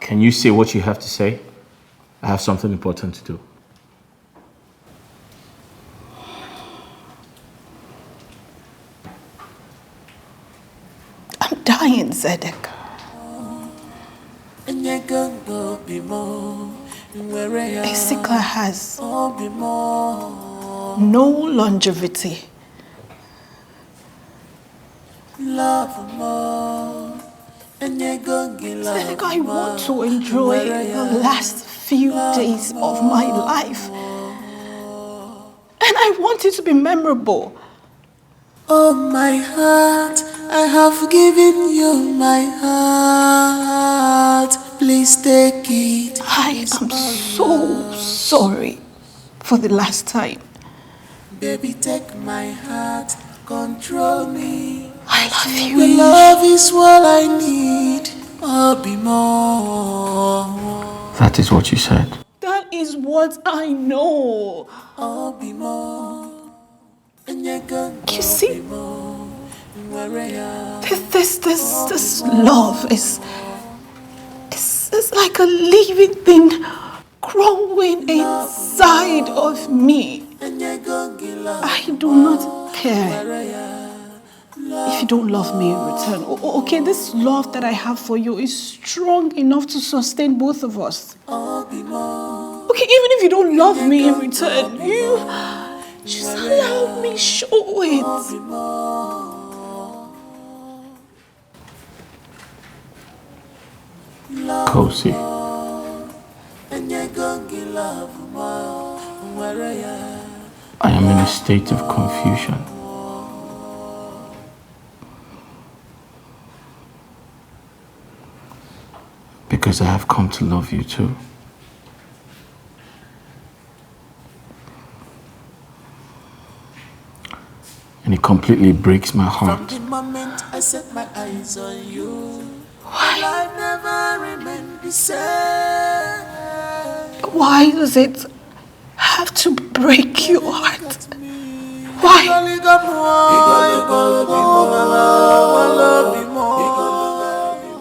Can you say what you have to say? I have something important to do. I'm dying, Zedek. Isikla has no longevity. Zedek, I want to enjoy the last few days of my life. And I want it to be memorable. Oh, my heart, I have given you my heart. Please take it. I am so sorry for the last time. Baby, take my heart, control me. I love you. Your love is what I need. I'll be more. That is what you said. That is what I know. I'll be more. You see, this love is like a living thing growing inside of me. I do not care if you don't love me in return. Okay, this love that I have for you is strong enough to sustain both of us. Okay, even if you don't love me in return, you just allow me show it. Kosi. I am in a state of confusion. Because I have come to love you too. And it completely breaks my heart. From the moment I set my eyes on you, Why? I never remained the same. Why does it have to break your heart? Why?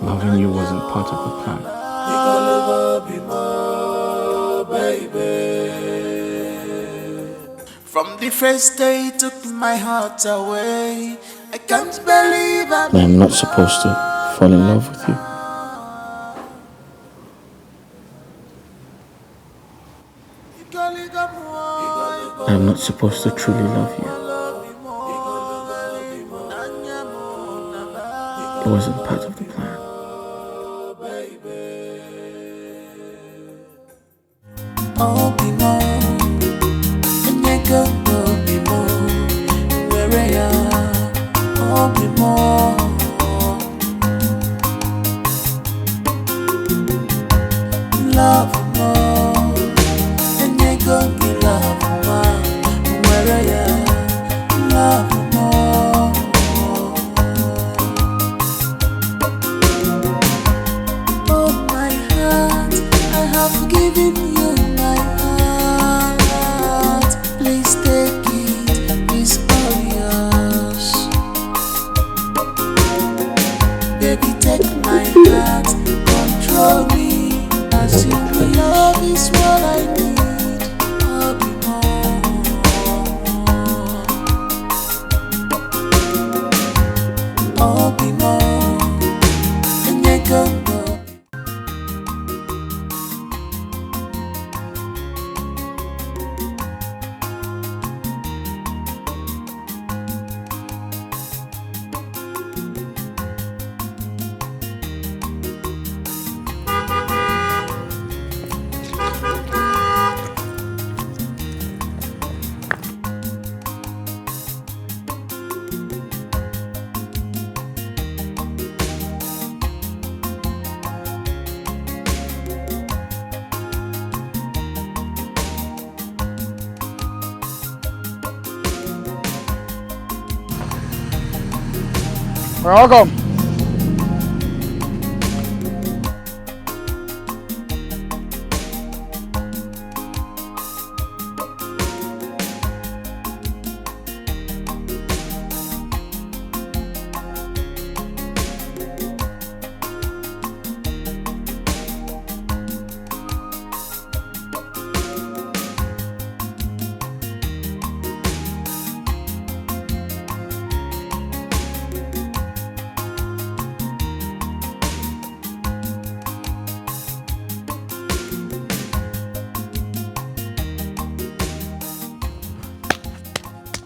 Loving you wasn't part of the plan. From the first day you took my heart away, I can't believe I am not supposed to fall in love with you. I am not supposed to truly love you. It wasn't part of the plan. I'll be more, and you go be more. Where I am, I'll be more. Love more, and you go be love more. Where I am, love more. Oh, my heart, I have given you my heart. Please take it, it's all yours. Baby, take my heart, control me. As your love is what I need. I'll be more. I'll be more. And you go. Welcome.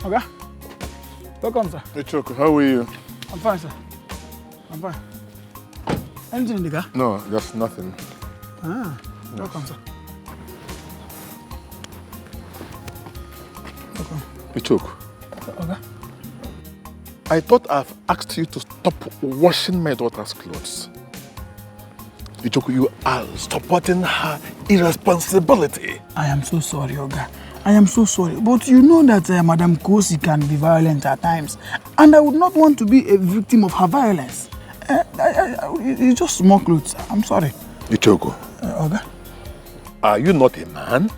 Okay. Welcome, sir. Hey, Choco, how are you? I'm fine, sir. I'm fine. Anything in the car? No, just nothing. Ah, welcome, sir. Welcome. Hey, Choco. Okay. I thought I've asked you to stop washing my daughter's clothes. Hey, Choco, you are supporting her irresponsibility. I am so sorry, Oga. I am so sorry. But you know that Madam Kosi can be violent at times. And I would not want to be a victim of her violence. It's just small clothes. I'm sorry. Hey, Choco. Oga? Are you not a man?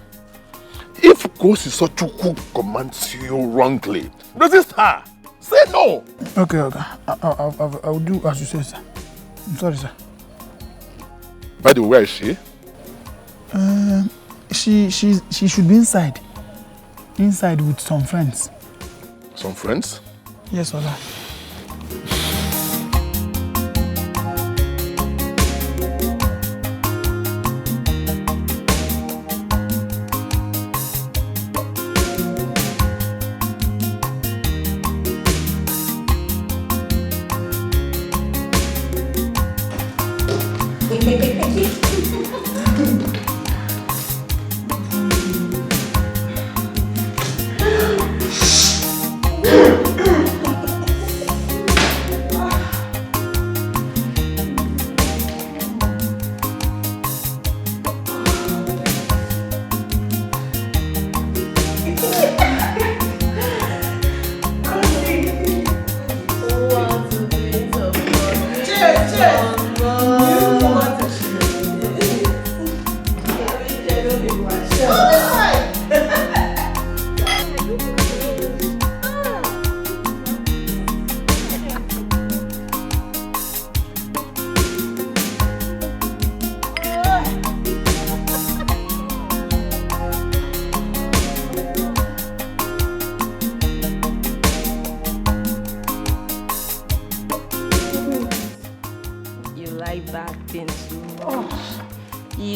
If Kosi Sochukwu commands you wrongly, resist her. Say no. Okay, Oga. I will do as you say, sir. I'm sorry, sir. By the way, where is she? She should be inside. Inside with some friends. Some friends? Yes, Oga.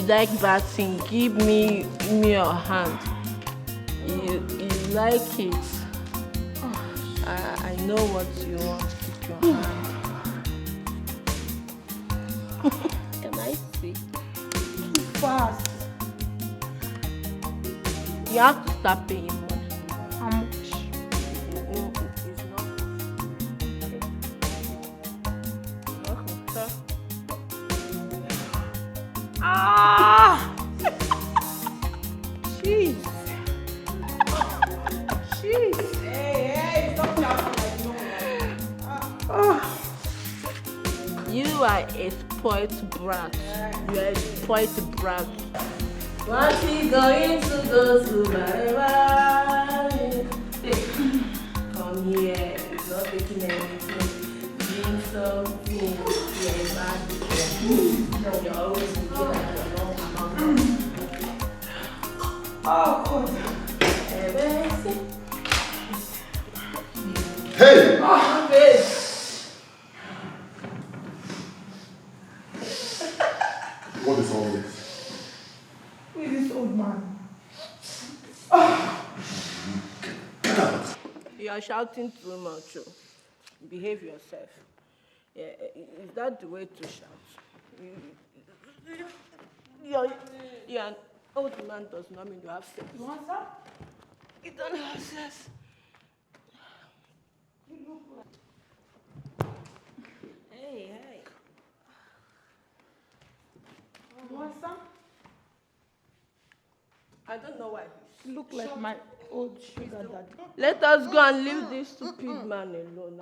Like bad thing, give me your hand. You like it. I know what you want with your hand. Can I see? Too fast. You have to start paying money. How much? It's not. Okay. Ah! Jeez. Jeez. Hey, stop laughing like no. You are a spoiled brat. You are a spoiled brat. What's he going to go to Come here. It's not taking anything. Doing something. You're a bad girl. You're always looking like you're not mom. Oh, God. Hey! Oh, babe. What is all this? Who is this old man? Get out. You are shouting too much. Oh. Behave yourself. Yeah, is that the way to shout? You're an old man does not mean you have sex. You want some? You don't have sex. Hey. You want some? I don't know why. You look like my old sugar daddy. Let us go and leave this stupid man alone.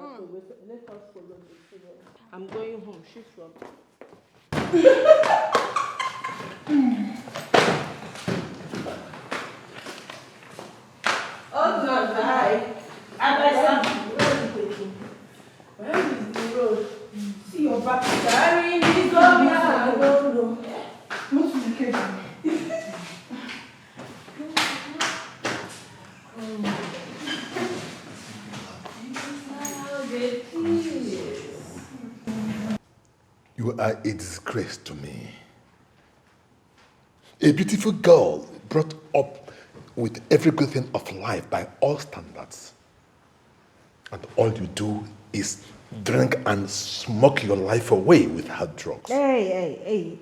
Let us follow the children. I'm going home. She's from. Oh, God, hi. Where is the road? See your back. Carry me, go back. No. Not to the cave. You are a disgrace to me. A beautiful girl brought up with every good thing of life by all standards. And all you do is drink and smoke your life away with hard drugs. Hey.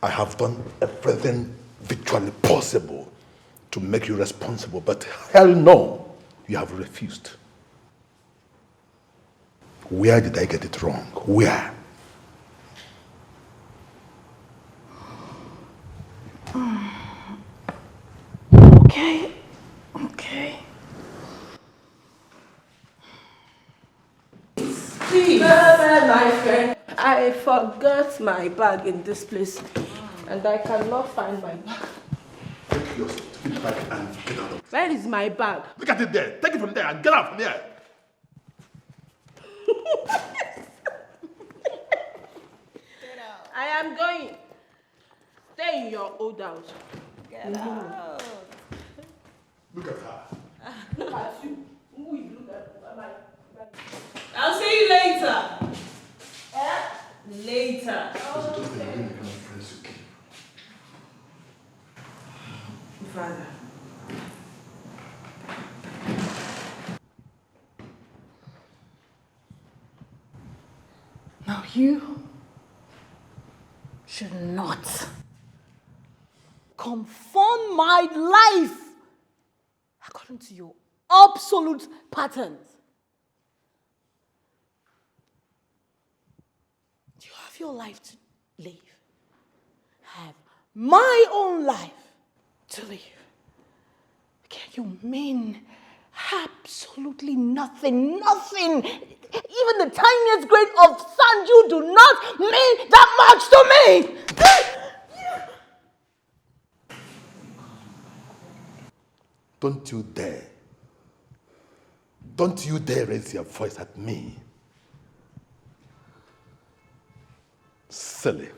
I have done everything virtually possible to make you responsible, but hell no, you have refused. Where did I get it wrong? Where? Okay. Steve, my friend, I forgot my bag in this place and I cannot find my bag. Take your stupid bag and get out of. Where is my bag? Look at it there. Take it from there and get out from here. I am going. Stay in your old house. Get out. Look at her. Look at you. Who is look at my I'll see you later. later. Father. Now you should not conform my life according to your absolute patterns. You have your life to live. I have my own life to live. Can you mean absolutely nothing? Even the tiniest grain of sand, you do not mean that much to me. Don't you dare raise your voice at me. Silly.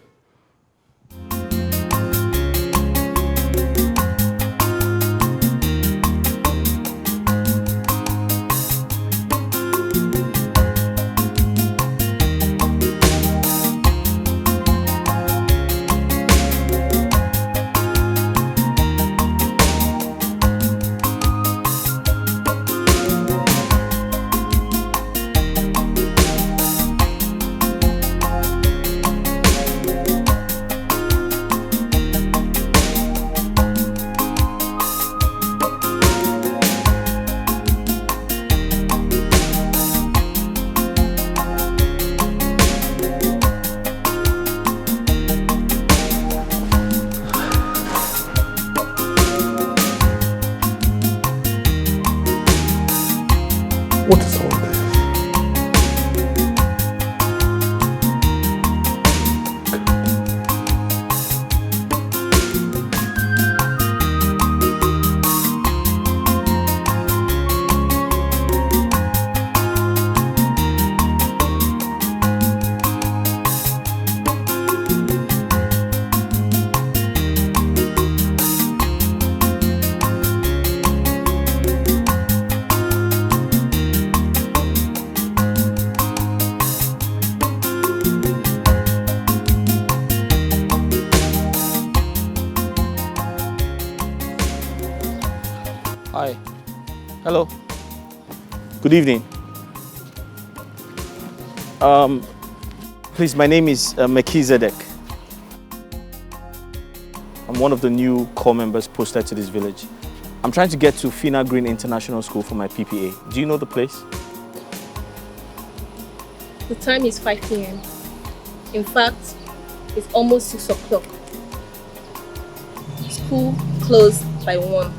What is all this? Hi. Hello. Good evening. Please, my name is Melchizedek. I'm one of the new corps members posted to this village. I'm trying to get to Fina Green International School for my PPA. Do you know the place? The time is 5 p.m. In fact, it's almost 6 o'clock. School closed by 1.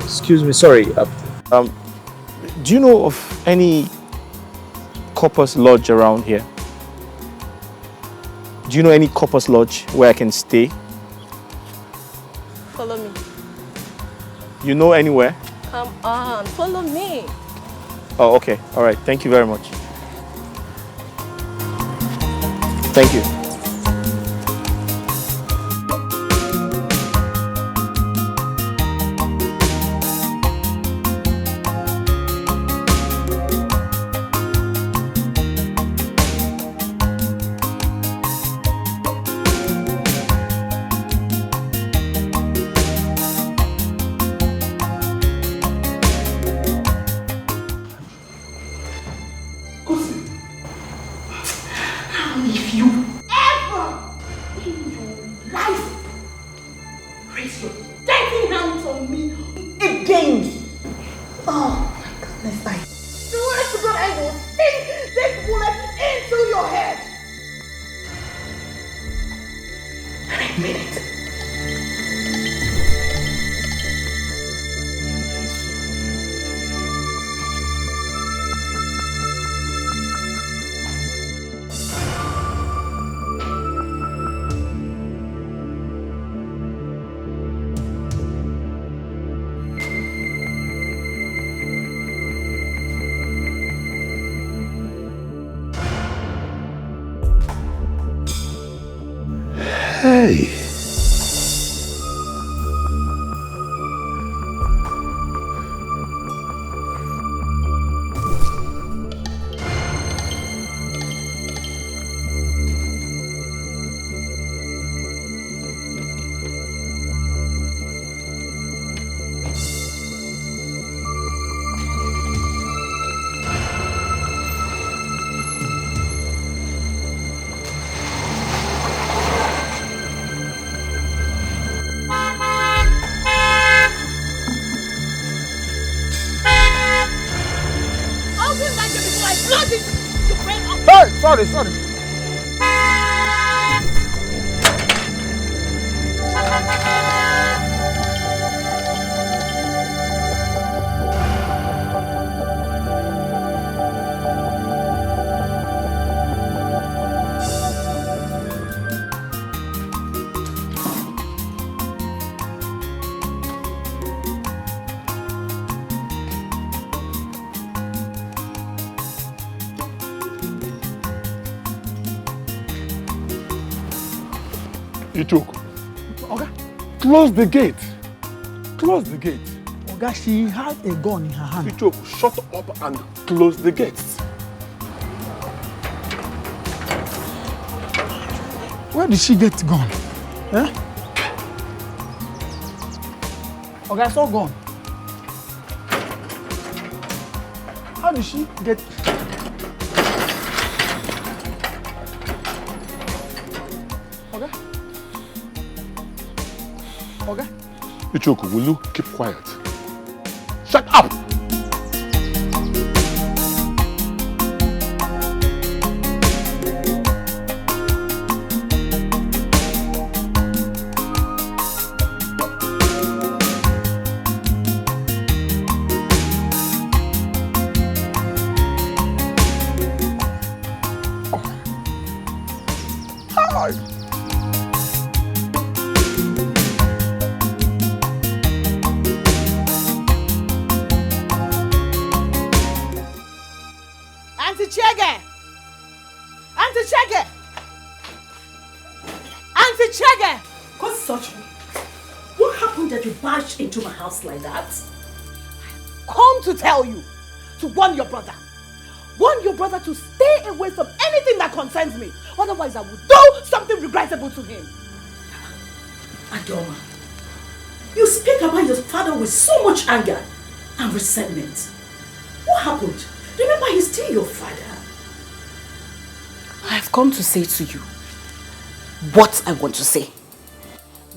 Excuse me, sorry. Do you know of any corpus lodge around here? Do you know any corpus lodge where I can stay? Follow me. You know anywhere? Come on, follow me. Oh, okay. All right. Thank you very much. Thank you. And if you ever in your life raise your dirty hands on me again, oh my goodness, I swear to God I will stick this bullet into your head. And I mean it. Hey. Sorry. You took. Okay. Close the gate. Close the gate. Oga, she had a gun in her hand. You took. Shut up and close the gates. Where did she get gun? Eh? Oga, I saw gun. How did she get... Okay. Ichoku, will you keep quiet? Shut up! Into my house like that? Come to tell you, to warn your brother. Warn your brother to stay away from anything that concerns me. Otherwise, I will do something regrettable to him. Adoma, you speak about your father with so much anger and resentment. What happened? Remember, he's still your father. I've come to say to you what I want to say.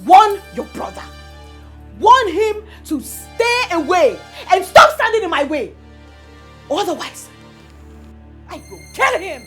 Warn your brother. Warn him to stay away and stop standing in my way. Otherwise, I will kill him.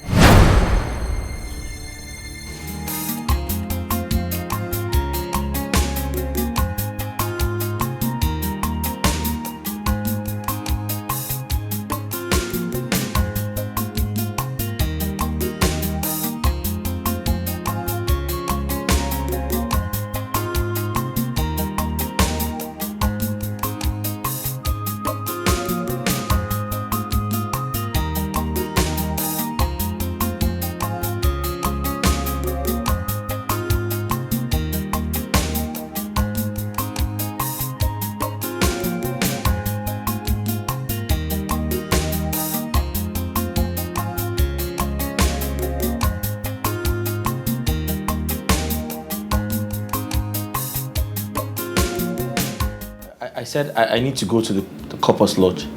I said I need to go to the Corpus Lodge.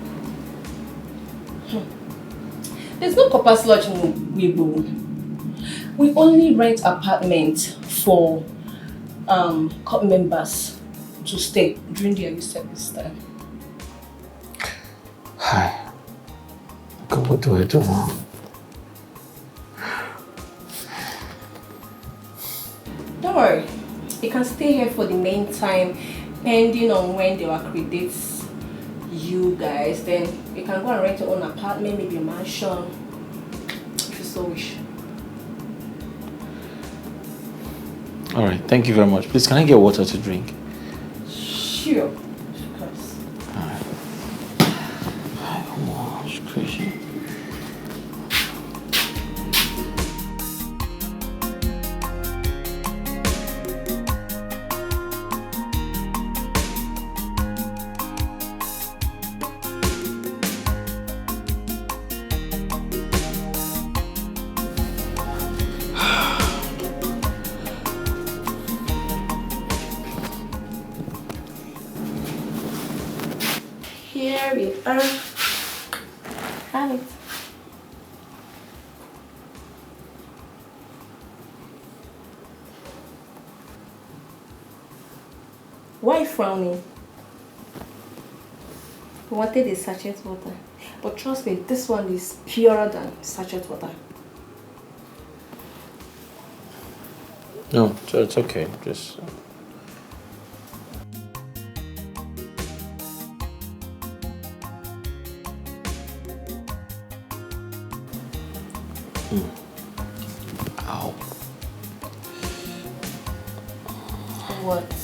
There's no Corpus Lodge in Weibo. We only rent apartments for court members to stay during their service time. Hi. God, what do I do now? Don't worry. You can stay here for the meantime, pending on when they will accredit you guys. Then you can go and rent your own apartment, maybe a mansion, if you so wish. Alright, thank you very much. Please, can I get water to drink? Sure, of course. Alright. Oh, it's crazy. Here we are. Have it. Why frowning? We wanted a sachet water. But trust me, this one is purer than sachet water. No, it's okay. Just... Ow. What?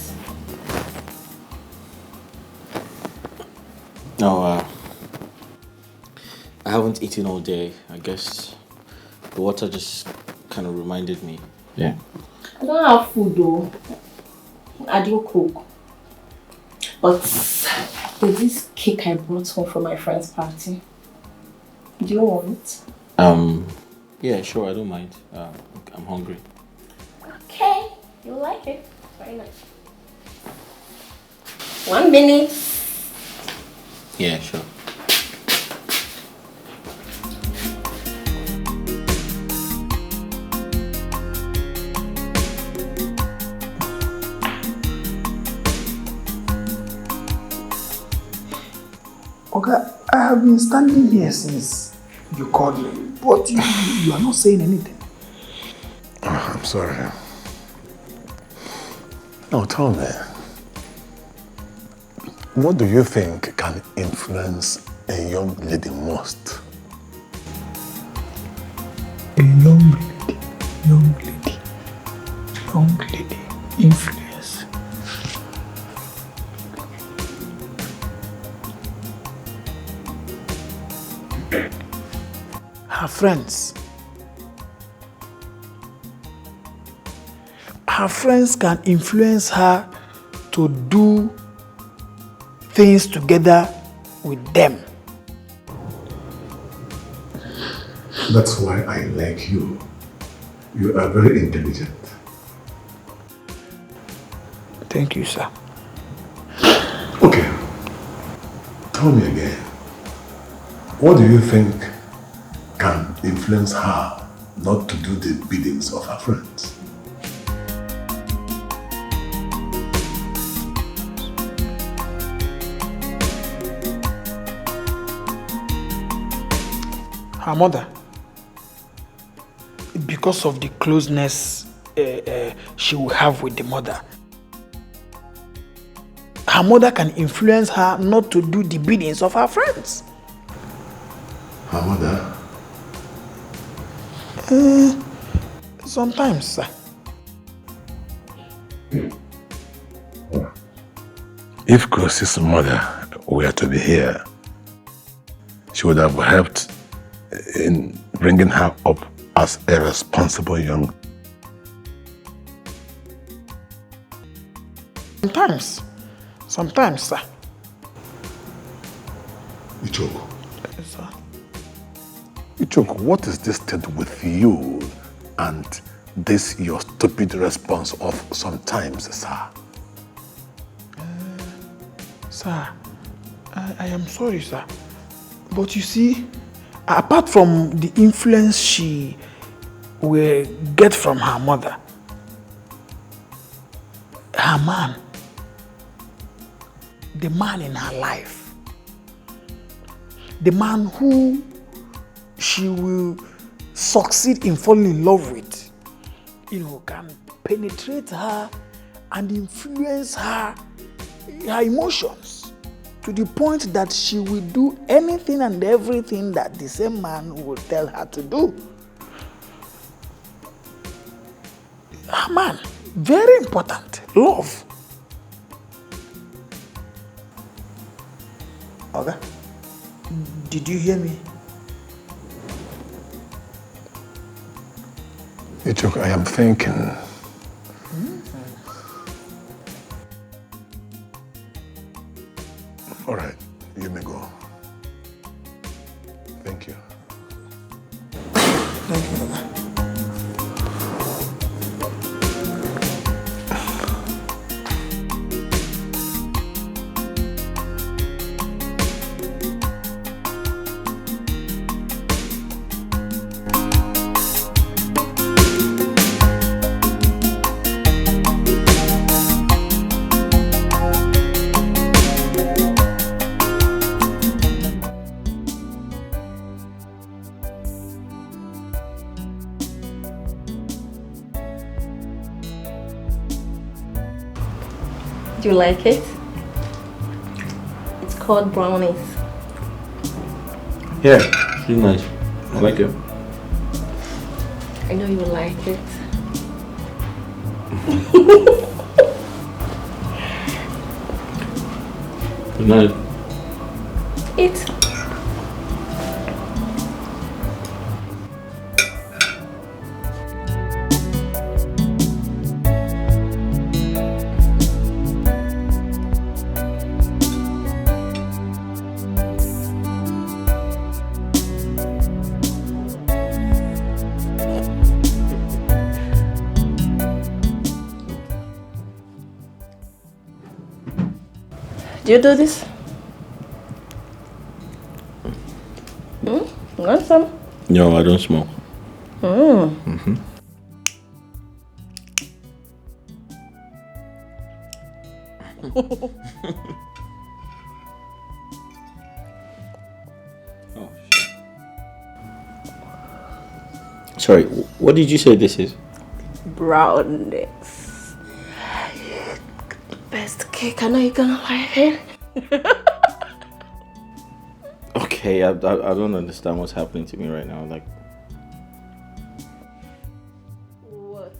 No, I haven't eaten all day. I guess the water just kind of reminded me. Yeah. I don't have food though. I didn't cook. But there's this cake I brought home from my friend's party. Do you want it? Yeah, sure, I don't mind. I'm hungry. Okay, you like it. Very nice. 1 minute. Yeah, sure. Okay, I have been standing here since you called me, but you are not saying anything. Oh, I'm sorry. Now tell me, what do you think can influence a young lady most? A young lady, influence. Her friends. Her friends can influence her to do things together with them. That's why I like you. You are very intelligent. Thank you, sir. Okay. Tell me again. What do you think can influence her not to do the biddings of her friends? Her mother. Because of the closeness she will have with the mother. Her mother can influence her not to do the biddings of her friends. Her mother? Sometimes, sir. If Chrissy's mother were to be here, she would have helped in bringing her up as a responsible young. Sometimes, sir. Ichoku. Yes, sir. Ichoku, what is this thing with you and this your stupid response of sometimes, sir? Sir, I am sorry, sir. But you see, apart from the influence she will get from her mother, her man, the man in her life, the man who she will succeed in falling in love with, can penetrate her and influence her emotions to the point that she will do anything and everything that the same man will tell her to do. Man, very important. Love. Okay. Did you hear me? Ichok, I am thinking. All right, you may go. Thank you. Thank you, Baba. Do you like it? It's called brownies. Yeah, it's really nice. I like it. I know you will like it. Good night. Eat. Do you do this? You want some? No, I don't smoke. Mm-hmm. Oh, shit. Sorry, what did you say this is? Brownies. Best cake. I know you're gonna like it. Okay, I don't understand what's happening to me right now. Like, What?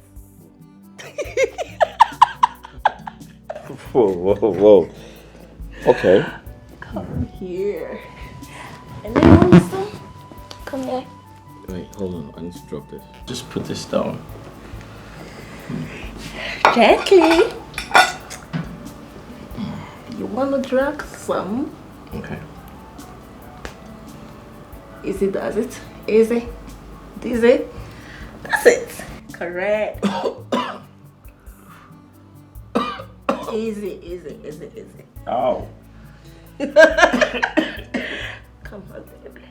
whoa. Okay. Come here. And then you want some? Come here. Wait, hold on. I need to drop this. Just put this down. Gently. You wanna drag some? Okay. Easy does it. Easy. Easy. That's it. Correct. Easy. Ow. Come on, baby.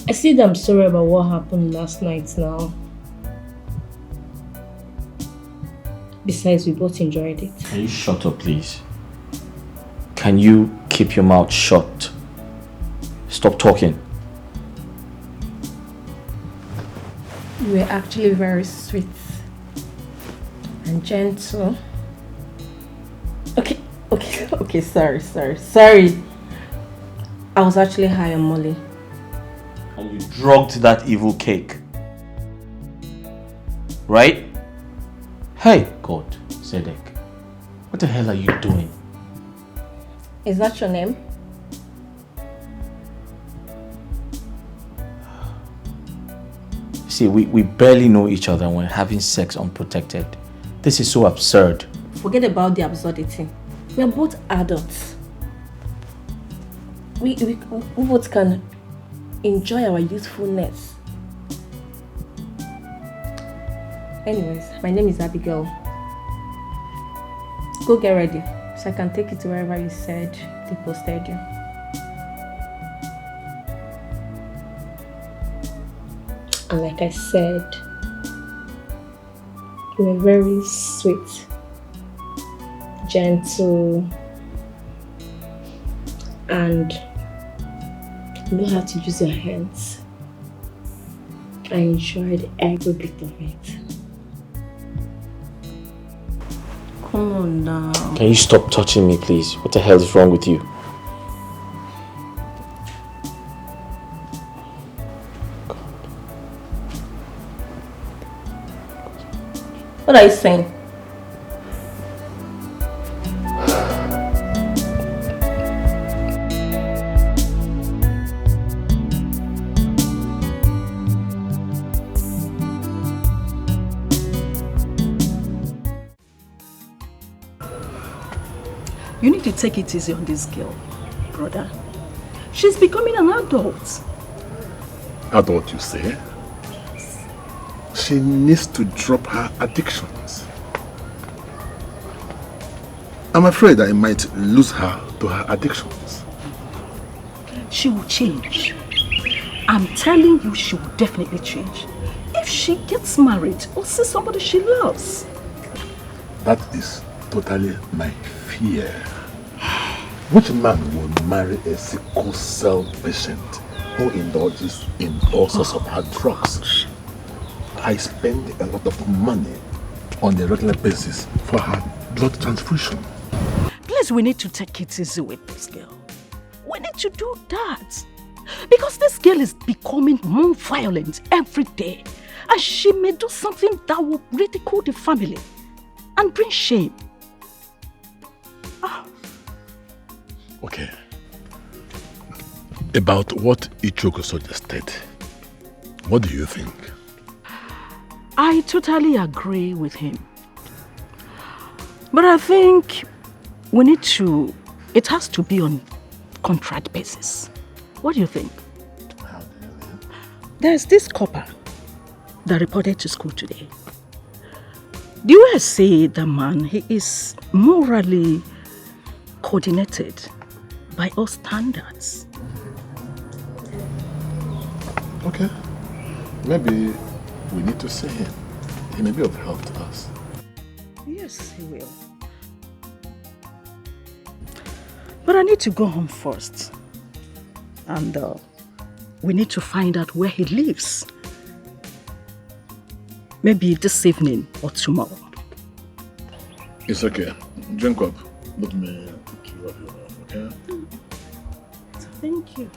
I see that I'm sorry about what happened last night now. Besides, we both enjoyed it. Can you shut up, please? Can you keep your mouth shut? Stop talking. You were actually very sweet and gentle. Okay, sorry. I was actually high on Molly. And you drugged that evil cake. Right? Hey, God, Zedek. What the hell are you doing? Is that your name? See, we barely know each other when having sex unprotected. This is so absurd. Forget about the absurdity. We are both adults. We both can enjoy our youthfulness. Anyways, my name is Abigail. Go get ready so I can take you to wherever you said they posted you. And like I said, you were very sweet, gentle, and you know how to use your hands. I enjoyed every bit of it. Come on now. Can you stop touching me, please? What the hell is wrong with you? What are you saying? You need to take it easy on this girl, brother. She's becoming an adult. Adult, you say? She needs to drop her addictions. I'm afraid I might lose her to her addictions. She will change. I'm telling you, she will definitely change. If she gets married or sees somebody she loves. That is totally my fear. Which man will marry a sickle cell patient who indulges in all sorts of hard drugs? I spend a lot of money on a regular basis for her blood transfusion. Please, we need to take it easy with this girl. We need to do that. Because this girl is becoming more violent every day. And she may do something that will ridicule the family and bring shame. Okay. About what Ichoko suggested, what do you think? I totally agree with him. But I think we need to, it has to be on contract basis. What do you think? There's this copper that reported to school today. The way I say the man, he is morally coordinated by all standards. Okay. Maybe we need to see him. He may be of help to us. Yes, he will. But I need to go home first. And we need to find out where he lives. Maybe this evening or tomorrow. It's okay. Drink up. Let me pick you up your mouth, okay? Thank you.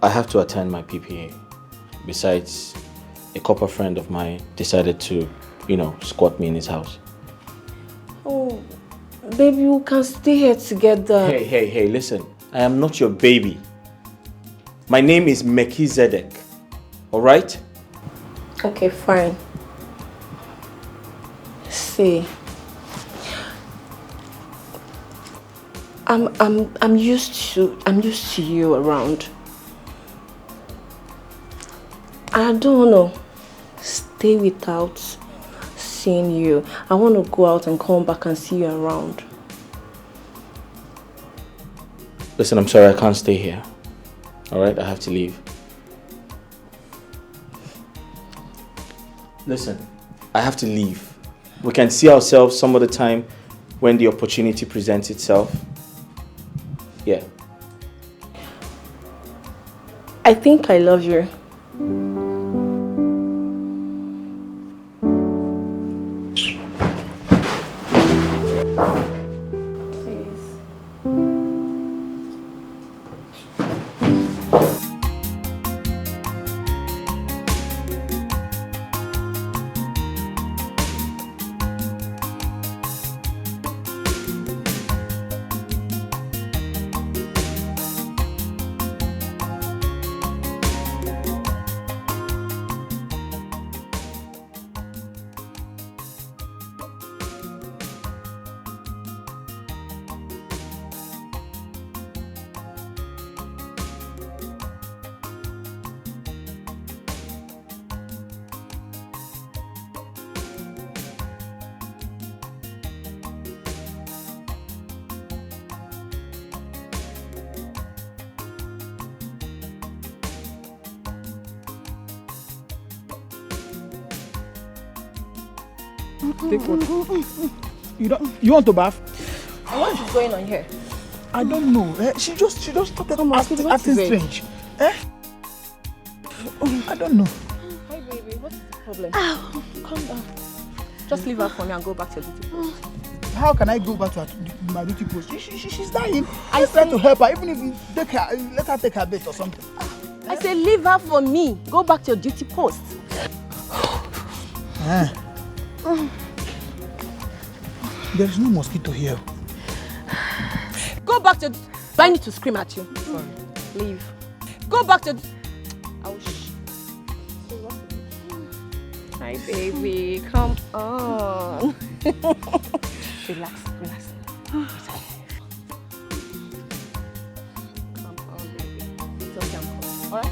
I have to attend my PPA. Besides, a copper friend of mine decided to, squat me in his house. Oh, baby, we can stay here together. Hey, listen. I am not your baby. My name is Melchizedek. Alright? Okay, fine. See, I'm used to you around. I don't want to stay without seeing you. I want to go out and come back and see you around. Listen, I'm sorry, I can't stay here. Alright, I have to leave. Listen, I have to leave. We can see ourselves some other time when the opportunity presents itself. Yeah. I think I love you. Take what? You want to bath? What is going on here? I don't know. She just started acting strange. I don't know. Hi baby, what's the problem? Ow, calm down. Just leave her for me and go back to your duty post. How can I go back to my duty post? She's dying. I try to help her, even if you let her take her bait or something. I say leave her for me. Go back to your duty post. There is no mosquito here. Go back to... I need to scream at you. Sorry. Leave. Go back to... Hi baby, come on. Relax. Come on baby. It's okay, I'm cool. Alright?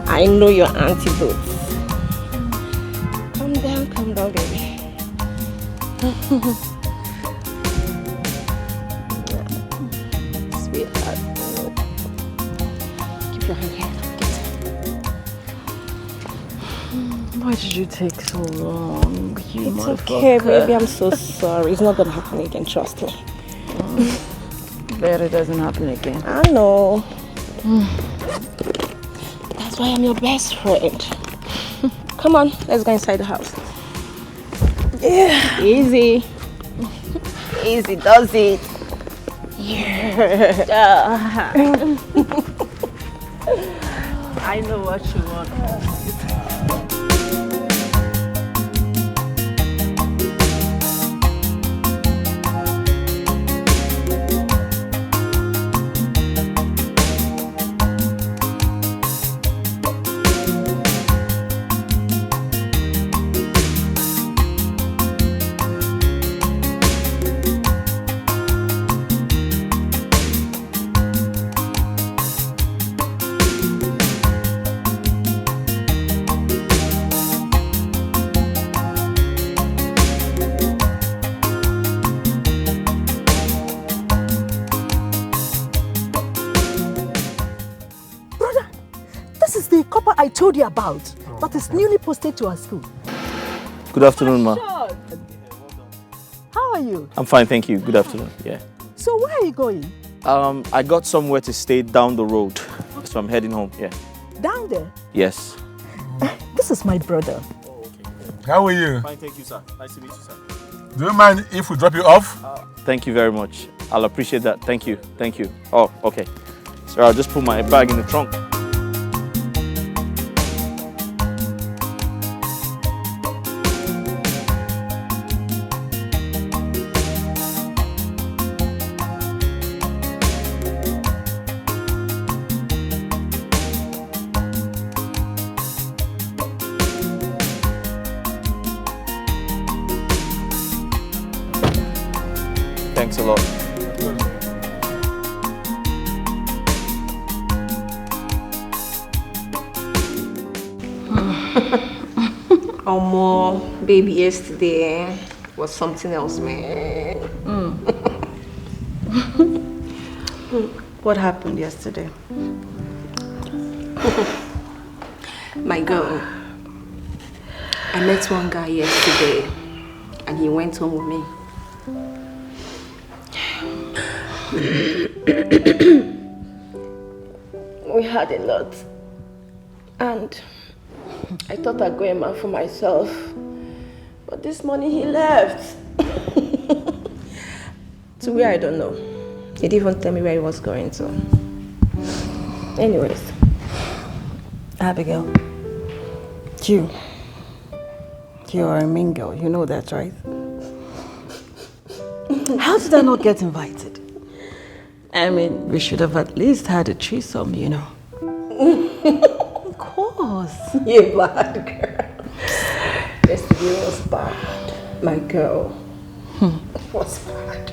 I know your antidote. Calm down, baby. Sweetheart. Keep your hand here. Why did you take so long? It's okay, baby. I'm so sorry. It's not gonna happen again, trust me. Bet it doesn't happen again. I know. That's why I'm your best friend. Come on, let's go inside the house. Yeah. Easy. Easy does it. Yeah. I know what you want. I told you about, that is newly posted to our school. Good afternoon, ma. How are you? I'm fine, thank you. Good afternoon. Yeah. So where are you going? I got somewhere to stay down the road, so I'm heading home. Yeah. Down there? Yes. This is my brother. How are you? Fine, thank you, sir. Nice to meet you, sir. Do you mind if we drop you off? Thank you very much. I'll appreciate that. Thank you. Thank you. Oh, okay. So I'll just put my bag in the trunk. Thanks a lot. Baby yesterday was something else, man. What happened yesterday? My girl, I met one guy yesterday and he went home with me. We had a lot and I thought I'd go a man for myself, but this morning he left. To where I don't know. He didn't even tell me where he was going to. Anyways. Abigail, you are a mean girl, you know that, right? How did I not get invited? I mean, we should have at least had a threesome, you know. Of course. You bad girl. Yesterday was bad. My girl was bad.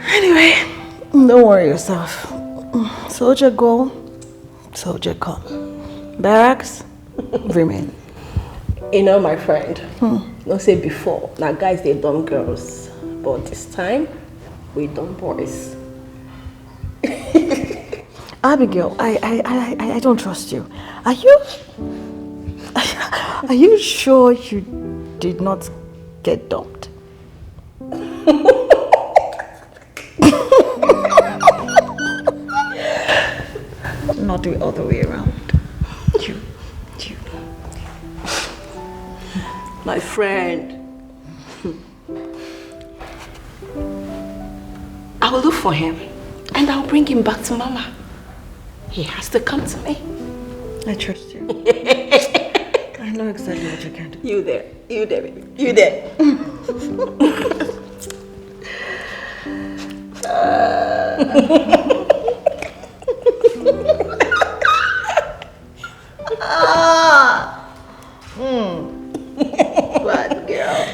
Anyway, don't worry yourself. Soldier go, soldier come. Barracks, remain. You know, my friend, don't say before, now guys, they dumb girls. But this time, we dumb boys. Abigail, I don't trust you. Are you sure you did not get dumped? Not the other way around. You. My friend, I will look for him and I'll bring him back to Mama. He has to come to me. I trust you. I know exactly what you can do. You there, baby. You there. Bad girl.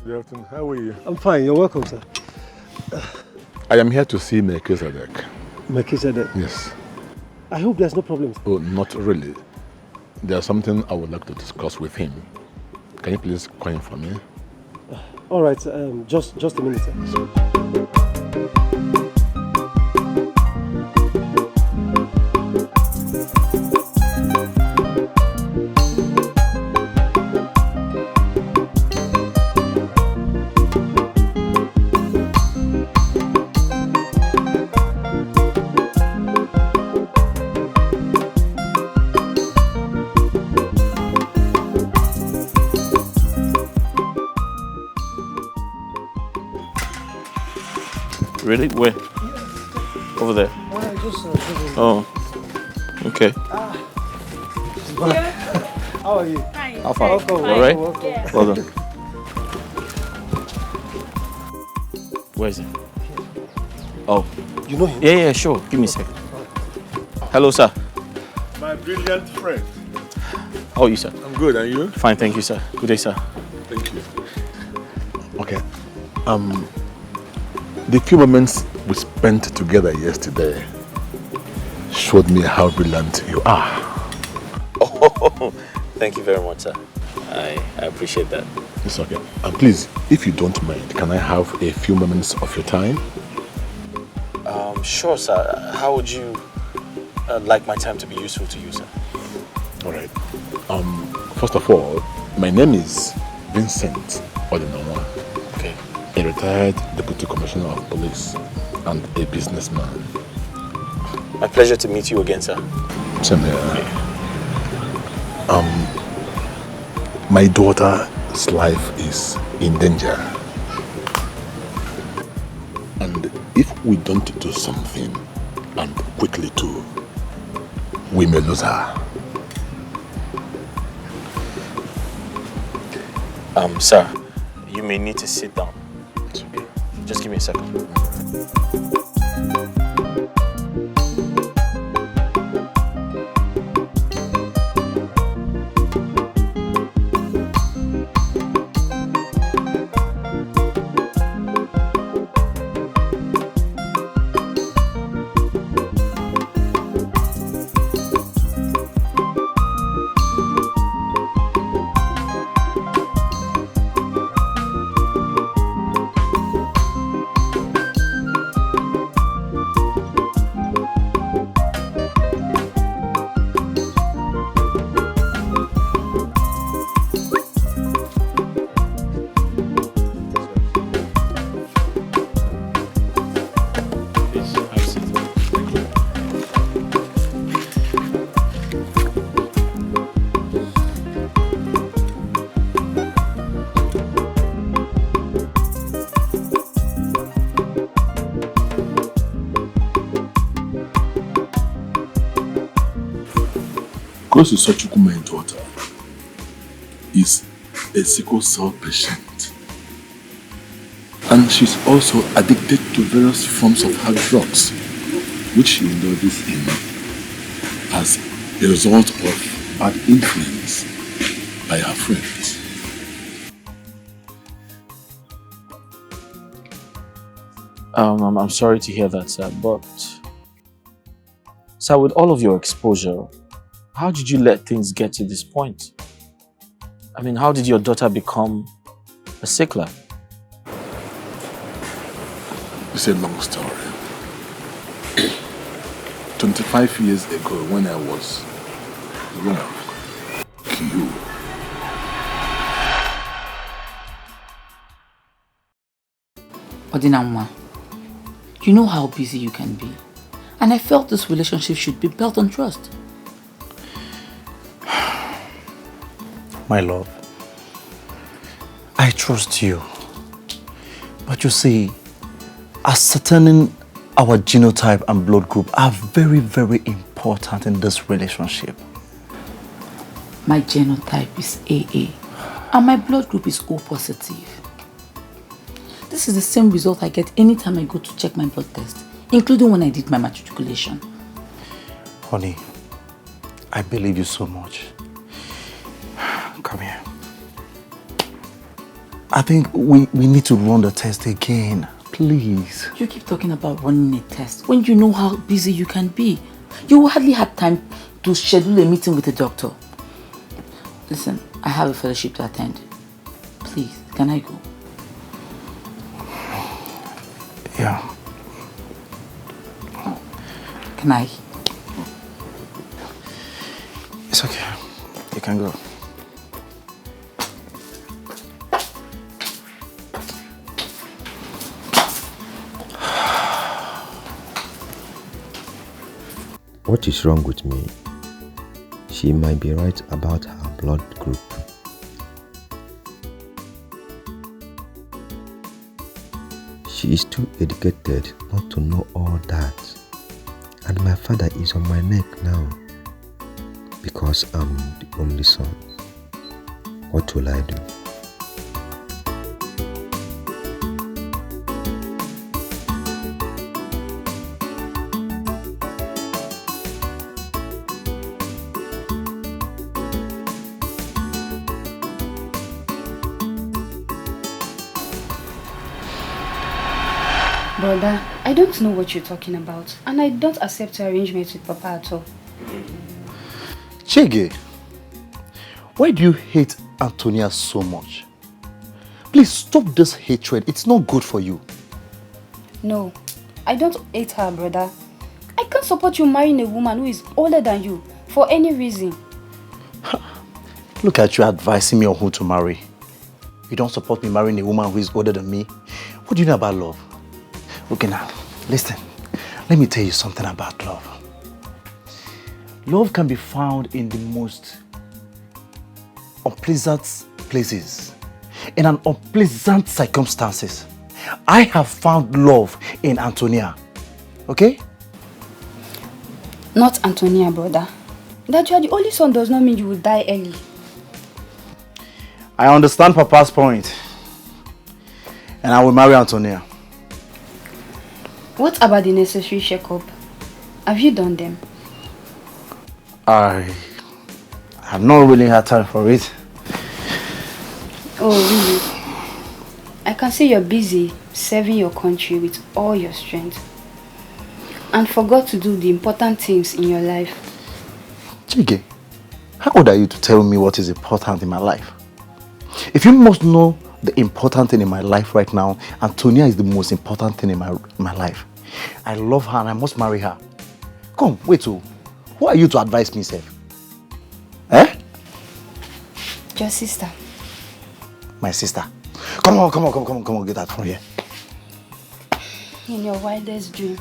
Good afternoon. How are you? I'm fine. You're welcome, sir. I am here to see Melchizedek. Melchizedek? Yes. I hope there's no problem. Oh, not really. There's something I would like to discuss with him. Can you please call him for me? All right, just a minute, sir. Really? Where? Over there. Oh. Okay. How are you? Fine. How far? Welcome. All right. Welcome. Well done. Where is he? Oh. You know him? Yeah, sure. Give me a second. Hello, sir. My brilliant friend. How are you, sir? I'm good, and you? Fine, thank you, sir. Good day, sir. Thank you. Okay. The few moments we spent together yesterday showed me how brilliant you are. Oh, thank you very much, sir. I appreciate that. It's okay. And please, if you don't mind, can I have a few moments of your time? Sure, sir. How would you like my time to be useful to you, sir? All right. First of all, my name is Vincent Odinawa. Okay. A retired Deputy Commissioner of Police and a businessman. My pleasure to meet you again, sir. Same here. My daughter's life is in danger. And if we don't do something, and quickly too, we may lose her. Sir, you may need to sit down. It's okay. Just give me a second. Kosi Sochukwu, my daughter, is a sickle cell patient. And she's also addicted to various forms of hard drugs, which she indulges in as a result of bad influence by her friends. I'm sorry to hear that, sir, but... Sir, with all of your exposure, how did you let things get to this point? I mean, how did your daughter become a sickler? It's a long story. 25 years ago, when I was young, you. Odinamwa, you know how busy you can be. And I felt this relationship should be built on trust. My love, I trust you. But you see, ascertaining our genotype and blood group are very, very important in this relationship. My genotype is AA, and my blood group is O positive. This is the same result I get anytime I go to check my blood test, including when I did my matriculation. Honey, I believe you so much. Come here. I think we need to run the test again, please. You keep talking about running a test when you know how busy you can be. You hardly have time to schedule a meeting with a doctor. Listen, I have a fellowship to attend. Please, can I go? Yeah. Can I? It's okay. You can go. What is wrong with me? She might be right about her blood group. She is too educated not to know all that. And my father is on my neck now because I'm the only son. What will I do? Brother, I don't know what you're talking about, and I don't accept your arrangement with Papa at all. Chege, why do you hate Antonia so much? Please stop this hatred. It's not good for you. No, I don't hate her, brother. I can't support you marrying a woman who is older than you for any reason. Look at you advising me on who to marry. You don't support me marrying a woman who is older than me? What do you know about love? Okay, now, listen. Let me tell you something about love. Love can be found in the most unpleasant places, in an unpleasant circumstances. I have found love in Antonia. Okay? Not Antonia, brother. That you are the only son does not mean you will die early. I understand Papa's point. And I will marry Antonia. What about the necessary checkup? Have you done them? I have not really had time for it. Oh, really? I can see you're busy serving your country with all your strength and forgot to do the important things in your life. Chige, how old are you to tell me what is important in my life? If you must know the important thing in my life right now, Antonia is the most important thing in my life. I love her and I must marry her. Come, wait, who are you to advise me, Seth? Eh? Your sister. My sister. Come on, get out from here. In your wildest dream.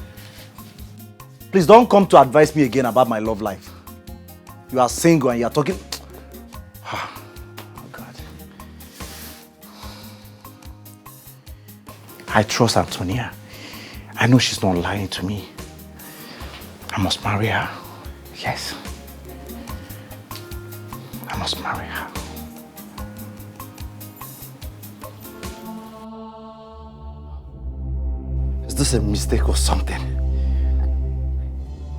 Please don't come to advise me again about my love life. You are single and you are talking... Oh, God. I trust Antonia. I know she's not lying to me. I must marry her. Yes. I must marry her. Is this a mistake or something?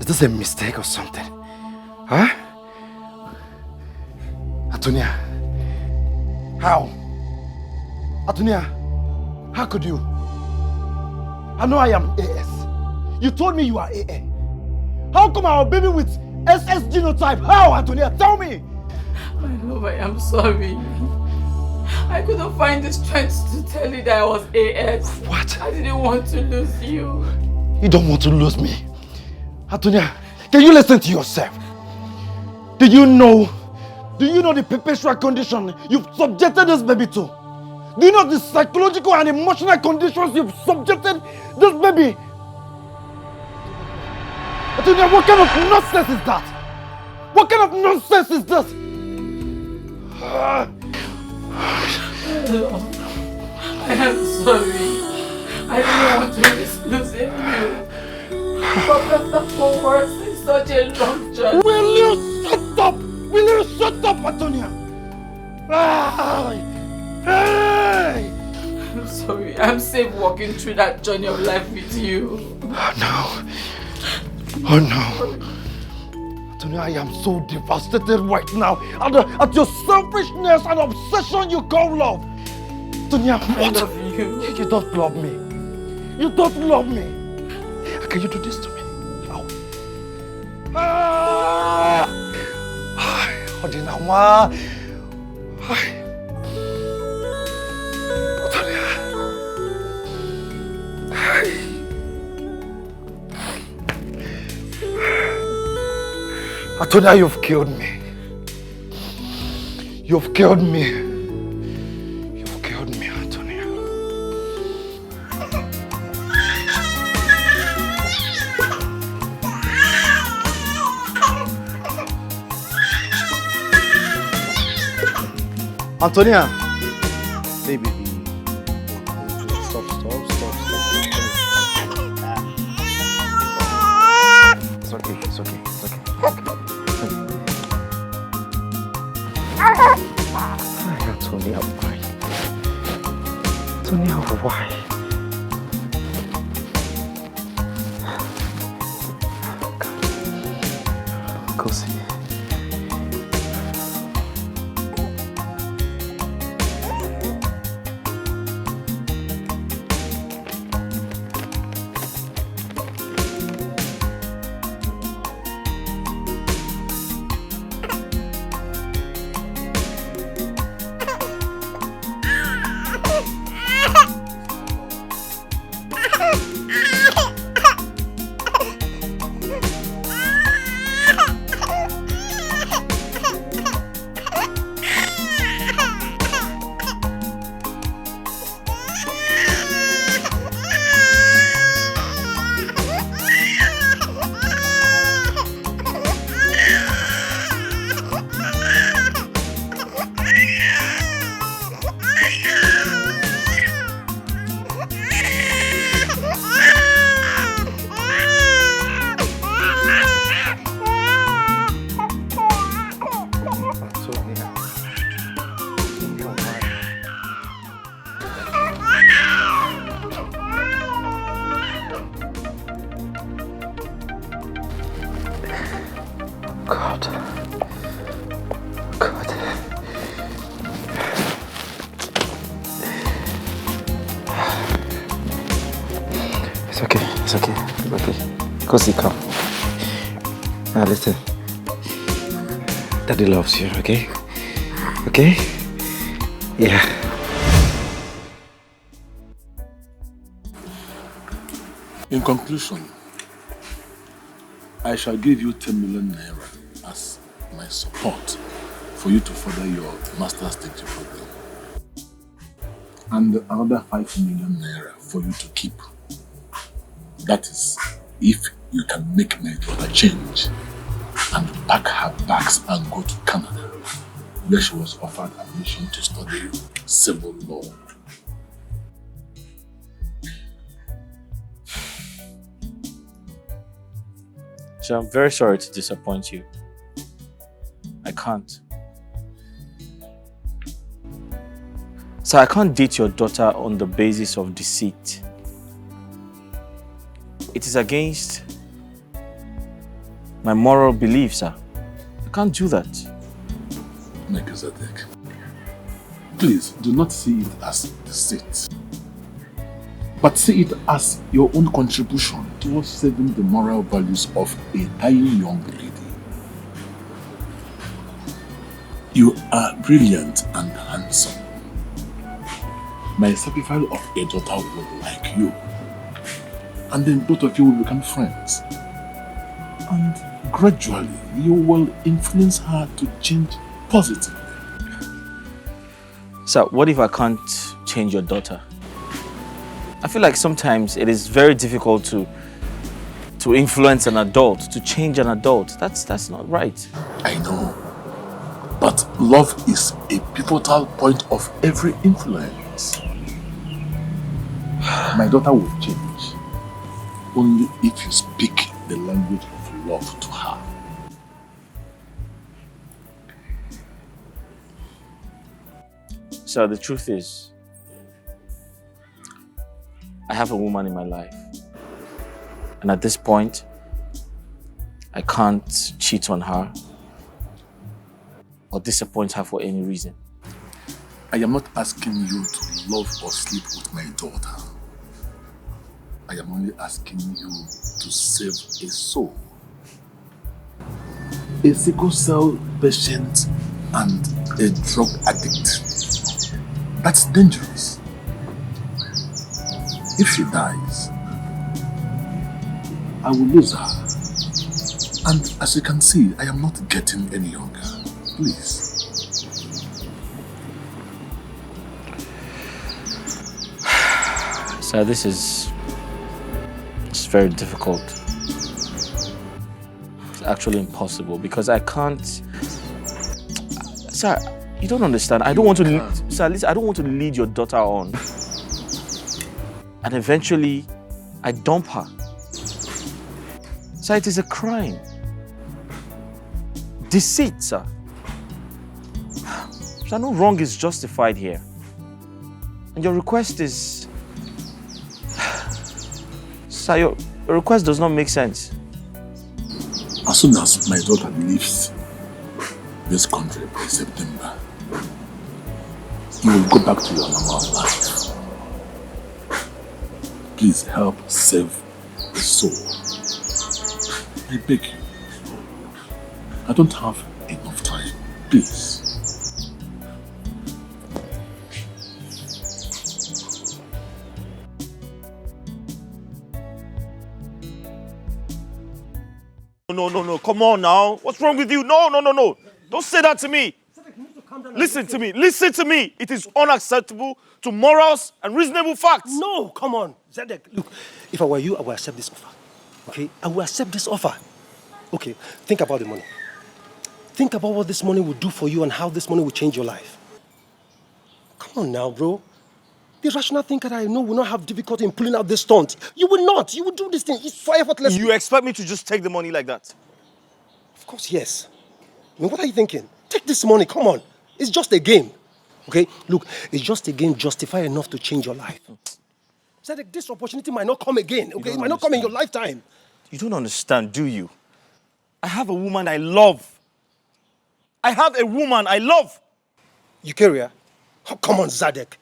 Is this a mistake or something? Huh? Antonia. How? Antonia, how could you? I know I am AS. You told me you are AA. How come our baby with SS genotype? How, Antonia? Tell me! My love, I am sorry. I couldn't find the strength to tell you that I was AS. What? I didn't want to lose you. You don't want to lose me. Antonia, can you listen to yourself? Do you know the perpetual condition you've subjected this baby to? Do you know the psychological and emotional conditions you've subjected this baby? Antonia, what kind of nonsense is that? What kind of nonsense is this? I am sorry. I didn't want to risk losing you. But better for worse in such a long journey. Will you shut up? Will you shut up, Antonia? Hey! I'm sorry. I'm safe walking through that journey of life with you. Oh no. Oh no. Antonia, I am so devastated right now at your selfishness and obsession you call love. Antonia, what? I love you. You don't love me. You don't love me. How can you do this to me? How? Odinawa. Antonia, you've killed me. You've killed me. You've killed me, Antonia. Antonia! Hey, baby. Stop. It's okay. Antonia, why? Antonia, why? Go see. It's okay. It's okay. It's okay. Go sit calm. Now listen. Daddy loves you, okay? Okay? Yeah. In conclusion, I shall give you 10 million naira as my support for you to further your master's degree program. And another 5 million naira for you to keep. That is, if you can make my daughter change and pack her bags and go to Canada, where she was offered admission to study civil law. So I'm very sorry to disappoint you. I can't. So I can't date your daughter on the basis of deceit. It is against my moral beliefs, sir. I can't do that. Melchizedek, please do not see it as deceit, but see it as your own contribution towards saving the moral values of a dying young lady. You are brilliant and handsome. My sacrifice of a daughter will like you, and then both of you will become friends. And gradually, you will influence her to change positively. Sir, what if I can't change your daughter? I feel like sometimes it is very difficult to influence an adult, to change an adult. That's not right. I know, but love is a pivotal point of every influence. My daughter will change only if you speak the language of love to her. So the truth is, I have a woman in my life. And at this point, I can't cheat on her or disappoint her for any reason. I am not asking you to love or sleep with my daughter. I am only asking you to save a soul. A sickle cell patient and a drug addict. That's dangerous. If she dies, I will lose her. And as you can see, I am not getting any younger. Please. So this is very difficult. It's actually impossible because I can't. Sir, you don't understand. I don't want to. Sir, listen, I don't want to lead your daughter on, and eventually, I dump her. Sir, it is a crime. Deceit, sir. Sir, no wrong is justified here, and your request is. Sir, your request does not make sense. As soon as my daughter leaves this country by September, you will go back to your normal life. Please help save the soul. I beg you. I don't have enough time. Please. No, come on now. What's wrong with you? No. Don't say that to me. Listen to me. It is unacceptable to morals and reasonable facts. No, come on. Zedek, look, if I were you, I would accept this offer. Okay? I will accept this offer. Okay, think about the money. Think about what this money will do for you and how this money will change your life. Come on now, bro. The rational thinker that I know will not have difficulty in pulling out this stunt. You will not. You will do this thing. It's so effortless. You expect me to just take the money like that? Of course, yes. I mean, what are you thinking? Take this money. Come on. It's just a game. Okay? Look, it's just a game justified enough to change your life. Zedek, this opportunity might not come again. Okay? It might not come in your lifetime. You don't understand, do you? I have a woman I love. Eukarya? Oh, come on, Zedek.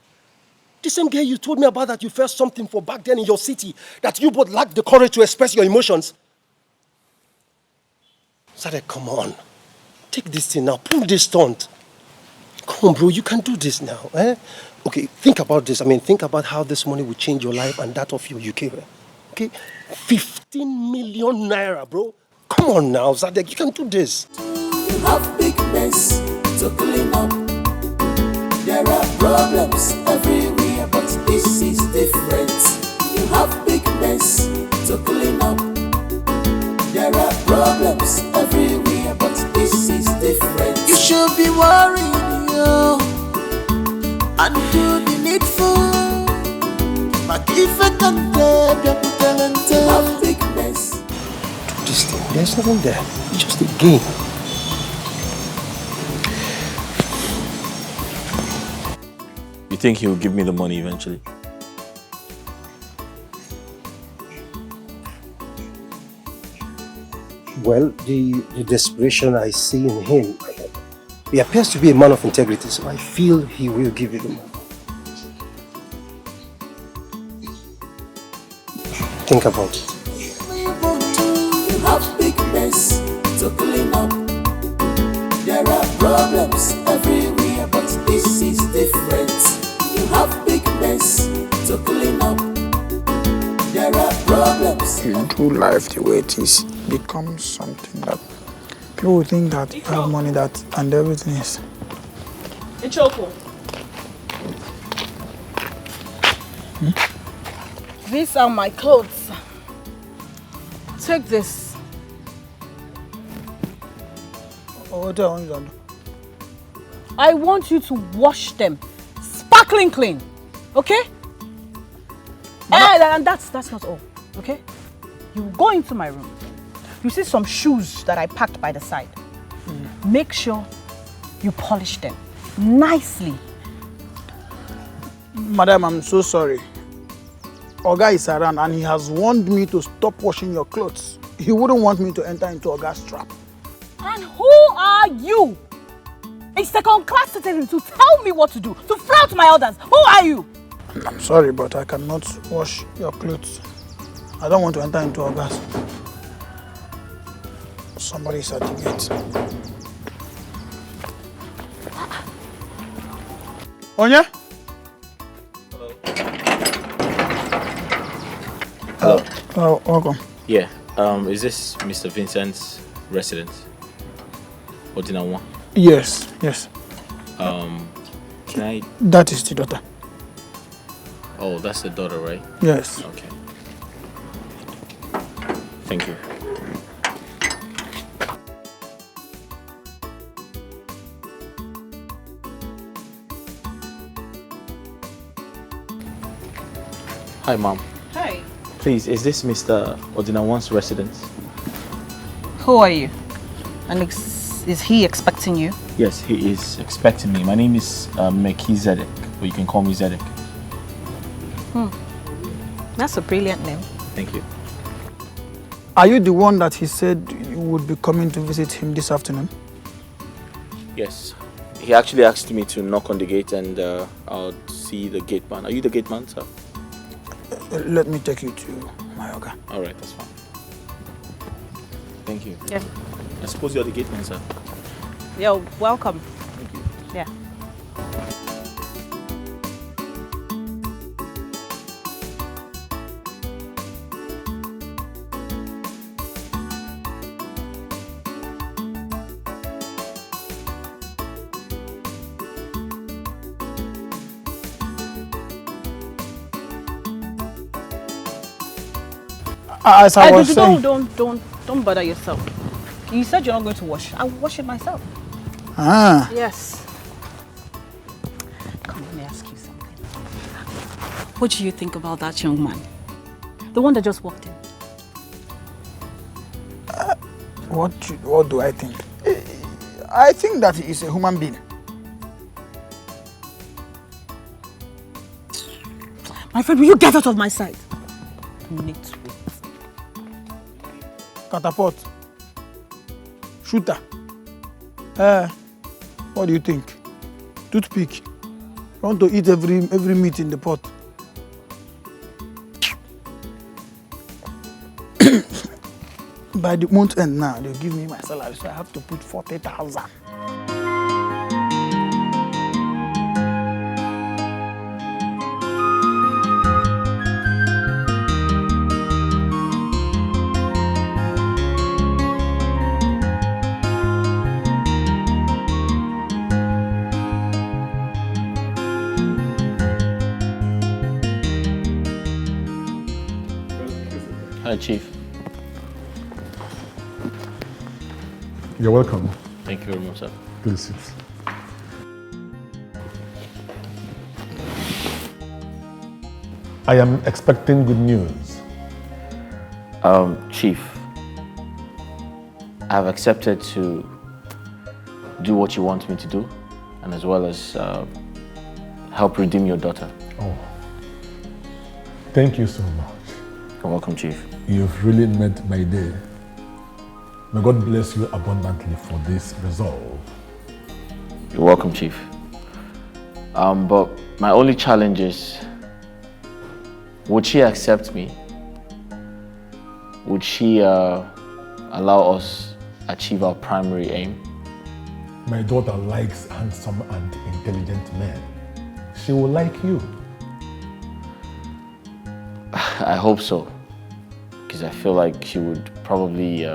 The same girl you told me about that you felt something for back then in your city, that you both lacked the courage to express your emotions. Sadek, come on. Take this thing now. Pull this stunt. Come on, bro. You can do this now. Eh? Okay, think about this. Think about how this money will change your life and that of your UK. Okay? 15 million naira, bro. Come on now, Sadek. You can do this. You have big mess to clean up. There are problems everywhere, but this is different. You have big mess to clean up. There are problems everywhere, but this is different. You should be worried, yo, and do the needful. But if I can't you have big mess. Do this thing. There's nothing there. It's just a game. You think he will give me the money eventually? Well, the desperation I see in him, he appears to be a man of integrity, so I feel he will give you the money. Think about it. You have big mess to clean up. There are problems everywhere, but this is different. You have big mess to clean up. There are problems. You do life the way it is. Becomes something that people will think that you have money, that and everything is. Ichoko. These are my clothes. Take this. I want you to wash them sparkling clean, okay? And that's not all, okay? You go into my room. You see some shoes that I packed by the side. Make sure you polish them nicely. Madam, I'm so sorry. Oga is around and he has warned me to stop washing your clothes. He wouldn't want me to enter into Oga's trap. And who are you? A second-class citizen to tell me what to do, to flout my orders. Who are you? I'm sorry, but I cannot wash your clothes. I don't want to enter into Oga's. Somebody's at the gate. Onya? Hello. Oh, welcome. Yeah. Is this Mr. Vincent's residence? Odinawa? Yes, yes. Can I? That is the daughter. Oh, that's the daughter, right? Yes. Okay. Thank you. Hi, Mom. Hi. Please, is this Mr. Odinawan's residence? Who are you? And is he expecting you? Yes, he is expecting me. My name is Melchizedek, but you can call me Zedek. That's a brilliant name. Thank you. Are you the one that he said you would be coming to visit him this afternoon? Yes. He actually asked me to knock on the gate and I'll see the gate man. Are you the gate man, sir? Let me take you to my Oga. All right, that's fine. Thank you. Yeah. I suppose you're the gate man, sir. You're welcome. Thank you. Yeah. As I was saying... Don't bother yourself. You said you're not going to wash. I'll wash it myself. Ah. Yes. Come, let me ask you something. What do you think about that young man? The one that just walked in. What do I think? I think that he is a human being. My friend, will you get out of my sight? Catapult. Shooter. What do you think? Toothpick. I want to eat every meat in the pot. By the month end now, they'll give me my salary, so I have to put 40,000. Hi, Chief. You're welcome. Thank you very much, sir. Please sit. I am expecting good news. Chief, I've accepted to do what you want me to do, and as well as help redeem your daughter. Oh, thank you so much. You're welcome, Chief. You've really made my day. May God bless you abundantly for this resolve. You're welcome, Chief. But my only challenge is, would she accept me? Would she allow us achieve our primary aim? My daughter likes handsome and intelligent men. She will like you. I hope so, because I feel like she would probably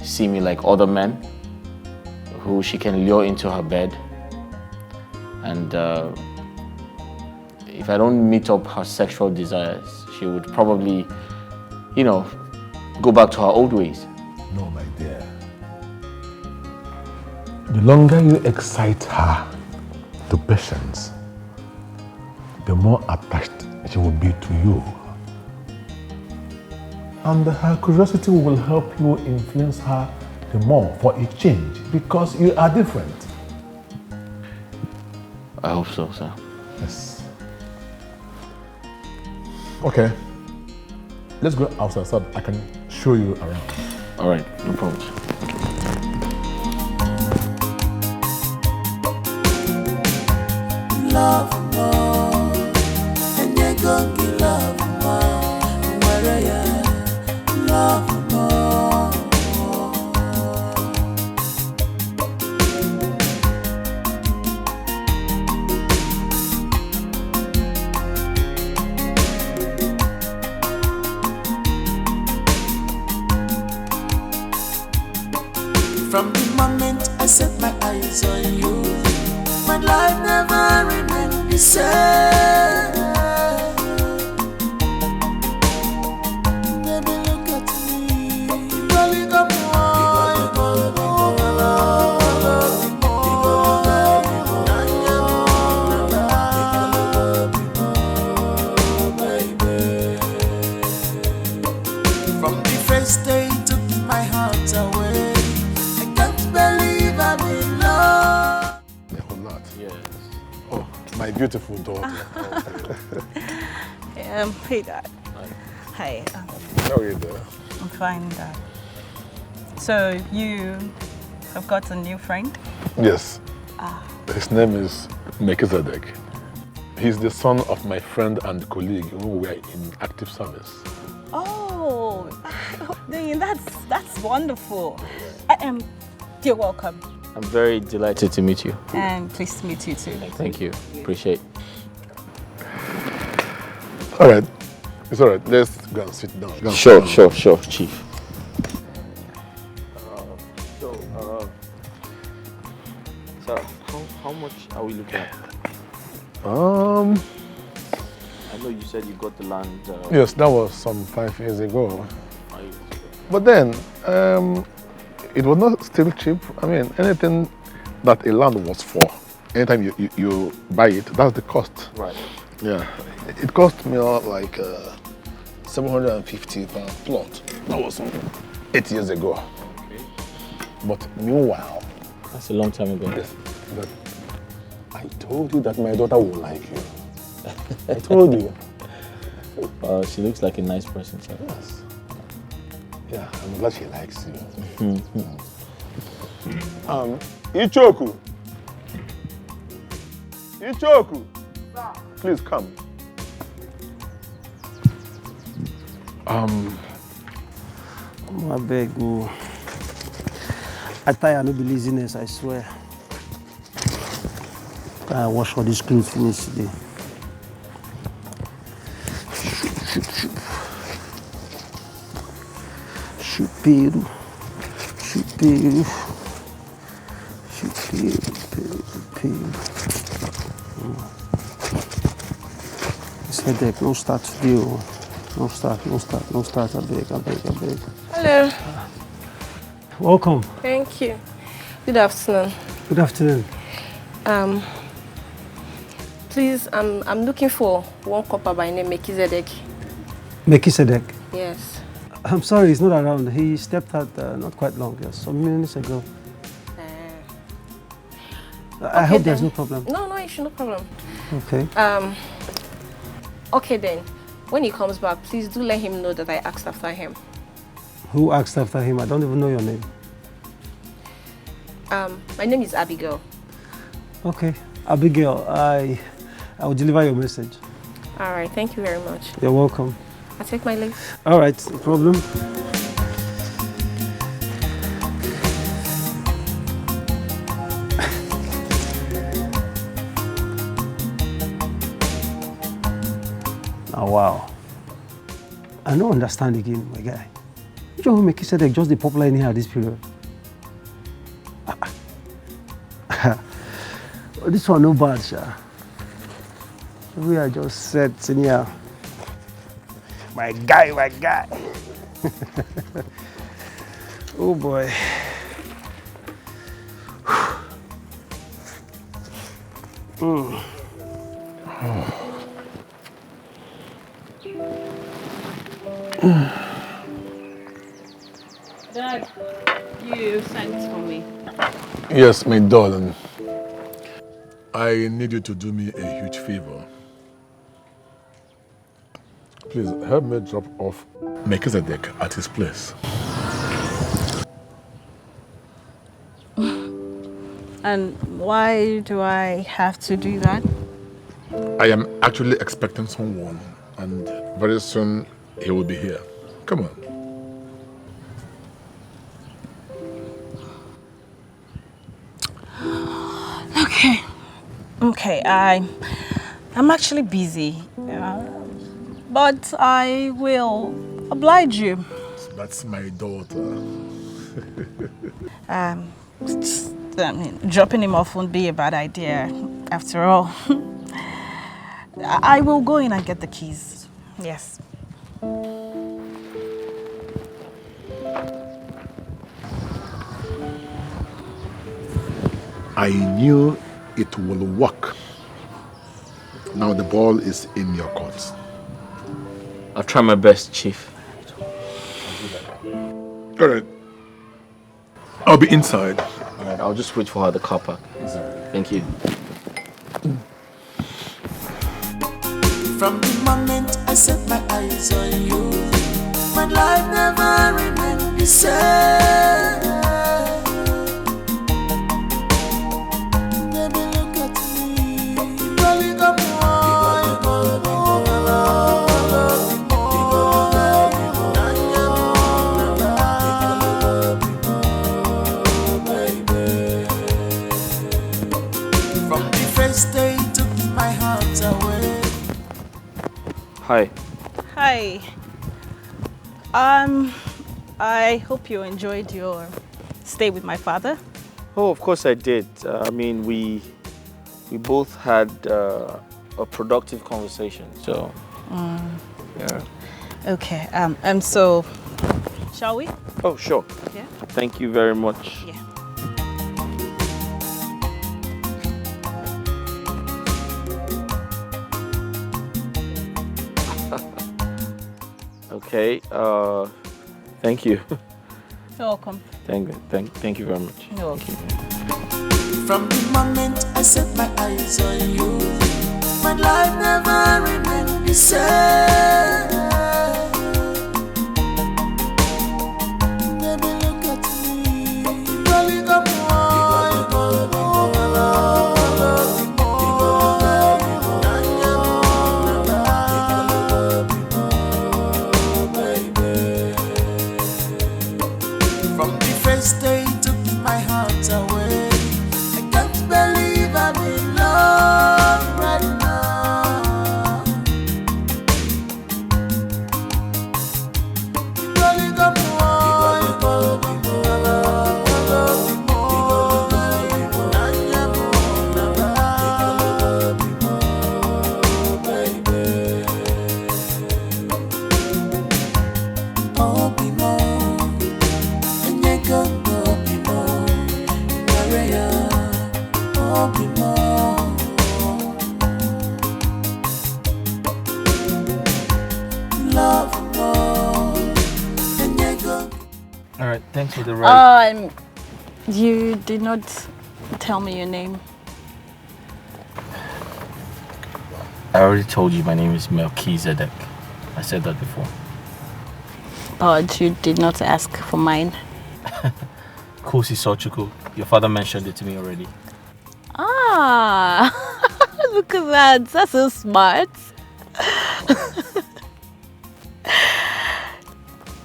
see me like other men who she can lure into her bed, and if I don't meet up her sexual desires, she would probably, you know, go back to her old ways. No, my dear. The longer you excite her to patience, the more attached she will be to you. And her curiosity will help you influence her the more for a change, because you are different. I hope so, sir. Yes. Okay. Let's go outside so I can show you around. All right, no problem. Love more, and you're gonna get love more. Where you love more. From the moment I set my eyes on you, my life never remained the same. Baby, look at me. You only got more. You got more. From the first day you took my heart away. My beautiful daughter. Hey, Dad. Hi. How are you doing? I'm fine, Dad. So you have got a new friend? Yes. His name is Melchizedek. He's the son of my friend and colleague who were in active service. Oh, that's wonderful. You're welcome. I'm very delighted to meet you. And pleased to meet you too. Thank you. Appreciate it. All right. It's all right. Let's go and sit down. Sure, Chief. So, how much are we looking at? I know you said you got the land. Yes, that was some 5 years ago. But then, it was not still cheap. I mean, anything that a land was for, anytime you buy it, that's the cost. Right. Yeah. It cost me like 750 per plot. That was 8 years ago. Okay. But meanwhile... That's a long time ago. Yes, but I told you that my daughter will like you. I told you. She looks like a nice person, sir. Yes. Yeah, I'm glad she likes you. Ichoku. Ichoku, please come. I beg you. I tire I no be laziness, I swear. I wash all these clothes finish today. Chupeiro. Chupeiro. This headache, no start today. No start, I beg. Hello. Welcome. Thank you. Good afternoon. Good afternoon. Please, I'm looking for one copper by name Melchizedek. Melchizedek? Yes. I'm sorry, he's not around. He stepped out not quite long, some minutes ago. I hope there's no problem. No issue, no problem. Okay. Okay then. When he comes back, please do let him know that I asked after him. Who asked after him? I don't even know your name. My name is Abigail. Okay. Abigail, I will deliver your message. All right, thank you very much. You're welcome. I'll take my leave. All right, no problem. Oh, wow. I don't understand again, my guy. You don't make it say just the popular in here at this period. This one no bad, sha. We are just set in here. My guy. Oh boy. Dad, you sent for me. Yes, my darling. I need you to do me a huge favor. Please help me drop off Melchizedek at his place. And why do I have to do that? I am actually expecting someone, and very soon he will be here. Come on. Okay, I'm actually busy, but I will oblige you. That's my daughter. Dropping him off won't be a bad idea, after all. I will go in and get the keys. Yes. I knew it will work. Now the ball is in your court. I'll try my best, Chief. All right. I'll be inside. All right, I'll just wait for her at the car park. Thank you. From the moment I set my eyes on you, my life never remained the same. Baby, look at me. Rolling up from the first day you took my heart away. Hi. Hi. I hope you enjoyed your stay with my father. Oh, of course I did. I mean, we both had a productive conversation, so yeah. Okay. So, shall we? Oh, sure. Yeah. Thank you very much. Yeah. Okay. Thank you. You're welcome. Thank you very much. You're welcome. From the moment I set my eyes on you, my life never remained the same. Baby, look at me. Rolling up more. love more. And you go. Alright, thanks for the ride. You did not tell me your name. I already told you my name is Melchizedek. I said that before. But you did not ask for mine. Kosi Sochuku. Your father mentioned it to me already. Ah, look at that. That's so smart.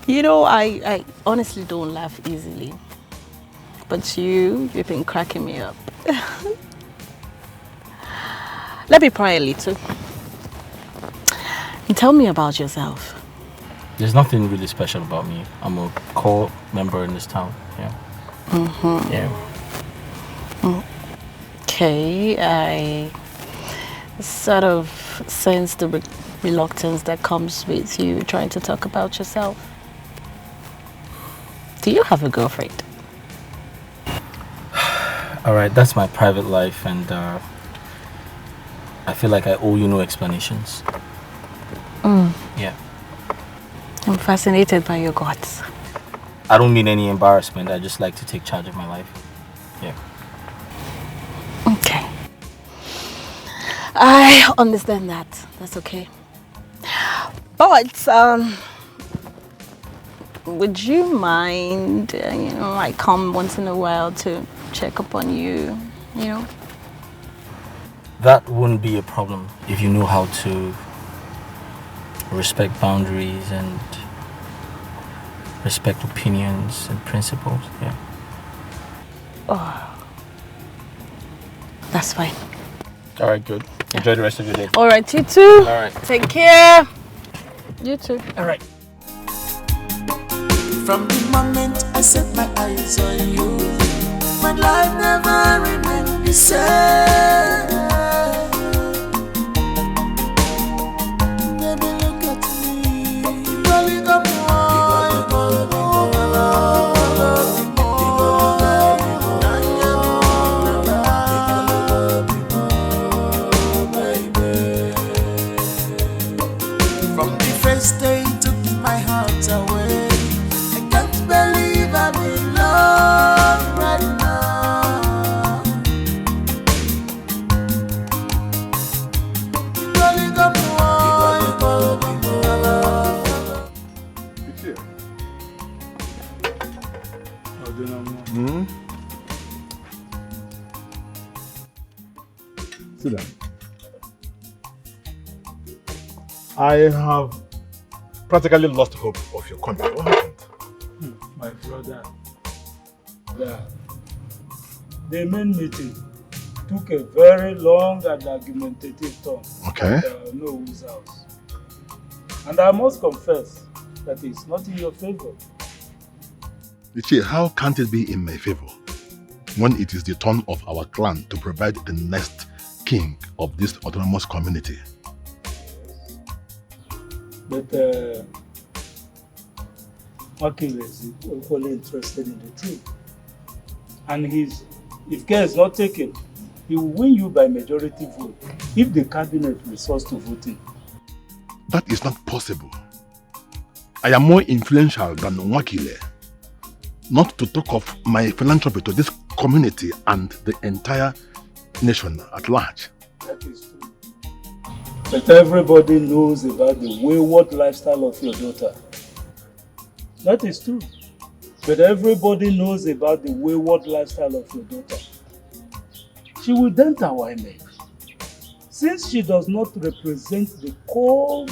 You know, I honestly don't laugh easily. But you've been cracking me up. Let me pry a little. And tell me about yourself. There's nothing really special about me. I'm a core member in this town. Yeah. Mm-hmm. Yeah. Okay, I sort of sense the reluctance that comes with you trying to talk about yourself. Do you have a girlfriend? Alright, that's my private life, and I feel like I owe you no explanations. Yeah. I'm fascinated by your guts. I don't mean any embarrassment. I just like to take charge of my life. Yeah. Okay. I understand that. That's okay. But, would you mind, I come once in a while to check up on you, That wouldn't be a problem if you know how to respect boundaries and respect opinions and principles. Yeah. Oh, that's fine. All right, good. Enjoy the rest of your day. All right, you too. All right. Take care. You too. All right. From the moment I set my eyes on you, my life never remained the same. Baby, look at me. Rolling up from the first day you took my heart away. I can't believe I'm in love right now. Rolling up Sit down. I have practically lost hope of your coming. What happened? My brother, the main meeting took a very long and argumentative turn. Okay. At no one's house. And I must confess that it's not in your favor. Ichie, how can't it be in my favor when it is the turn of our clan to provide the next king of this autonomous community? But Akile is equally interested in the truth. And if care is not taken, he will win you by majority vote if the cabinet resorts to voting. That is not possible. I am more influential than Wakile. Not to talk of my philanthropy to this community and the entire nation at large. That is true. But everybody knows about the wayward lifestyle of your daughter. That is true. But everybody knows about the wayward lifestyle of your daughter. She will dent our image, since she does not represent the core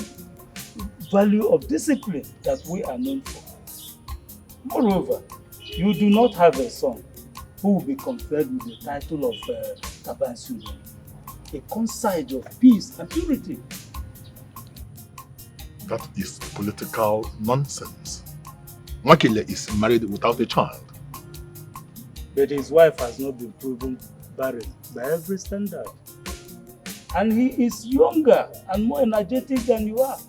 value of discipline that we are known for. Moreover, you do not have a son who will be conferred with the title of Tabansudo, a conscience of peace and purity. That is political nonsense. Wakile is married without a child. But his wife has not been proven barren by every standard. And he is younger and more energetic than you are.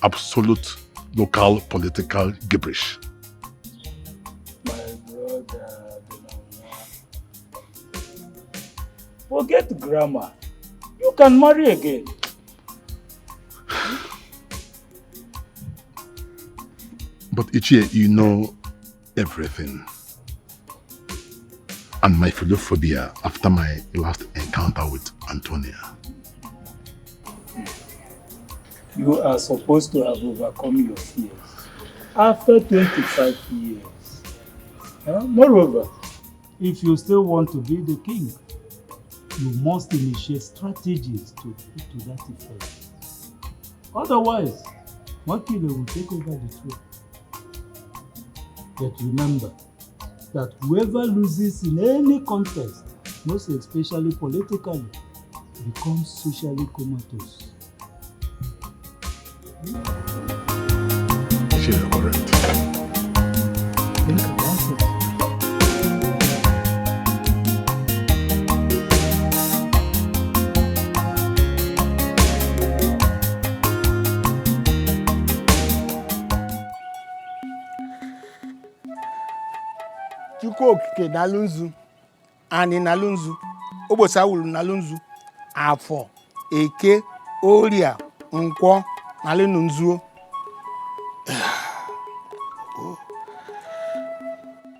Absolute local political gibberish. My brother, forget grammar. You can marry again. But Ichie, you know everything. And my philophobia after my last encounter with Antonia. You are supposed to have overcome your fears after 25 years. Moreover, if you still want to be the king, you must initiate strategies to that effect. Otherwise, Wakile will take over the throne. But remember that whoever loses in any contest, most especially politically, becomes socially comatose. She is correct. Think about it. Chukwu okike n'alụ nzu, ani n'alụ nzu, ụbọchị awụrụ n'alụ nzu, Afọ, Eke, Oria, Nkwọ n'alụ nzu.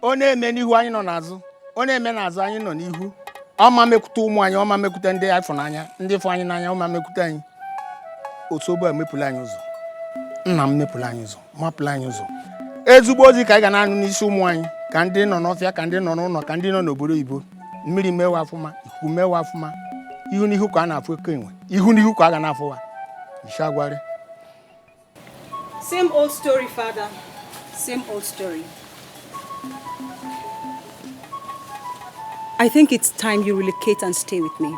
Ọ na-eme n'ihu anyị nọ n'azụ, ọ na-eme n'azụ anyị nọ n'ihu. Ọ ma mekwute ụmụ anyị, ọ ma mekwute ndị afọ n'anya, ndị fọ anyị n'anya, ọ ma mekwute anyị. Otu ogbe mepụrụ anyị ụzọ. Nna m mepụrụ anyị ụzọ, mapụrụ anyị ụzọ. Ezigbo ozi ka anyị ga na-anụ n'isi ụmụ anyị. Ka ndị nọ n'ọfịa, ka ndị nọ n'ụlọ, ka ndị nọ n'obodo oyibo. Mmiri mewe afụma, ikuku mewe afụma. Ihu n'ihu ka a na-afụ eke enwe. Ihu n'ihu ka a ga na-afụwa. Ishagwari. Same old story, Father. Same old story. I think it's time you relocate and stay with me.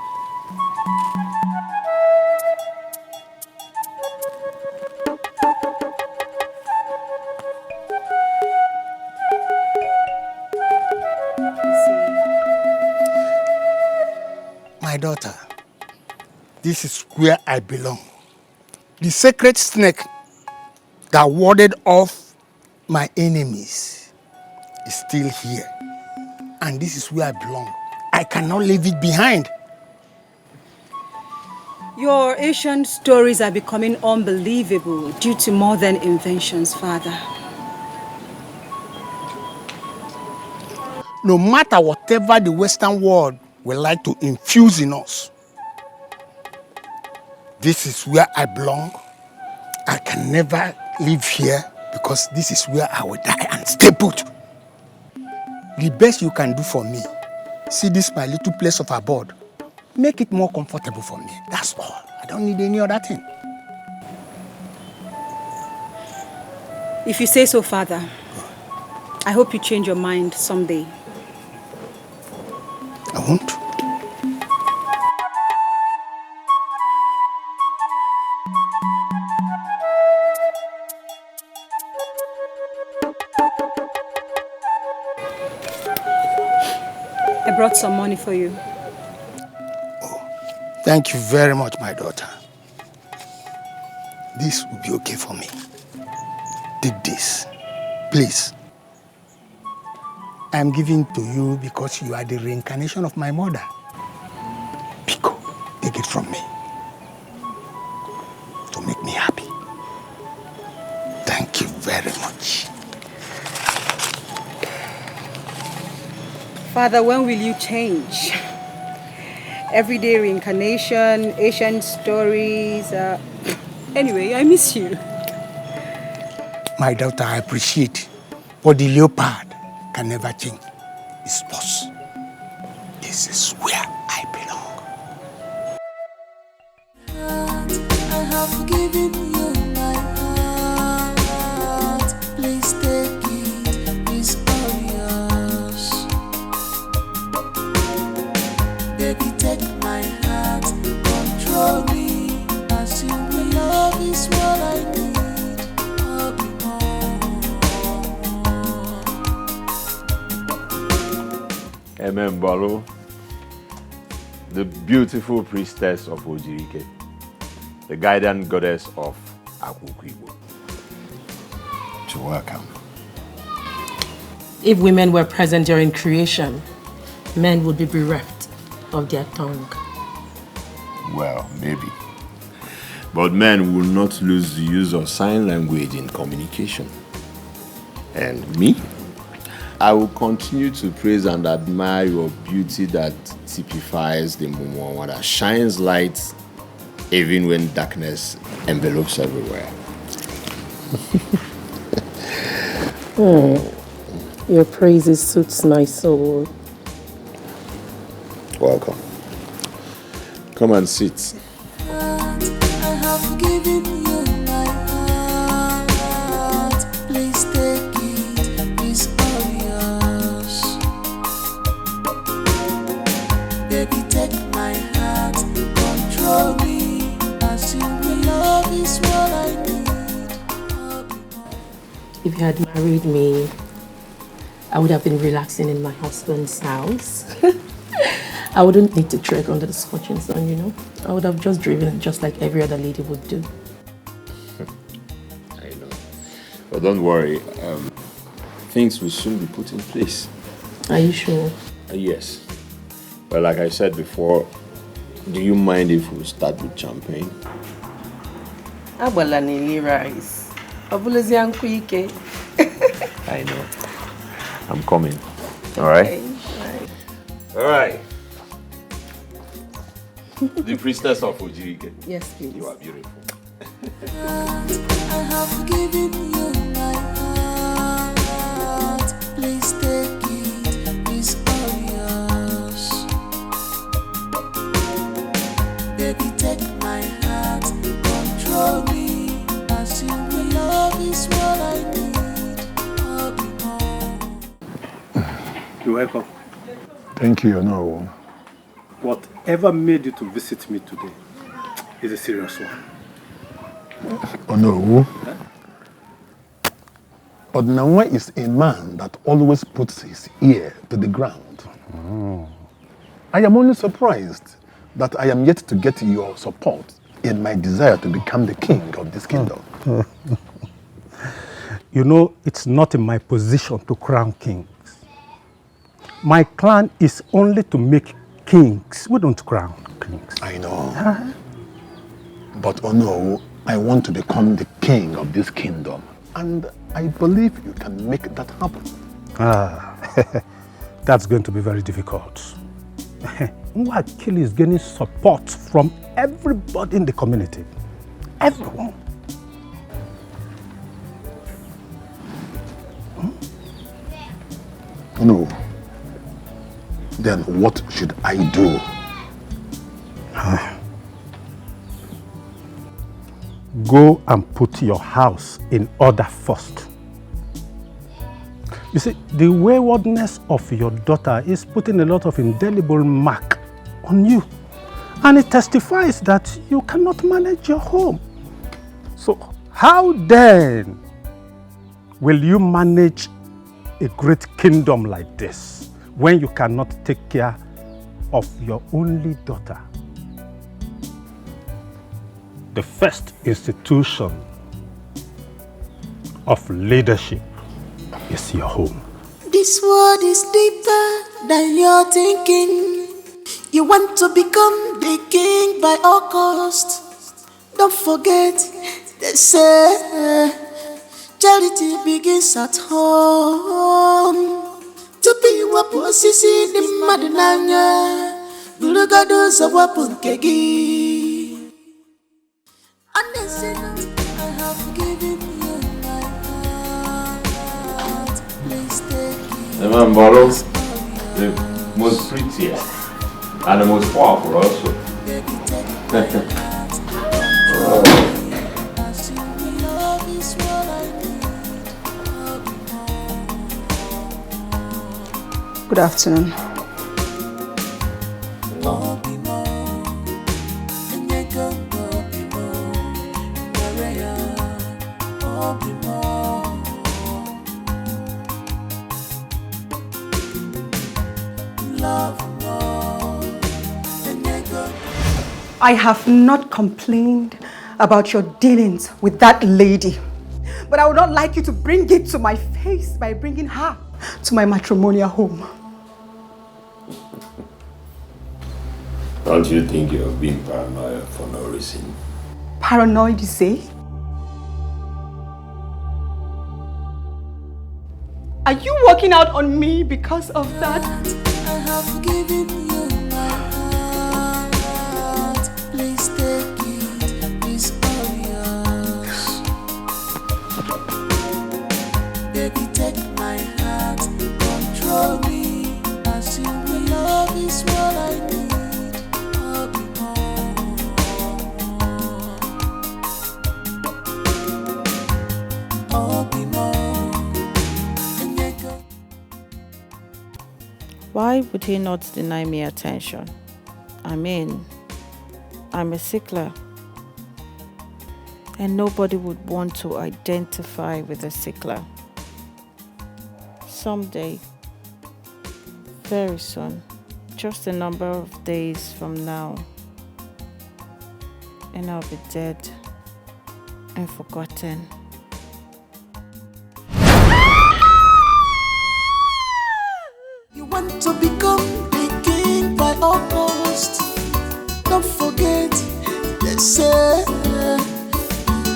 My daughter, this is where I belong. The sacred snake that warded off my enemies is still here. And this is where I belong. I cannot leave it behind. Your ancient stories are becoming unbelievable due to modern inventions, Father. No matter whatever the Western world will like to infuse in us, this is where I belong. I can never live here because this is where I will die and stay put. The best you can do for me, see this my little place of abode, make it more comfortable for me. That's all. I don't need any other thing. If you say so, Father, I hope you change your mind someday. I won't. I brought some money for you. Thank you very much, my daughter. This will be okay for me. Take this, please. I'm giving to you because you are the reincarnation of my mother. Pico, take it from me. To make me happy. Thank you very much. Father, when will you change? Everyday reincarnation, ancient stories. Anyway, I miss you. My daughter, I appreciate, but the leopard can never change its pose. This is where I belong. I have given you my heart. Please take it, it's all yours. Baby, take my heart, control me. As you will love is what I need. I'll be Amen, Balo, the beautiful priestess of Ojirike, the guardian goddess of Akukwibo. You're welcome. If women were present during creation, men would be bereft of their tongue. Well, maybe. But men will not lose the use of sign language in communication. And me? I will continue to praise and admire your beauty that typifies the Mumu, that shines light even when darkness envelopes everywhere. Your praises suits my soul. Welcome. Come and sit. I have given you my heart. Please take it, it's all yours. Baby, take my heart, control me. As you will love is what I need. If you had married me, I would have been relaxing in my husband's house. I wouldn't need to trek under the scorching sun, you know. I would have just driven just like every other lady would do. I know. But don't worry, things will soon be put in place. Are you sure? Yes. Well, like I said before, do you mind if we start with champagne? Abalanili rice. Abulezi ike. I know. I'm coming. All right? All right. The priestess of Ojirike. Yes, please. You are beautiful. I have given you my heart. Please take it, it's all yours. Baby, take my heart, control me. As you will love is what I need. I'll be more. You're welcome. Thank you, no. Whatever made you to visit me today is a serious one. Oh no. Odnawa is a man that always puts his ear to the ground. I am only surprised that I am yet to get your support in my desire to become the king of this kingdom. You know, it's not in my position to crown kings. My clan is only to make kings. We don't crown kings. I know. But oh no, I want to become the king of this kingdom. And I believe you can make that happen. That's going to be very difficult. Nwakili is gaining support from everybody in the community. Everyone. No. Then what should I do? Go and put your house in order first. You see, the waywardness of your daughter is putting a lot of indelible mark on you. And it testifies that you cannot manage your home. So how then will you manage a great kingdom like this when you cannot take care of your only daughter? The first institution of leadership is your home. This world is deeper than you're thinking. You want to become the king by all cost. Don't forget, they say charity begins at home. To be wapu sisi di madinanya, bulugado za wapu nkegi. And they say no, I have given you my heart. Please take it. The man borrows the most prettiest and the most powerful also. Good afternoon. I have not complained about your dealings with that lady, but I would not like you to bring it to my face by bringing her to my matrimonial home. Don't you think you're being paranoid for no reason? Paranoid, you say? Are you working out on me because of that? I have given you my heart. Please take it, it's all yours. Baby, take my heart, control me as you will. Love is what I need. I'll be more. I'll be more. Why would he not deny me attention? I mean, I'm a sickler. And nobody would want to identify with a sickler. Someday, very soon, just a number of days from now, and I'll be dead and forgotten. You want to become a king by all costs. Don't forget, they say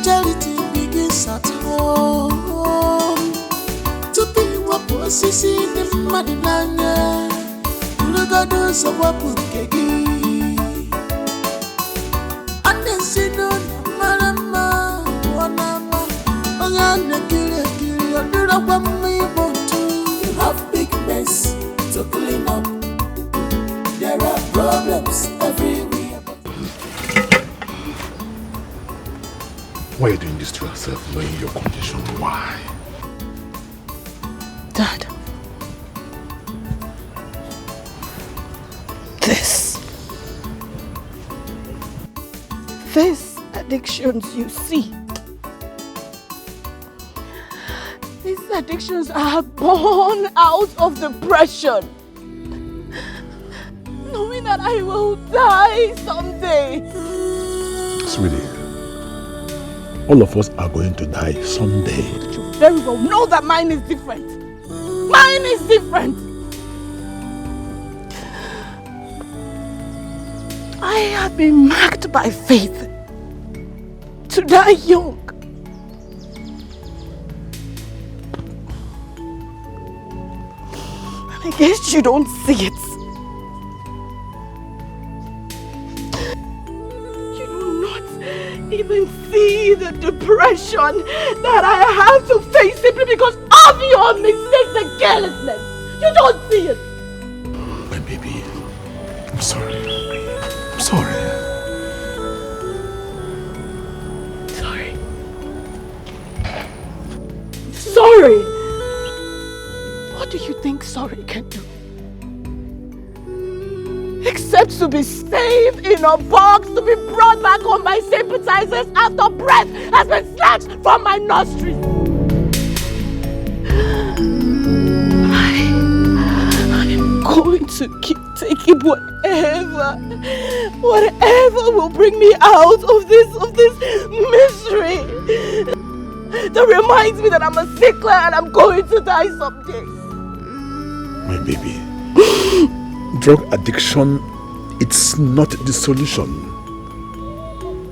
charity begins at home. To be what was in the money line, you look at those of what put kegi. And then see no marama, wanama, you have big mess to clean up. There are problems everywhere. Why are you doing this to yourself, knowing your condition? Why? Dad. These addictions you see, these addictions are born out of depression. Knowing that I will die someday. Sweetie, all of us are going to die someday. But you very well know that mine is different. Mine is different. I have been marked by faith to die young. And I guess you don't see it. You do not even see the depression that I have to face simply because of your mistakes and carelessness. You don't see it. My baby, I'm sorry. I'm sorry. Sorry. What do you think sorry can do? Except to be saved in a box, to be brought back on my sympathizers after breath has been snatched from my nostrils. I am going to keep taking whatever will bring me out of this misery. That reminds me that I'm a sickler and I'm going to die someday. My baby, drug addiction, it's not the solution.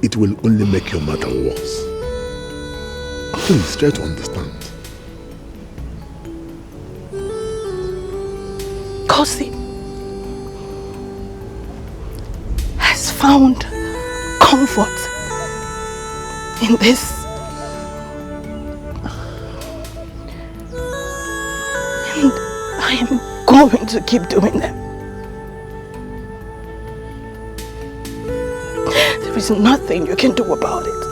It will only make your matter worse. Please try to understand. Kosi has found comfort in this. And I am going to keep doing them. There is nothing you can do about it.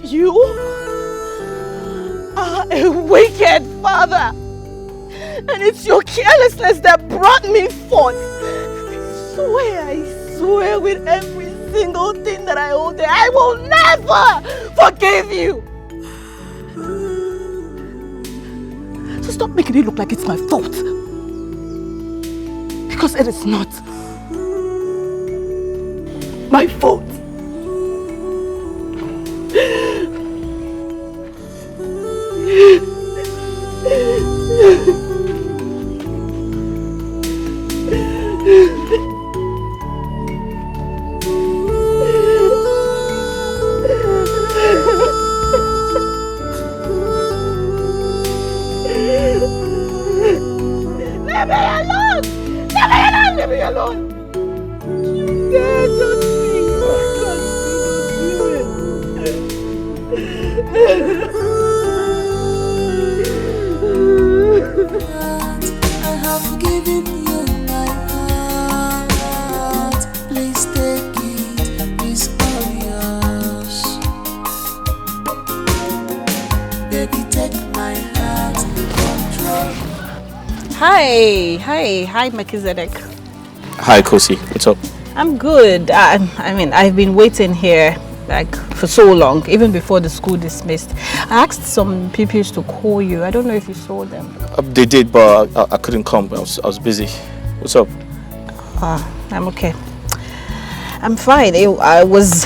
You are a wicked father. And it's your carelessness that brought me forth. I swear with every single thing that I hold there, I will never forgive you. So stop making it look like it's my fault. Because it is not my fault. Hi, Melchizedek. Hi, Kosi. What's up? I'm good. I mean, I've been waiting here like for so long, even before the school dismissed. I asked some pupils to call you. I don't know if you saw them. They did, but I couldn't come. I was busy. What's up? I'm okay. I'm fine. I was,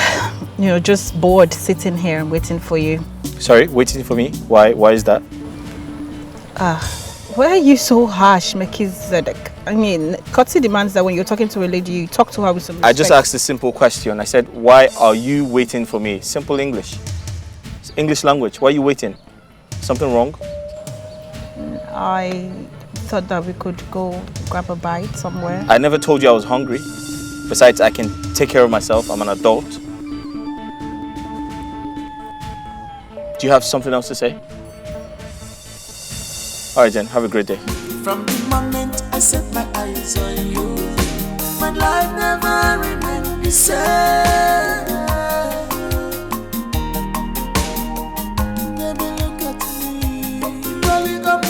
just bored sitting here and waiting for you. Sorry, waiting for me? Why is that? Why are you so harsh, Melchizedek? I mean, courtesy demands that when you're talking to a lady, you talk to her with some respect. I just asked a simple question. I said, why are you waiting for me? Simple English. It's English language. Why are you waiting? Something wrong? I thought that we could go grab a bite somewhere. I never told you I was hungry. Besides, I can take care of myself. I'm an adult. Do you have something else to say? All right, then. Have a great day. From the moment I set my eyes on you, my life never remained the same. Baby, look at me. Rolling up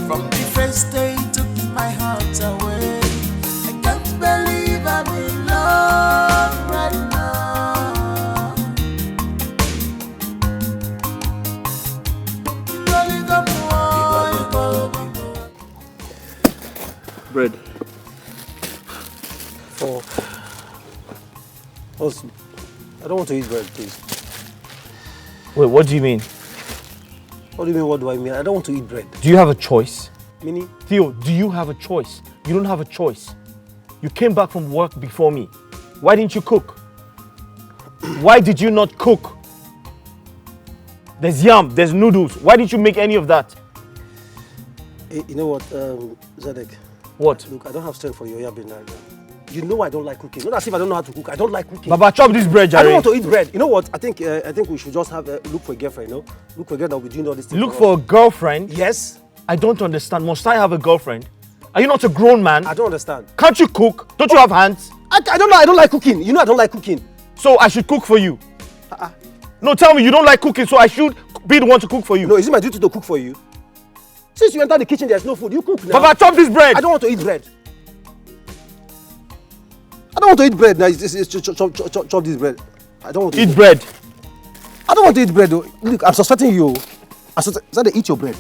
from the first day you took my heart away. I can't believe I'm in love right now. Bread. For us, I don't want to eat bread, please. Wait, what do you mean? What do you mean, what do I mean? I don't want to eat bread. Do you have a choice? Meaning? Theo, do you have a choice? You don't have a choice. You came back from work before me. Why didn't you cook? Why did you not cook? There's yam, there's noodles. Why didn't you make any of that? Hey, you know what, Zadek? What? Look, I don't have strength for your yabbing right now. You know I don't like cooking. Not as if I don't know how to cook. I don't like cooking. Baba, chop this bread, Jerry. I don't want to eat bread. You know what? I think we should just have look for a girlfriend. You know, look for a girl that will be doing all these things. Look for a girlfriend? Yes. I don't understand. Must I have a girlfriend? Are you not a grown man? I don't understand. Can't you cook? Don't you have hands? I don't know. I don't like cooking. You know I don't like cooking. So I should cook for you? No, tell me you don't like cooking, so I should be the one to cook for you. No, is it my duty to cook for you? Since you enter the kitchen, there's no food. You cook now. Baba, chop this bread. I don't want to eat bread. I don't want to eat bread. Now, chop this bread. I don't want to eat bread. I don't want to eat bread. Though. Look, I'm suspecting you. Eat your bread.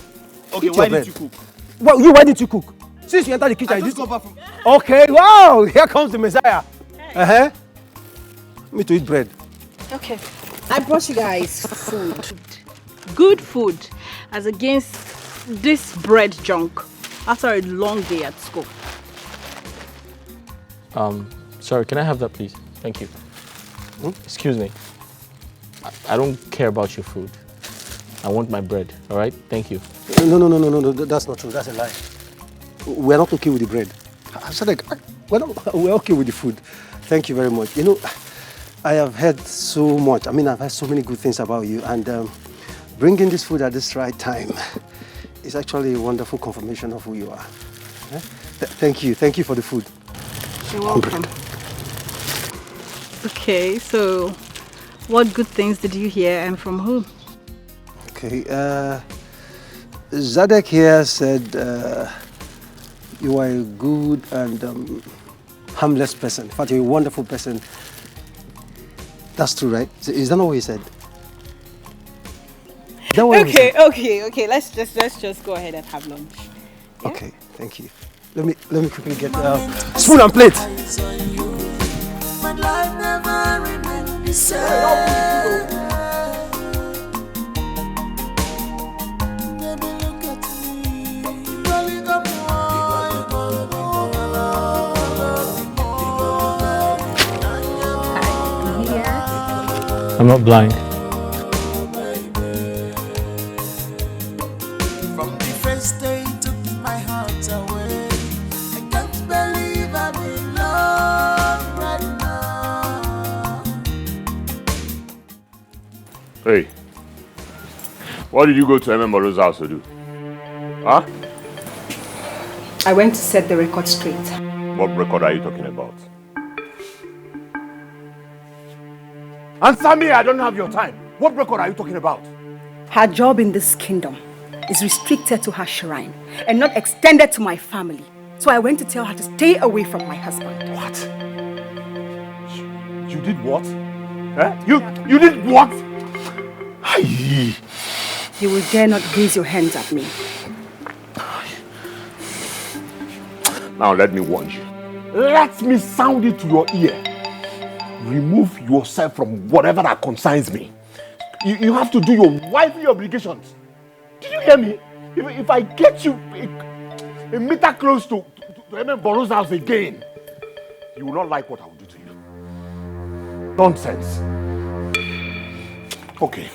Okay, eat why your bread. didn't you cook? Well, why didn't you cook? Since you enter the kitchen, I just got back from... Okay, wow, here comes the Messiah. Me to eat bread. Okay. I brought you guys food. Good food. As against this bread junk after a long day at school. Sorry, can I have that, please? Thank you. Excuse me. I don't care about your food. I want my bread, all right? Thank you. No, that's not true. That's a lie. We're not okay with the bread. We're okay with the food. Thank you very much. You know, I have heard so much. I mean, I've heard so many good things about you, and bringing this food at this right time is actually a wonderful confirmation of who you are. Thank you for the food. You're welcome. Okay, so what good things did you hear and from whom? Okay, Zadek here said you are a good and harmless person. In fact, you're a wonderful person. That's true, right? Is that not what he said? Okay. Let's just go ahead and have lunch. Yeah? Okay, thank you. Let me quickly get spoon and plate. My life never remained the same. Baby, look at me. Rolling up I'm not blind. From the first day you took my heart away. I can't believe I'm in love right now. Hey, what did you go to Moro's house to do? Huh? I went to set the record straight. What record are you talking about? Answer me, I don't have your time. What record are you talking about? Her job in this kingdom is restricted to her shrine and not extended to my family. So I went to tell her to stay away from my husband. What? You did what? Eh? You did what? You will dare not raise your hands at me. Now let me warn you. Let me sound it to your ear. Remove yourself from whatever that concerns me. You have to do your wifely obligations. Did you hear me? If I get you a meter close to Boro's house again, you will not like what I will do to you. Nonsense. Okay.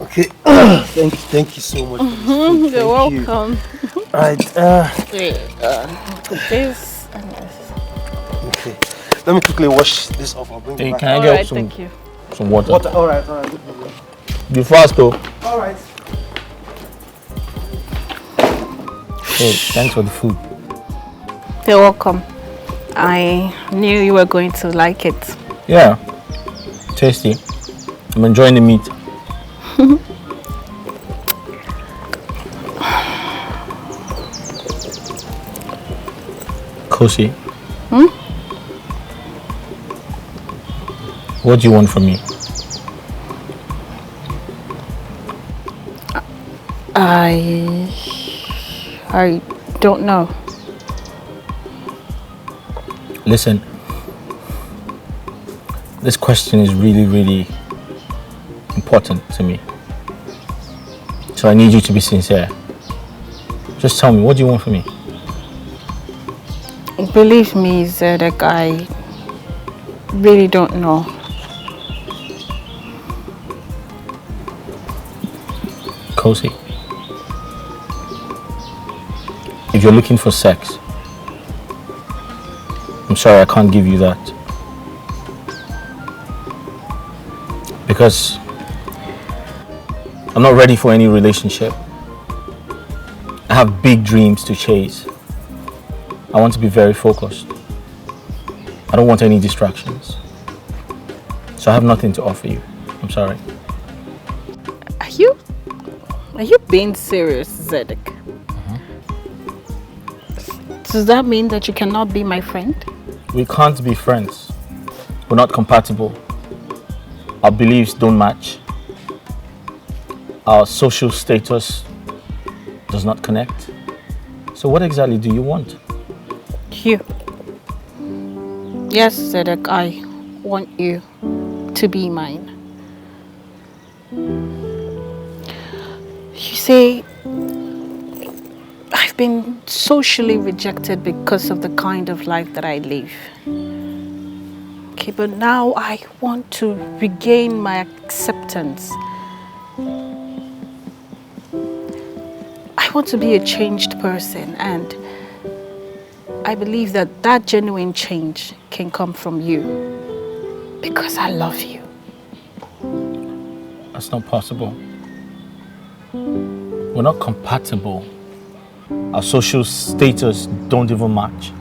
Okay. thank you so much. You're welcome. Right. This and this. Okay. Let me quickly wash this off. I'll bring it back. Can I get some water? All right. No problem. Be fast though. All right. Hey, thanks for the food. You're welcome. I knew you were going to like it. Yeah, tasty. I'm enjoying the meat. Kosi. What do you want from me? I don't know. Listen, this question is really, really important to me. So I need you to be sincere. Just tell me, what do you want from me? Believe me, Zedek, I really don't know. Kosi, if you're looking for sex, I'm sorry, I can't give you that. Because I'm not ready for any relationship. I have big dreams to chase. I want to be very focused. I don't want any distractions. So I have nothing to offer you. I'm sorry. Are you being serious, Zedek? Does that mean that you cannot be my friend? We can't be friends. We're not compatible. Our beliefs don't match. Our social status does not connect. So what exactly do you want? You. Yes, Zedek, I want you to be mine. You say, I've been socially rejected because of the kind of life that I live. Okay, but now I want to regain my acceptance. I want to be a changed person, and I believe that that genuine change can come from you because I love you. That's not possible. We're not compatible. Our social status don't even match.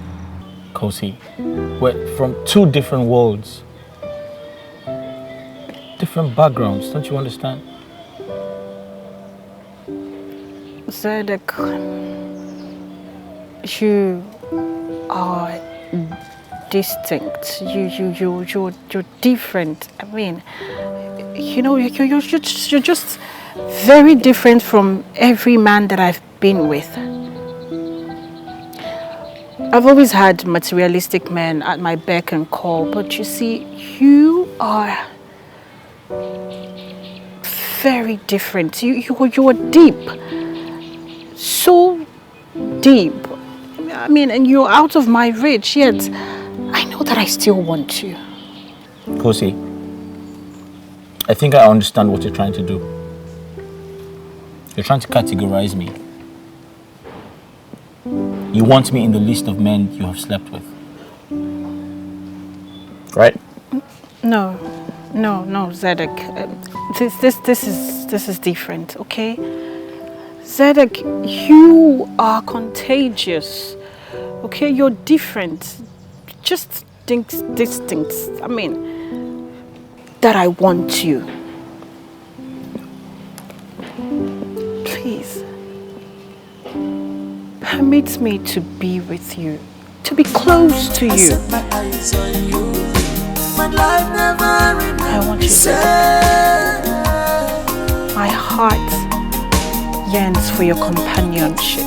Kosi, we're from two different worlds. Different backgrounds, don't you understand? Zedek, you are distinct. You're different. I mean, you know, you're just very different from every man that I've been with. I've always had materialistic men at my beck and call, but you see, you are very different. You are deep. So deep. I mean, and you're out of my reach, yet I know that I still want you. Kosi, I think I understand what you're trying to do. You're trying to categorize me. You want me in the list of men you have slept with. right? No, Zedek. This is different, okay? Zedek, you are contagious, okay? You're different, just distinct. I mean, that I want you. Please, permit me to be with you, to be close to you. I want you to. My heart yearns for your companionship.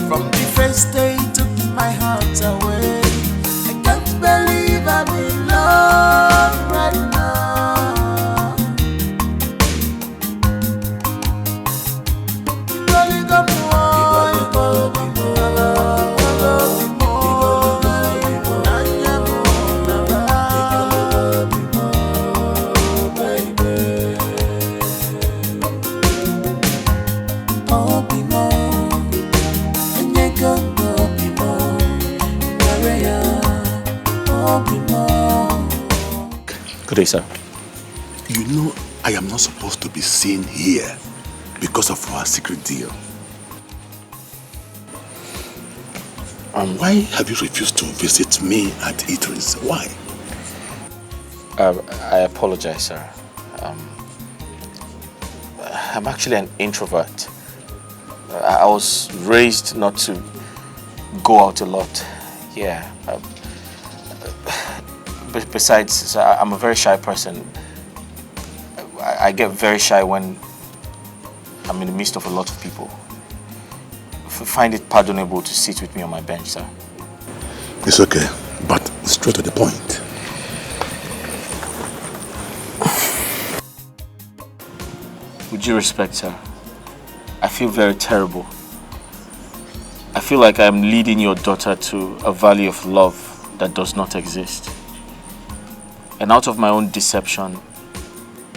From the first day you took my heart away. I can't believe I'm in love right now. Good day, sir. You know, I am not supposed to be seen here because of our secret deal. Why have you refused to visit me at eateries? Why? I apologize, sir. I'm actually an introvert. I was raised not to go out a lot. Yeah. Besides, sir, I'm a very shy person. I get very shy when I'm in the midst of a lot of people. Find it pardonable to sit with me on my bench, sir. It's okay, but straight to the point. With due respect, sir, I feel very terrible. I feel like I'm leading your daughter to a valley of love that does not exist. And out of my own deception,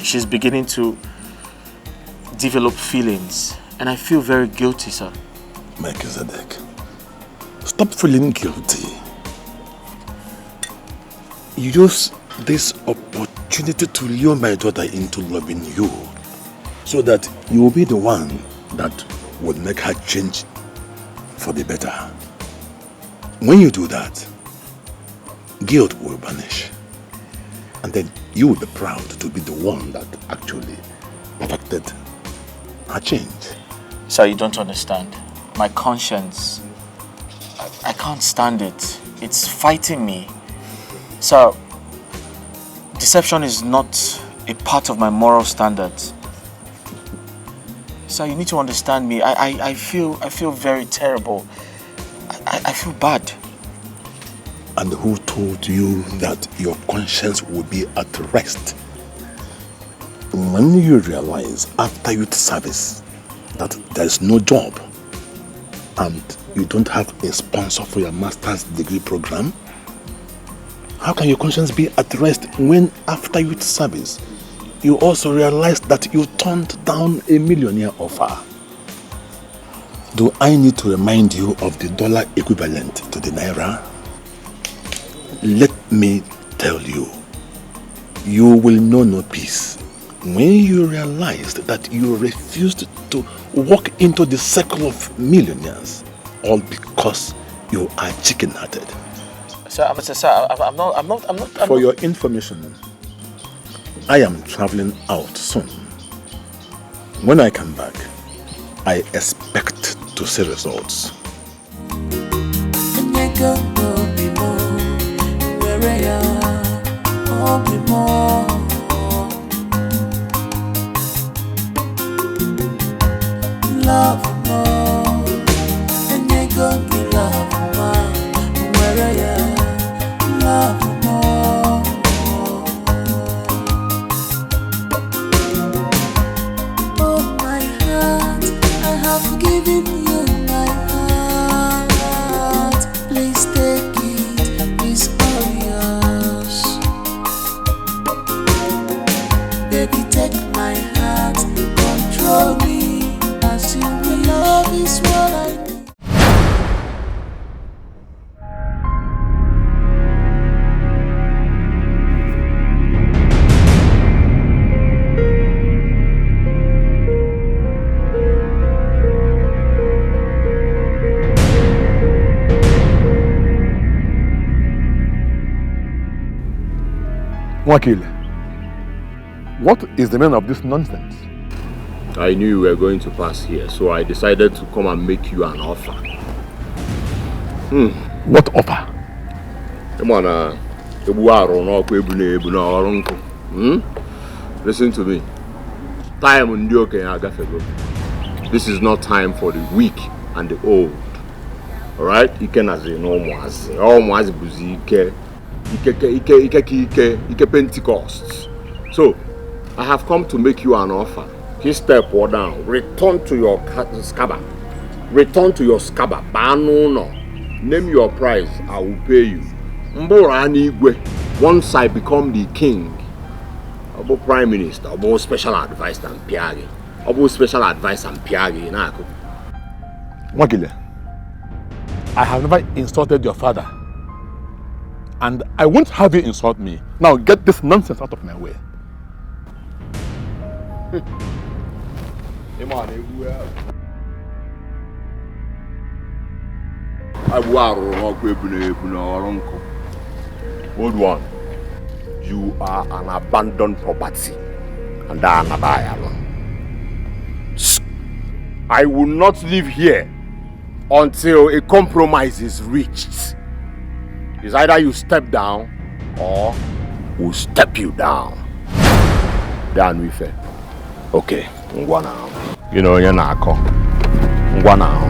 she's beginning to develop feelings. And I feel very guilty, sir. Melchizedek, stop feeling guilty. Use this opportunity to lure my daughter into loving you so that you will be the one that would make her change for the better. When you do that, guilt will vanish. And then you will be proud to be the one that actually perfected her change. Sir, you don't understand. My conscience, I can't stand it. It's fighting me. Sir, deception is not a part of my moral standards. Sir, you need to understand me. I feel very terrible. I feel bad. And who told you that your conscience will be at rest? When you realize after youth service that there is no job and you don't have a sponsor for your master's degree program, how can your conscience be at rest when after youth service you also realize that you turned down a millionaire offer? Do I need to remind you of the dollar equivalent to the naira? Let me tell you, you will know no peace when you realize that you refused to walk into the circle of millionaires, all because you are chicken-hearted. Sir, I'm not. For your information, I am traveling out soon. When I come back, I expect to see results. Love more, and you go give love more. Where are you? Love more. Oh my heart, I have given you my heart. Please take it, it's all yours. Wakil, what is the meaning of this nonsense? I knew you were going to pass here, so I decided to come and make you an offer. What offer? Listen to me. This is not time for the weak and the old. Alright? Pentecost. So, I have come to make you an offer. He step down. Return to your scabbard. Return to your scabbard. Name your price. I will pay you. Once I become the king, about prime minister, about special advice and piagi, about special advice and piagi. Wakile, I have never insulted your father, and I won't have you insult me. Now get this nonsense out of my way. Old one, you are an abandoned property, and I will not live here until a compromise is reached. It's either you step down or we'll step you down. Then we fair. Okay, ngwa now. You know you're not come. Ngwa now.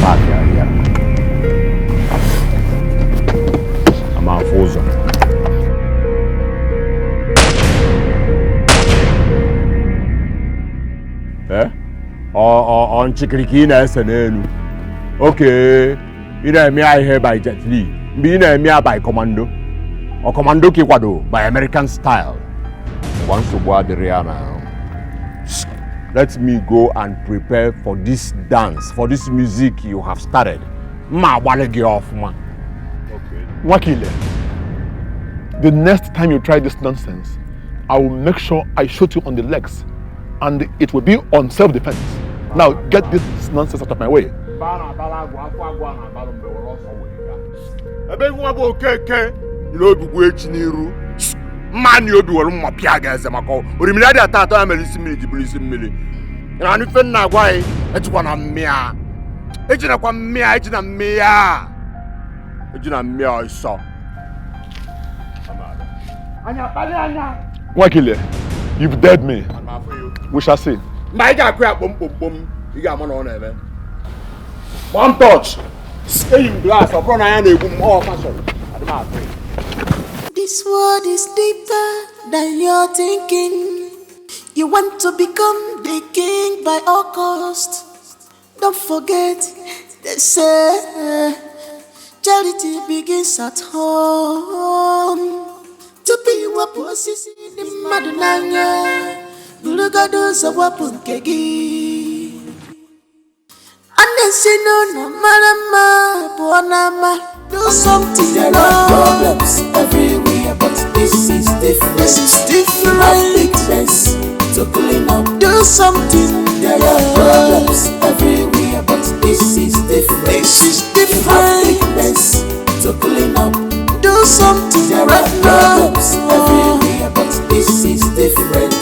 Back here. I'm out for zone. On Chikrikina SNN. Okay, you know me I here by Jet Li. Be me by Commando. Or Commando Kikwado by American style. Once to board the rear now. Let me go and prepare for this dance, for this music you have started. Ma walegi off man. Okay. Wakile, the next time you try this nonsense, I will make sure I shoot you on the legs, and it will be on self-defense. Now get this nonsense out of my way. Man, you do a room of piagas and Mako. Remember that I'm a listen to me. And I defend now why it's one of me. It's not one me, it's not me. It's not me, I saw. Wakile, you've dead me. We shall see. My God, crap, boom, boom, boom. You got one on there. One touch. Stay in glass or run iron a boom all fashion. This world is deeper than you're thinking. You want to become the king by all cost. Don't forget, they say charity begins at home. To be what was in the Madonna, Gulugados a wapun kegi. And they say no, Marama, Bonama. Do something. There are problems everywhere, but this is different. This is different. Have big mess to clean up. Do something. There are problems everywhere, but this is different. This is different. Have big mess to clean up. Do something. There are problems everywhere, but this is different.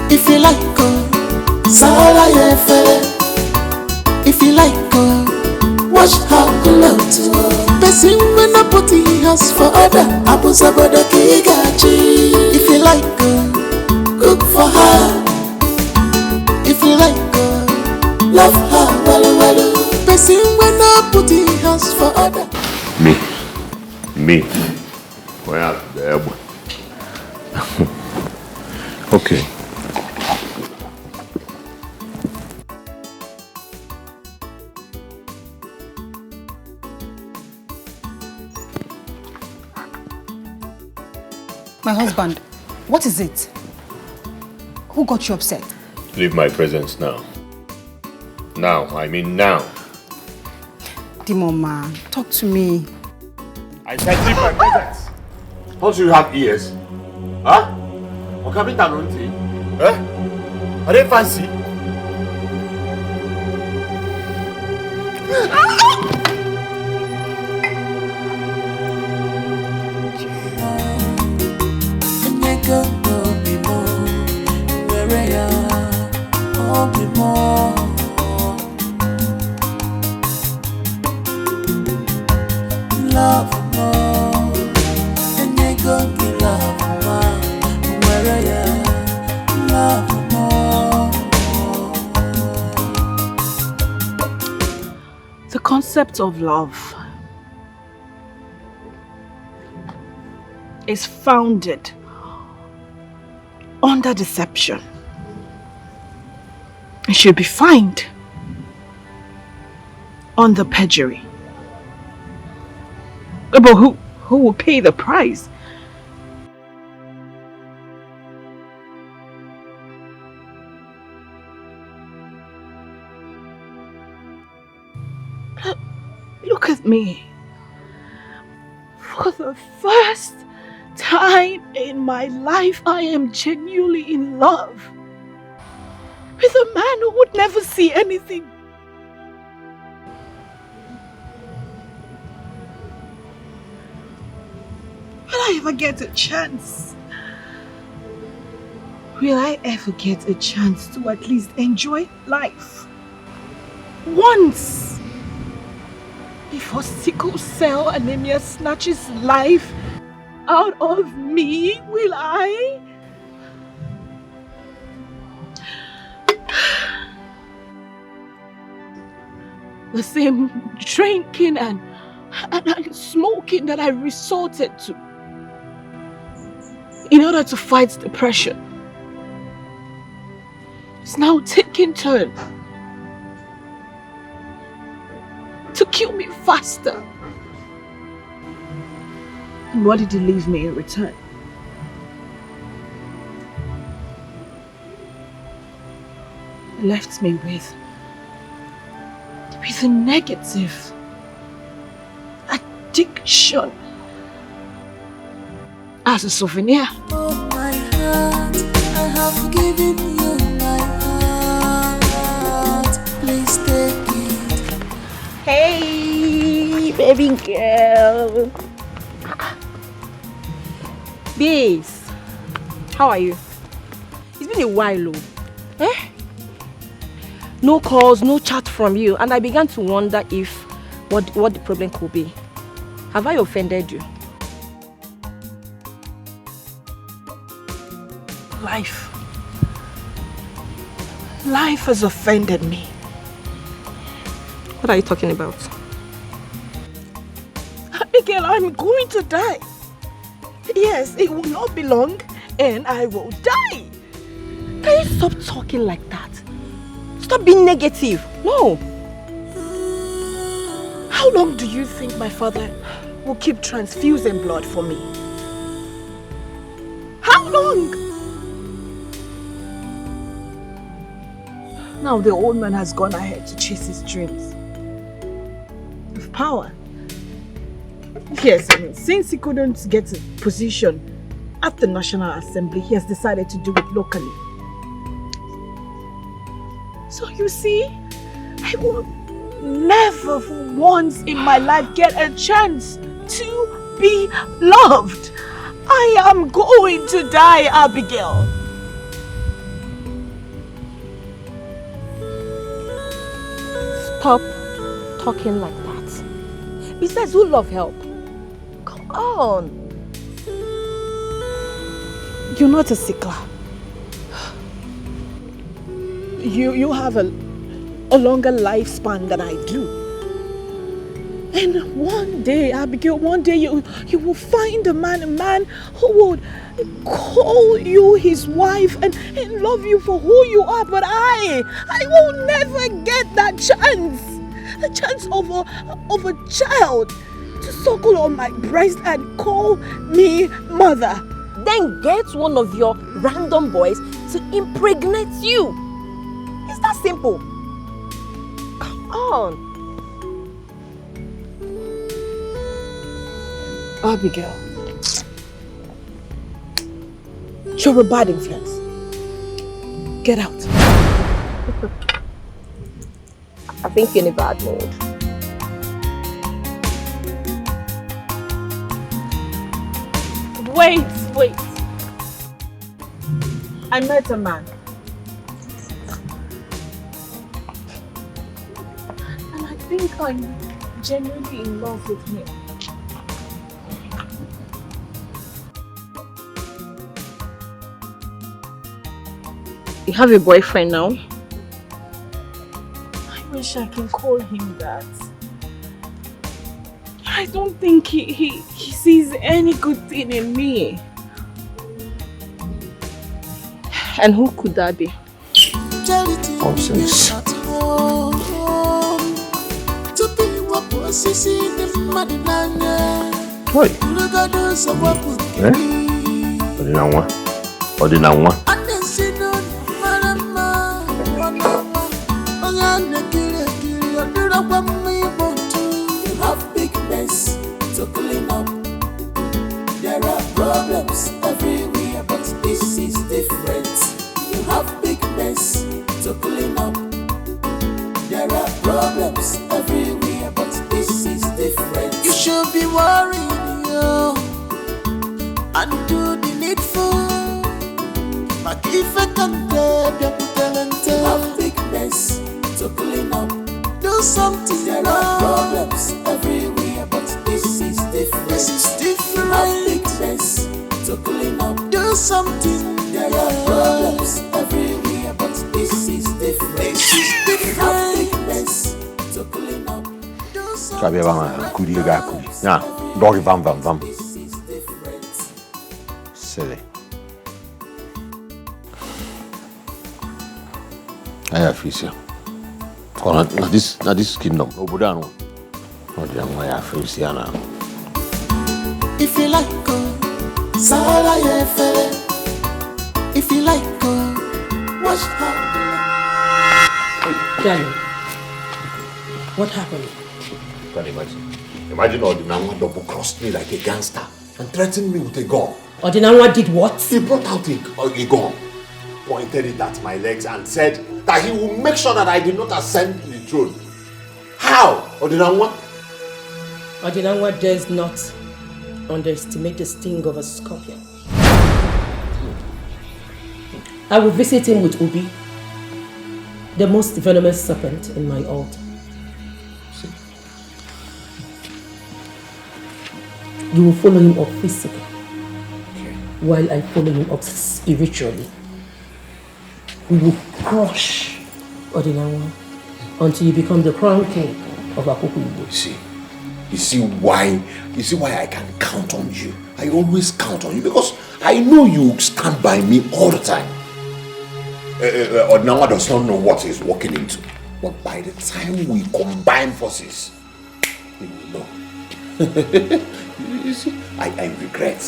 If you like Sala Yefe. If you like watch how to person when I put in house for other apples about the kigachi. If you like cook for her. If you like love her well. Person when I put in house for other. Me. Well, there. Okay. My husband, what is it? Who got you upset? Leave my presence now. Now, I mean now. Dimoma, talk to me. I said leave my presence. Don't you have ears? Huh? Okabita Nunti? Eh? Are they fancy? Love more, and you go give love more. Where you love more. The concept of love is founded under deception. It should be found under perjury. But who will pay the price? Look at me. For the first time in my life, I am genuinely in love with a man who would never see anything. Will I ever get a chance? Will I ever get a chance to at least enjoy life? Once! Before sickle cell anemia snatches life out of me, will I? The same drinking and smoking that I resorted to in order to fight depression is now taking turn to kill me faster. And what did he leave me in return? He left me with a negative addiction as a souvenir. Oh my heart, I have given you my heart. Please take it. Hey, baby girl. Babes, how are you? It's been a while, eh? No calls, no chat from you, and I began to wonder if what the problem could be. Have I offended you? Life has offended me. What are you talking about? Miguel, I'm going to die. Yes, it will not be long and I will die. Can you stop talking like that? Stop being negative. No. How long do you think my father will keep transfusing blood for me? How long? Now the old man has gone ahead to chase his dreams of power. Yes, I mean, since he couldn't get a position at the National Assembly, he has decided to do it locally. So you see, I will never for once in my life get a chance to be loved. I am going to die, Abigail. Stop talking like that. Besides, who love help? Come on. You're not a sickler. You have a longer lifespan than I do. And one day, Abigail, one day you will find a man who would call you his wife and love you for who you are. But I will never get that chance. A chance of a child to suckle on my breast and call me mother. Then get one of your random boys to impregnate you. It's that simple. Come on. Abigail, You're a bad influence. Get out. I think you're in a bad mood. Wait. I met a man. And I think I'm genuinely in love with him. You have a boyfriend now? I wish I can call him that. I don't think he sees any good thing in me. And who could that be? Nonsense. Why? Ordinary. You have big mess to clean up. There are problems everywhere, but this is different. You have big mess to clean up. There are problems everywhere, but this is different. You should be worrying, yo, and do the needful. But if I can you have big mess to clean up. Do something. There are problems everywhere, but this is different. This is different. You have big mess to clean up. Do something. There are problems everywhere, but this is different. This is different. You have big mess to clean up. Sabi bama kudi ga kudi. Na, dog vam. Silly. I have fear. Now this kingdom. Obudano. If you like Sala Yefele. If you like watch her. Darling, what happened? Can you imagine Ordinanwa double crossed me like a gangster and threatened me with a gun. Ordinanwa did what? He brought out a gun, pointed it at my legs and said that he will make sure that I did not ascend to the throne. How, Ordinanwa? Ordinanwa dares not underestimate the sting of a scorpion. I will visit him with Ubi, the most venomous serpent in my altar. You will follow him up physically, while I follow him up spiritually. We will crush Ordinanwa until you become the crown king of Akuku Igbo. You see why I can count on you. I always count on you because I know you stand by me all the time. Ordinanwa does not know what he's walking into, but by the time we combine forces, he will know. You see, I regret.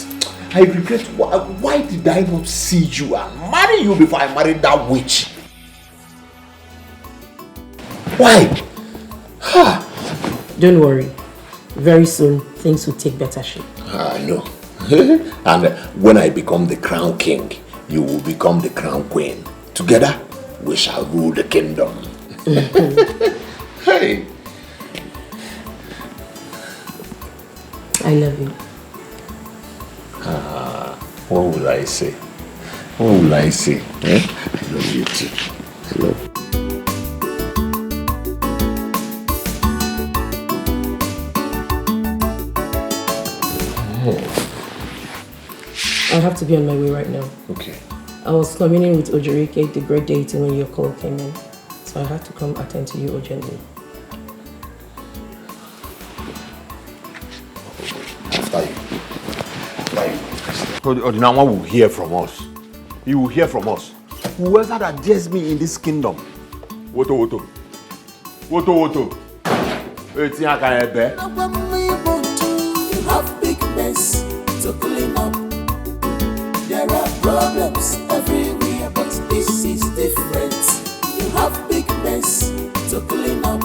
Why did I not see you and marry you before I married that witch? Why? Don't worry. Very soon, things will take better shape. I know. And when I become the crown king, you will become the crown queen. Together, we shall rule the kingdom. Hey. I love you. What will I say? What will I say? Eh? I love you too. I love you. I'll have to be on my way right now. Okay. I was communing with Ojurike, the great deity, when your call came in. So I had to come attend to you urgently. After you. Ordinanwa will hear from us. He will hear from us. Whoever that dares me in this kingdom. Woto. It's not going to be. You have big mess to clean up. There are problems everywhere, but this is different. You have big mess to clean up.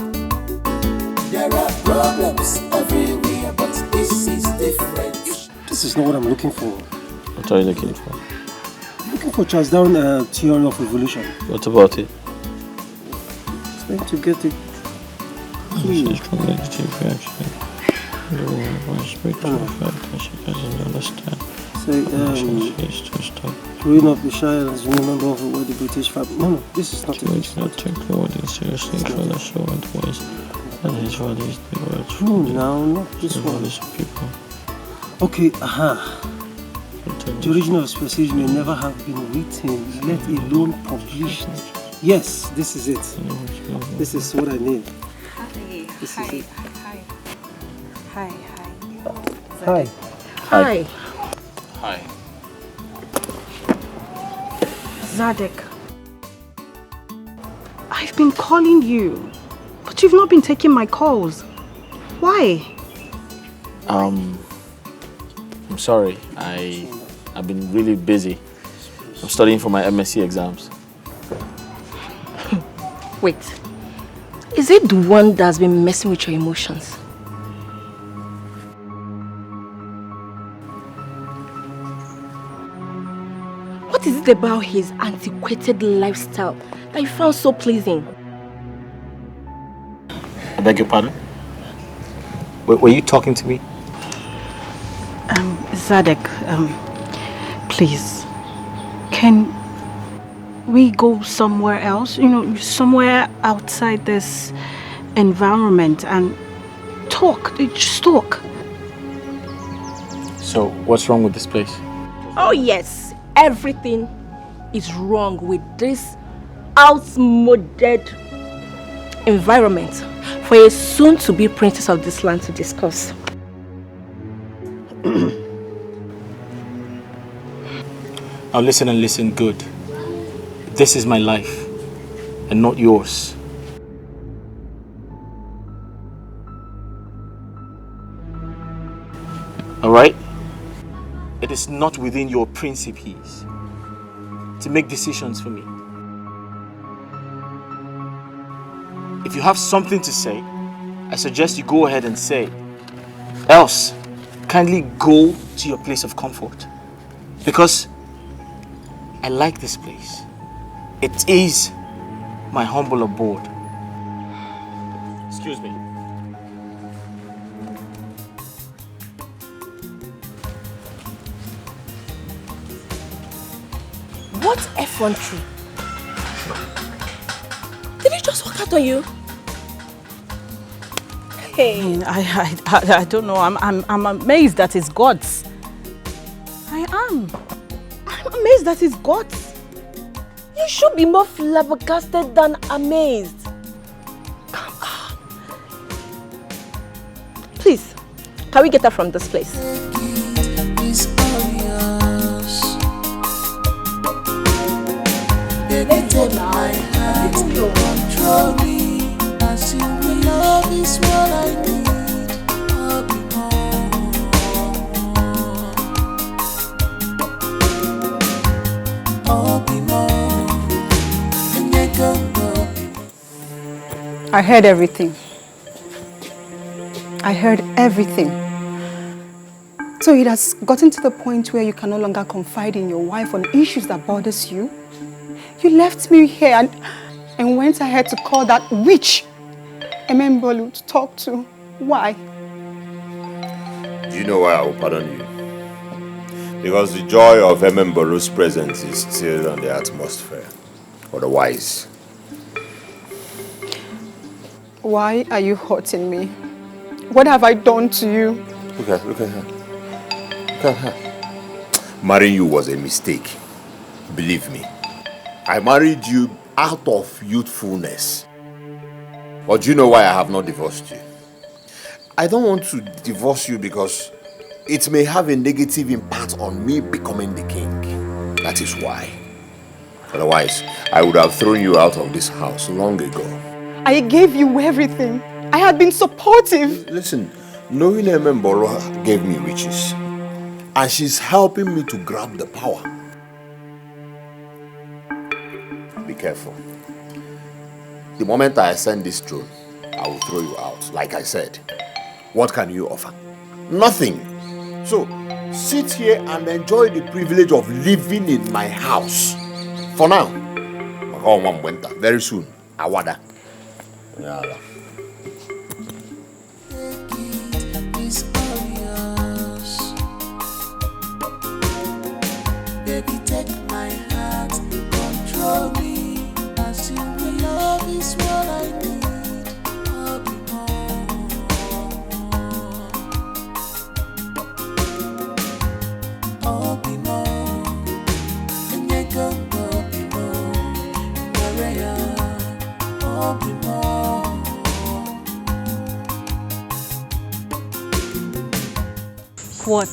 There are problems everywhere, but this is different. This is not what I'm looking for. What are you looking for? for Charles Darwin theory of evolution. What about it? It's meant to get it clean. Growing up, the Shire as a member of the British family. No, this is not it. Now, not this one. Okay, the original species may never have been written, let alone published. Yes, this is it. This is what I need. This is it. Hi. Hi. Hi. Hi. Zadek. I've been calling you, but you've not been taking my calls. Why? I'm sorry. I've been really busy. I'm studying for my MSc exams. Wait. Is it the one that's been messing with your emotions? What is it about his antiquated lifestyle that you found so pleasing? I beg your pardon? Were you talking to me? Zadek, please, can we go somewhere else? You know, somewhere outside this environment and talk, just talk. So, what's wrong with this place? Oh yes, everything is wrong with this outmoded environment for a soon-to-be princess of this land to discuss. Now listen and listen good. This is my life and not yours. Alright? It is not within your principles to make decisions for me. If you have something to say, I suggest you go ahead and say. Else, kindly go to your place of comfort. Because I like this place. It is my humble abode. Excuse me. What effrontery? Did he just walk out on you? Hey. I don't know. I'm amazed at his guts. I am. I'm amazed at his guts. You should be more flabbergasted than amazed. Come on. Please, can we get her from this place? Baby, take my hand, control me. As you will love is what I need. I heard everything. I heard everything. So it has gotten to the point where you can no longer confide in your wife on issues that bothers you. You left me here and went ahead to call that witch, Emembolu, to talk to. Why? Do you know why I will pardon you? Because the joy of Emembolu's presence is still on the atmosphere. Otherwise. Why are you hurting me? What have I done to you? Look at her. Look at her. Marrying you was a mistake. Believe me. I married you out of youthfulness. But do you know why I have not divorced you? I don't want to divorce you because it may have a negative impact on me becoming the king. That is why. Otherwise, I would have thrown you out of this house long ago. I gave you everything. I had been supportive. Listen, knowing Emembolo gave me riches. And she's helping me to grab the power. Be careful. The moment I ascend this throne, I will throw you out. Like I said, what can you offer? Nothing. So, sit here and enjoy the privilege of living in my house. For now. Very soon. Awada. Yeah. Baby, take my heart, control me. As you will love is what I need. I'll be more. I'll be more. And you go, I'll be more. Maria, I'll be more. What?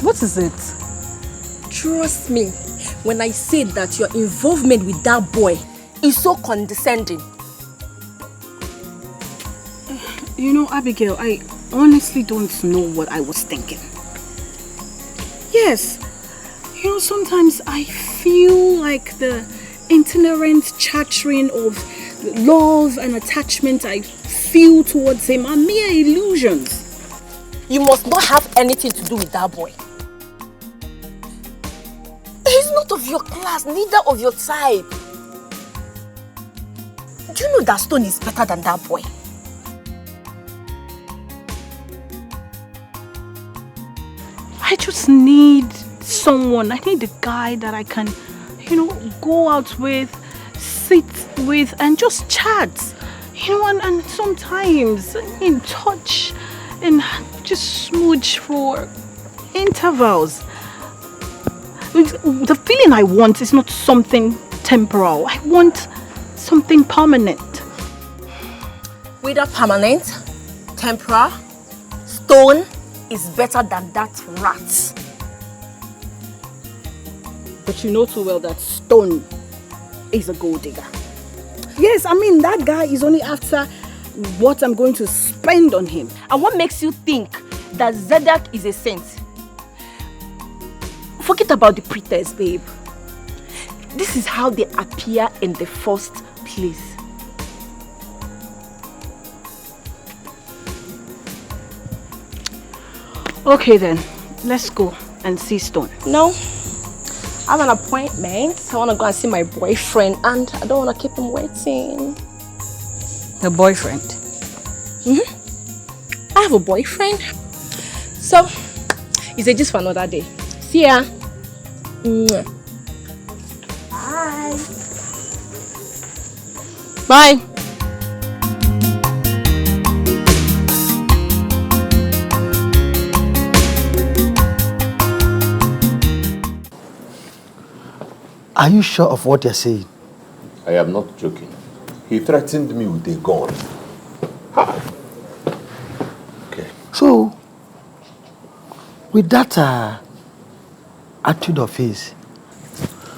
What is it? Trust me when I say that your involvement with that boy is so condescending. You know, Abigail, I honestly don't know what I was thinking. Yes, you know, sometimes I feel like the itinerant chattering of love and attachment I feel towards him are mere illusions. You must not have anything to do with that boy. He's not of your class, neither of your type. Do you know that Stone is better than that boy? I just need someone. I need a guy that I can, you know, go out with, sit with, and just chat. You know, and sometimes in touch and just smooch for intervals. The feeling I want is not something temporal. I want something permanent. Whether permanent, temporal, Stone is better than that rat. But you know too well that Stone is a gold digger. Yes, I mean, that guy is only after what I'm going to spend on him. And what makes you think that Zedek is a saint? Forget about the pretense, babe. This is how they appear in the first place. Okay then, let's go and see Stone. No, I have an appointment. I want to go and see my boyfriend and I don't want to keep him waiting. The boyfriend? I have a boyfriend. So, it's just for another day. See ya. Bye. Bye. Are you sure of what you're saying? I am not joking. He threatened me with a gun. Okay. So, with that attitude of his,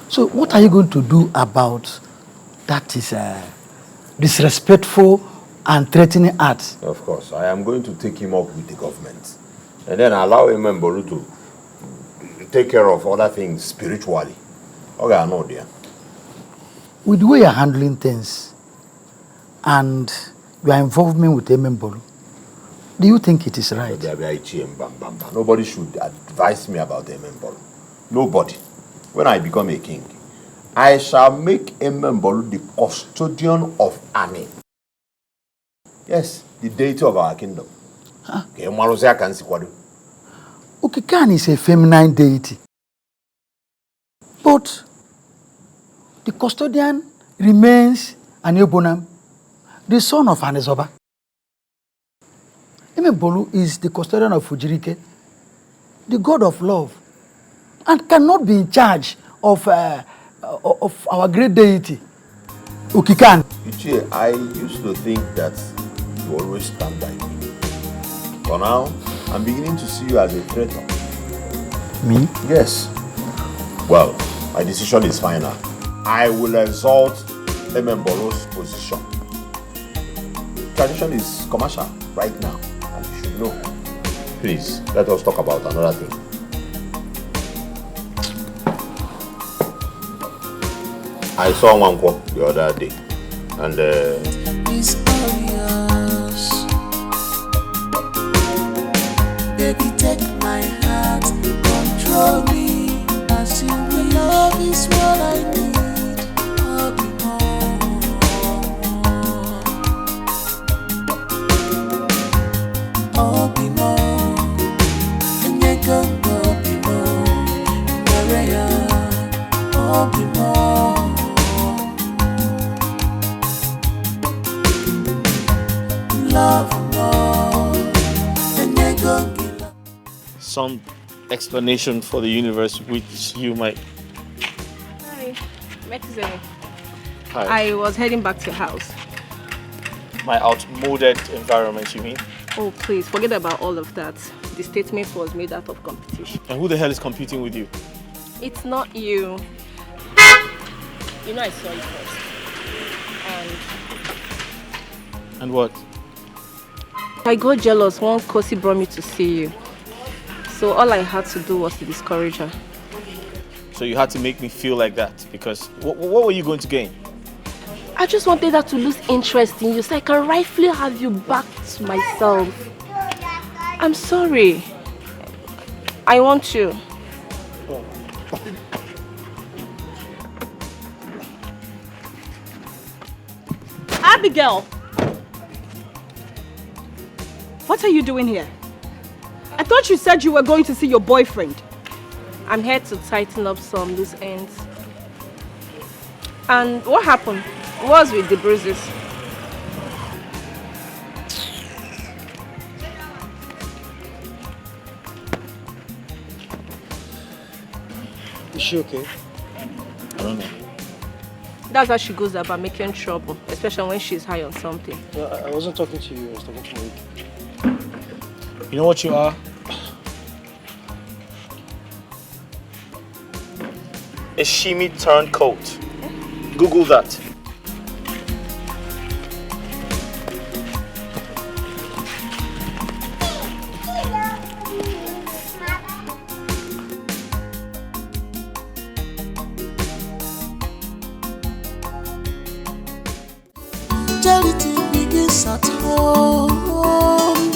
so what are you going to do about that is disrespectful and threatening acts? Of course, I am going to take him up with the government and then allow him and Bolu to take care of other things spiritually. Okay, I know, dear. With the way you're handling things and your involvement with Emembolu, do you think it is right? Nobody should advise me about Emembolu. Nobody. When I become a king, I shall make Emembolu the custodian of Ani. Yes, the deity of our kingdom. Okikan is a feminine deity. But the custodian remains Aniobonam, the son of Anezoba. Emembolu is the custodian of Fujirike, the god of love, and cannot be in charge of our great deity, Okikan. Ichie, I used to think that you always stand by me. For now, I'm beginning to see you as a traitor. Me? Yes. Well, my decision is final. I will exalt Emembolu's position. Tradition is commercial right now, and you should know. Please, let us talk about another thing. I saw Nwankwo the other day, and Baby, take my heart, control me. As you will, love is what I need. I'll be more. I'll be more. And you go, I'll be more. Maria, I'll be more. Love more. And you go. Some explanation for the universe which you might... Hi, Metizere. Hi. I was heading back to your house. My outmoded environment, you mean? Oh, please, forget about all of that. The statement was made out of competition. And who the hell is competing with you? It's not you. You know I saw you first. And what? I got jealous when Kosi brought me to see you. So all I had to do was to discourage her. So you had to make me feel like that because what were you going to gain? I just wanted her to lose interest in you so I can rightfully have you back to myself. I'm sorry. I want you. Abigail! What are you doing here? I thought you said you were going to see your boyfriend. I'm here to tighten up some loose ends. And what happened? What's with the bruises? Is she okay? I don't know. That's how she goes about making trouble, especially when she's high on something. No, I wasn't talking to you, I was talking to Nick. You know what you are? A shimmy turncoat. Google that. Charity begins at home.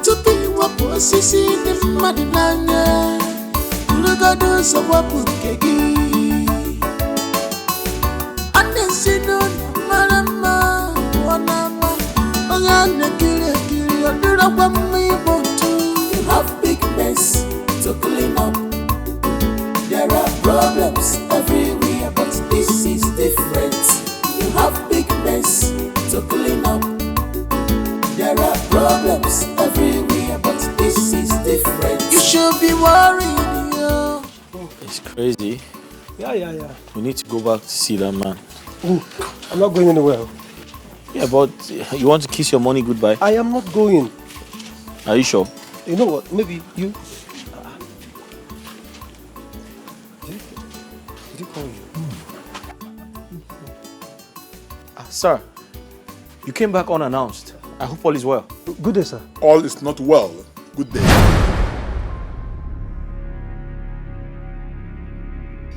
To be what was in the Madinanya. Look at those of what put kegi. And then see no Marama, Wanama. Ongana Kiri, or do not want me want to. You have big mess to clean up. There are problems everywhere, but this is different. You have big mess to clean up. There are problems everywhere, but this is different. You should be worried, yo. It's crazy. Yeah. We need to go back to see that man. Ooh, I'm not going anywhere. Yeah, but you want to kiss your money goodbye? I am not going. Are you sure? You know what? Maybe you... Did he call you? Sir, you came back unannounced. I hope all is well. Good day, sir. All is not well. Good day.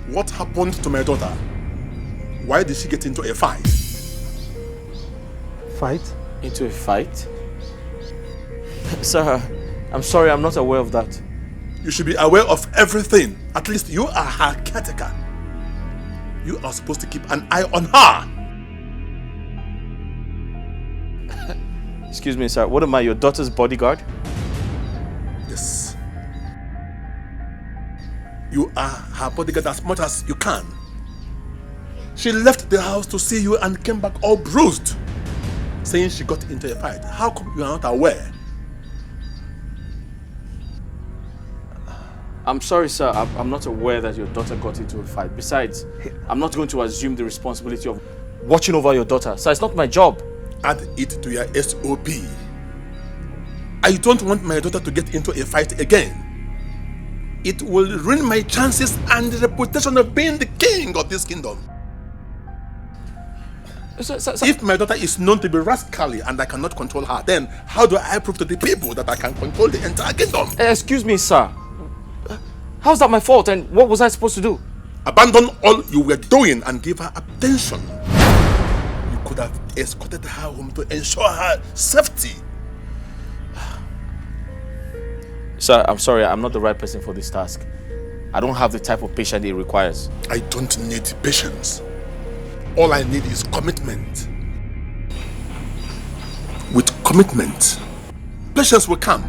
What happened to my daughter? Why did she get into a fight? Fight? Into a fight? Sir, I'm sorry, I'm not aware of that. You should be aware of everything. At least you are her caretaker. You are supposed to keep an eye on her. Excuse me, sir. What am I, your daughter's bodyguard? Yes. You are her bodyguard as much as you can. She left the house to see you and came back all bruised, saying she got into a fight. How come you are not aware? I'm sorry, sir. I'm not aware that your daughter got into a fight. Besides, I'm not going to assume the responsibility of watching over your daughter. Sir, it's not my job. Add it to your SOP. I don't want my daughter to get into a fight again. It will ruin my chances and the reputation of being the king of this kingdom. Sir. If my daughter is known to be rascally and I cannot control her, then how do I prove to the people that I can control the entire kingdom? Excuse me, sir. How's that my fault and what was I supposed to do? Abandon all you were doing and give her attention. You could have escorted her home to ensure her safety. Sir, I'm sorry, I'm not the right person for this task. I don't have the type of patience it requires. I don't need patience. All I need is commitment. With commitment, patience will come.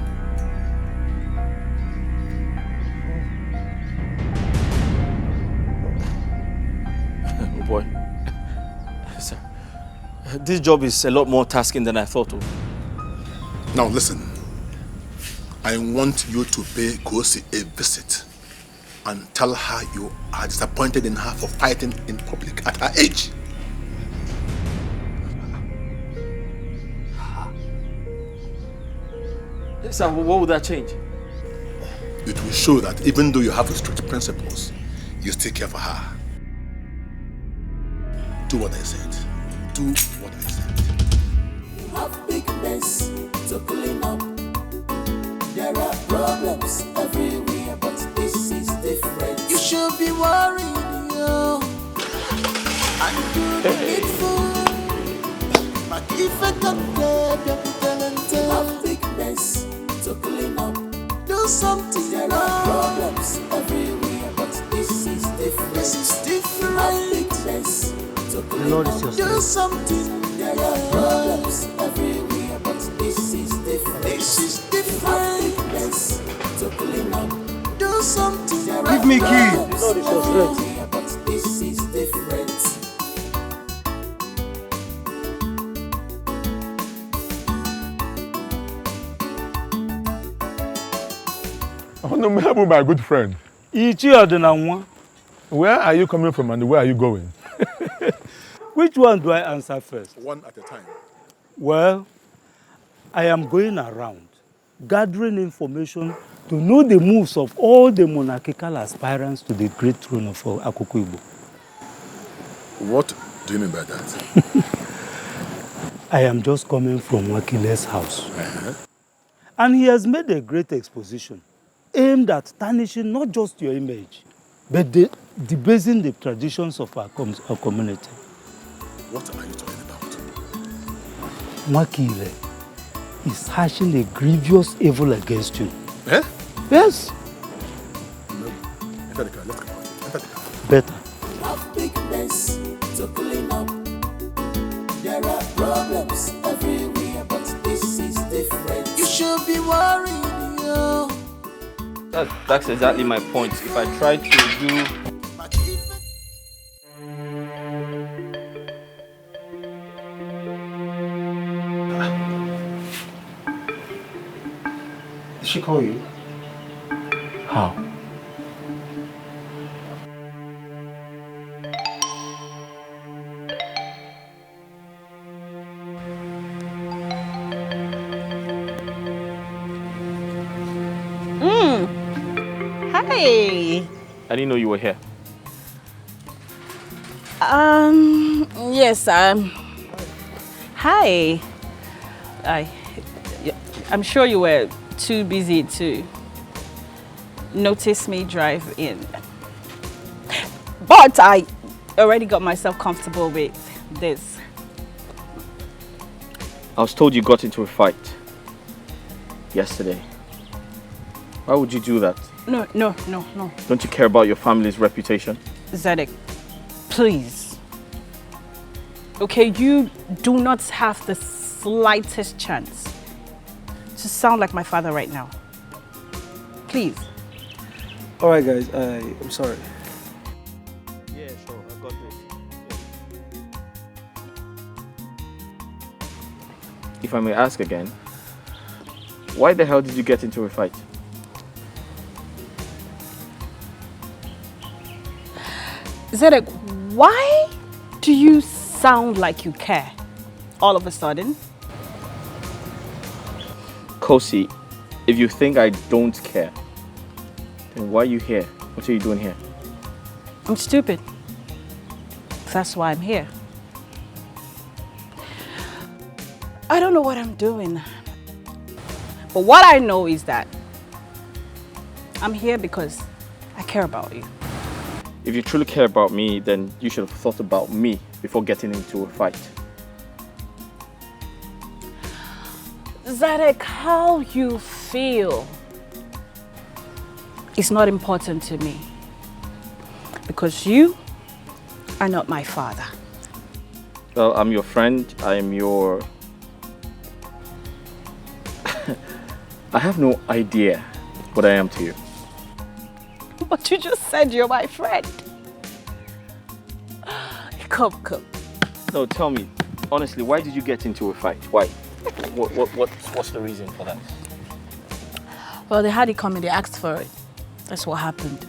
Oh boy. Sir, this job is a lot more tasking than I thought of. Now listen. I want you to pay Kosi a visit and tell her you are disappointed in her for fighting in public at her age. Sir, what would that change? It will show that even though you have strict principles, you still care for her. Do what I said. Do what I said. You have big mess to clean up. There are problems everywhere, but this is different. You should be worried, yo. And do the needful. But if I don't you have big mess to clean up. Do something. There are problems everywhere, but this is different. This is different. Have big mess to clean up. Do something. There are problems everywhere, but this is different. This is different. To clean up, do something. Give me key. But this is different. Honorable, my good friend. Where are you coming from and where are you going? Which one do I answer first? One at a time. Well, I am going around gathering information to know the moves of all the monarchical aspirants to the great throne of Akoko Igbo. What do you mean by that? I am just coming from Wakile's house. And he has made a great exposition aimed at tarnishing not just your image, but debasing the traditions of our community. What are you talking about? Wakile is hashing a grievous evil against you. Eh? Yes. No. Enter the car. Let's go. Enter the car. Better. Have big mess to clean up. There are problems everywhere, but this is different. You should be worried, yo. That's exactly my point. If I try to do... Did she call you? How? Hi. I didn't know you were here. Yes, hi. I'm sure you were too busy to notice me drive in. But I already got myself comfortable with this. I was told you got into a fight yesterday. Why would you do that? No. Don't you care about your family's reputation? Zedek, please. Okay, you do not have the slightest chance to sound like my father right now. Please. All right, guys. I'm sorry. Yeah, sure. I got this. If I may ask again, why the hell did you get into a fight? Zedek, why do you sound like you care all of a sudden? Kosi, if you think I don't care, then why are you here? What are you doing here? I'm stupid. That's why I'm here. I don't know what I'm doing. But what I know is that I'm here because I care about you. If you truly care about me, then you should have thought about me before getting into a fight. Zedek, how you feel is not important to me. Because you are not my father. Well, I'm your friend. I am your... I have no idea what I am to you. But you just said you're my friend. Come. No, tell me, honestly, why did you get into a fight? Why? What's the reason for that? Well, they had it coming, they asked for it. That's what happened.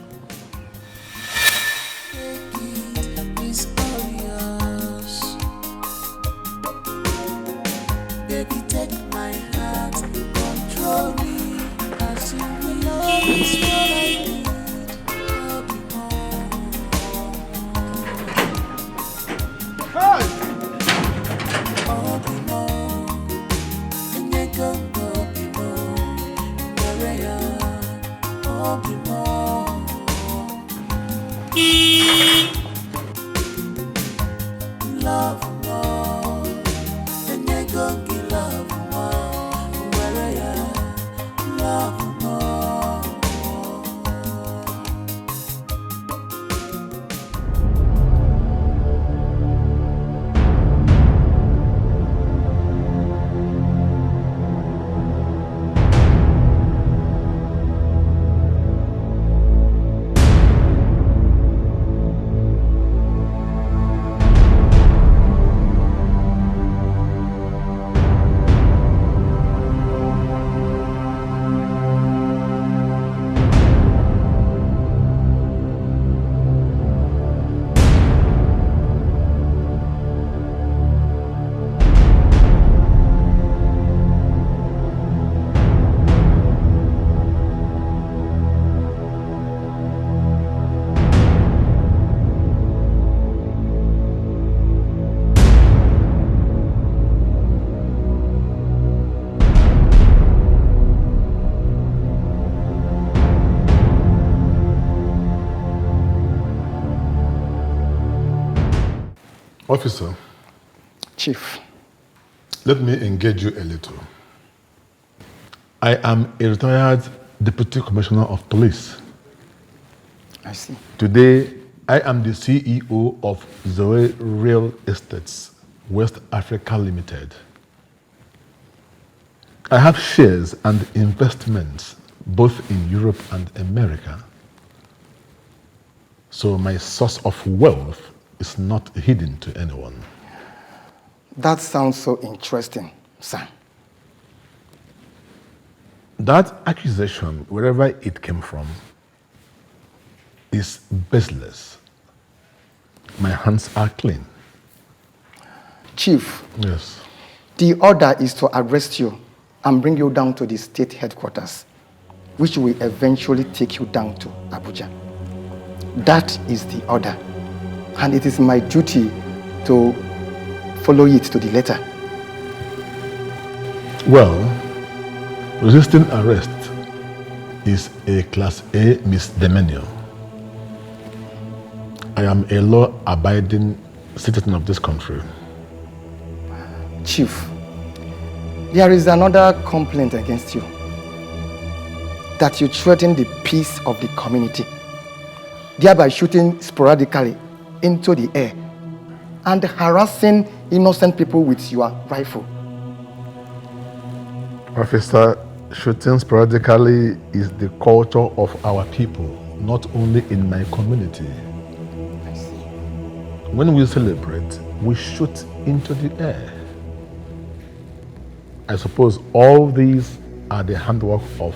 Baby, take my hand, control me as you will always what I need. Love more, and you go give love more. Where you love more. Officer. Chief. Let me engage you a little. I am a retired Deputy Commissioner of Police. I see. Today, I am the CEO of Zoe Real Estates, West Africa Limited. I have shares and investments both in Europe and America. So my source of wealth is not hidden to anyone. That sounds so interesting, sir. That accusation, wherever it came from, is baseless. My hands are clean. Chief. Yes. The order is to arrest you and bring you down to the state headquarters, which will eventually take you down to Abuja. That is the order, and it is my duty to follow it to the letter. Well, resisting arrest is a Class A misdemeanor. I am a law-abiding citizen of this country. Chief, there is another complaint against you, that you threaten the peace of the community, thereby shooting sporadically into the air and harassing innocent people with your rifle. Officer, shooting sporadically is the culture of our people, not only in my community. I see. When we celebrate, we shoot into the air. I suppose all these are the handwork of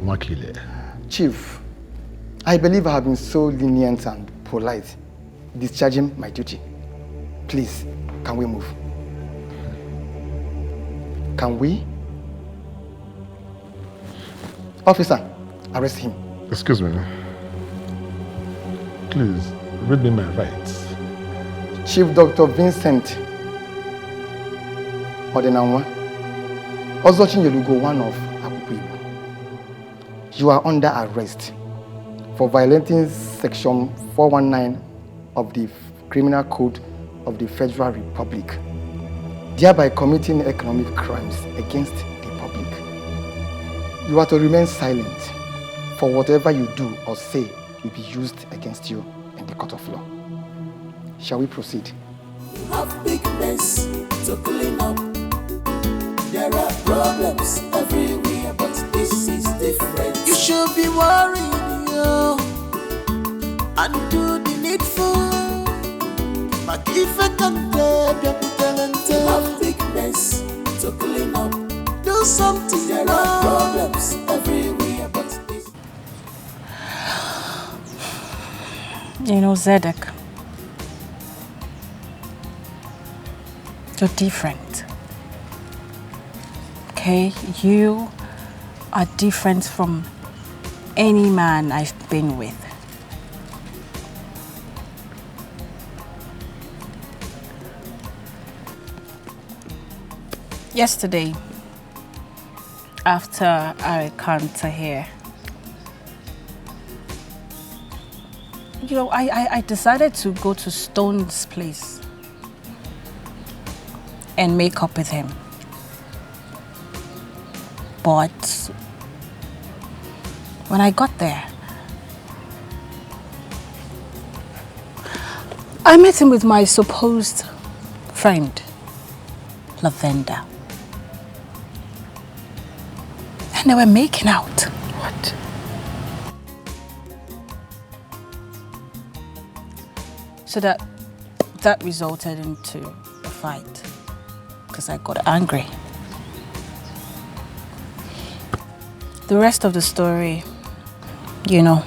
Makile. Chief, I believe I have been so lenient and polite, discharging my duty. Please, can we move? Can we? Officer, arrest him. Excuse me. Please, read me my rights. Chief Dr. Vincent Odenanwa, Ozochin Yelugo, one of Abubu. You are under arrest for violating Section 419 of the Criminal Code of the Federal Republic, thereby committing economic crimes against the public. You are to remain silent for whatever you do or say will be used against you in the court of law. Shall we proceed? You have big mess to clean up. There are problems everywhere, but this is different. You should be worried, yo, and do the needful. But if I can you have big mess to clean up. Do something. There are problems everywhere, but this. You know, Zedek, you're different. Okay? You are different from any man I've been with. Yesterday, after our encounter here, you know, I decided to go to Stone's place and make up with him. But when I got there, I met him with my supposed friend, Lavender. And they were making out. What? So that resulted into a fight because I got angry. The rest of the story, you know.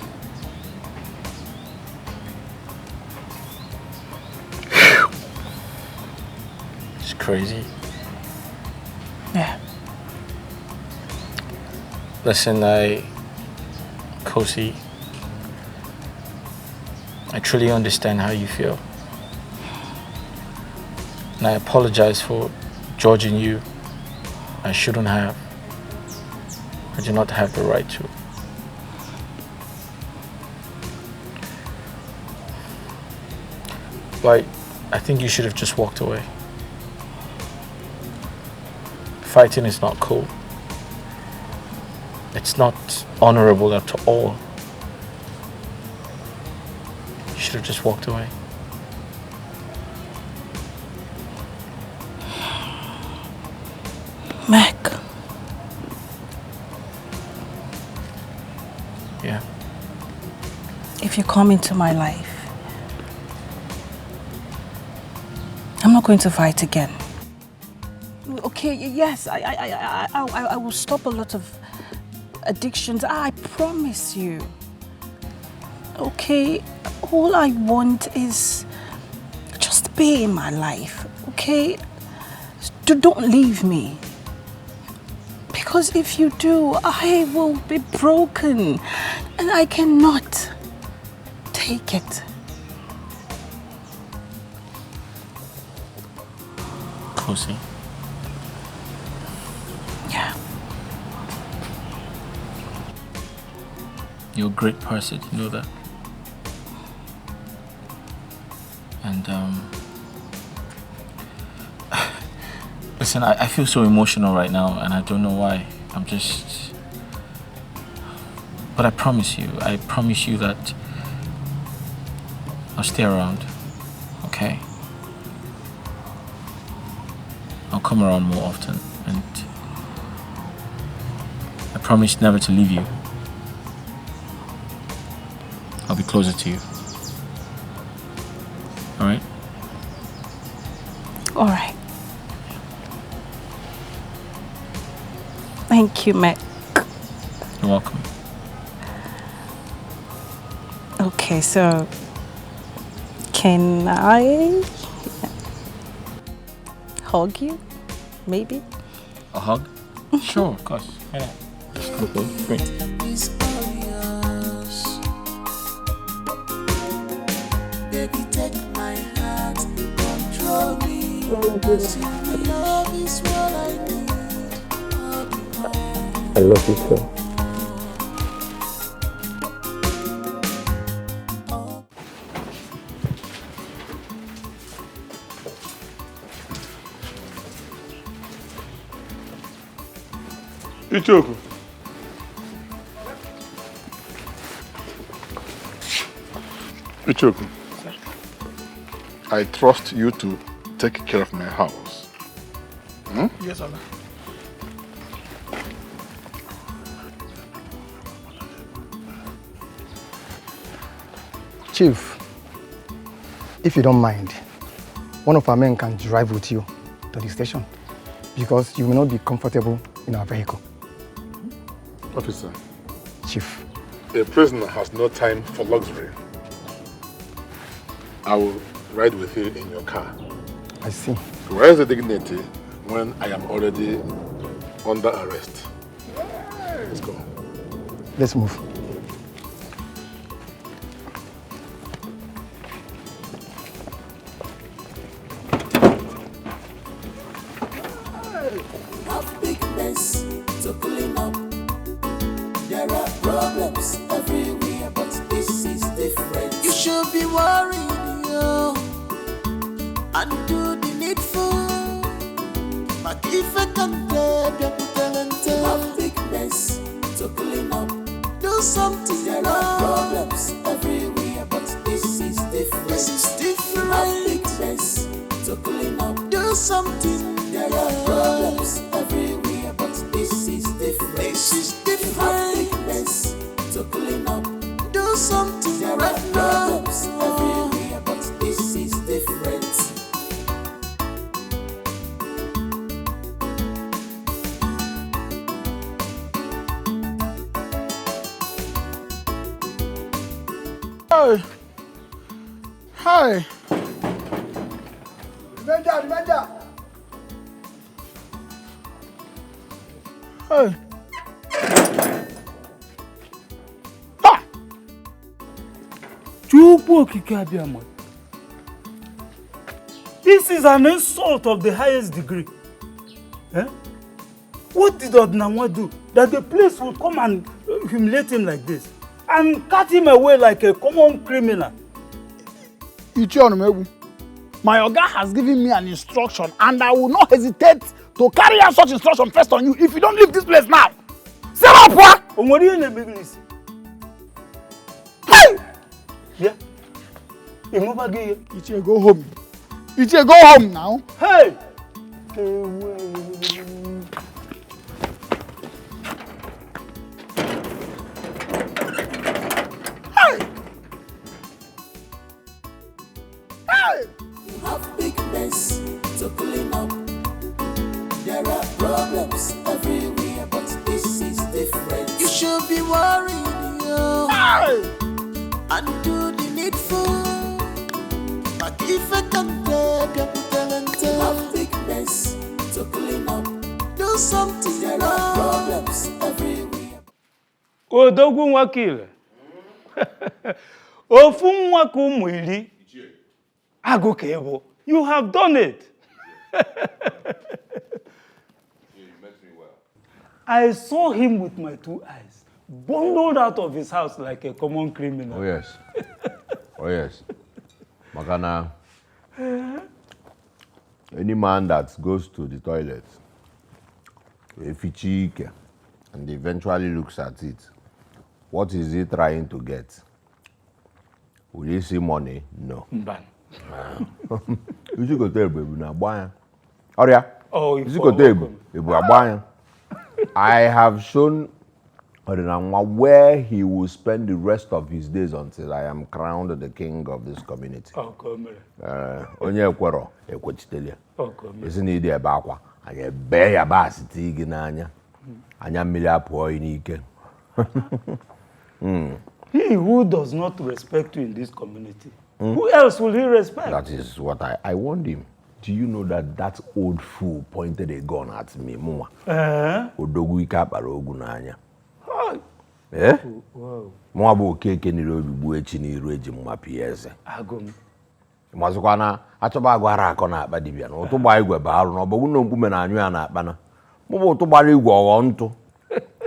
It's crazy. Yeah. Listen, Kosi, I truly understand how you feel. And I apologize for judging you. I shouldn't have. I do not have the right to. But I think you should have just walked away. Fighting is not cool. It's not honorable at all. You should have just walked away. Mac. Yeah. If you come into my life, I'm not going to fight again. Okay, yes, I will stop a lot of addictions. I promise you. Okay, all I want is just be in my life. Okay, don't leave me. Because if you do, I will be broken and I cannot take it. Kosi. Yeah. You're a great person, you know that? And listen, I feel so emotional right now and I don't know why. But I promise you that I'll stay around, okay? I'll come around more often and I promise never to leave you. I'll be closer to you. All right? All right. Thank you, Mac. You're welcome. Okay, so can I hug you? Maybe? A hug? Sure, of course. Why not? Okay, great. Baby, take my heart, control me. Love is what I need. I love you so. Ichoku. Ichoku, I trust you to take care of my house. Hmm? Yes, sir. Chief, if you don't mind, one of our men can drive with you to the station because you may not be comfortable in our vehicle. Officer. Chief. A prisoner has no time for luxury. I will ride with you in your car. I see. Where is the dignity when I am already under arrest? Let's go. Let's move. Have big mess to clean up. There are problems everywhere, but this is different. You should be worried, yo, and do the needful. But if I can play, people talented. Have big mess to clean up. Do something. There are problems everywhere, but this is different. This is different. Have big mess to clean up. Do something. There are problems everywhere, but this is different. This is different. Have big mess to clean up. Do something. There are problems everywhere, but this is different. Hi. Hi. Remember. Hey. Ha! This is an insult of the highest degree. Eh? What did Odnawa do that the police will come and humiliate him like this and cut him away like a common criminal? My Oga has given me an instruction and I will not hesitate to carry out such instruction first on you if you don't leave this place now. Sit up, what? What are you in the business? Hey! Yeah. Ichie, go home. Ichie, go home now. Hey! You have big mess to clean up. There are problems everywhere, but this is different. You should be worried, yo, and do the needful. But if I can play, people talented. You have big mess to clean up. Do something. There are problems everywhere. Odogun wakile. Ofun waku muili. Agokebo. You have done it. I saw him with my 2 eyes, bundled out of his house like a common criminal. Oh yes. Oh yes. Makana, any man that goes to the toilet, if he cheek and eventually looks at it, what is he trying to get? Will he see money? No. Mban. You should go tell baby na buy. Oria. Oh, you should go tell baby buy. I have shown where he will spend the rest of his days until I am crowned the king of this community. Oh, come here. Onye ekwero ekwechitelia. Oh, come here. Esi na ide ebe akwa. Anya ebe ya ba asiti gị n'anya. Anya mmiri apụọ n'ike. He who does not respect you in this community, who else will he respect? That is what I warned him. Do you know that old fool pointed a gun at me, Muma? Odogu ike akpara ogu n'anya. Eh? Wow. Mwa bụ okeke nire obibu echi n'iru eji mma pieze. Agum. Mazụkwa na achọba agwara akọ na akpa dibịa na ụtụ gba igwe baarụ na ọbọgwụ na mkpume na anyụ ya na akpa na. Mụbụ ụtụ gbara igwe ọghọ ntụ.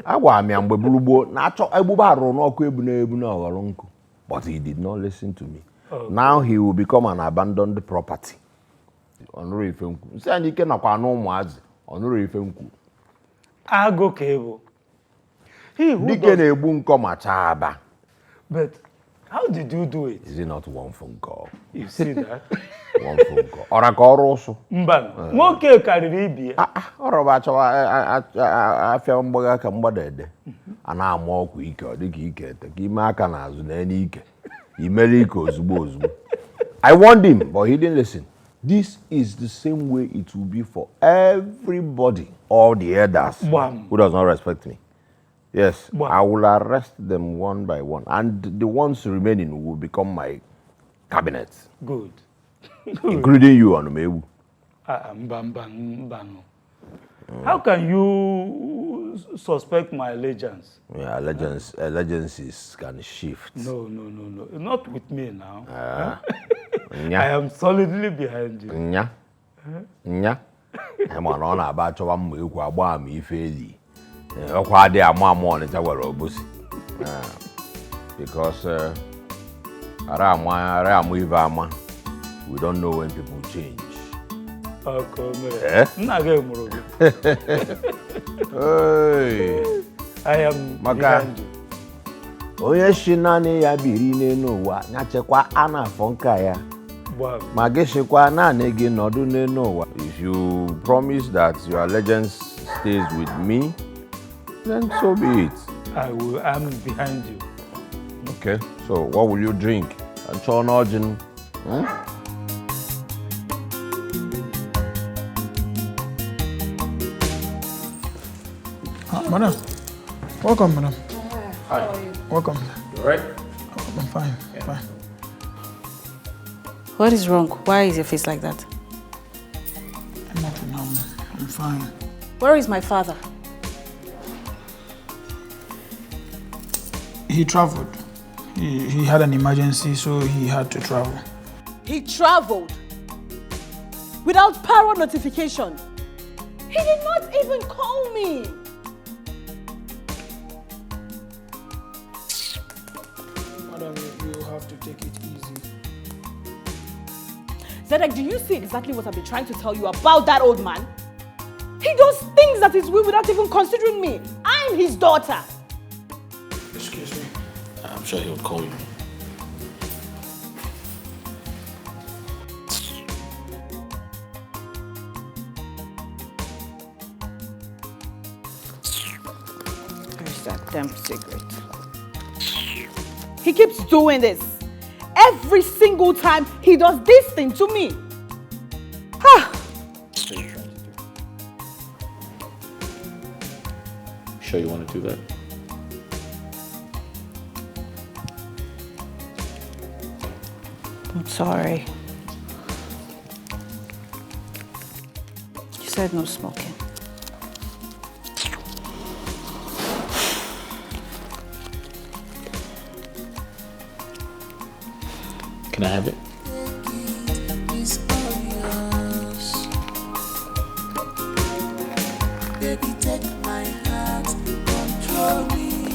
Agwa m ya mgbe bulugbo na achọ egbube arụ n'ọkụ ebu na ọghọrọ nkụ. But he did not listen to me. Oh. Now he will become an abandoned property. Ọnụrụ ife nkwu. Nsị anyị ike nakwa anụ ụmụazị. Ọnụrụ ife nkwu. Agokebo. Dike na-egbu nkọ ma chaa aba. But How did you do it? Is it not one phone call? You see that? One phone call. Or I call also. Mban. Nwoke karịrị ibi. Ọrụ ba chọwa afịa mgbaga ka mgbadede. A na-ama ọkụ ike ọ dịka ike ete ka ime aka n'azụ na enye ike. Imere ike ozugbo ozugbo. I warned him, but he didn't listen. This is the same way it will be for everybody, all the elders who does not respect me. Yes, I will arrest them one by one, and the ones remaining will become my cabinet. Good. Including you, Anumewu. How can you suspect my allegiance? Yeah, allegiances can shift. No. Not with me now. I am solidly behind you. Nya. I'm on about to one week while I'm because we don't know when people change. Hey. I am behind you. Onye shinani ya birine n'ụwa nyachekwa ana fonka ya. Ma geshekwa naanị gị nọdụ n'ụwa. If you promise that your allegiance stays with me, then so be it. I'm behind you. Okay, so what will you drink? And Chonojin. Madam, welcome, madam. Hi. How are you? Welcome. You alright? I'm fine. Fine. What is wrong? Why is your face like that? Nothing. I'm fine. Where is my father? He traveled. He had an emergency, so he had to travel. He traveled without prior notification. He did not even call me. Madam, you have to take it easy. Zedek, do you see exactly what I've been trying to tell you about that old man? He does things that is will without even considering me. I'm his daughter. Excuse me. I'm sure he'll call you. Where's that damn cigarette? He keeps doing this. Every single time he does this thing to me. What are you trying to do? Sure you want to do that? I'm sorry. You said no smoking. Can I have it?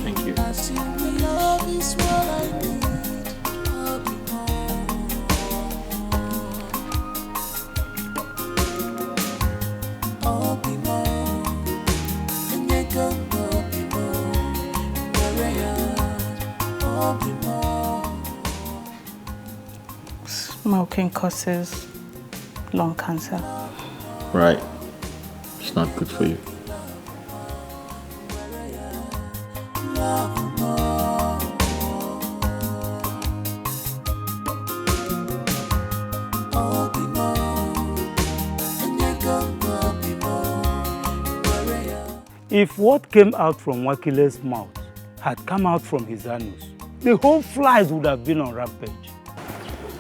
Thank you. Smoking causes lung cancer. Right. It's not good for you. If what came out from Wakile's mouth had come out from his anus, the whole flies would have been on rampage.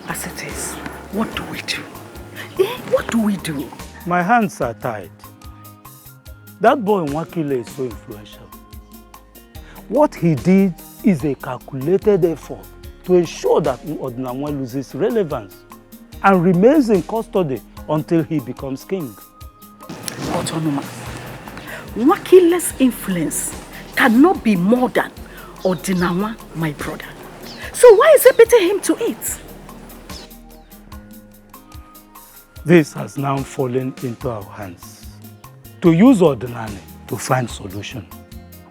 As it is, what do we do? What do we do? My hands are tied. That boy Wakile is so influential. What he did is a calculated effort to ensure that Odinamwa loses relevance and remains in custody until he becomes king. Autonomous. Wakile's influence cannot be more than Odinamwa, my brother. So why is he beating him to it? This has now fallen into our hands. To use Ordinary to find solution.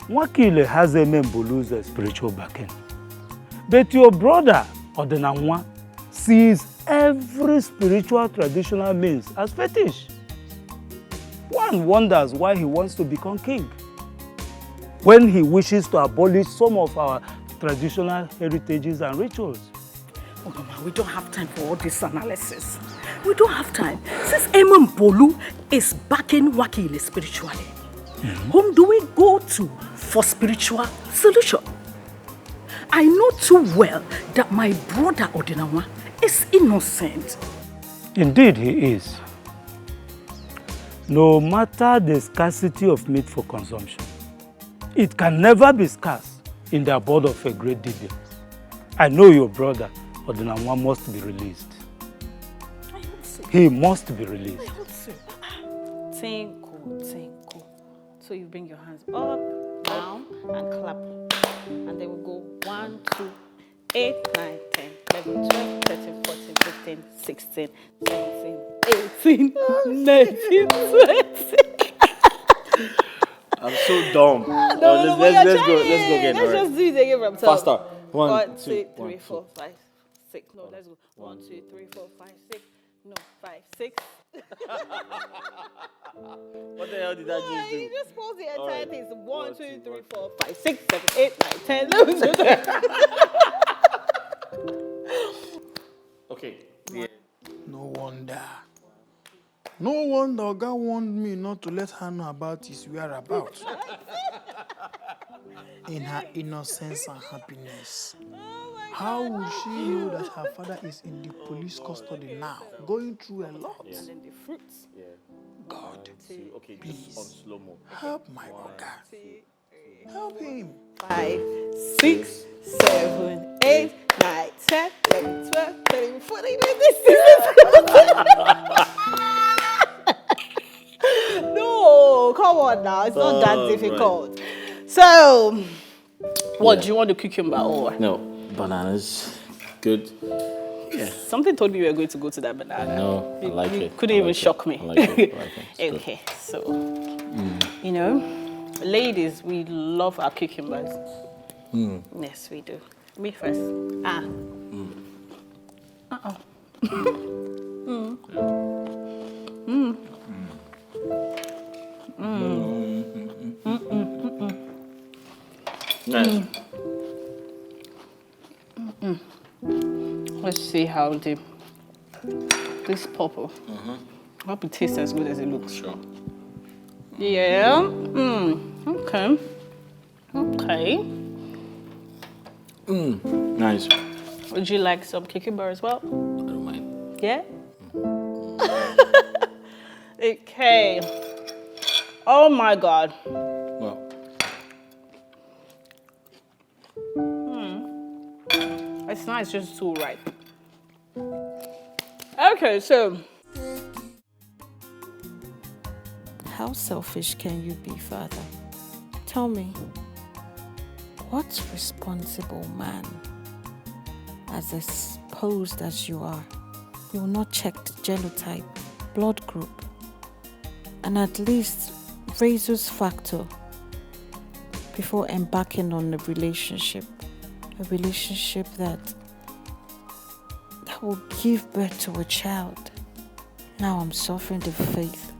Wakile has a Mbulu's spiritual backing. But your brother, Odenanwa, sees every spiritual traditional means as fetish. One wonders why he wants to become king, when he wishes to abolish some of our traditional heritages and rituals. Oh, Mama, we don't have time for all this analysis. We don't have time. Since Emon Bolu is backing Wakile spiritually, whom do we go to for spiritual solution? I know too well that my brother Odenawa is innocent. Indeed, he is. No matter the scarcity of meat for consumption, it can never be scarce in the abode of a great Dibia. I know your brother Odenawa must be released. He must be released. I hope so. Tinko. So you bring your hands up, down, and clap. And then we go 1, 2, 8, 9, 10, 11, 12, 13, 14, 15, 16, 17, 18, 19, 20. I'm so dumb. No, let's go again. Let's just do it again from top. Faster. 1, 2, 3, 4, 5, 6. No, let's go. 1, 2, 3, 4, 5, 6. No, 5, 6. What the hell did I just do? You just pause the entire thing. 1, 2, 3, 4, 5, 6, 7, 8, 9, 10, 11, 12. Okay. No wonder. No wonder God warned me not to let her know about his whereabouts. In her innocence and happiness. How will she know that her father is in the police custody now, going through a lot? And then the fruits. Yeah. God, Okay, please on slow-mo. help my brother. Help him. 5, 6, 7, 8, 9, 10, 11, 12, 13, 14, 15. No, come on now. It's not that difficult. Right. So, what do you want, the cucumber or? No, bananas. Good. Yeah. Something told me you were going to go to that banana. No, I like it. Couldn't even shock me. I like it. Okay, so, you know, ladies, we love our cucumbers. Yes, we do. Me first. Nice. Let's see how this purple. Hope it tastes as good as it looks. Sure. Yeah. Okay. Nice. Would you like some cucumber as well? I don't mind. Yeah? Okay. Oh my God. Well. It's nice, just too ripe. Okay, so. How selfish can you be, Father? Tell me, what responsible man, as exposed as you are, will not check the genotype, blood group, and at least rhesus factor before embarking on a relationship that will give birth to a child? Now I'm suffering the faith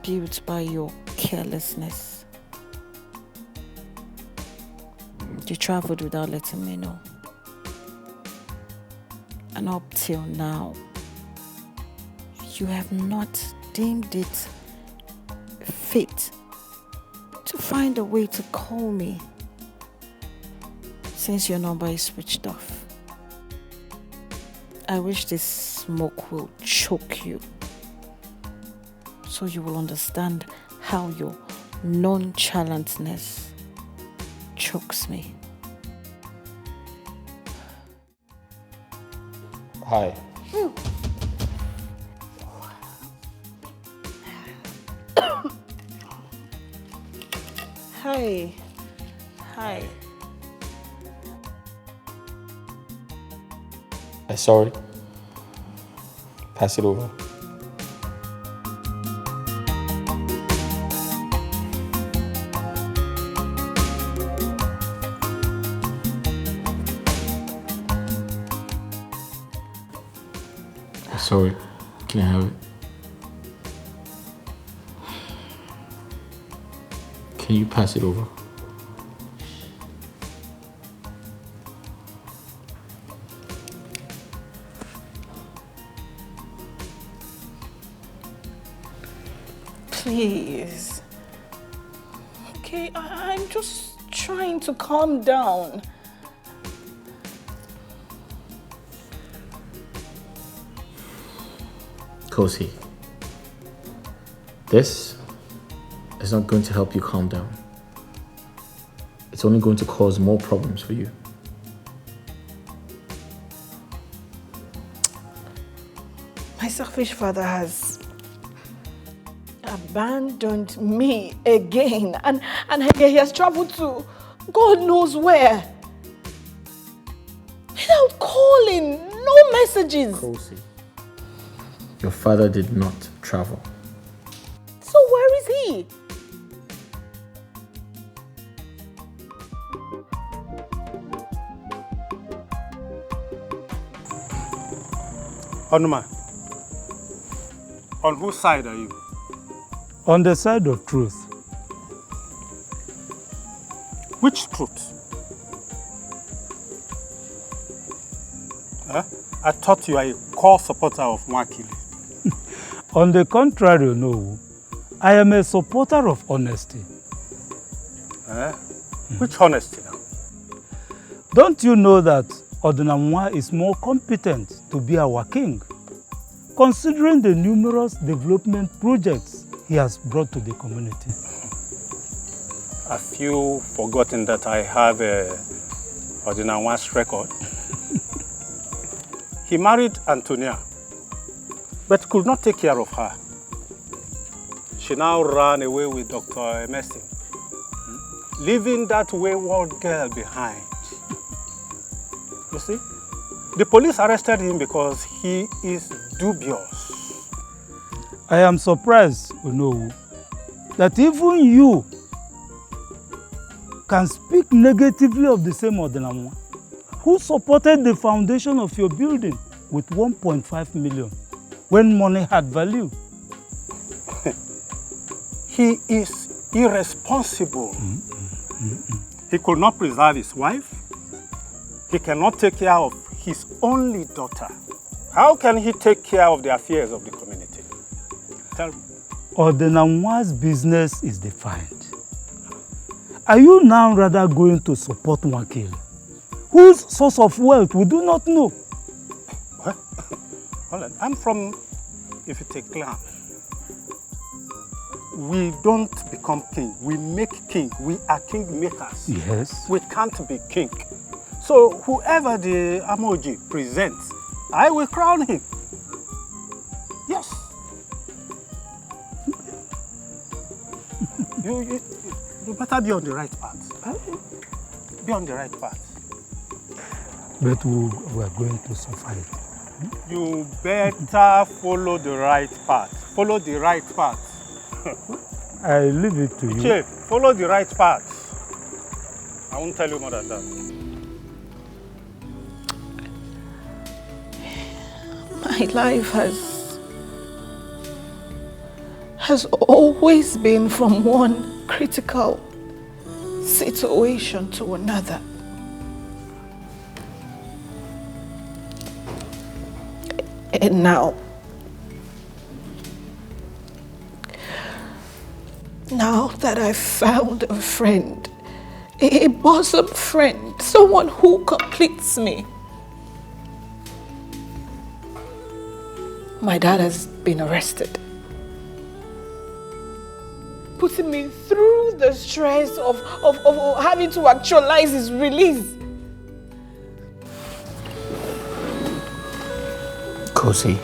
built by your carelessness. You traveled without letting me know. And up till now, you have not deemed it fit to find a way to call me, since your number is switched off. I wish this smoke will choke you, so you will understand how your nonchalantness chokes me. Hi. Hi. Sorry. Pass it over. Sorry, can I have it? Can you pass it over? Please. Okay, I'm just trying to calm down. Kosi, this is not going to help you calm down. It's only going to cause more problems for you. My selfish father has abandoned me again, and he has traveled to God knows where. Without calling, no messages. Kosi, your father did not travel. So where is he? Onuma, on whose side are you? On the side of truth. Which truth? Huh? I thought you are a core supporter of Mwakili. On the contrary, no. I am a supporter of honesty. Which honesty now? Don't you know that Odinamwa is more competent to be our king, considering the numerous development projects he has brought to the community? Have you forgotten that I have Odinamwa's record? He married Antonia, but could not take care of her. She now ran away with Dr. Emerson, leaving that wayward girl behind. You see, the police arrested him because he is dubious. I am surprised, Unowu, that even you can speak negatively of the same Odinamwa, who supported the foundation of your building with 1.5 million when money had value. He is irresponsible. He could not preserve his wife. He cannot take care of his only daughter. How can he take care of the affairs of the community? Tell me. Odinamwa's business is defined. Are you now rather going to support Mwakili, whose source of wealth we do not know? What? Hold on. I'm from, if you take clan, we don't become king. We make king. We are kingmakers. Yes. We can't be king. So whoever the Amoji presents, I will crown him. Yes. you better be on the right path. Be on the right path. But we are going to suffer it. You better follow the right path. Follow the right path. I leave it to you. Che, follow the right path. I won't tell you more than that. My life has always been from one critical situation to another. And now that I've found a friend, a bosom friend, someone who completes me, my dad has been arrested, putting me through the stress of having to actualize his release. Kosi,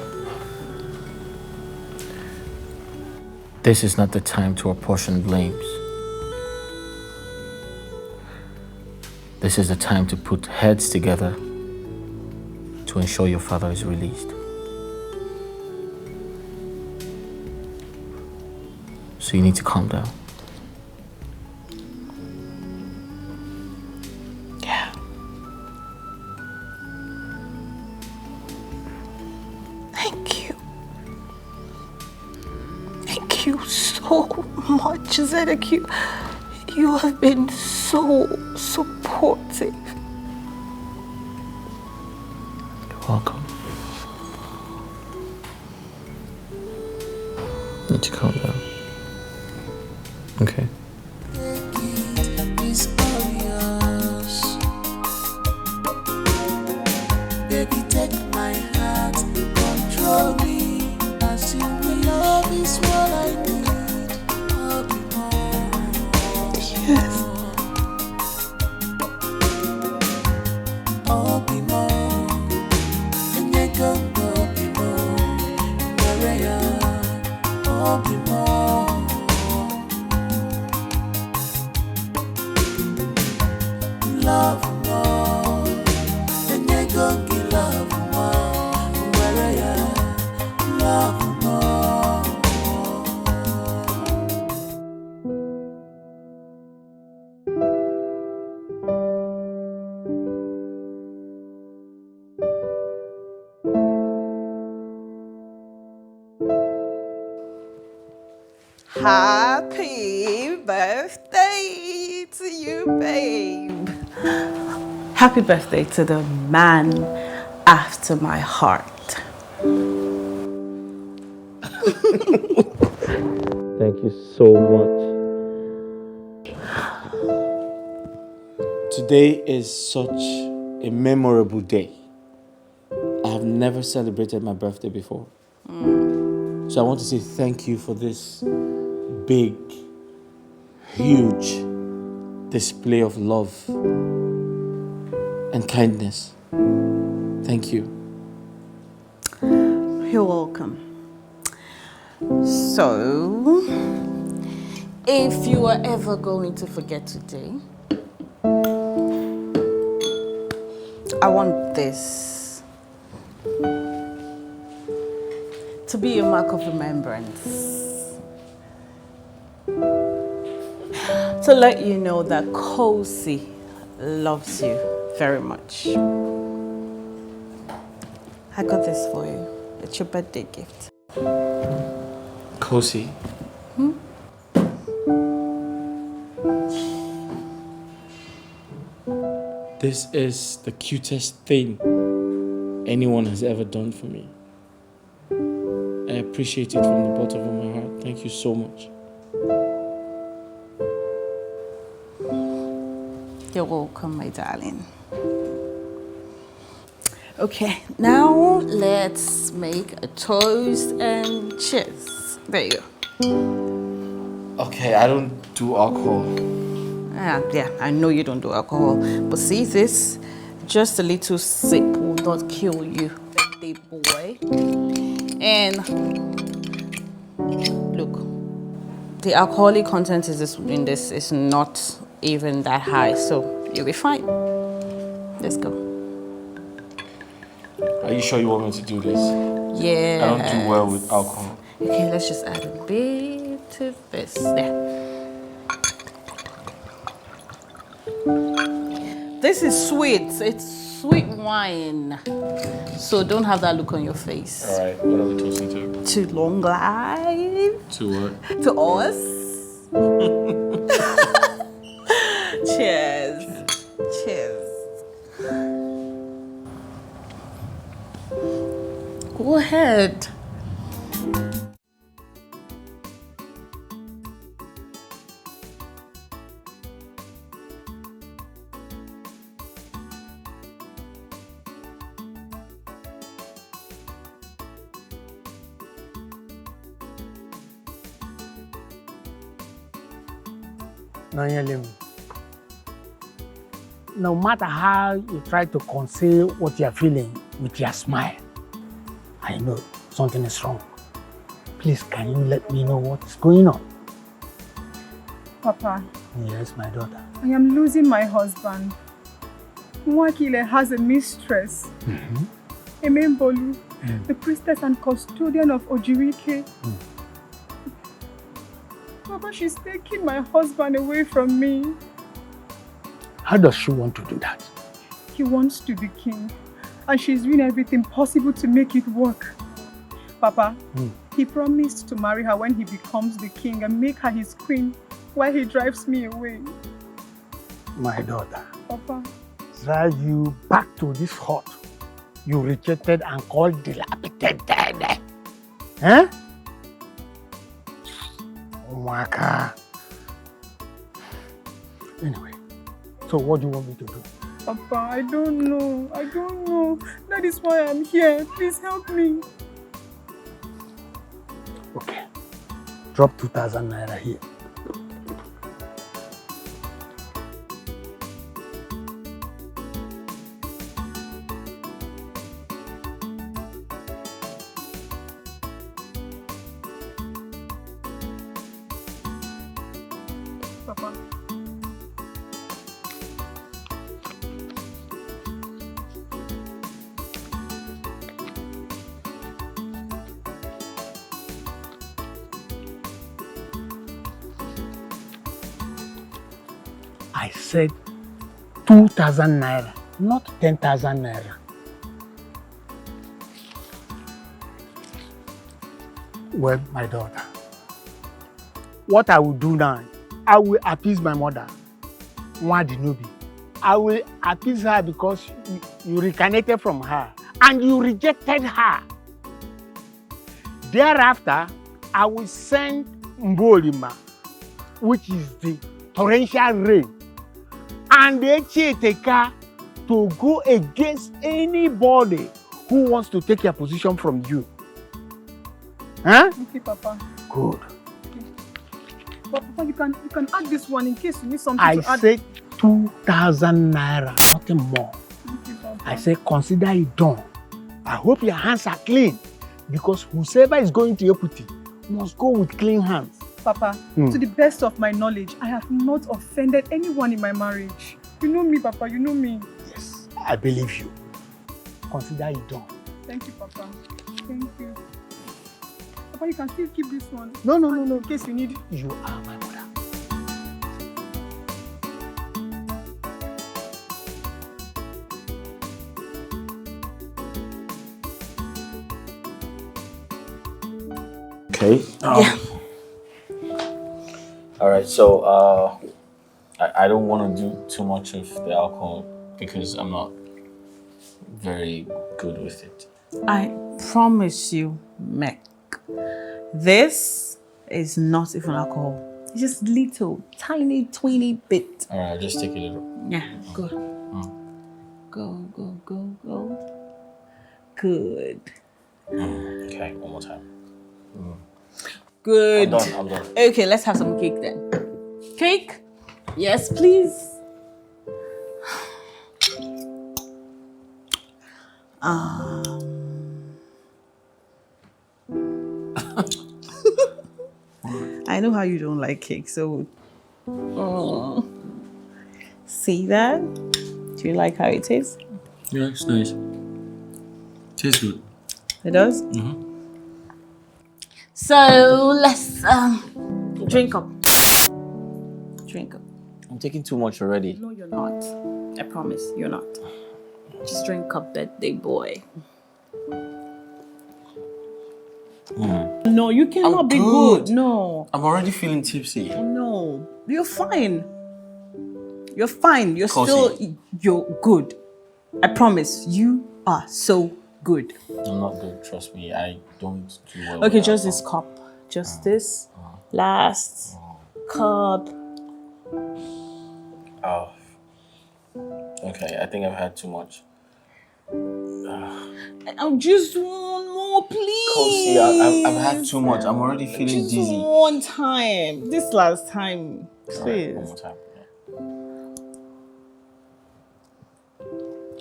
this is not the time to apportion blames. This is the time to put heads together to ensure your father is released. So you need to calm down. Yeah. Thank you. so much, Zedek. You have been so supportive. You're welcome. Need to calm down. Okay. Baby, take my heart, control me. As you will love is what I need. I'll be more. Yes. I'll be more. And you go, I'll be more. Maria, I'll be more. Love more. And you go, love more. Maria, love more. Happy birthday to you, babe. Happy birthday to the man after my heart. Thank you so much. Today is such a memorable day. I have never celebrated my birthday before. So I want to say thank you for this big, huge display of love and kindness. Thank you. You're welcome. So, if you are ever going to forget today, I want this to be a mark of remembrance. To let you know that Kosi loves you very much. I got this for you. It's your birthday gift. Kosi. This is the cutest thing anyone has ever done for me. I appreciate it from the bottom of my heart. Thank you so much. You're welcome, my darling. Okay, now let's make a toast and cheers. There you go. Okay, I don't do alcohol. Yeah, I know you don't do alcohol, but see this? Just a little sip will not kill you, birthday boy. And look, the alcoholic content in this is not even that high, so you'll be fine. Let's go. Are you sure you want me to do this? Yeah. I don't do well with alcohol. Okay, let's just add a bit to this. There. This is sweet. It's sweet wine. So don't have that look on your face. All right, what are we toasting to? To long life. To what? To us. Cheers. Cheers. Go ahead. No matter how you try to conceal what you're feeling with your smile, I know something is wrong. Please, can you let me know what's going on? Papa. Yes, my daughter. I am losing my husband. Mwakile has a mistress. Emembolu, the priestess and custodian of Ojirike. Papa, she's taking my husband away from me. How does she want to do that? He wants to be king, and she's doing everything possible to make it work. Papa, He promised to marry her when he becomes the king and make her his queen while he drives me away. My daughter, Papa. drive you back to this hut you rejected and called dilapidated. Eh? Waka. Anyway, so what do you want me to do? Papa, I don't know. I don't know. That is why I'm here. Please help me. Okay. Drop 2,000 naira here. Papa. I said 2,000 naira, not 10,000 naira. Well, my daughter, what I will do now, I will appease my mother, Nwadinobi. I will appease her because you reconnected from her and you rejected her. Thereafter, I will send Mbolima, which is the torrential rain, and the Echieteka to go against anybody who wants to take your position from you. Huh? Okay, Papa. Good. But Papa, you can add this one in case you need something I to add. said 2,000 naira, nothing more. Okay, Papa. I say consider it done. I hope your hands are clean because whoever is going to equity must go with clean hands. Papa, to the best of my knowledge, I have not offended anyone in my marriage. You know me, Papa, you know me. Yes, I believe you. Consider it done. Thank you, Papa. Thank you. Papa, you can still keep this one. No. In case you need it. You are my mother. Okay. Yeah. All right. So I don't want to do too much of the alcohol because I'm not very good with it. I promise you, Meg, this is not even alcohol. It's just little, tiny, tweeny bit. All right. I'll just take a little. Yeah, go. Go. Good. Okay. One more time. Good. I'm done. Okay, let's have some cake then. Cake? Yes, please. I know how you don't like cake, so see that? Do you like how it tastes? Yeah, it's nice. Tastes good. It does? Mm-hmm. So let's drink up. Drink up. I'm taking too much already. No, you're not. I promise, you're not. Just drink up, birthday boy. No, you cannot be good. No. I'm already feeling tipsy. No. You're fine. You're fine. You're Cozy. you're good. I promise. You are so good. I'm not good, trust me. I don't do well. Okay, with just alcohol. this cup. Just this last cup. Oh. Okay, I think I've had too much. I'm just one more, please. Cozy, I've had too much. I'm already feeling Just dizzy. one time. This last time. Please. Right, one more time.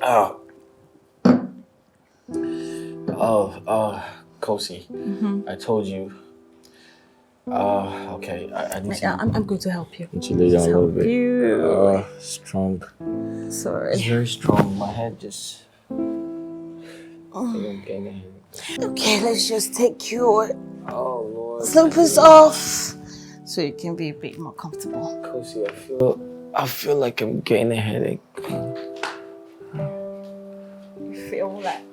Yeah. Oh, Kosi, I told you. Okay, I need to. I'm going to help you. Need to lay down a little bit. You. Strong. Sorry. It's very strong. My head just. I'm getting a headache. Okay, let's just take your Lord. slippers off so you can be a bit more comfortable. Kosi, I feel like I'm getting a headache. You feel like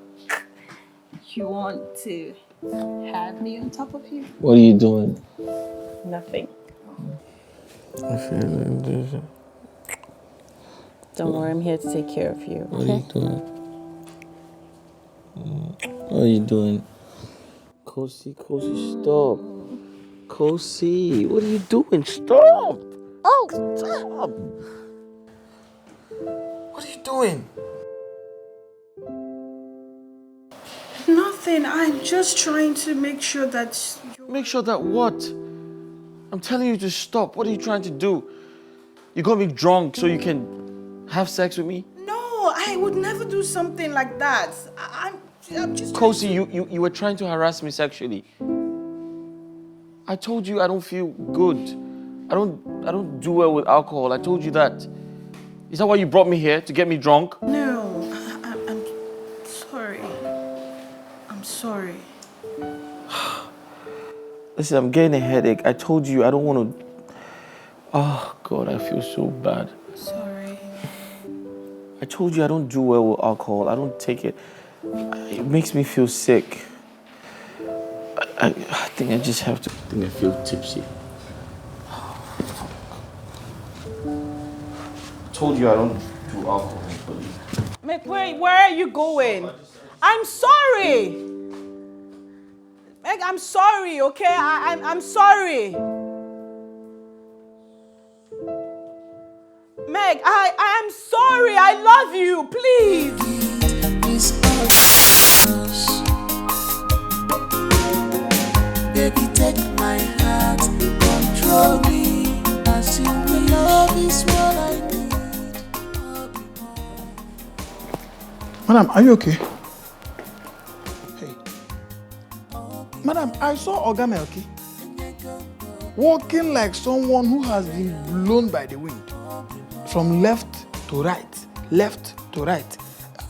you want to Have me on top of you? What are you doing? Nothing. I feel like this. Don't worry, I'm here to take care of you. What are you doing? What are you doing? Kosi, stop. Kosi, what are you doing? Stop! Oh, stop! What are you doing? Nothing. I'm just trying to make sure that... Make sure that what? I'm telling you to stop. What are you trying to do? You got me drunk so you can have sex with me? No, I would never do something like that. I'm just... Kosi, you were trying to harass me sexually. I told you I don't feel good. I don't do well with alcohol. I told you that. Is that why you brought me here? To get me drunk? No, I'm sorry. I'm sorry. Listen, I'm getting a headache. I told you I don't want to... Oh, God, I feel so bad. Sorry. I told you I don't do well with alcohol. I don't take it. It makes me feel sick. I think I just have to... I think I feel tipsy. I told you I don't do alcohol, but... Meg, where are you going? I'm sorry. Meg, I'm sorry, okay? I'm sorry. Meg, I am sorry. I love you. Please. Baby, take my heart, control me. As you will, love is what I need. Madam, are you okay? Hey. Madam, I saw Oga Melky walking like someone who has been blown by the wind. From left to right, left to right.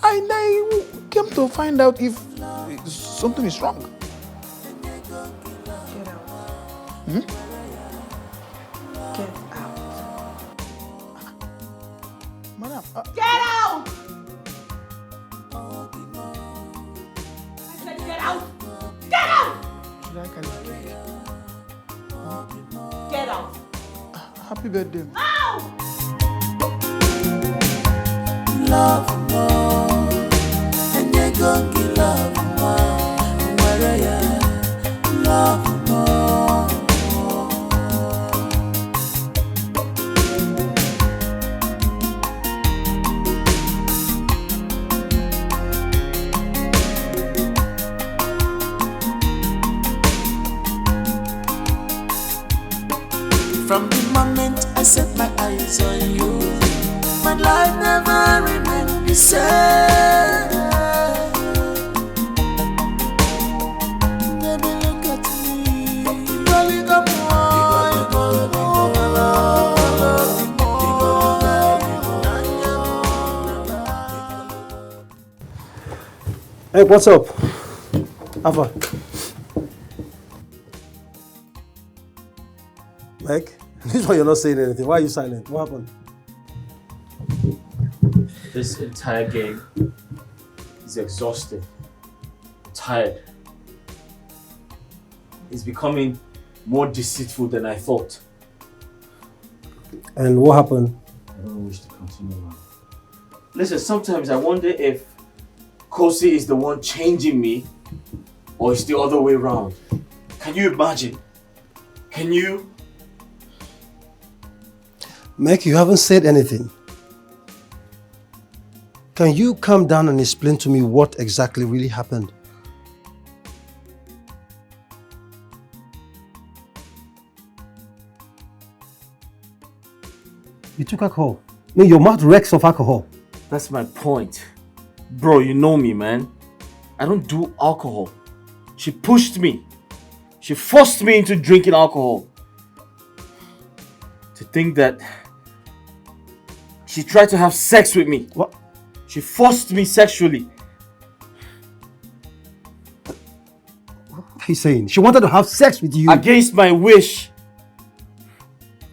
And I came to find out if something is wrong. Get out. Hmm? Get out. Madam. Get out! I said get out! Get out! Should I carry the cake? Get out! Happy birthday. Out! Love more, and they gon' give love more. Where you love more. From the moment I set my eyes on you, my life never remained the same. Baby, look at me. Rolling up Hey, what's up? Alpha. Mike, this one you're not saying anything. Why are you silent? What happened? This entire game is exhausting. I'm tired. It's becoming more deceitful than I thought. And what happened? I don't wish to continue now. Listen, sometimes I wonder if Kosi is the one changing me or it's the other way around. Can you imagine? Can you? Mike, you haven't said anything. Can you calm down and explain to me what exactly really happened? You took alcohol. I mean, your mouth reeks of alcohol. That's my point. Bro, you know me, man. I don't do alcohol. She pushed me. She forced me into drinking alcohol. To think that she tried to have sex with me. What? She forced me sexually. What are you saying? She wanted to have sex with you. Against my wish.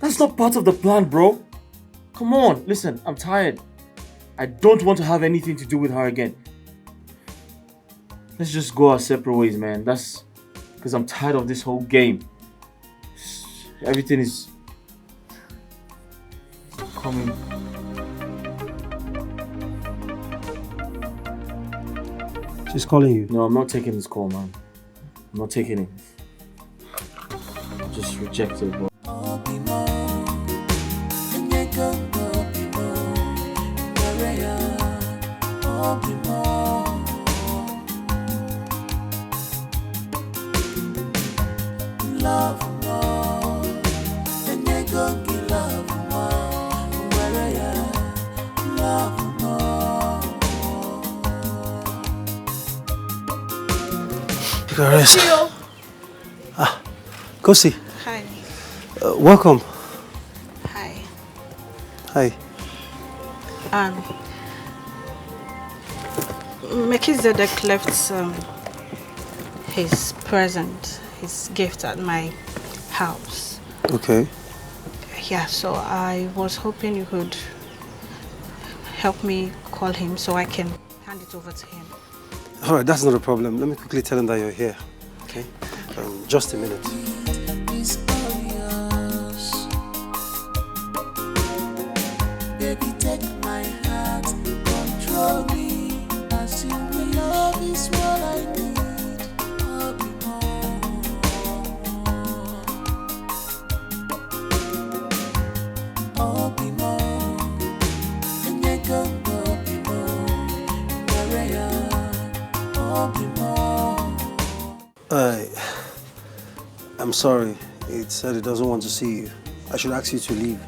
That's not part of the plan, bro. Come on, listen, I'm tired. I don't want to have anything to do with her again. Let's just go our separate ways, man. That's Because I'm tired of this whole game. Everything is coming. She's calling you. No, I'm not taking this call, man. I'm not taking it. I'll just reject it, bro. Rest. Kosi. Hi. Welcome. Hi. Hi. Melchizedek left his present, his gift at my house. Okay. Yeah, so I was hoping you could help me call him so I can hand it over to him. All right, that's not a problem. Let me quickly tell him that you're here. Okay? Just a minute. Baby, take my heart, control me. As you will love is what I need. I'll be more. I'll be more. And you can go be more. I'll be more. I'm sorry. It said it doesn't want to see you. I should ask you to leave.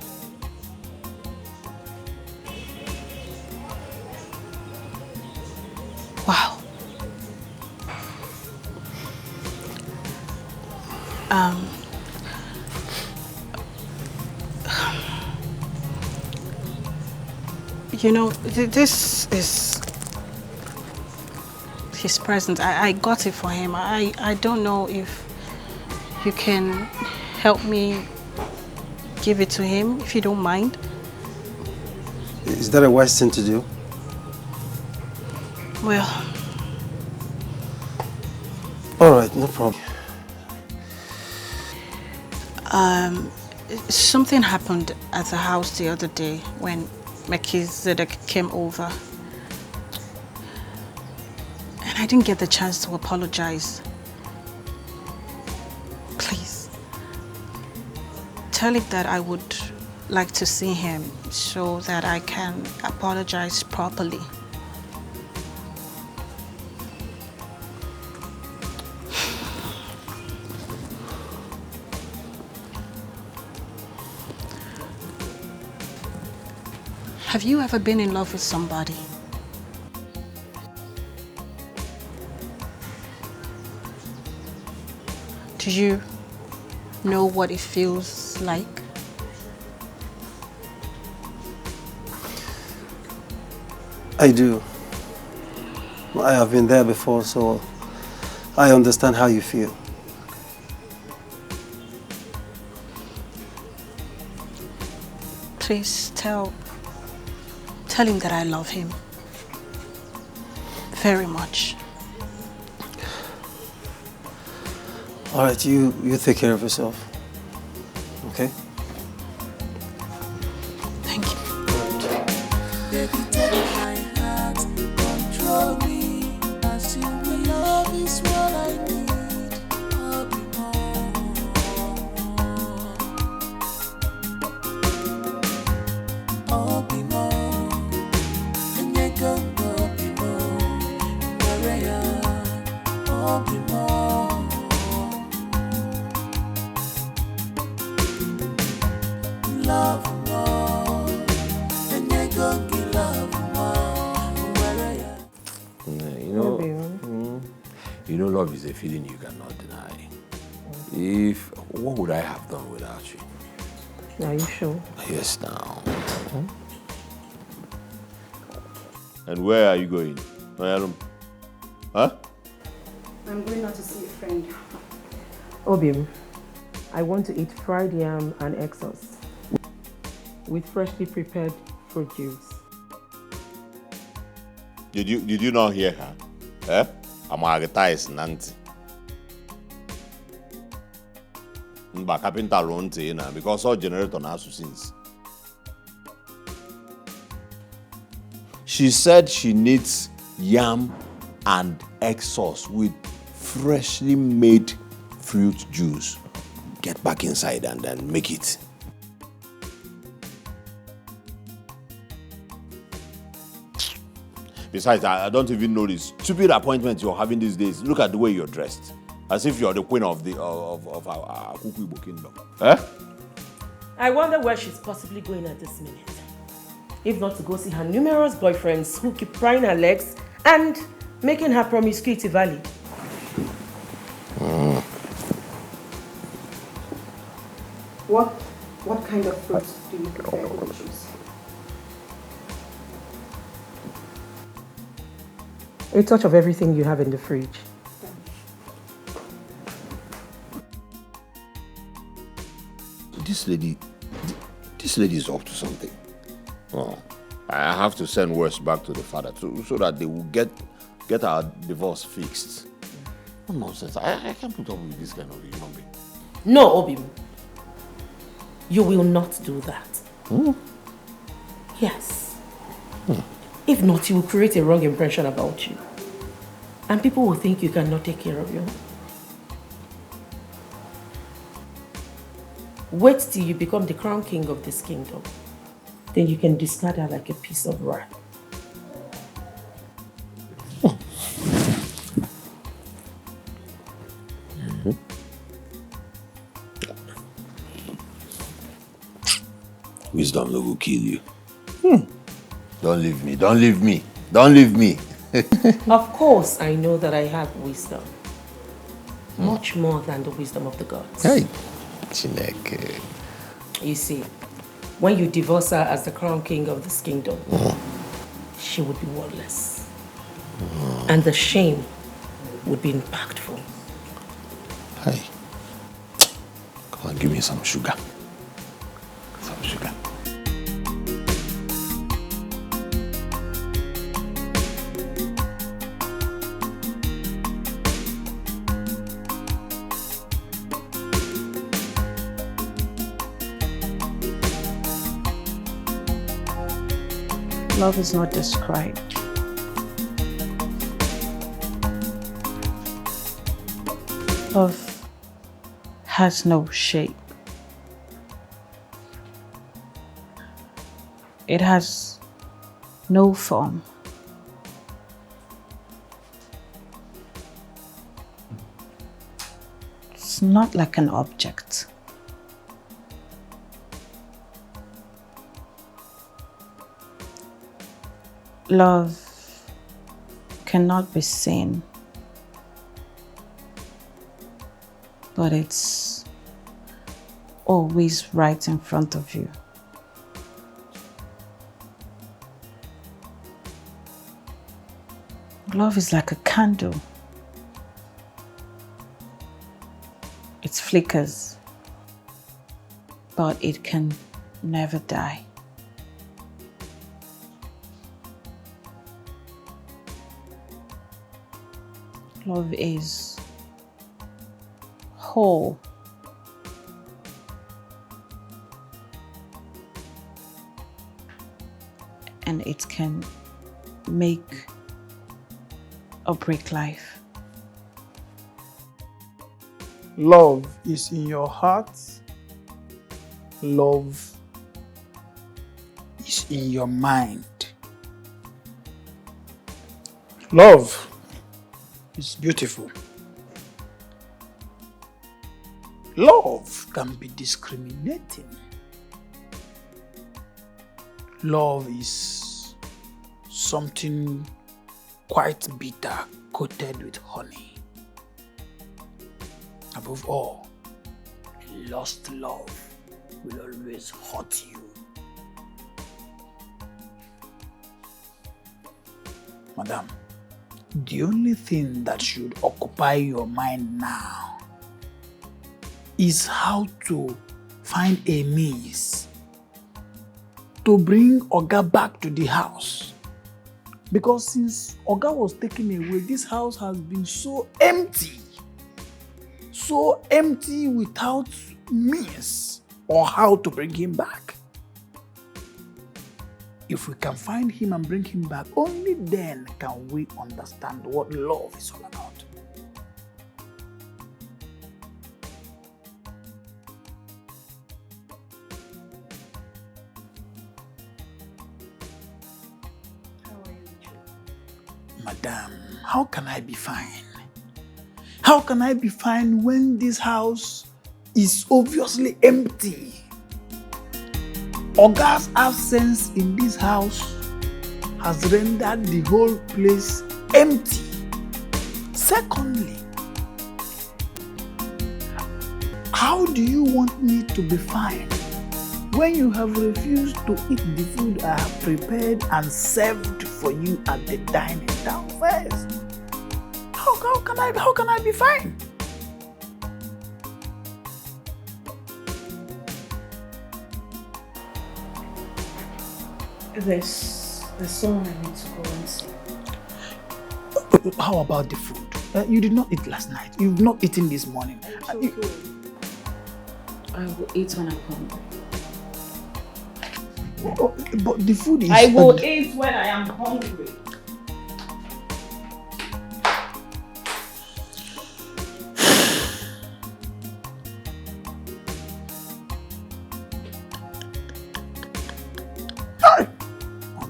Wow. You know, this is his present. I got it for him. I don't know if you can help me give it to him, if you don't mind. Is that a wise thing to do? Well. All right, no problem. Something happened at the house the other day when Melchizedek came over. And I didn't get the chance to apologize. Please, tell him that I would like to see him so that I can apologize properly. Have you ever been in love with somebody? Do you know what it feels like? I do. I have been there before, so I understand how you feel. Please tell him that I love him very much. All right, you take care of yourself. Okay? Thank you. Baby, take my heart, control me. As you will love is what I need. I'll be more. I'll be more. And you can go be more. I'll be more. Love more. And you can give love more. You know, love is a feeling you cannot deny. What would I have done without you? Are you sure? Yes, now. And where are you going? Huh? I'm going out to see a friend. Obim, I want to eat fried yam and egg sauce with freshly prepared fruit juice. Did you not hear her? Eh? I'm agatize Nanti. But carpenter won't say na because all generator na since. She said she needs yam and egg sauce with freshly made fruit juice. Get back inside and then make it. Besides, I don't even know this stupid appointment you're having these days. Look at the way you're dressed. As if you're the queen of our Kuku kingdom. Eh? I wonder where she's possibly going at this minute. If not to go see her numerous boyfriends who keep prying her legs and making her promiscuity valid. What kind of fruits do you prefer to choose? A touch of everything you have in the fridge. This lady is up to something. Oh, I have to send words back to the father so that they will get our divorce fixed. What nonsense. I can't put up with this kind of human being. No, Obim. You will not do that. Yes. If not, you will create a wrong impression about you. And people will think you cannot take care of you. Wait till you become the crown king of this kingdom. Then you can discard her like a piece of rag. Wisdom will kill you. Don't leave me, don't leave me, don't leave me. Of course, I know that I have wisdom. Much more than the wisdom of the gods. Hey, Chineke. You see, when you divorce her as the crown king of this kingdom, she would be worthless. And the shame would be impactful. Hey, come on, give me some sugar. Some sugar. Love is not described. Love has no shape. It has no form. It's not like an object. Love cannot be seen, but it's always right in front of you. Love is like a candle. It flickers, but it can never die. Love is whole. And it can make or break life. Love is in your heart. Love is in your mind. Love is beautiful. Love can be discriminating. Love is something quite bitter coated with honey. Above all, lost love will always hurt you. Madam, the only thing that should occupy your mind now is how to find a means to bring Oga back to the house. Because since Oga was taken away, this house has been so empty. so empty without means or how to bring him back. If we can find him and bring him back, only then can we understand what love is all about. Madam, how can I be fine? How can I be fine when this house is obviously empty? Oga's absence in this house has rendered the whole place empty. Secondly, how do you want me to be fine when you have refused to eat the food I have prepared and served for you at the dining downstairs? How can I be fine? There's someone I need to go and see. How about the food? You did not eat last night. You've not eaten this morning. I will eat when I come. But the food is... I will eat when I am hungry.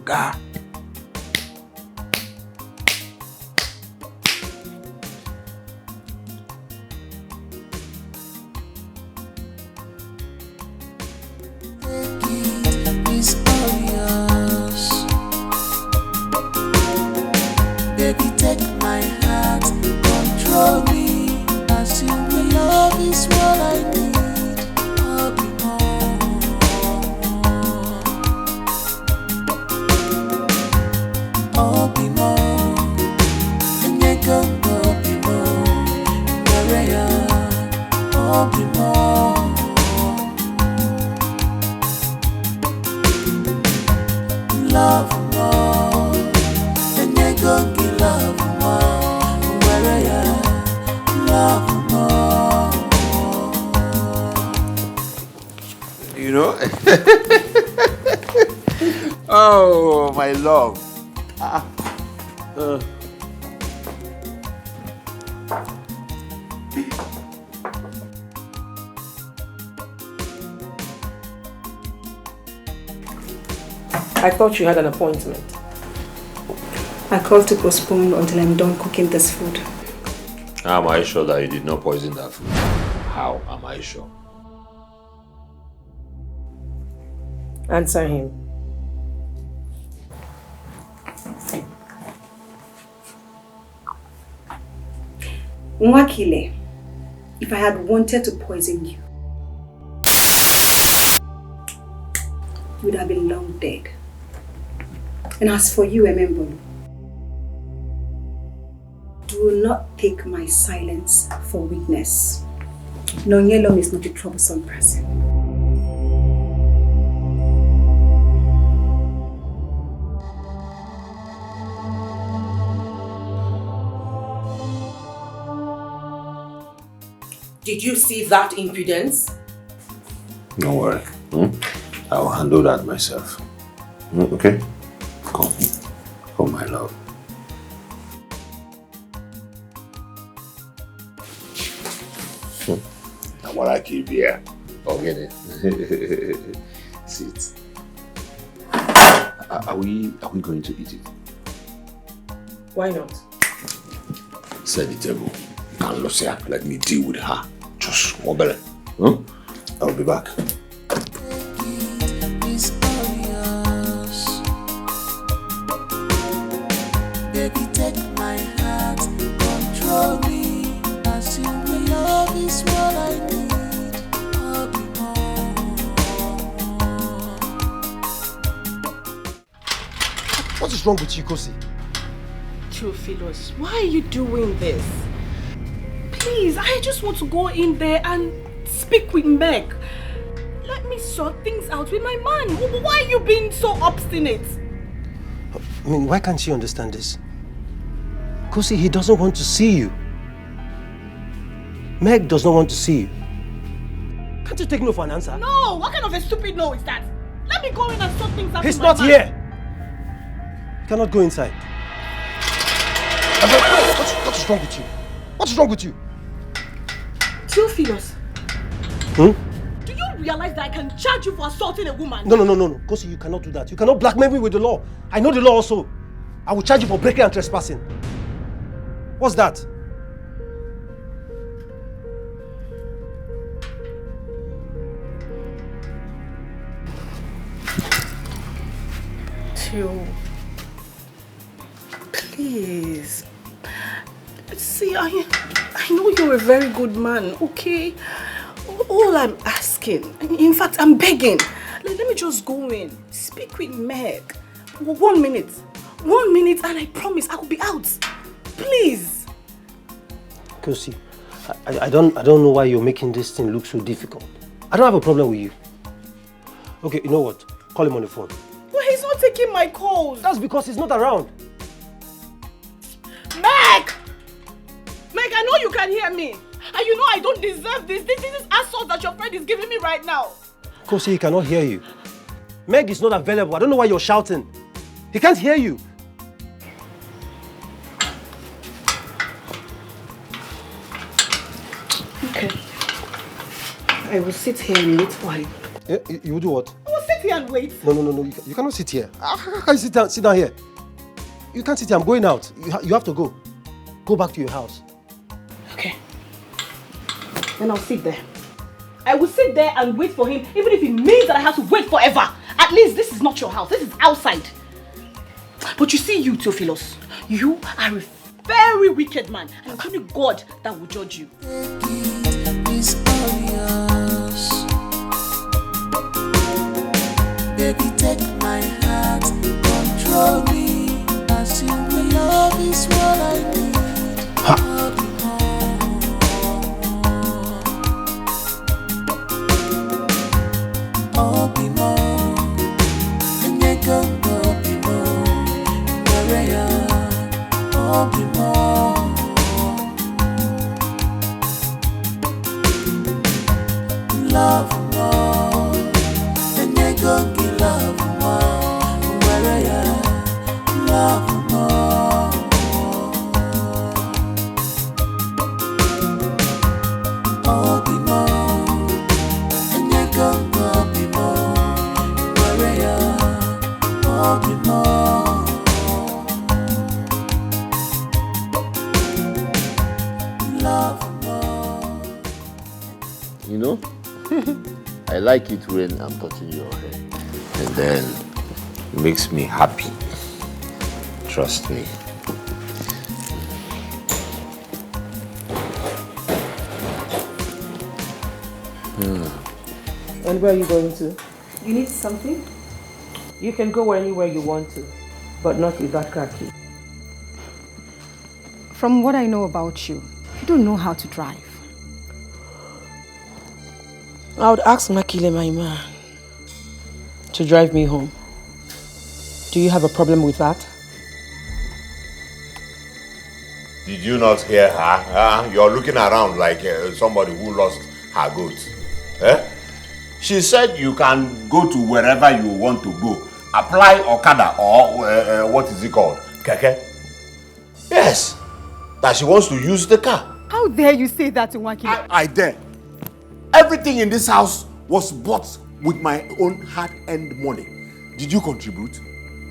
God. It's all yours. Baby, take my heart, control me. As you will, love is what I need. I'll be love more, and you're gonna get love more. Where are you? Love more. You know? Oh, my love. I thought you had an appointment. I called to postpone until I'm done cooking this food. Am I sure that you did not poison that food? How am I sure? Answer him. Mwakile, if I had wanted to poison you, you would have been long dead. And as for you, Emembolu, do not take my silence for weakness. Nonyelom is not a troublesome person. Did you see that impudence? Don't worry. I will handle that myself. Okay? Come. Come, my love. Now what I keep here. Forget it. Sit. Are we going to eat it? Why not? Set the table. And Lucia, let me deal with her. Just wobble. I'll be back. It's all yours. Baby, take my heart, control me. As you will, love is what I need. I'll be What is wrong with you, Kosi? Theophilus, why are you doing this? Please, I just want to go in there and speak with Meg. Let me sort things out with my man. Why are you being so obstinate? I mean, why can't you understand this? Kosi, he doesn't want to see you. Meg does not want to see you. Can't you take no for an answer? No! What kind of a stupid no is that? Let me go in and sort things out. He's not here! You cannot go inside. What is wrong with you? What is wrong with you? Theophilus, Hmm? do you realize that I can charge you for assaulting a woman? No. Kosi, you cannot do that. You cannot blackmail me with the law. I know the law also. I will charge you for breaking and trespassing. What's that? Theo, please. See, I know you're a very good man, okay? All I'm asking, in fact, I'm begging. Let me just go in, speak with Meg. 1 minute. 1 minute and I promise I will be out. Please. Kosi, I don't know why you're making this thing look so difficult. I don't have a problem with you. Okay, you know what? Call him on the phone. But he's not taking my calls. That's because he's not around. Meg! Meg, I know you can hear me. And you know I don't deserve this. This is assault that your friend is giving me right now. Kosi, he cannot hear you. Meg is not available. I don't know why you're shouting. He can't hear you. Okay. I will sit here and wait for him. Yeah, you will do what? I will sit here and wait. No. You cannot sit here. How can you sit down here? You can't sit here. I'm going out. You have to go. Go back to your house. Okay. Then I'll sit there. I will sit there and wait for him, even if it means that I have to wait forever. At least this is not your house. This is outside. But you see, you, Theophilus, you are a very wicked man. And it's only God that will judge you. It's all yours. Baby, take my heart, control me. As you will love is what I need. Love more, and you're gonna get love more. Where you love more, oh be more, and you're gonna be more. Where you oh be more, love more. You know, I like it when I'm touching your hair. And then it makes me happy. Trust me. And where are you going to? You need something? You can go anywhere you want to, but not with that car key. From what I know about you, you don't know how to drive. I would ask Makile, my man, to drive me home. Do you have a problem with that? Did you not hear her? You're looking around like somebody who lost her goat. She said you can go to wherever you want to go. Apply Okada or what is it called? Keke? Yes. That she wants to use the car. How dare you say that to Wakile? I dare. Everything in this house was bought with my own hard-earned money. Did you contribute?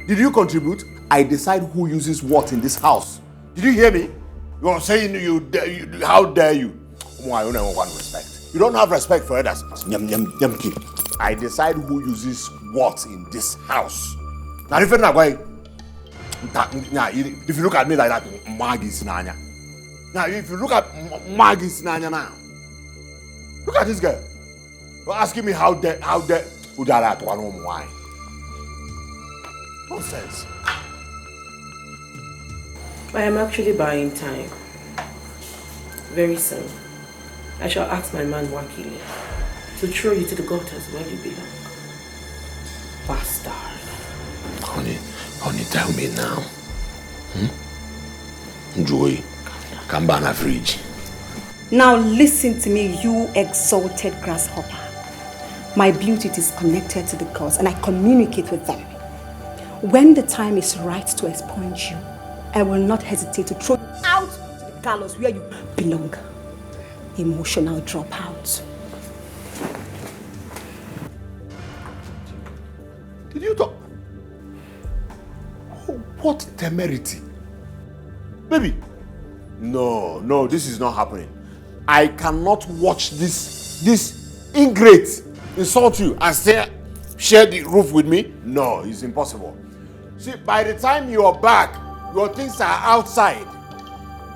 Did you contribute? I decide who uses what in this house. Did you hear me? You're saying how dare you? Oh, I don't have one respect. You don't have respect for others. I decide who uses what in this house. Now, if you look at me like that, Maggie's Nanya. Now, if you look at Maggie's Nanya now, look at this girl. You're asking me how dare Udara to one home wine. Nonsense. I am actually buying time. Very soon, I shall ask my man Wakile to throw you to the gutters where you belong. Bastard. Honey, tell me now. Joy, come back in the fridge. Now listen to me, you exalted grasshopper. My Bluetooth is connected to the gods and I communicate with them. When the time is right to expunge you, I will not hesitate to throw you out to the gallows where you belong. Emotional dropout. Did you talk? Oh, what temerity. Baby, no, this is not happening. I cannot watch this ingrate insult you and share the roof with me. No, it's impossible. See, by the time you are back, your things are outside.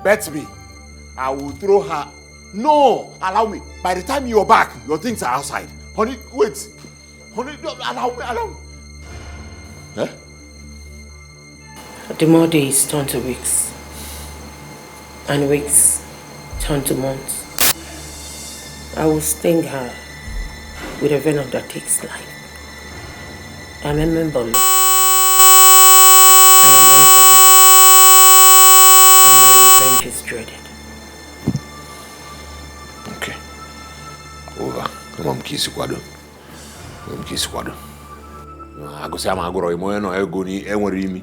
Bet me, I will throw her. No, allow me. By the time you are back, your things are outside. Honey, wait. Honey, allow me. Huh? The more days turn to weeks, and weeks turn to months. I will sting her with a venom that takes life. I'm a member. I am unforgiving, and my revenge is dreaded. Okay. Over. Come kiss kwado. Kiss kwado. I go say I'm agoro imo no ego ni enwere imi.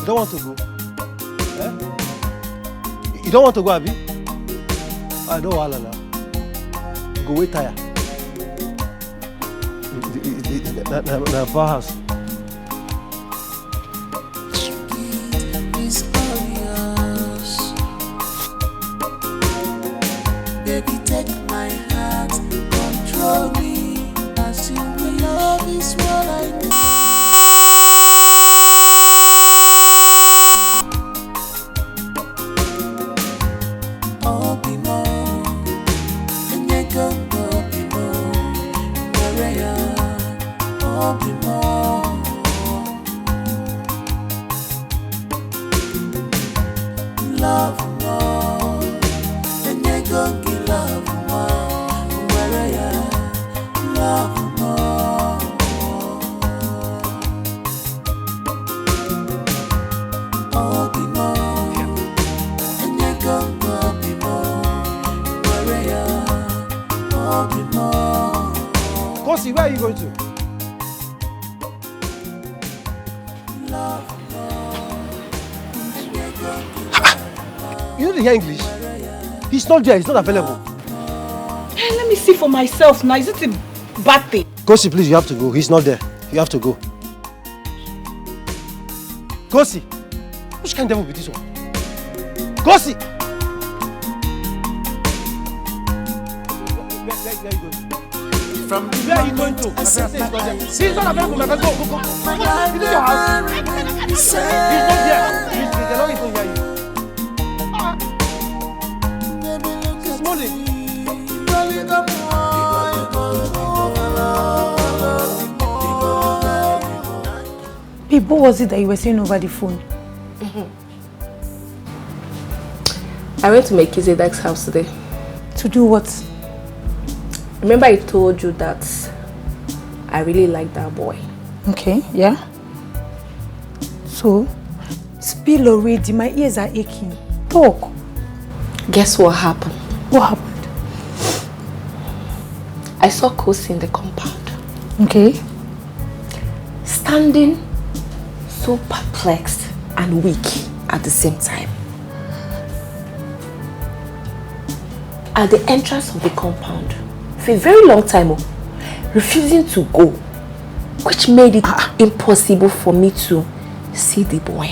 You don't want to go? Eh? You don't want to go, Abi? I don't want to. Go wait tire. The powerhouse. It's glorious. Baby, take my hand, control me. As you will love is what I need. Where are you going to? You don't hear English? He's not there, he's not available. Hey, let me see for myself now. Is it a bad thing? Kosi, please, you have to go. He's not there. You have to go. Kosi! Which kind of devil be this one? Kosi! Where are you going to? From where are you going to? My friend says he's not there. He's not available, my friend. Go. He's in your house. He's not there. They're not even hear you. This morning. Babe, what was it that you were saying over the phone? I went to my Kizedek's house today. To do what? Remember I told you that I really like that boy. Okay, yeah. So, spill already, my ears are aching. Talk. Guess what happened? What happened? I saw Kosi in the compound. Okay. Standing so perplexed and weak at the same time. At the entrance of the compound, for a very long time, refusing to go, which made it impossible for me to see the boy.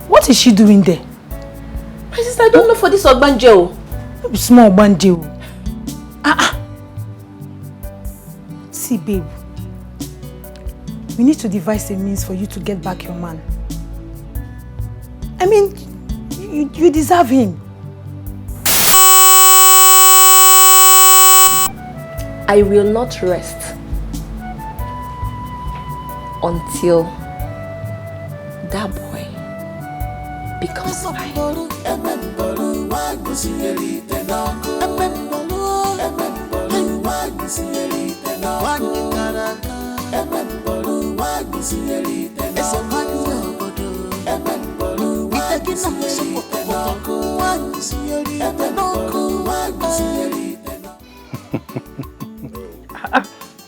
What is she doing there? My sister, I don't know for this Ogbanje. Small Ogbanje. See, babe, we need to devise a means for you to get back your man. I mean, you deserve him. I will not rest until that boy becomes mine.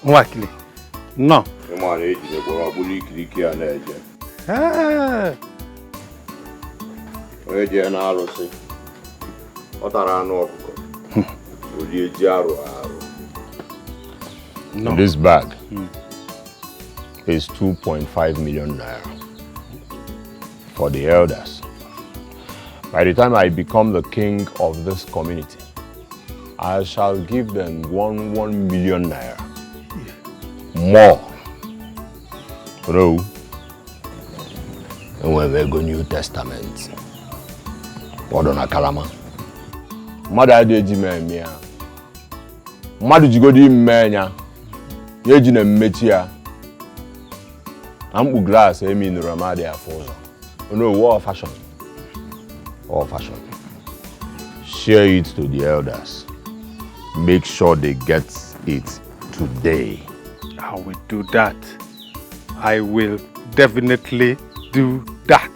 Wakili, no. No. This bag is 2.5 million naira for the elders. By the time I become the king of this community, I shall give them 1 million naira. More. Bro, and when we go New Testament, what on a kalama? Mother de Jimemia. Mother Jigodi Mania. Yejina Metia. I'm glass, I mean Ramadi Afosa. No, war fashion. War fashion. Share it to the elders. Make sure they get it today. I will do that. I will definitely do that.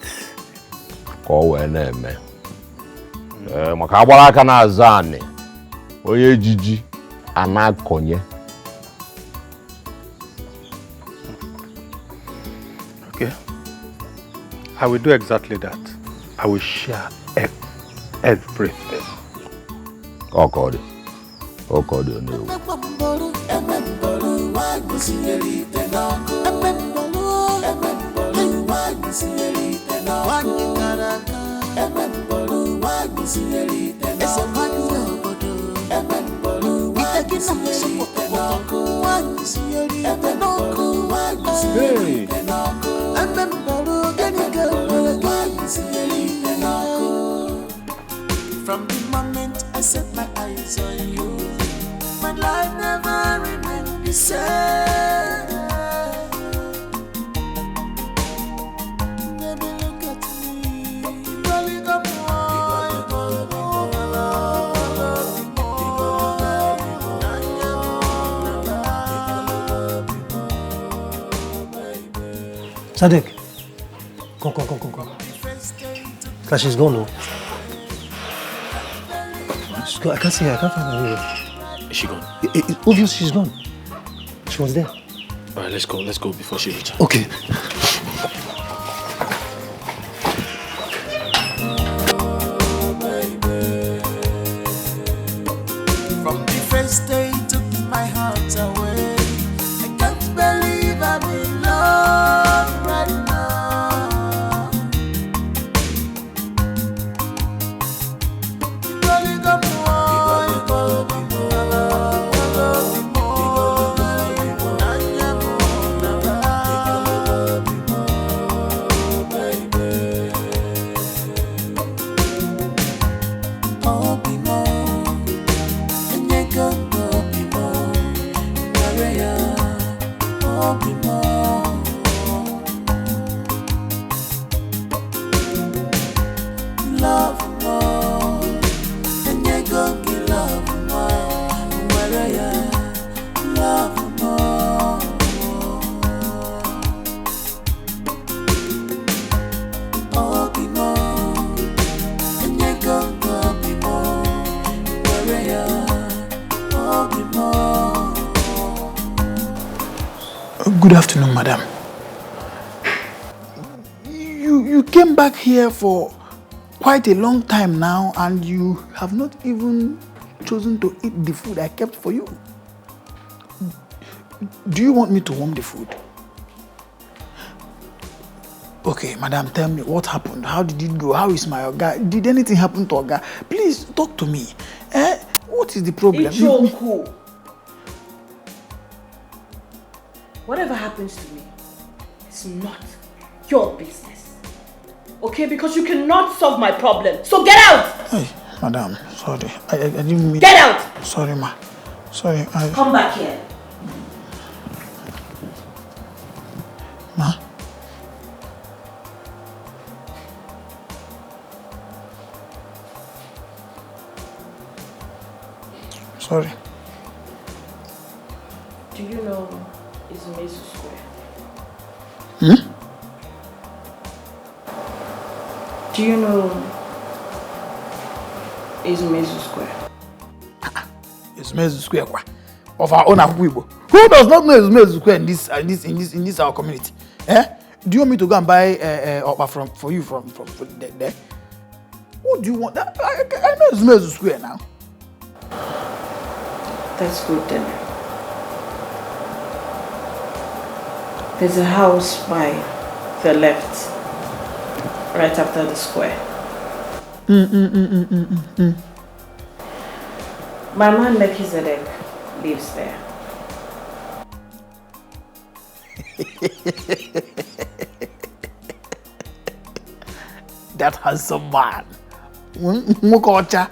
Call when man. Makabala kana zane. Oye Gigi anakonye. Okay. I will do exactly that. I will share everything. Oh God. Oh God, you know. Hey. From the moment I set my eyes on you, my life never remained the same. Baby, look at me. Rolling up Sadiq, go. She's gone, no? She's gone. I can't see her. I can't find her anywhere. Is she gone? Obviously, she's gone. She was there. All right, let's go. Let's go before she returns. Okay. From the first day you took my heart away, I can't believe I'm in love right now. Good afternoon, madam. You came back here for quite a long time now and you have not even chosen to eat the food I kept for you. Do you want me to warm the food? Okay, madam, tell me what happened. How did it go? How is my Oga? Did anything happen to Oga? Please talk to me. What is the problem? It's your cool. Whatever happens to me, it's not your business. Okay? Because you cannot solve my problem. So get out! Hey, madam, sorry. I didn't mean... Get out! Sorry, ma. Sorry, Come back here. Ma? Sorry. Do you know Izumezu Square? Hmm? Do you know Izumezu Square? Izumezu Square of our own Akwibo. Who does not know Izumezu Square in this our community? Eh? Do you want me to go and buy for you from there? What do you want? I know Izumezu Square now. That's good then. There's a house by the left, right after the square. My man Melchizedek lives there. That handsome man. Mukocha.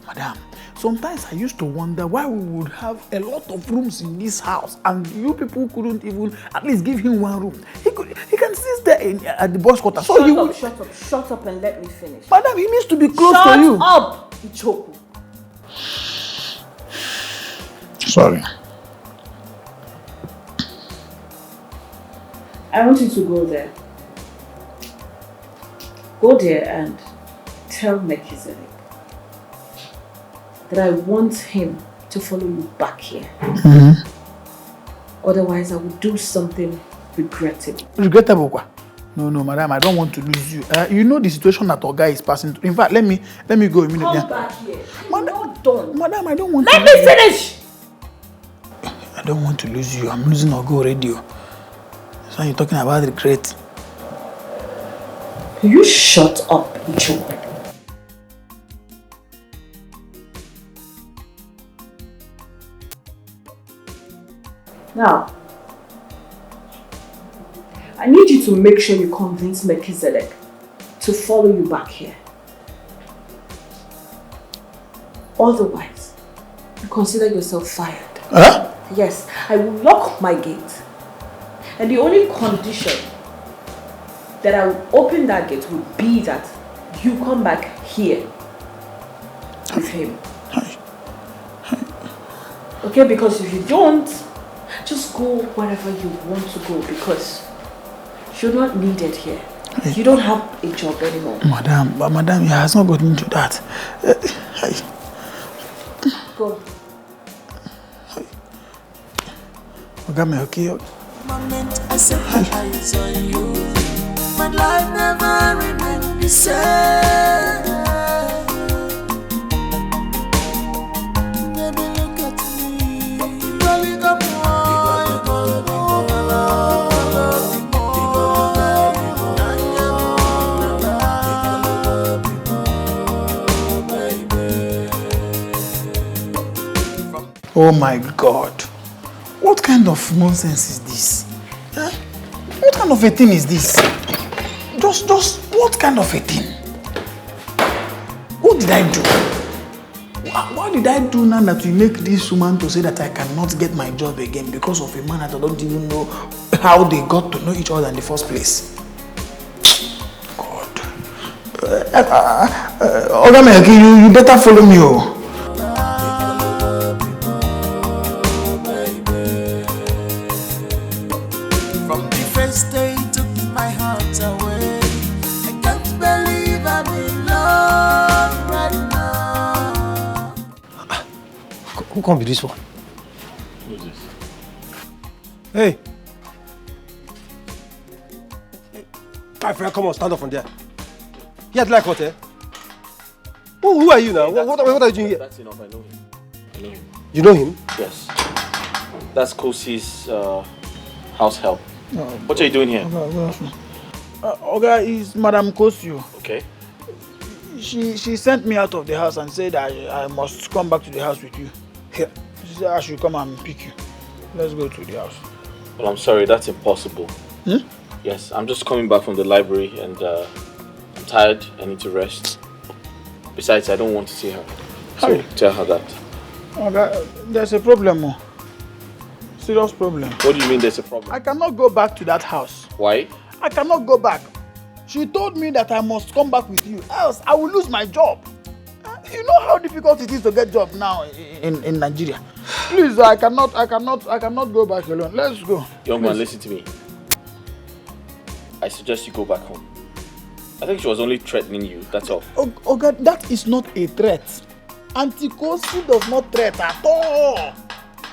Madam, sometimes I used to wonder why we would have a lot of rooms in this house and you people couldn't even at least give him one room. He can sit there at the boss quarter. So Shut up and let me finish. Madam, he needs to be close to you. Shut up, Ichoku. Sorry. I want you to go there. Go there and tell Melchizedek that I want him to follow you back here. Otherwise, I will do something regrettable. Regrettable? No, madam, I don't want to lose you. You know the situation that our guy is passing through. In fact, let me go immediately. Come back here. I'm not done. Madam, I don't want Let me finish! I don't want to lose you. I'm losing Ogo radio. So you're talking about regret. You shut up, Icho. Now, I need you to make sure you convince Melchizedek to follow you back here. Otherwise, you consider yourself fired. Huh? Yes, I will lock my gate. And the only condition that I will open that gate will be that you come back here with him. Okay, because if you don't, just go wherever you want to go because you're not needed here. You don't have a job anymore. Madam, he has not gotten into that. Go. Okay. Moment I set my eyes on you, my life never remained the same. Baby, look at me. Really got Oh my God. What kind of nonsense is this? Huh? What kind of a thing is this? Just what kind of a thing? What did I do? What did I do now that you make this woman to say that I cannot get my job again because of a man that I don't even know how they got to know each other in the first place? God. Oga, you better follow me. Oh. Who can be this one? Who's this? Hey! My friend, come on, stand up from there. Yeah, like what, eh? Who are you now? What are you doing here? That's enough, I know him. You know him? Yes. That's Kosi's house help. What are you doing here? Oga is Madam Kosio. Okay. She sent me out of the house and said I must come back to the house with you. Here. She said I should come and pick you. Let's go to the house. Well, I'm sorry, that's impossible. Hmm? Yes, I'm just coming back from the library and I'm tired. I need to rest. Besides, I don't want to see her. So tell her that. Okay, there's a problem. Oh. Serious problem. What do you mean there's a problem? I cannot go back to that house. Why? I cannot go back. She told me that I must come back with you, else I will lose my job. You know how difficult it is to get job now in Nigeria. Please, I cannot go back alone. Let's go. Young man, listen to me. I suggest you go back home. I think she was only threatening you, that's all. Oh God, that is not a threat. Auntie Kosi does not threat at all.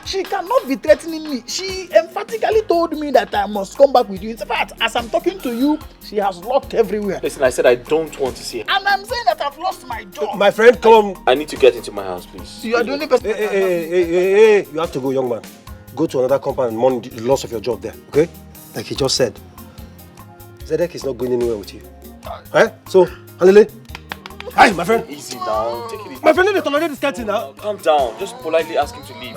She cannot be threatening me. She emphatically told me that I must come back with you. In fact, as I'm talking to you, she has locked everywhere. Listen, I said I don't want to see her. And I'm saying that I've lost my job. My friend, come. I need to get into my house, please. You are the only person. Hey, you have to go, young man. Go to another compound and mourn the loss of your job there, okay? Like he just said. Zedek is not going anywhere with you. Right? So, Halile. Hi, my friend. Easy now. Take it easy. My friend, need to tolerate this cat now. Calm down. Just politely ask him to leave.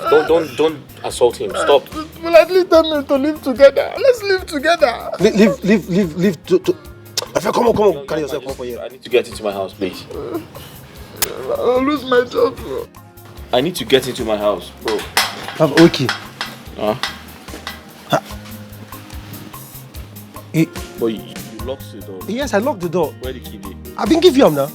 Don't assault him. Stop. Politely tell me to live together. Let's live together. Live to. My friend, come on. Carry yourself up for here. I need to get into my house, please. I'll lose my job, bro. I need to get into my house, bro. Have okay. Huh? But you locked the door. Yes, I locked the door. Where the key be? I've been giving you him now.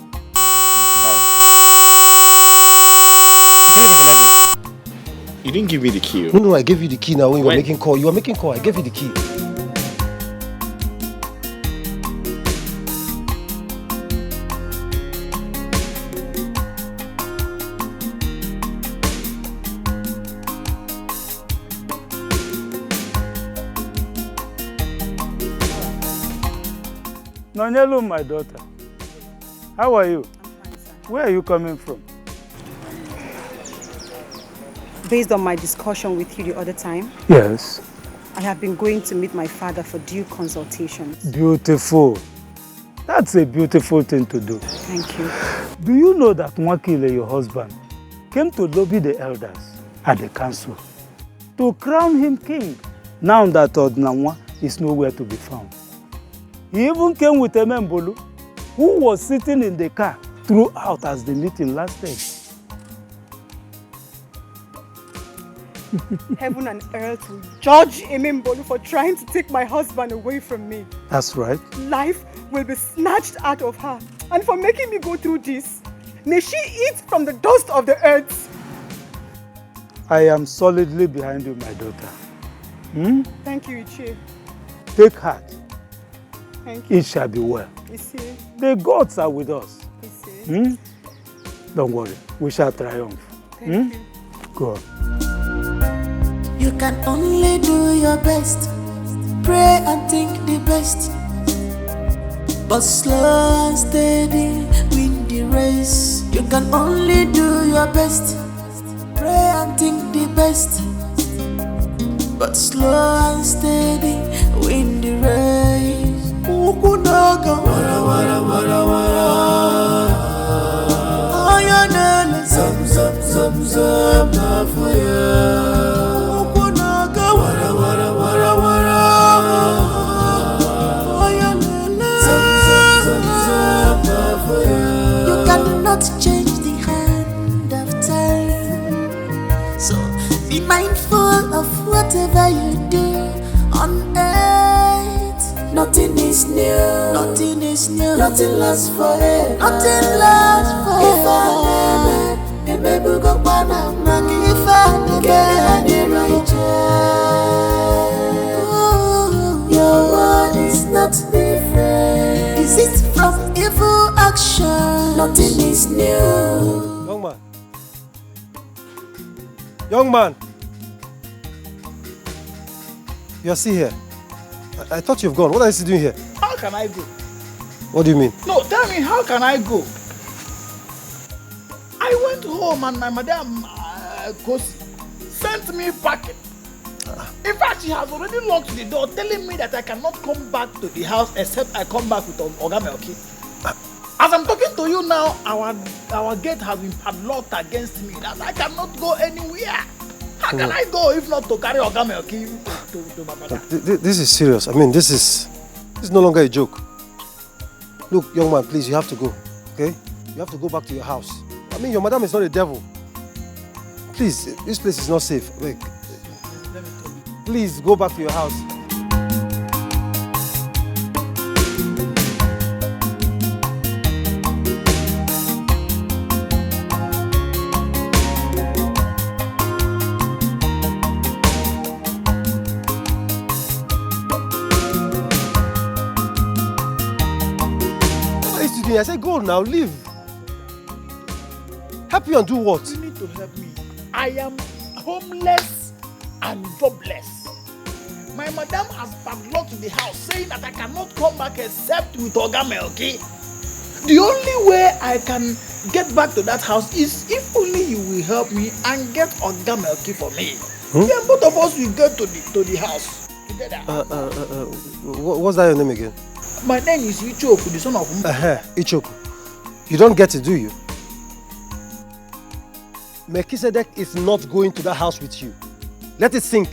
You didn't give me the key. No, I gave you the key now when you were making call. You were making call. I gave you the key. Nonyelu, my daughter. How are you? Where are you coming from? Based on my discussion with you the other time, Yes. I have been going to meet my father for due consultations. Beautiful. That's a beautiful thing to do. Thank you. Do you know that Mwakile, your husband, came to lobby the elders at the council to crown him king, now that Odnanwa is nowhere to be found? He even came with Emembolu, who was sitting in the car throughout as the meeting lasted. Heaven and earth will judge Emembolu for trying to take my husband away from me. That's right. Life will be snatched out of her. And for making me go through this, may she eat from the dust of the earth. I am solidly behind you, my daughter. Thank you, Ichie. Take heart. Thank you. It shall be well. Ichie. The gods are with us. Ichie. Don't worry, we shall triumph. Thank you. Go on. You can only do your best, pray and think the best, but slow and steady win the race. You can only do your best, pray and think the best, but slow and steady win the race. Ukunaga wara wara wara wara, ayana zam zam zam zam na fire. Change the hand of time, so be mindful of whatever you do on earth. Nothing is new, nothing is new, nothing lasts forever, nothing lasts forever. If I never go banana, if I never your word is not different. Is it from evil action? Nothing is new. Young man. Young man. You're still here. I thought you've gone. What are you still doing here? How can I go? What do you mean? No, tell me, how can I go? I went home and my madam sent me packing. In fact, she has already locked the door, telling me that I cannot come back to the house except I come back with Ogamelki. As I'm talking to you now, our gate has been padlocked against me. That I cannot go anywhere. How can I go if not to carry Ogamelki to my mother? This is serious. I mean, this is no longer a joke. Look, young man, please, you have to go. Okay? You have to go back to your house. I mean, your madam is not a devil. Please, this place is not safe. Wait. Please go back to your house. I said, go now, leave. Help you and do what? You need to help me. I am homeless and jobless. My madam has padlocked the house, saying that I cannot come back except with Ogamelki. The only way I can get back to that house is if only you will help me and get Ogamelki for me. Then both of us will get to the house together. What's that your name again? My name is Ichoku, the son of Ichoku. You don't get it, do you? Melchizedek is not going to that house with you. Let it sink.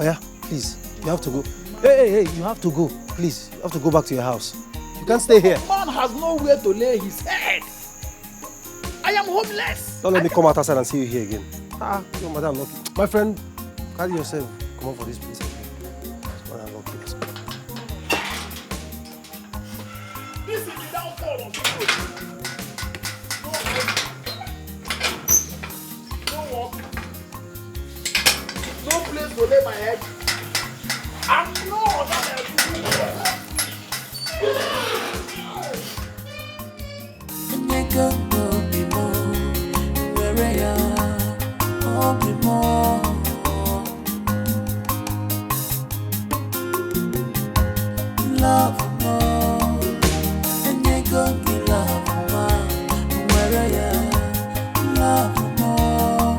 Oh yeah, please, you have to go. Hey, you have to go. Please, you have to go back to your house. You can't stay here. Man has nowhere to lay his head. I am homeless. Don't let me come out outside and see you here again. No, madam, lucky. My friend, carry yourself. Come on for this place. Madam, lucky. Let's go. This is the downfall of you. No work. No place to lay my head. And no other love more, and you go give love more. Where are you? Love more.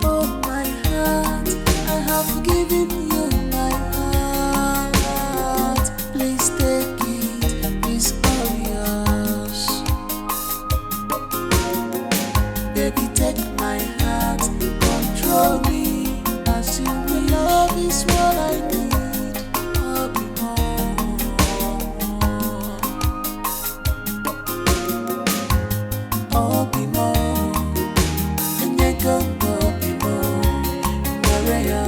Oh my heart, I have given you my heart. Please take it, it's all yours. Baby, take my heart, control me. As you will love is what I need. I'll be more. I'll be more. And you can go be more. Maria,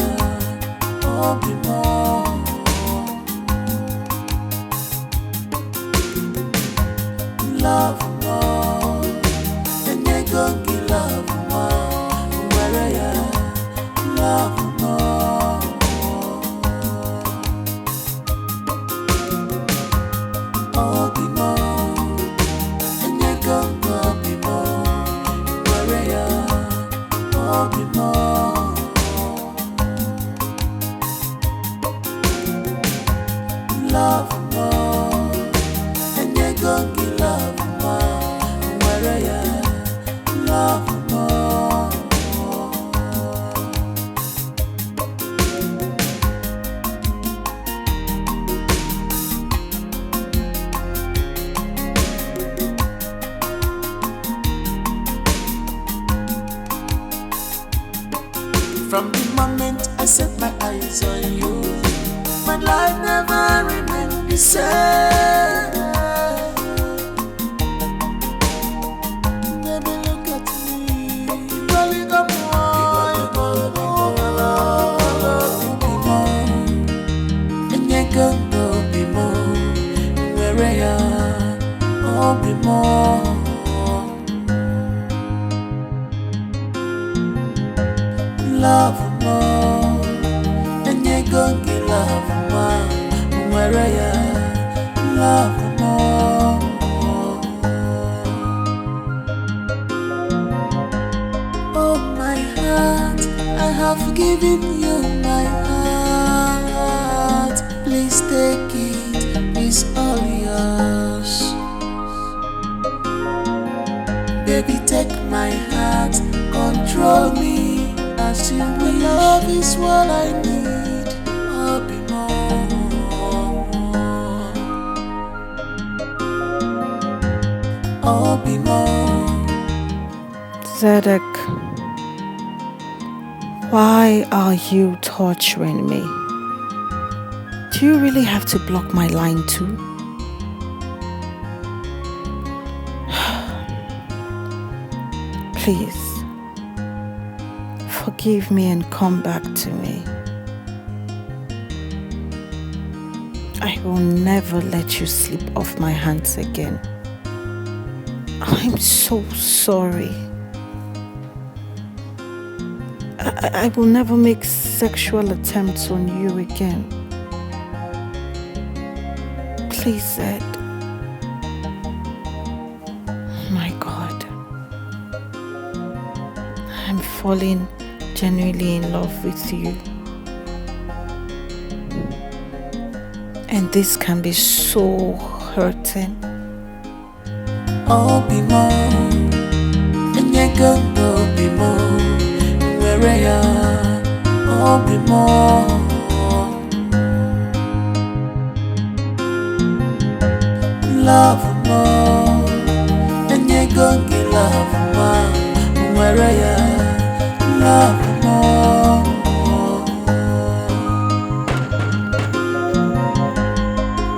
I'll be more. Love more. And you can give love more. Maria, love. From the moment I set my eyes on you, my life never remained the same. Baby, look at me. Girl, come on. And you can go be more. Where are you? Oh, be more. Love more, and you gon' get love more. Where are you? Love more. Oh my heart, I have given you my heart. Please take it, it's all yours. Baby, take my heart, control me. As you will love is what I need. I'll be more. I'll be more. Zedek, why are you torturing me? Do you really have to block my line too? Please, forgive me and come back to me. I will never let you slip off my hands again. I'm so sorry. I will never make sexual attempts on you again. Please, Ed. My God. I'm falling genuinely in love with you. And this can be so hurting. Obimo, Enyego Obimo, Wereya, Obimo. Love more, Enyego love more, Wereya, love more.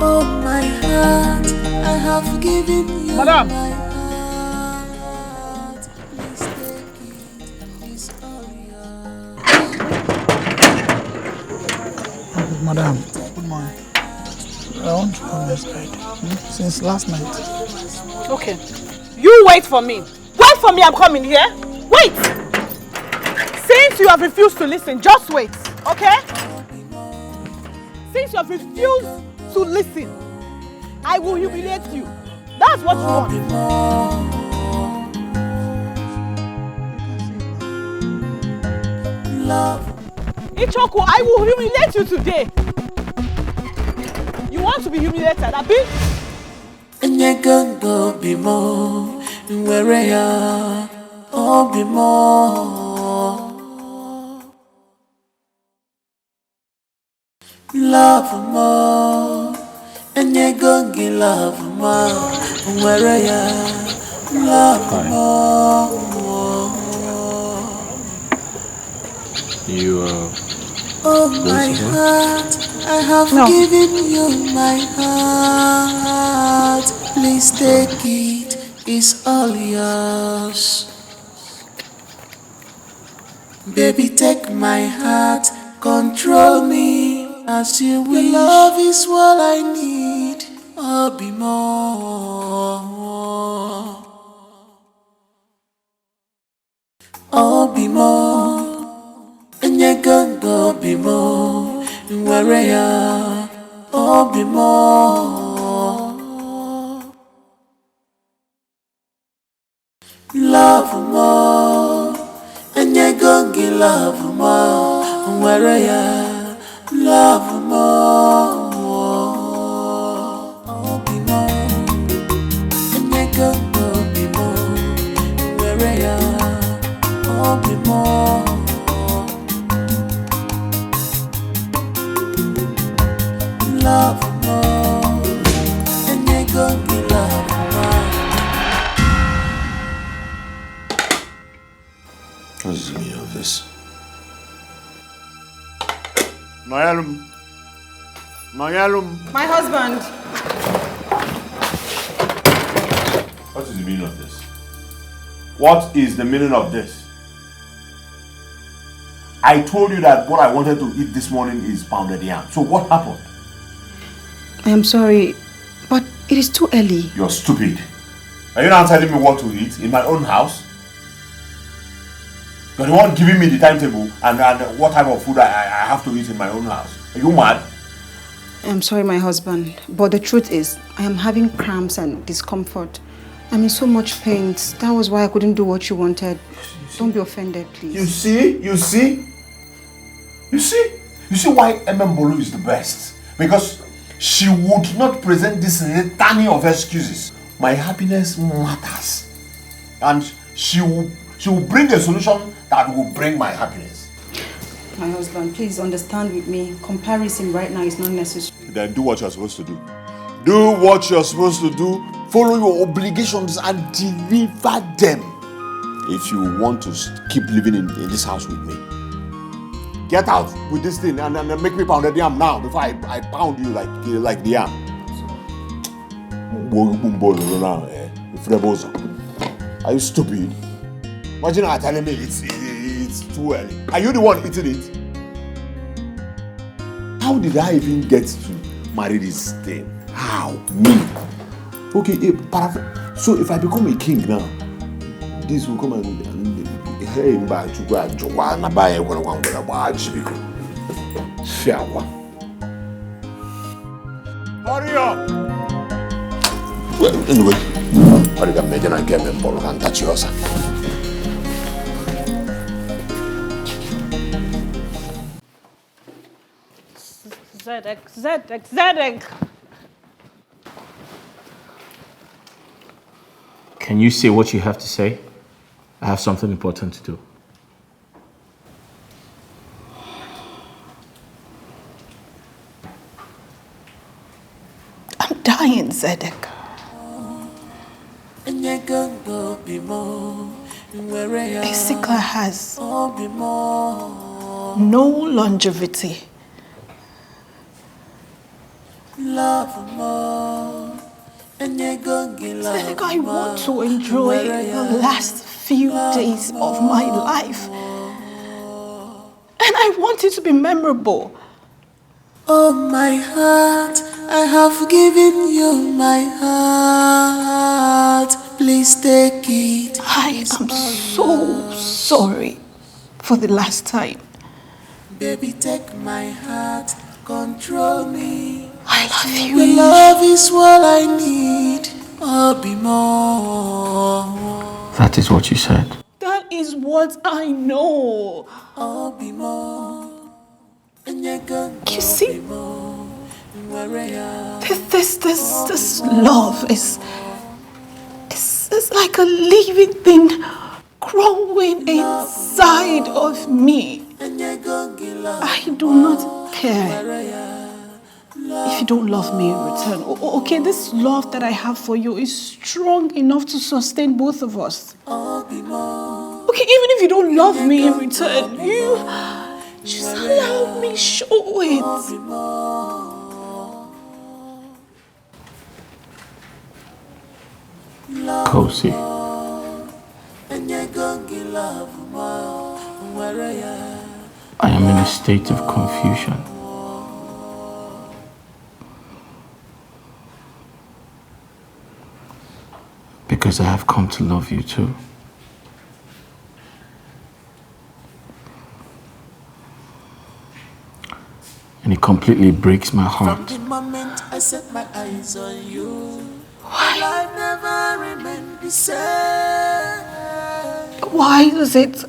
Oh my heart, I have given you. Madam. My heart, please take it, it's all yours. Madam, good morning. I want to come inside. Since last night. Okay. You wait for me. Wait for me, I'm coming here. Wait! Since you have refused to listen, just wait, okay? Since you have refused to listen, I will humiliate you. That's what you want. Love. Ichoku, I will humiliate you today. You want to be humiliated, Abi? Enyego Obimo, Wereya, Obimo. Love more, Enyego love more, Wereya, love more. You Oh my heart, I have given you my heart. Please take it, it's all yours. Baby, take my heart, control me as you wish. Your love is what I need, I'll be more. I'll be more. Enyego Obimo, Wereya, Obimo. Love more, Enyego love more, Wereya, love more. Obimo, Enyego Obimo, Wereya, Obimo. Love more, and you're gonna be love more. What's the meaning of this? Noyalum. My husband. What is the meaning of this? What is the meaning of this? I told you that what I wanted to eat this morning is pounded yam. So what happened? I am sorry, but it is too early. You're stupid. Are you not telling me what to eat in my own house? You're the one giving me the timetable and what type of food I have to eat in my own house. Are you mad? I'm sorry, my husband, but the truth is, I am having cramps and discomfort. I'm in so much pain. That was why I couldn't do what you wanted. Don't be offended, please. You see? You see why Mbolo is the best? Because she would not present this litany of excuses. My happiness matters. And she will bring a solution that will bring my happiness. My husband, please understand with me. Comparison right now is not necessary. Then do what you're supposed to do. Do what you're supposed to do. Follow your obligations and deliver them. If you want to keep living in this house with me. Get out with this thing and make me pound the yam now before I pound you like the yam. Are you stupid? Imagine her telling me it's too early. Are you the one eating it? How did I even get to marry this thing? How? Me? Okay, so if I become a king now, this will come and hey, hurry up! Well, anyway, hurry up, Megan, and get me ball and touch yours. Zedek. Can you say what you have to say? I have something important to do. I'm dying, Zedek. Basically has no longevity. Zedek, I want to enjoy the last few days of my life. And I want it to be memorable. Oh, my heart, I have given you my heart. Please take it. I am so sorry for the last time. Baby, take my heart, control me. I love you. Your love is what I need. I'll be more. That is what you said. That is what I know. I'll be more. You see, this love is like a living thing growing inside of me. I do not care if you don't love me in return. Okay, this love that I have for you is strong enough to sustain both of us. Okay, even if you don't love me in return, you just allow me show it. Kosi. I am in a state of confusion. Because I have come to love you too. And it completely breaks my heart. From the moment I set my eyes on you, I never remained the same. Why does it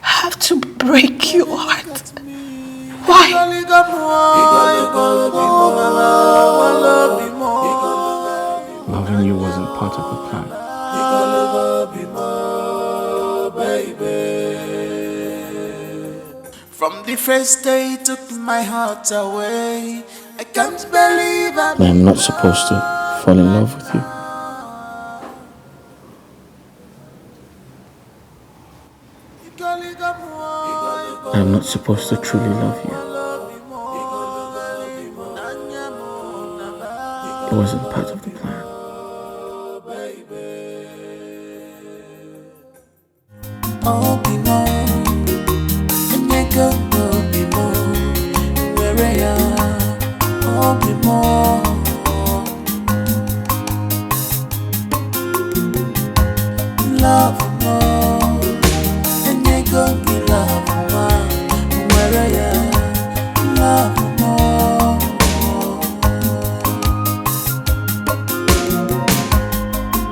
have to break your heart? Why? Loving you wasn't part of the plan. From the first day you took my heart away, I can't believe I am not supposed to fall in love with you. I am not supposed to truly love you. It wasn't part of the plan. I'll be more, and you go be more. Where I am, I'll be more. Love more, and you go be love more. Where I am, love more.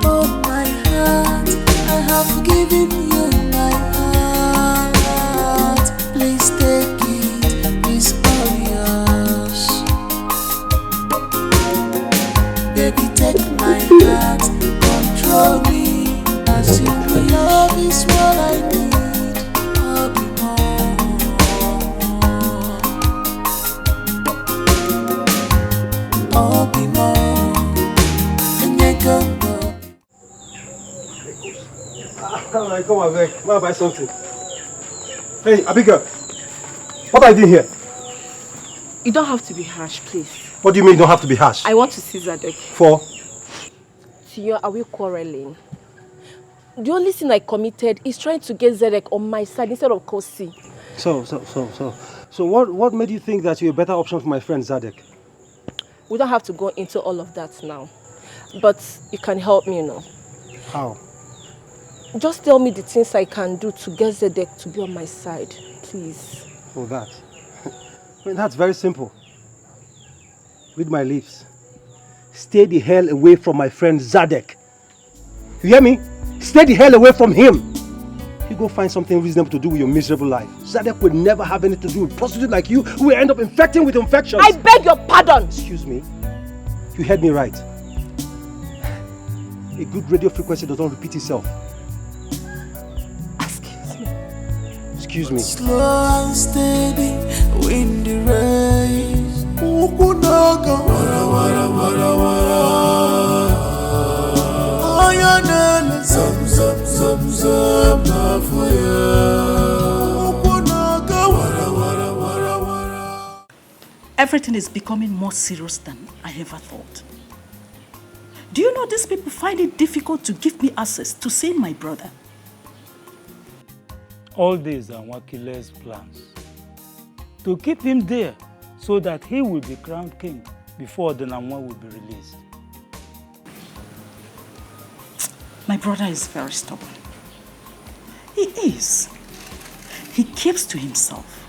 Oh, my heart, I have given you my heart. Please take it, it's all yours. Baby, take my heart, control me. As you love is what I need. I'll be more. I'll be more. And you go. Come on, back. Come on, buy something. Hey, Abigail, what are you doing here? You don't have to be harsh, please. What do you mean you don't have to be harsh? I want to see Zedek. For? Tio, are we quarreling? The only thing I committed is trying to get Zedek on my side instead of Kosi. So what made you think that you're a better option for my friend Zadek? We don't have to go into all of that now. But you can help me, How? Just tell me the things I can do to get Zedek to be on my side, please. Oh, that. I mean, that's very simple. Read my lips. Stay the hell away from my friend Zadek. You hear me? Stay the hell away from him. You go find something reasonable to do with your miserable life. Zadek will never have anything to do with prostitutes like you who will end up infecting with infections. I beg your pardon. Excuse me. You heard me right. A good radio frequency does not repeat itself. Excuse me. Slow and steady, windy rays. Ukunaga, wara wara wara wara. Ayanele, zam zam zam zam, nafuya. Ukunaga, wara wara wara wara. Everything is becoming more serious than I ever thought. Do you know these people find it difficult to give me access to see my brother? All these are Wakile's plans. To keep him there so that he will be crowned king before the Namwa will be released. My brother is very stubborn. He is. He keeps to himself.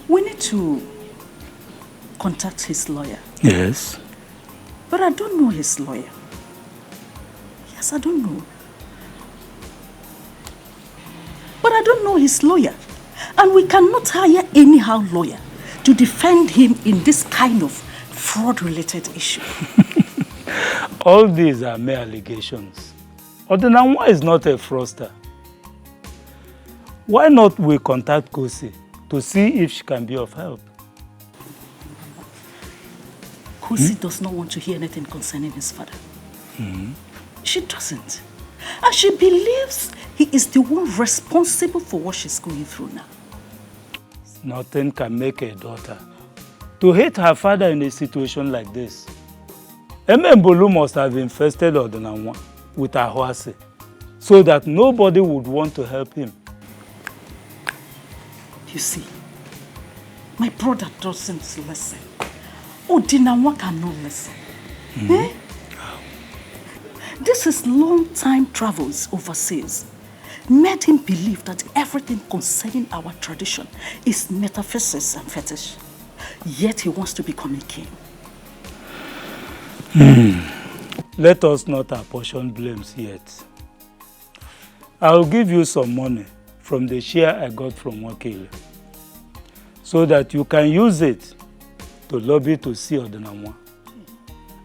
We need to contact his lawyer. Yes. But I don't know his lawyer. Yes, I don't know. But I don't know his lawyer. And we cannot hire anyhow lawyer to defend him in this kind of fraud-related issue. All these are mere allegations. Odenamwa is not a fraudster. Why not we contact Kosi to see if she can be of help? Kosi does not want to hear anything concerning his father. She doesn't. And she believes he is the one responsible for what she's going through now. Nothing can make a daughter to hate her father in a situation like this. Mbulu must have infested Odenamwa with Ahwase so that nobody would want to help him. You see, my brother doesn't listen. Odenamwa cannot listen. Eh? This is long-time travels overseas made him believe that everything concerning our tradition is metaphysics and fetish. Yet he wants to become a king. Let us not apportion blames yet. I'll give you some money from the share I got from Wakile so that you can use it to lobby to see Odenamwa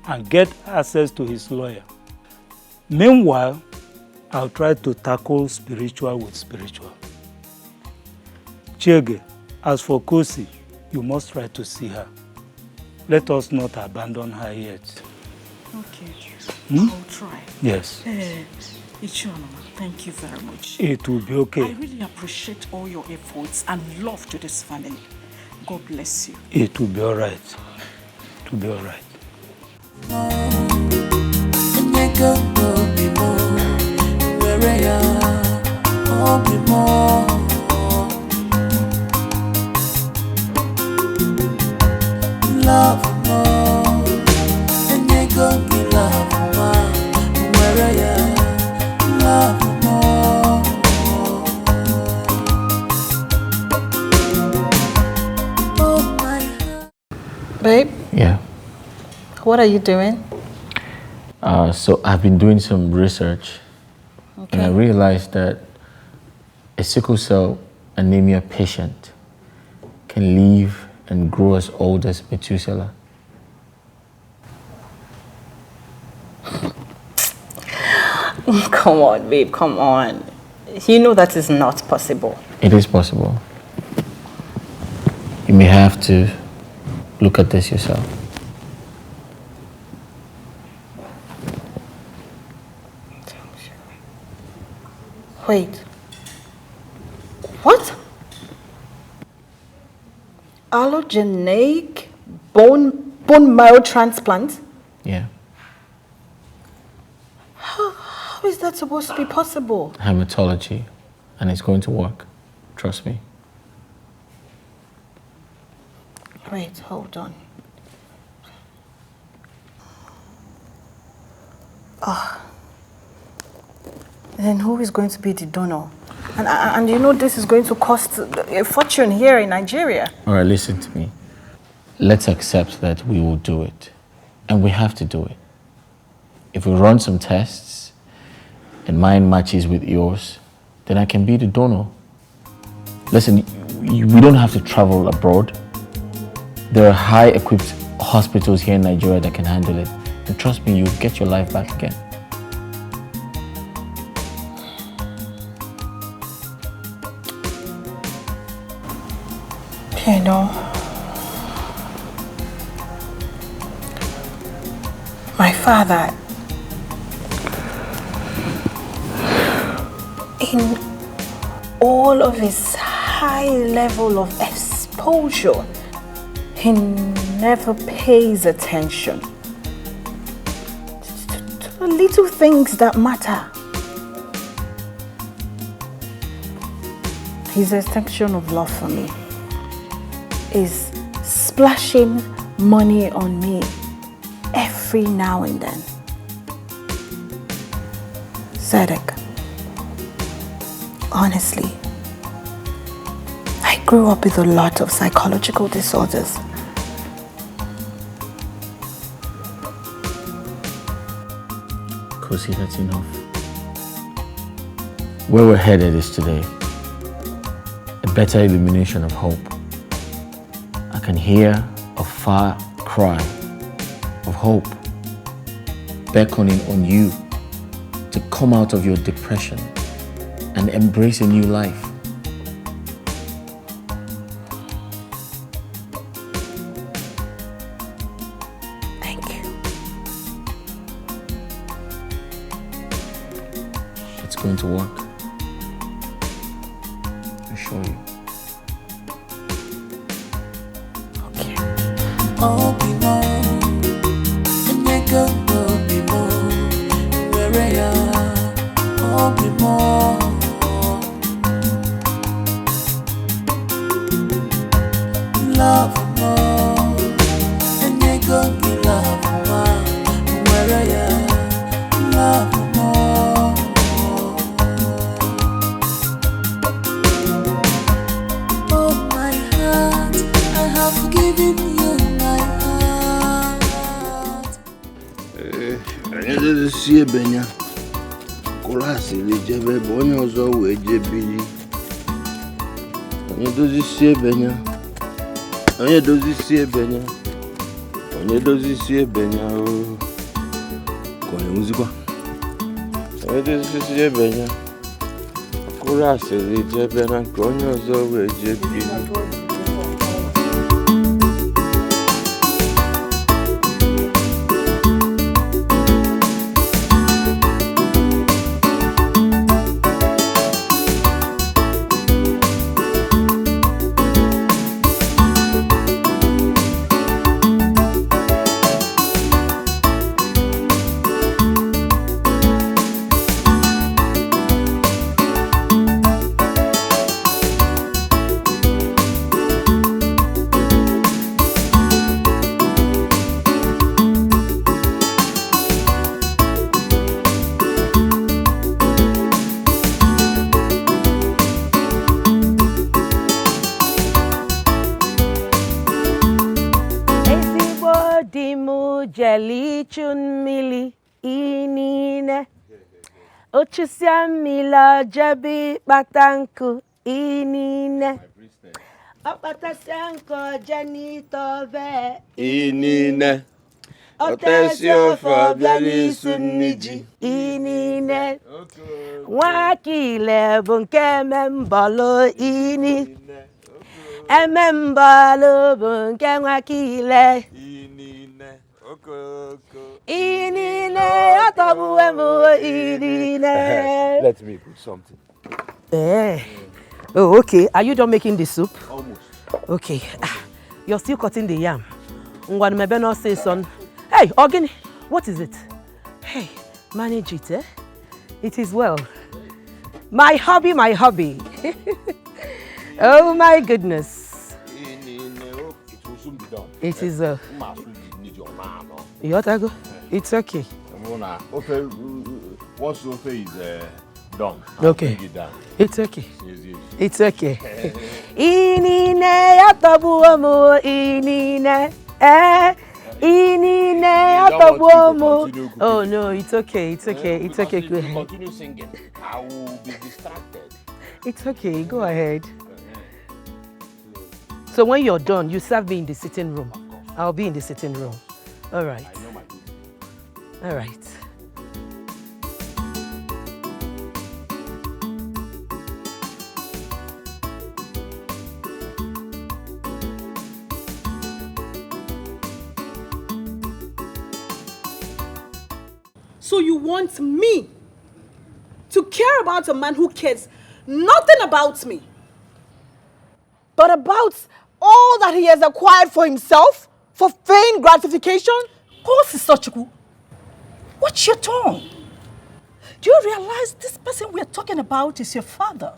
and get access to his lawyer. Meanwhile, I'll try to tackle spiritual with spiritual. Chege, as for Kosi, you must try to see her. Let us not abandon her yet. Okay. I'll try. Yes. Ichionoma, thank you very much. It will be okay. I really appreciate all your efforts and love to this family. God bless you. It will be all right. It will be all right. Love more, and you go be love more. Where you love more. Oh my. Babe, Yeah. what are you doing? So I've been doing some research, and I realized that a sickle cell anemia patient can live and grow as old as Methuselah. Come on, babe, come on. You know that is not possible. It is possible. You may have to look at this yourself. Wait. What? Allogenic bone marrow transplant? Yeah. How is that supposed to be possible? Hematology, and it's going to work. Trust me. Wait, hold on. Then who is going to be the donor? And you know this is going to cost a fortune here in Nigeria. All right, listen to me. Let's accept that we will do it. And we have to do it. If we run some tests and mine matches with yours, then I can be the donor. Listen, we don't have to travel abroad. There are high-equipped hospitals here in Nigeria that can handle it. And trust me, you'll get your life back again. You know, my father, in all of his high level of exposure, he never pays attention to the little things that matter. His extension of love for me is splashing money on me every now and then. Sadek, honestly, I grew up with a lot of psychological disorders. Kosi, that's enough. Where we're headed is today. A better illumination of hope. I can hear a far cry of hope beckoning on you to come out of your depression and embrace a new life. Thank you. It's going to work. I assure you. Obimo, Enyego Obimo, Wereya, Obimo. Love more, Enyego love more, Wereya, love more. Oh my heart, I have forgiven you. Anyị si ebenya kolasi lejebe bụ onye ọzọ wee jebiri. Onye dozi si ebenya. Onye dozi si ebenya. Onye dozi si ebenya o. Konye muzikwa. Onye dozi si ebenya. Kolasi lejebe na onye ọzọ wee jebiri. Jelichun mili inine Ochusia mila jabi batanku inine Opatasianko janitove Inine Otesio Fabiani Suniji inine Wakile bunke membalo ini Emembalo bunke wakile Let me put something. Oh, okay. Are you done making the soup? Almost. Okay. You're still cutting the yam. Ngwanmebe say son. Hey, Ogini, what is it? Hey, manage it, eh? It is well. My hobby, my hobby. Oh my goodness. It will soon be done. It is It's okay. Once Sophie is done, Okay. bring it down. It's okay. Yes. It's okay. Inine atabuomo inine inine atabuomo. Oh no, it's okay. It's okay. It's okay. Go ahead. Continue singing. I will be distracted. It's okay. Go ahead. So when you're done, you serve me in the sitting room. I'll be in the sitting room. All right. I know my duty. All right. So you want me to care about a man who cares nothing about me, but about all that he has acquired for himself for vain gratification? Sochiku, watch your tone. Do you realize this person we're talking about is your father?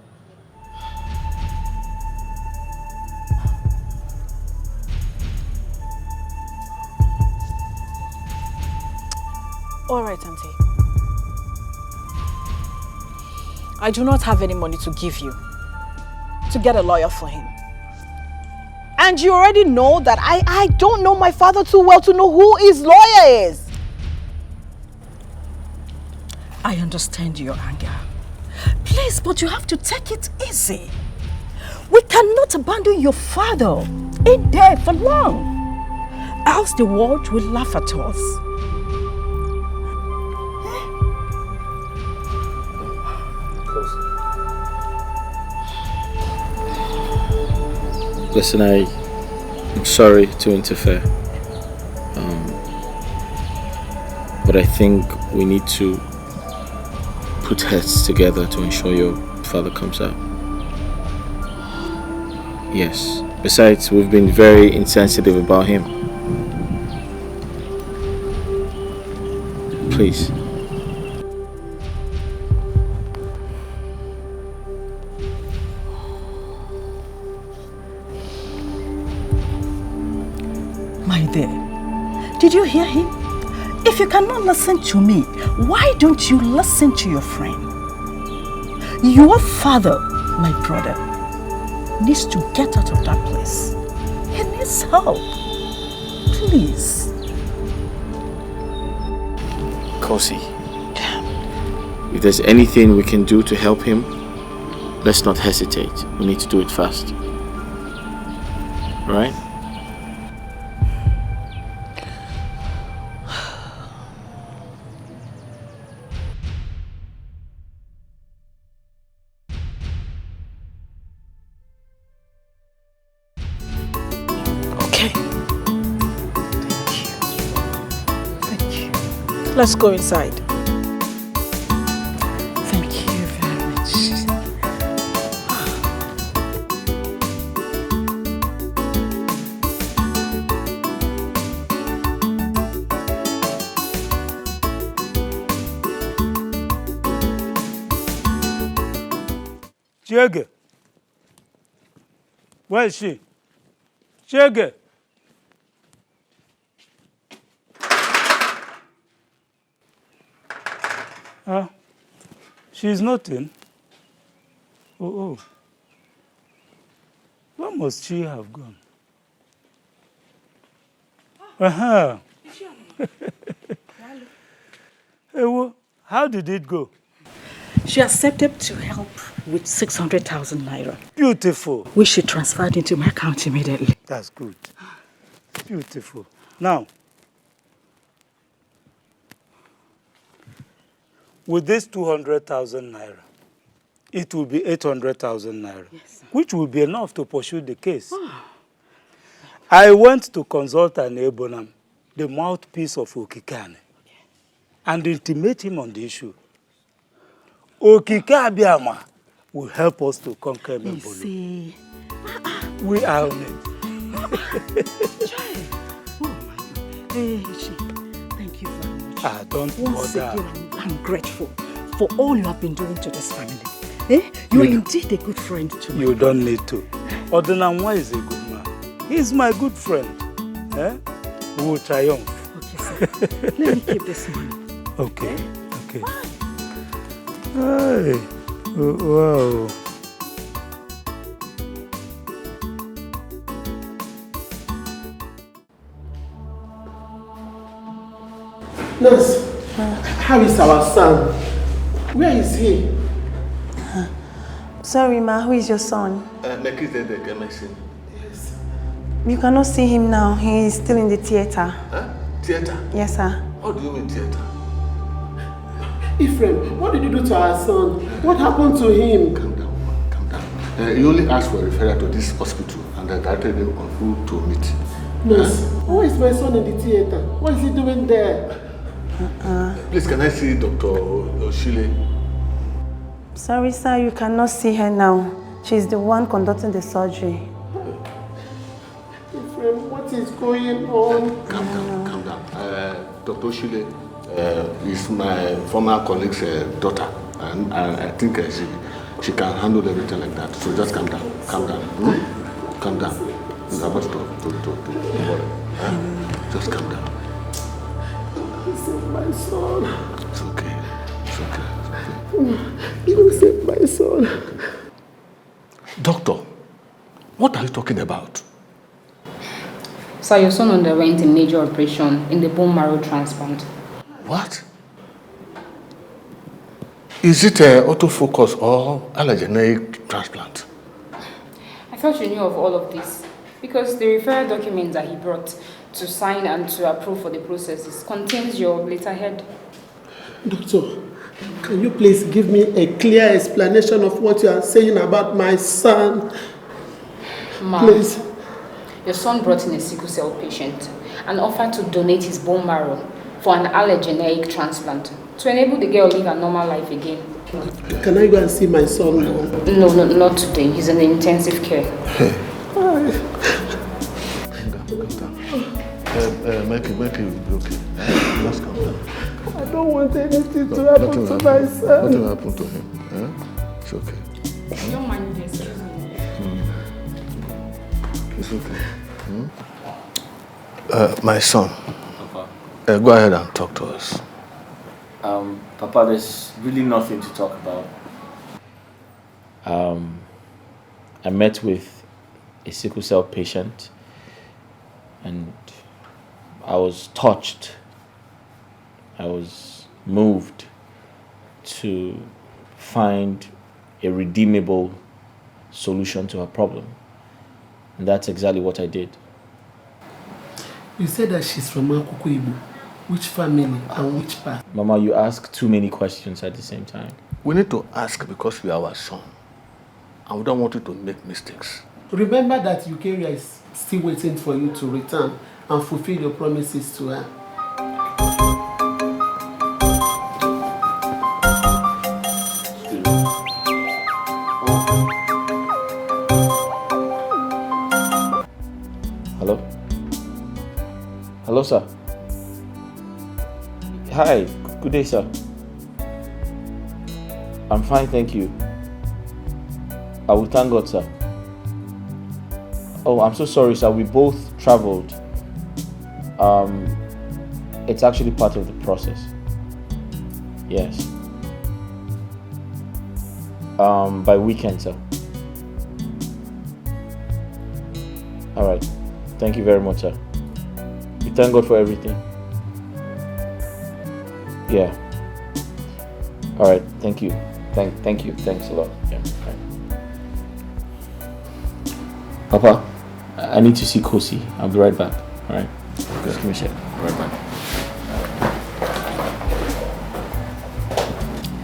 All right, Auntie. I do not have any money to give you to get a lawyer for him. And you already know that I don't know my father too well to know who his lawyer is. I understand your anger. Please, but you have to take it easy. We cannot abandon your father in there for long, else the world will laugh at us. Listen, I'm sorry to interfere, but I think we need to put heads together to ensure your father comes out. Yes. Besides, we've been very insensitive about him. Please. My dear, did you hear him? If you cannot listen to me, why don't you listen to your friend? Your father, my brother, needs to get out of that place. He needs help. Please. Kosi, if there's anything we can do to help him, let's not hesitate. We need to do it fast. Right? Let's go inside. Thank you very much. Chege. Where is she? Chege. She's not in. Oh. Where must she have gone? How did it go? She accepted to help with 600,000 naira. Beautiful. Which she transferred into my account immediately. That's good. Beautiful. Now, with this 200,000 naira, it will be 800,000 naira, yes, which will be enough to pursue the case. Oh. I went to consult an Ebonam, the mouthpiece of Okikane, and intimate him on the issue. Okikabiama will help us to conquer Mbulu. We are on it. Oh my God. Hey, thank you very much. Don't Once bother. again, I'm grateful for all you have been doing to this family. You are indeed a good friend to me. You don't need to. Odinanwa is a good man. He's my good friend. We will triumph. Okay, sir. Let me keep this money. Okay. Hey. Wow. Nurse, how is our son? Where is he? Sorry, ma, who is your son? Yes. You cannot see him now. He is still in the theater. Theater? Yes, sir. What do you mean theater? Ephraim, what did you do to our son? What happened to him? Calm down. You only asked for a referral to this hospital and I directed him on who to meet. Nurse, who is my son in the theater? What is he doing there? Please, can I see Dr. Oshile? Sorry, sir, you cannot see her now. She's the one conducting the surgery. Ephraim, what is going on? Calm down. Dr. Oshile is my former colleague's daughter, and I think she can handle everything like that. So just calm down. Calm down. It's about to just calm down. Save my son. It's okay. You save my son. Doctor, what are you talking about? Sir, your son underwent a major operation in the bone marrow transplant. What? Is it autofocus or allogeneic transplant? I thought you knew of all of this because the referral document that he brought to sign and to approve for the processes contains your letterhead. Doctor, can you please give me a clear explanation of what you are saying about my son? Ma, please. Your son brought in a sickle cell patient and offered to donate his bone marrow for an allogeneic transplant to enable the girl live a normal life again. Can I go and see my son now? No, not today. He's in intensive care. Make it will be okay. Just calm down. I don't want anything to happen to my son. Nothing will happen to him. It's okay. Don't mind this, excuse me. It's okay. My son. Papa. Go ahead and talk to us. Papa, there's really nothing to talk about. I met with a sickle cell patient and I was touched. I was moved to find a redeemable solution to her problem. And that's exactly what I did. You said that she's from Akuku Igbo. Which family and which part? Mama, you ask too many questions at the same time. We need to ask because you are our son. And we don't want you to make mistakes. Remember that Eukarya is still waiting for you to return and fulfill your promises to her. Hello? Hello, sir. Hi, good day, sir. I'm fine, thank you. I will thank God, sir. Oh, I'm so sorry, sir. We both traveled. It's actually part of the process. Yes. By weekend, sir. All right. Thank you very much, sir. We thank God for everything. Yeah. All right. Thank you. Thank you. Thanks a lot. Yeah. Right. Papa, I need to see Kosi. I'll be right back. All right. Just give me a sec. Right back.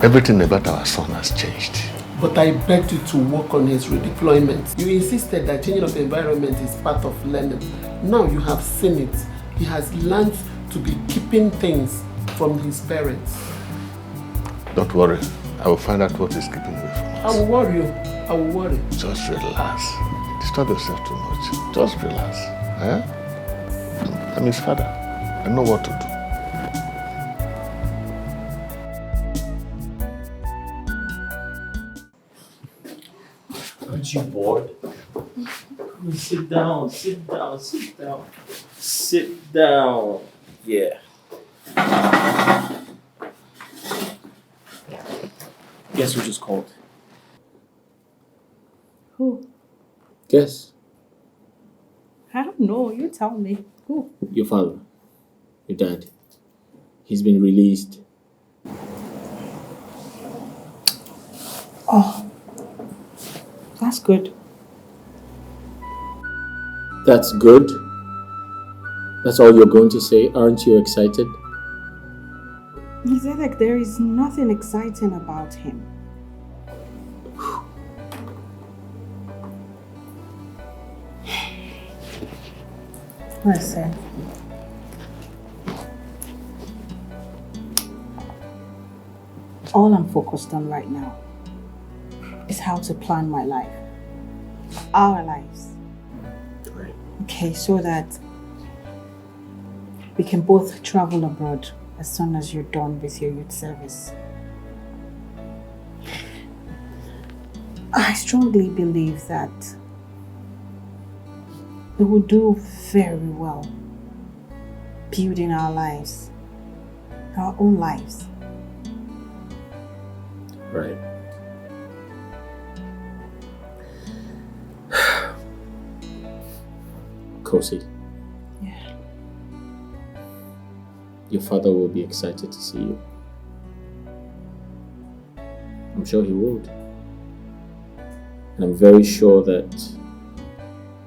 Everything about our son has changed. But I begged you to work on his redeployment. You insisted that changing of environment is part of learning. Now you have seen it. He has learned to be keeping things from his parents. Don't worry. I will find out what is keeping away from us. I will worry you. I will worry. Just relax. Disturb yourself too much. Just relax. I'm his father. I know what to do. Aren't you bored? Come and sit down, sit down, sit down. Sit down. Yeah. Guess who just called? Who? Guess. I don't know. You tell me. Who? Your father. Your dad. He's been released. Oh. That's good. That's good? That's all you're going to say? Aren't you excited? He said like there is nothing exciting about him. Listen. All I'm focused on right now is how to plan my life. Our lives. Right. Okay, so that we can both travel abroad as soon as you're done with your youth service. I strongly believe that we will do very well building our lives, our own lives. Right. Kosi. Yeah. Your father will be excited to see you. I'm sure he would. And I'm very sure that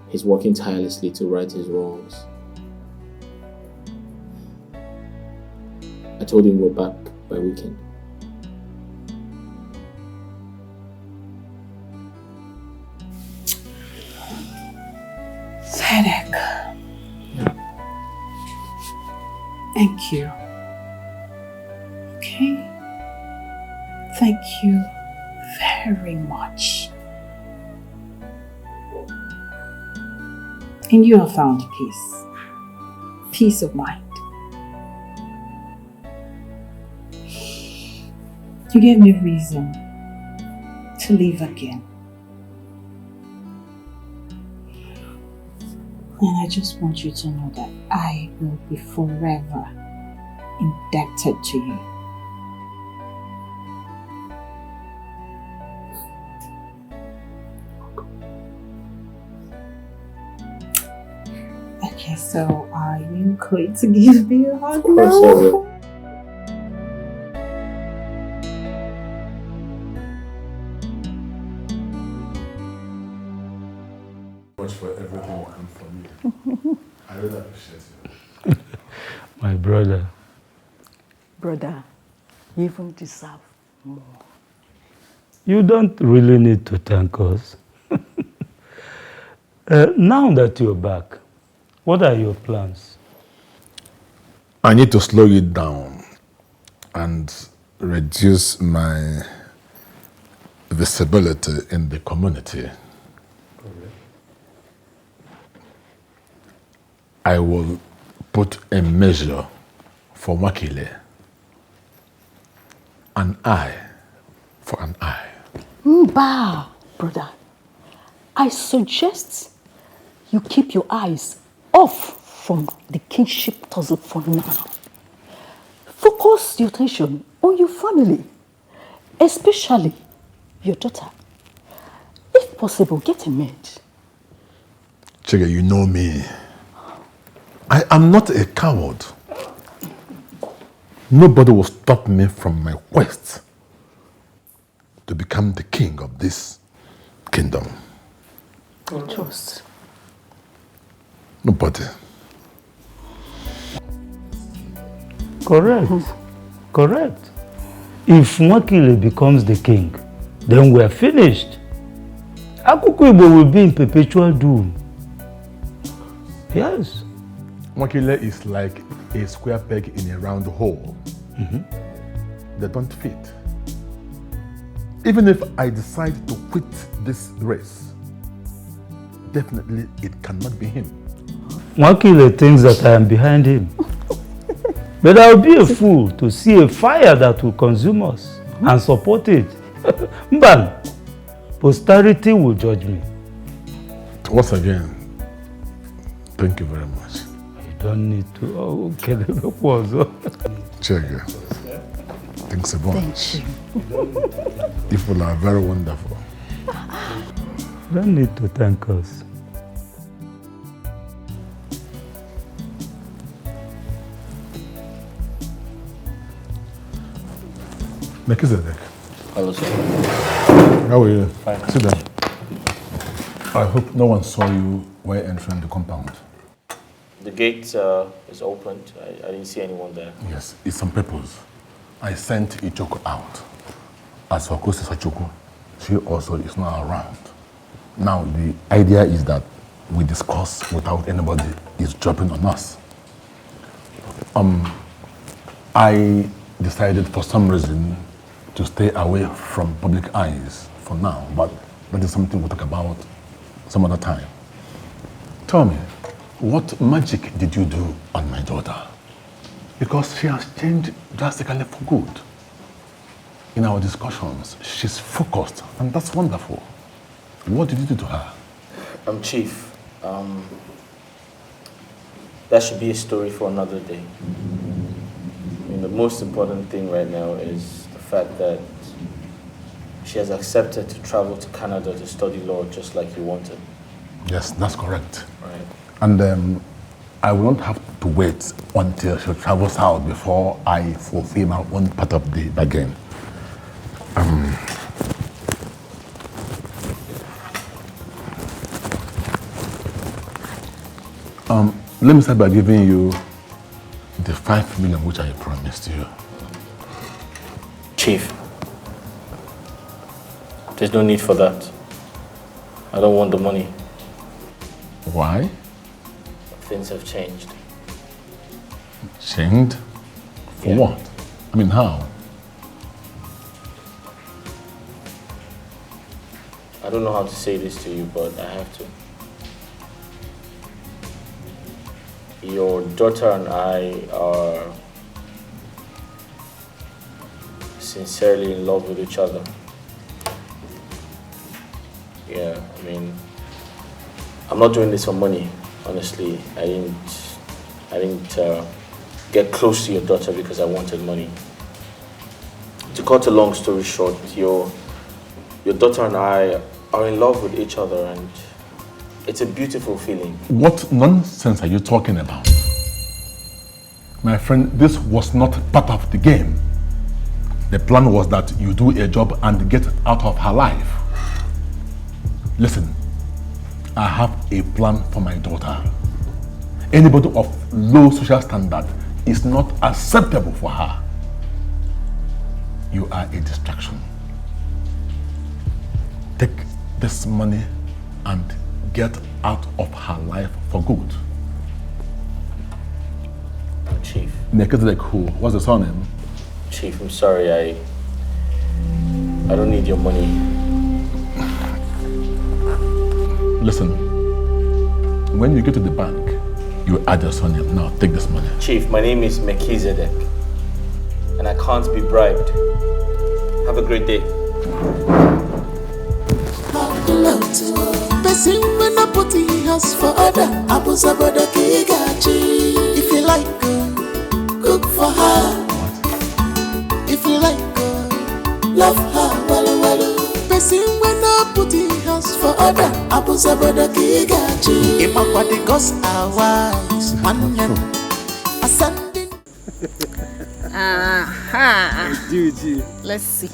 he's working tirelessly to right his wrongs. I told him we're back by weekend. Sadek. Thank you. Okay? Thank you very much. And you have found peace. Peace of mind. You gave me reason to live again. And I just want you to know that I will be forever indebted to you. Okay, so are you going to give me a hug now? Much for everything and from you. I really appreciate you. My brother. Brother, you even deserve more. You don't really need to thank us. Now that you're back, what are your plans? I need to slow it down and reduce my visibility in the community. I will put a measure for Wakile. An eye for an eye. Mba, brother. I suggest you keep your eyes off from the kinship tussle for now. Focus your attention on your family, especially your daughter. If possible, get a maid. Chege, you know me. I am not a coward. Nobody will stop me from my quest to become the king of this kingdom. Trust. Nobody. Correct. Correct. If Mwakile becomes the king, then we're finished. Akuku Igbo will be in perpetual doom. Yes. Mwakile is like a square peg in a round hole. They don't fit. Even if I decide to quit this race, definitely it cannot be him. Mwakile thinks that I am behind him. But I'll be a fool to see a fire that will consume us and support it. Mban, Posterity will judge me. Once again, thank you very much. You don't need to. Oh, okay, Check it. Thanks a bunch. Thank you. People are very wonderful. You don't need to thank us. Melchizedek. Hello, sir. How are you? Fine. Sit down. I hope no one saw you while entering the compound. The gate is opened. I didn't see anyone there. Yes, it's on purpose. I sent Ichoko out. As for Kosi Sachoko, she also is not around. Now, the idea is that we discuss without anybody is dropping on us. I decided for some reason to stay away from public eyes for now, but that is something we'll talk about some other time. Tell me, what magic did you do on my daughter? Because she has changed drastically for good. In our discussions, she's focused, and that's wonderful. What did you do to her? Chief, that should be a story for another day. I mean, the most important thing right now is the fact that she has accepted to travel to Canada to study law just like you wanted. Yes, that's correct. Right. And I will not have to wait until she travels out before I fulfill my own part of the bargain. Let me start by giving you the 5 million which I promised you. Chief, there's no need for that. I don't want the money. Why? Things have changed. Changed? For what? I mean, how? I don't know how to say this to you, but I have to. Your daughter and I are sincerely in love with each other. Yeah, I mean, I'm not doing this for money, honestly. I didn't get close to your daughter because I wanted money. To cut a long story short, your daughter and I are in love with each other, and it's a beautiful feeling. What nonsense are you talking about? My friend, this was not part of the game. The plan was that you do a job and get out of her life. Listen, I have a plan for my daughter. Anybody of low social standard is not acceptable for her. You are a distraction. Take this money and get out of her life for good. Chief. Melchizedek who? What's the surname? Chief, I'm sorry, I don't need your money. Listen, when you get to the bank, you add your surname. Now take this money. Chief, my name is Melchizedek, and I can't be bribed. Have a great day. Person when I put in house for other, I was about the kigachi. If you like cook for her. If you like love her, well. Person when I put in house for other, I was about the kigachi. If my body goes our wise, one man, ascending. Let's see.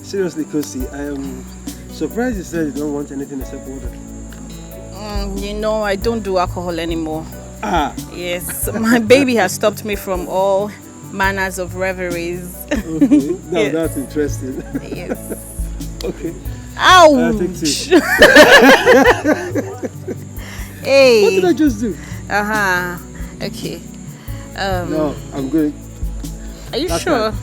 Seriously, Kosi, I am surprised you said you don't want anything except water. You know, I don't do alcohol anymore. Yes, my baby has stopped me from all manners of reveries. Okay, now Yes. that's interesting. Yes. Okay. Ouch! Hey. What did I just do? Okay. No, I'm going. Are you Last sure? card.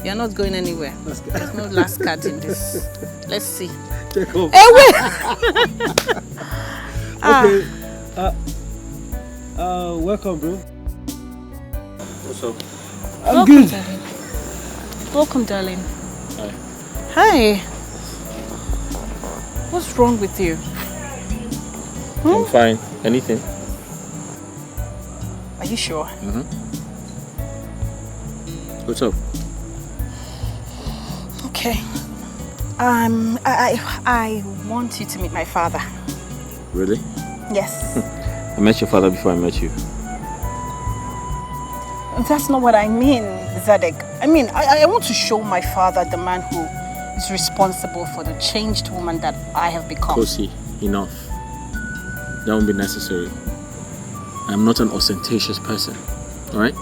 You're not going anywhere. There's no last card in this. Let's see. Check off. Hey, wait! Okay. Welcome, bro. What's up? I'm Welcome, good. Darling. Welcome, darling. Hi. Hi. What's wrong with you? I'm fine. Anything? Are you sure? What's up? Okay. I want you to meet my father. Really? Yes. I met your father before I met you. That's not what I mean, Zadek. I mean, I want to show my father the man who is responsible for the changed woman that I have become. Kosi, enough. That won't be necessary. I'm not an ostentatious person, alright?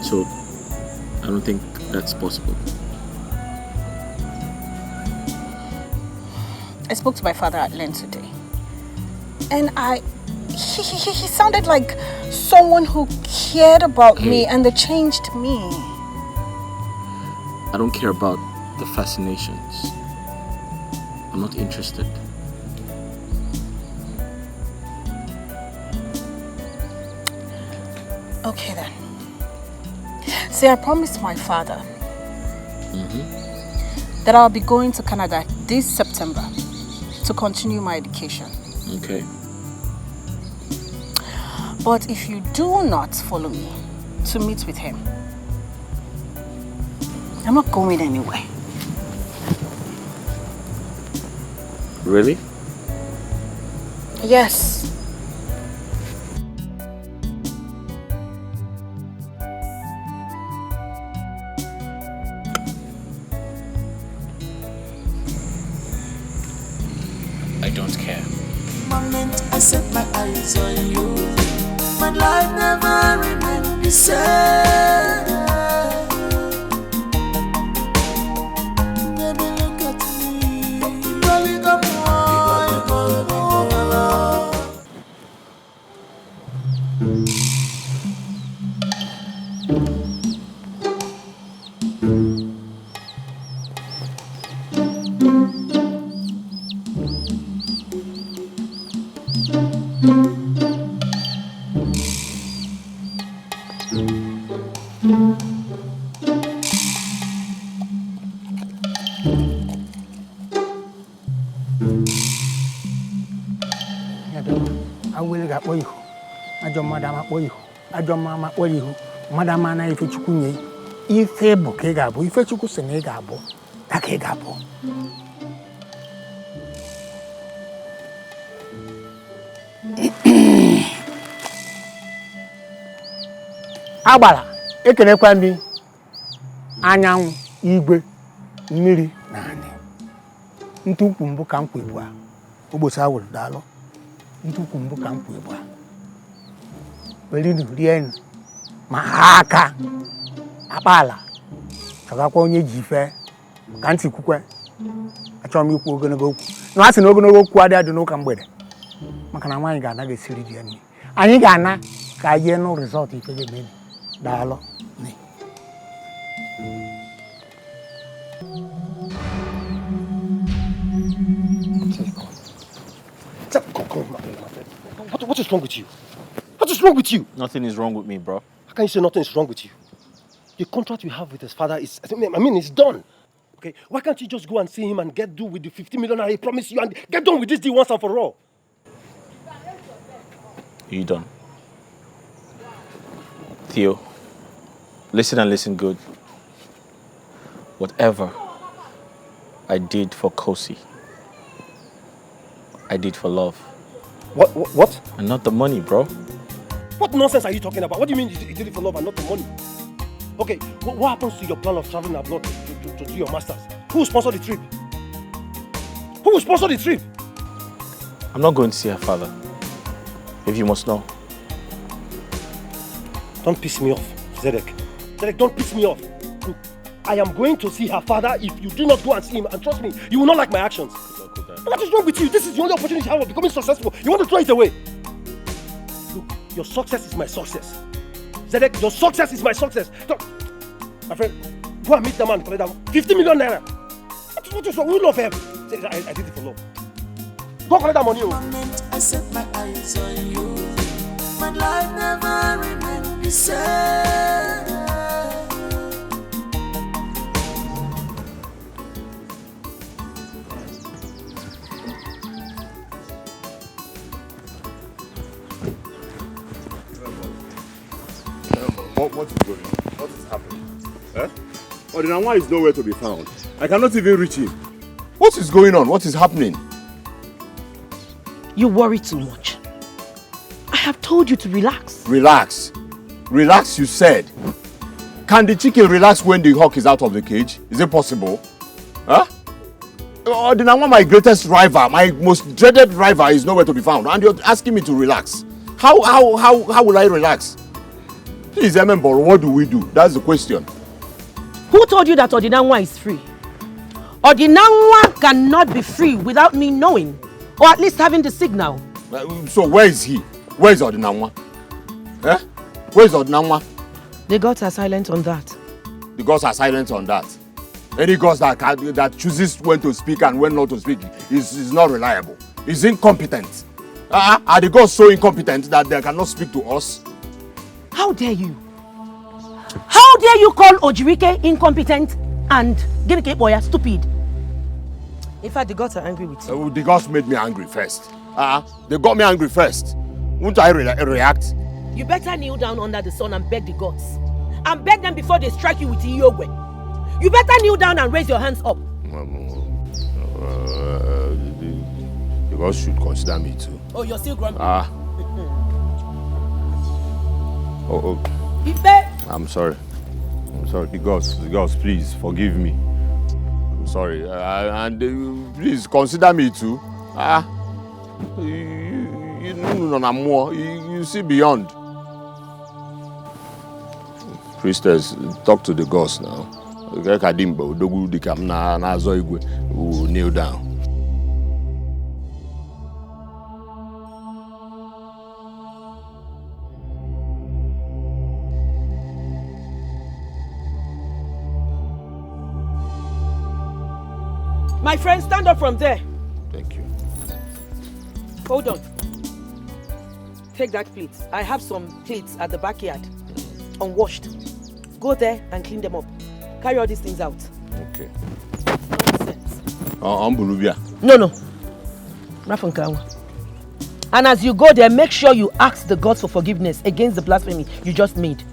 So, I don't think that's possible. I spoke to my father at length today. And he sounded like someone who cared about me and they changed me. I don't care about the fascinations. I'm not interested. Okay then. See, I promised my father that I'll be going to Canada this September to continue my education. Okay. But if you do not follow me to meet with him, I'm not going anywhere. Really? Yes. I don't care. Moment I set my eyes on you, my life never remained the same. Baby, look at me. You really got me. I will get you. I don't madam at you. I don't mamma what you. Madam Anna, if it's you, if a book egabo, if it's you could say egabo, that egabo. Abala, ekene kwambi anyanwụ igwe mmiri na ani ntukwu mbụ ka mkpu ibu a ogbosa wụrụ daalụ ntukwu mbụ ka mkpu ibu a welinu rien ma aka akpala chọgakwa onye ji ife ka ntị kwukwe achọrọ m ikwu ogologo okwu na asị na ogologo okwu adị n'ụka mgbede maka na nwaanyị ga-ana ga-esiri di ya nri anyị ga-ana ka anyị nụ rizọtụ ife ga-eme daalụ ni What is wrong with you? What is wrong with you? Nothing is wrong with me, bro. How can you say nothing is wrong with you? The contract you have with his father is, it's done. Okay, why can't you just go and see him and get done with the 50 million he promised you and get done with this deal once and for all? Are you done? Theo, listen and listen good. Whatever I did for Kosi, I did for love. What? And not the money, bro. What nonsense are you talking about? What do you mean you did it for love and not the money? Okay, what happens to your plan of traveling abroad to do your masters? Who will sponsor the trip? Who will sponsor the trip? I'm not going to see her father. If you must know. Don't piss me off, Zedek. Zedek, don't piss me off. Look, I am going to see her father if you do not go and see him. And trust me, you will not like my actions. What is wrong with you? This is the only opportunity you have of becoming successful. You want to throw it away? Look, your success is my success. Zedek, your success is my success. My friend, go and meet the man and collect that 50 million naira. What is wrong? Who love him? I did it for love. Go collect that money. Moment I set my eyes on you, my life never remained the same. What is going on? What is happening? Odinanwa is nowhere to be found. I cannot even reach him. What is going on? What is happening? You worry too much. I have told you to relax. Relax. Relax, you said. Can the chicken relax when the hawk is out of the cage? Is it possible? Huh? Odinanwa, my greatest rival, my most dreaded rival, is nowhere to be found. And you're asking me to relax. How will I relax? Please, Ememboro, what do we do? That's the question. Who told you that Odinanwa is free? Odinanwa cannot be free without me knowing, or at least having the signal. So where is he? Where is Odinanwa? Eh? Where is Odinanwa? The gods are silent on that. The gods are silent on that. Any gods that chooses when to speak and when not to speak is not reliable. Is incompetent. Are the gods so incompetent that they cannot speak to us? How dare you? How dare you call Ojirike incompetent and Ginike Boya stupid? In fact, the gods are angry with you. The gods made me angry first. They got me angry first. Won't I react? You better kneel down under the sun and beg the gods. And beg them before they strike you with Iyogwe. You better kneel down and raise your hands up. The gods should consider me too. Oh, you're still grumbling? I'm sorry. The gods, please forgive me. I'm sorry. Please consider me too. You see beyond. Priestess, talk to the gods now. We'll kneel down. My friend, stand up from there. Thank you. Hold on. Take that plate. I have some plates at the backyard, unwashed. Go there and clean them up. Carry all these things out. Okay. Nonsense. No. And as you go there, make sure you ask the gods for forgiveness against the blasphemy you just made.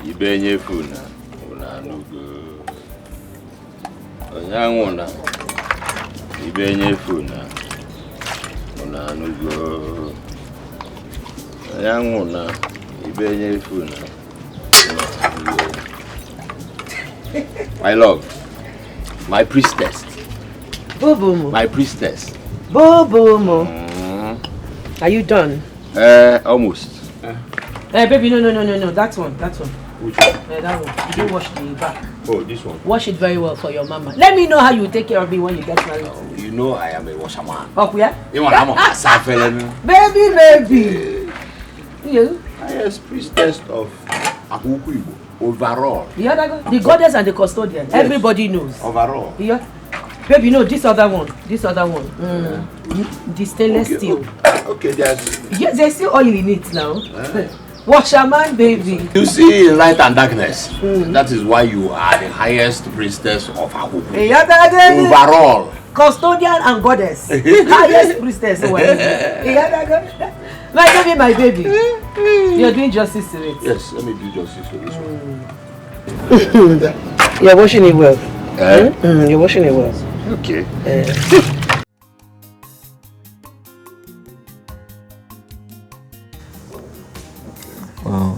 Ibenye funa unanugo onyanguna ibenye funa unanugo onyanguna ibenye funa unanugo. My love, my priestess. Bobomo. My priestess. Bobomo. Are you done? Almost. Baby, no. That one. Which one? That one. You don't wash the back. Oh, this one. Wash it very well for your mama. Let me know how you take care of me when you get married. You know I am a washerman. Oh, yeah? You want to suffer? Baby. You? Highest priestess of Akuku overall. The other guy? The goddess and the custodian. Yes. Everybody knows. Overall. Yeah. Baby, no, this other one. The stainless steel. Okay, there's... Yes, there's still oil in it now. Washerman, baby. You see light and darkness. That is why you are the highest priestess of Akuku. Overall. Custodian and goddess. Highest priestess. My baby. You're doing justice to it. Yes, let me do justice to this one. You're washing it well. You're washing it well. Okay. Wow.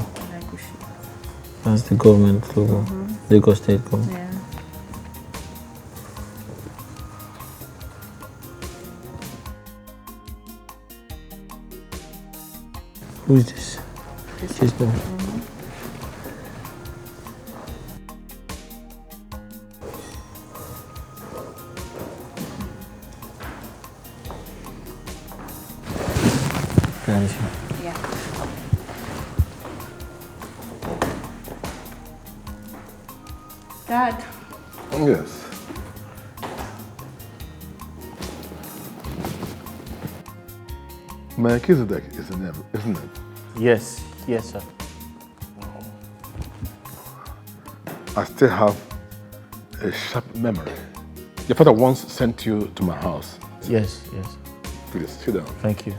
That's the government logo. Lagos State government. Yeah. Who is this? Sister. Yeah. Dad. Yes. Melchizedek is the name, isn't it? Yes, yes, sir. I still have a sharp memory. Your father once sent you to my house. Yes, yes. Please, sit down. Thank you.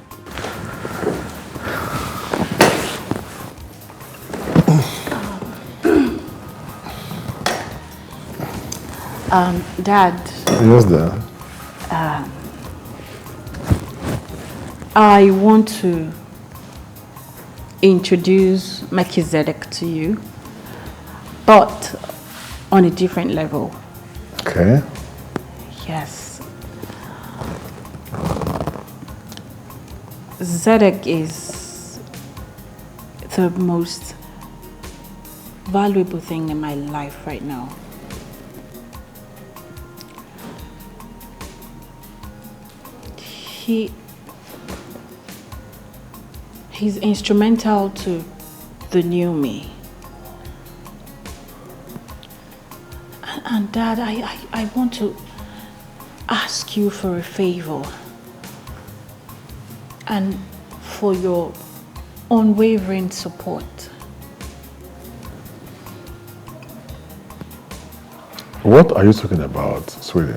Dad. Yes, Dad. I want to introduce Melchizedek to you, but on a different level. Okay. Yes. Zedek is the most valuable thing in my life right now. He's instrumental to the new me. And Dad, I want to ask you for a favor and for your unwavering support. What are you talking about, sweetie?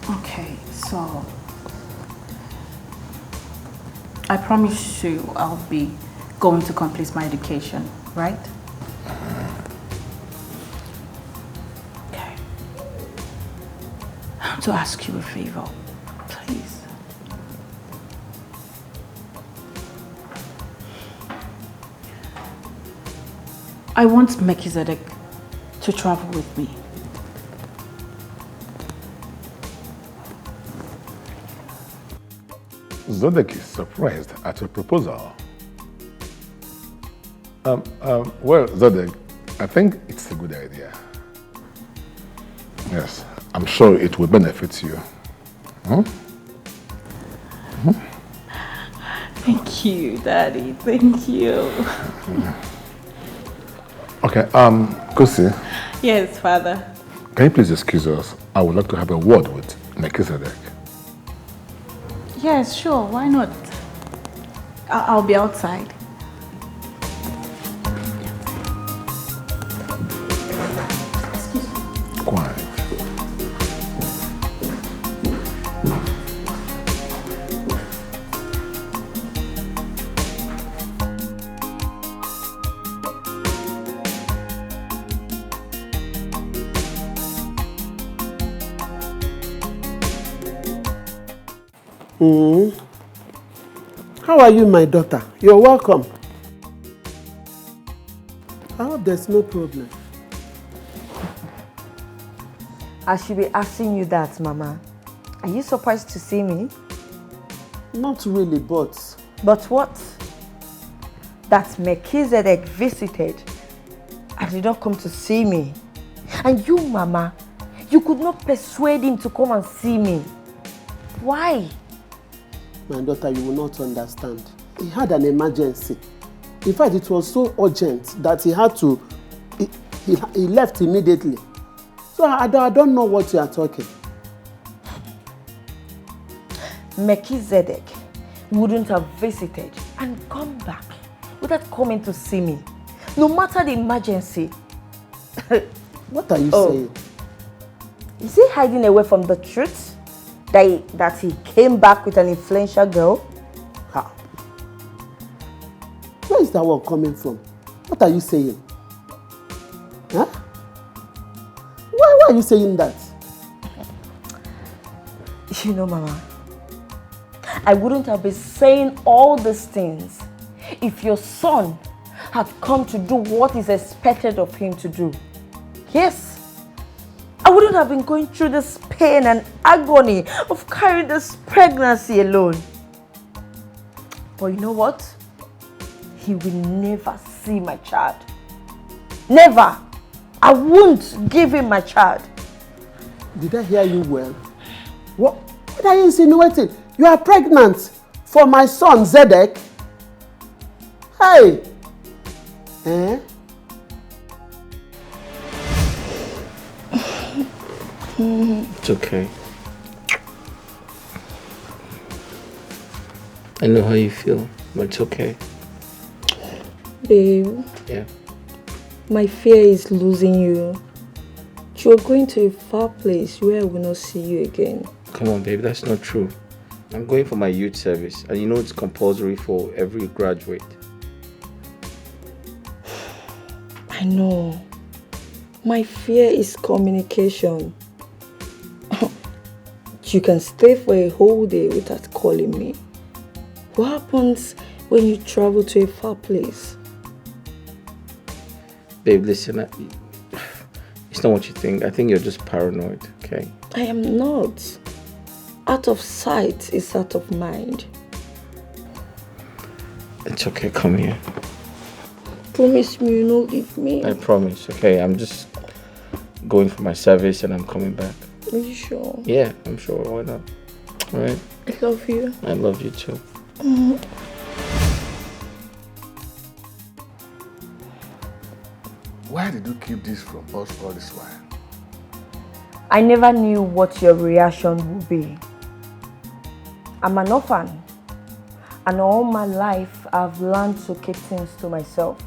Okay, so I promise you I'll be going to complete my education, right? Okay. I want to ask you a favor, please. I want Melchizedek to travel with me. Zedek is surprised at your proposal. Well, Zedek, I think it's a good idea. Yes, I'm sure it will benefit you. Hmm? Thank you, Daddy. Thank you. Okay, Kosi. Yes, Father. Can you please excuse us? I would like to have a word with Melchizedek. Yes, sure. Why not? I'll be outside. Quiet. How are you, my daughter? You're welcome. I hope there's no problem. I should be asking you that, Mama. Are you surprised to see me? Not really, but... But what? That Melchizedek visited and did not come to see me. And you, Mama, you could not persuade him to come and see me. Why? My daughter, you will not understand. He had an emergency. In fact, it was so urgent that he had to... He left immediately. So I don't know what you are talking. Melchizedek wouldn't have visited and come back without coming to see me. No matter the emergency. What are you saying? Is he hiding away from the truth? That he came back with an influential girl? How? Where is that one coming from? What are you saying? Huh? Why are you saying that? You know, Mama, I wouldn't have been saying all these things if your son had come to do what is expected of him to do. Yes. I wouldn't have been going through this pain and agony of carrying this pregnancy alone. But you know what? He will never see my child. Never! I won't give him my child. Did I hear you well? What are you insinuating? You are pregnant for my son, Zedek? Hey! It's okay. I know how you feel, but it's okay. Babe. Yeah. My fear is losing you. You're going to a far place where I will not see you again. Come on, babe, that's not true. I'm going for my youth service, and you know it's compulsory for every graduate. I know. My fear is communication. You can stay for a whole day without calling me. What happens when you travel to a far place? Babe, listen, it's not what you think. I think you're just paranoid, okay? I am not. Out of sight is out of mind. It's okay, come here. Promise me you won't leave me. I promise, okay? I'm just going for my service and I'm coming back. Are you sure? Yeah, I'm sure. Why not? Alright? I love you. I love you too. Why did you keep this from us all this while? I never knew what your reaction would be. I'm an orphan, and all my life I've learned to keep things to myself.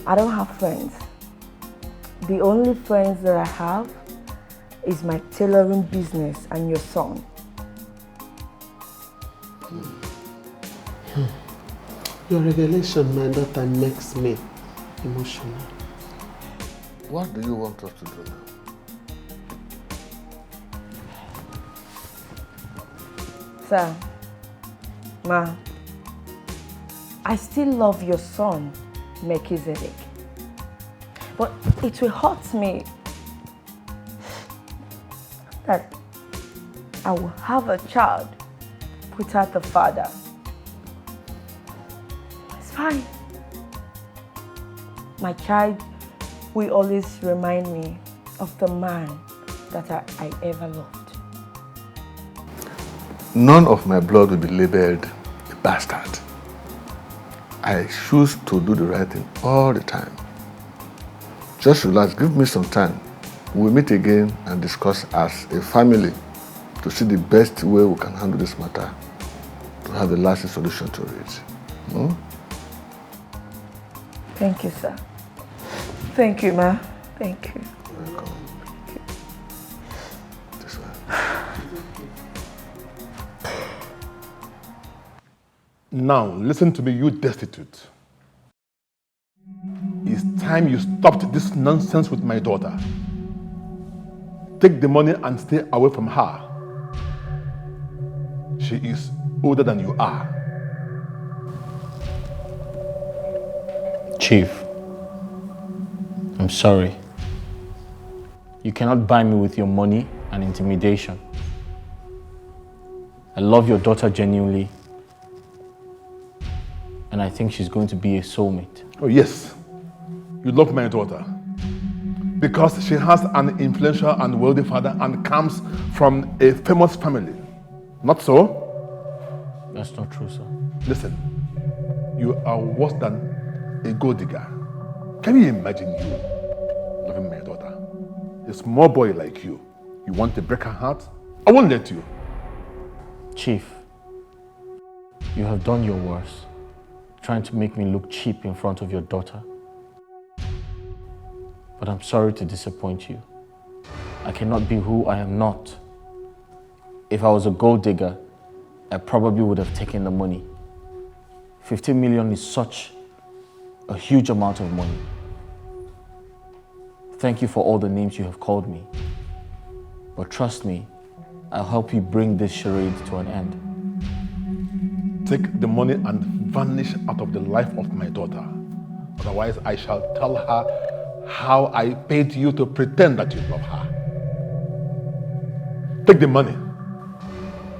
I don't have friends. The only friends that I have is my tailoring business and your son. Your revelation, my daughter, makes me emotional. What do you want us to do now? Sir, Ma, I still love your son, Melchizedek. But it will hurt me that I will have a child without a father. It's fine. My child will always remind me of the man that I ever loved. None of my blood will be labeled a bastard. I choose to do the right thing all the time. Just relax, give me some time. We'll meet again and discuss as a family to see the best way we can handle this matter, to have a lasting solution to it. Hmm? Thank you, sir. Thank you, Ma. Thank you. Welcome. This way. Now, listen to me, you destitute. It's time you stopped this nonsense with my daughter. Take the money and stay away from her. She is older than you are. Chief, I'm sorry. You cannot buy me with your money and intimidation. I love your daughter genuinely, and I think she's going to be a soulmate. Oh yes, you love my daughter because she has an influential and wealthy father and comes from a famous family. Not so? That's not true, sir. Listen, you are worse than a gold digger. Can you imagine you loving my daughter? A small boy like you. You want to break her heart? I won't let you. Chief, you have done your worst, trying to make me look cheap in front of your daughter. But I'm sorry to disappoint you. I cannot be who I am not. If I was a gold digger, I probably would have taken the money. 15 million is such a huge amount of money. Thank you for all the names you have called me. But trust me, I'll help you bring this charade to an end. Take the money and vanish out of the life of my daughter. Otherwise, I shall tell her how I paid you to pretend that you love her. Take the money.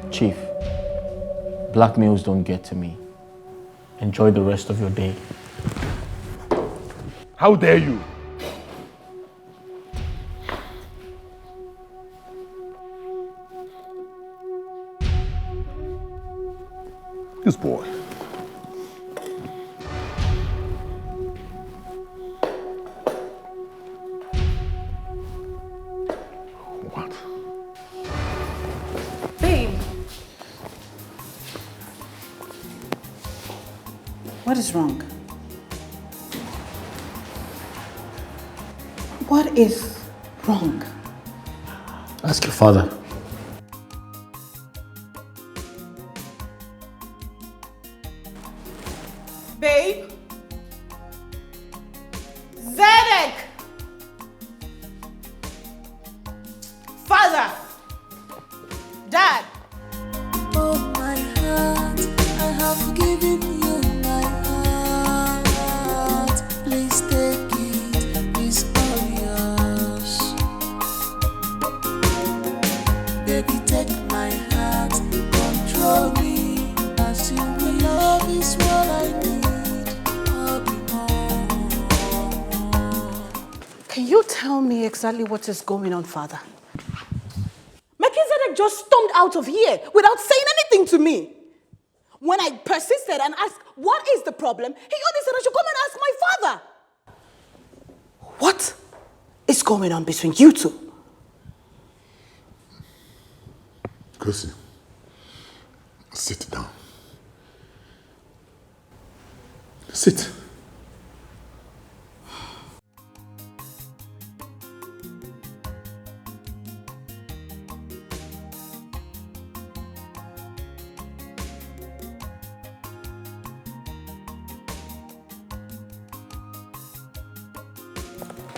Chief, blackmails don't get to me. Enjoy the rest of your day. How dare you? This boy. What is wrong? What is wrong? Ask your father. Babe? Zedek! Father! Dad! Oh my heart, I have given you my heart. Please take it, it's all yours. Baby, take my heart, control me as you will. Love is what I need, I'll be more. Can you tell me exactly what is going on, Father? Melchizedek just stormed out of here without saying anything to me. When I persisted and asked, what is the problem? He only said I should come and ask my father. What is going on between you two? Kosi, sit down. Sit.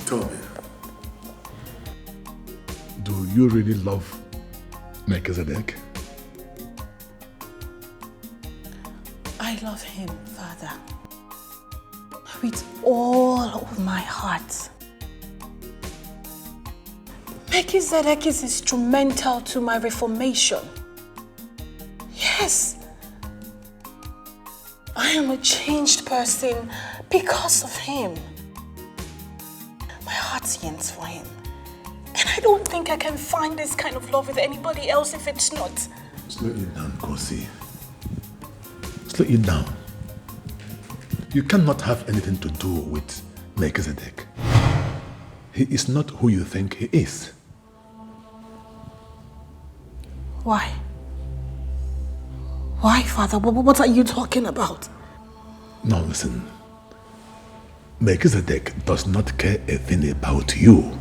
Tell me, do you really love Melchizedek? I love him, Father, with all of my heart. Melchizedek is instrumental to my reformation. Yes, I am a changed person because of him. My heart yearns for him. And I don't think I can find this kind of love with anybody else if it's not. Slow it down, Kosi. Slow it down. You cannot have anything to do with Melchizedek. He is not who you think he is. Why? Why, Father? What are you talking about? Now listen. Melchizedek does not care a thing about you.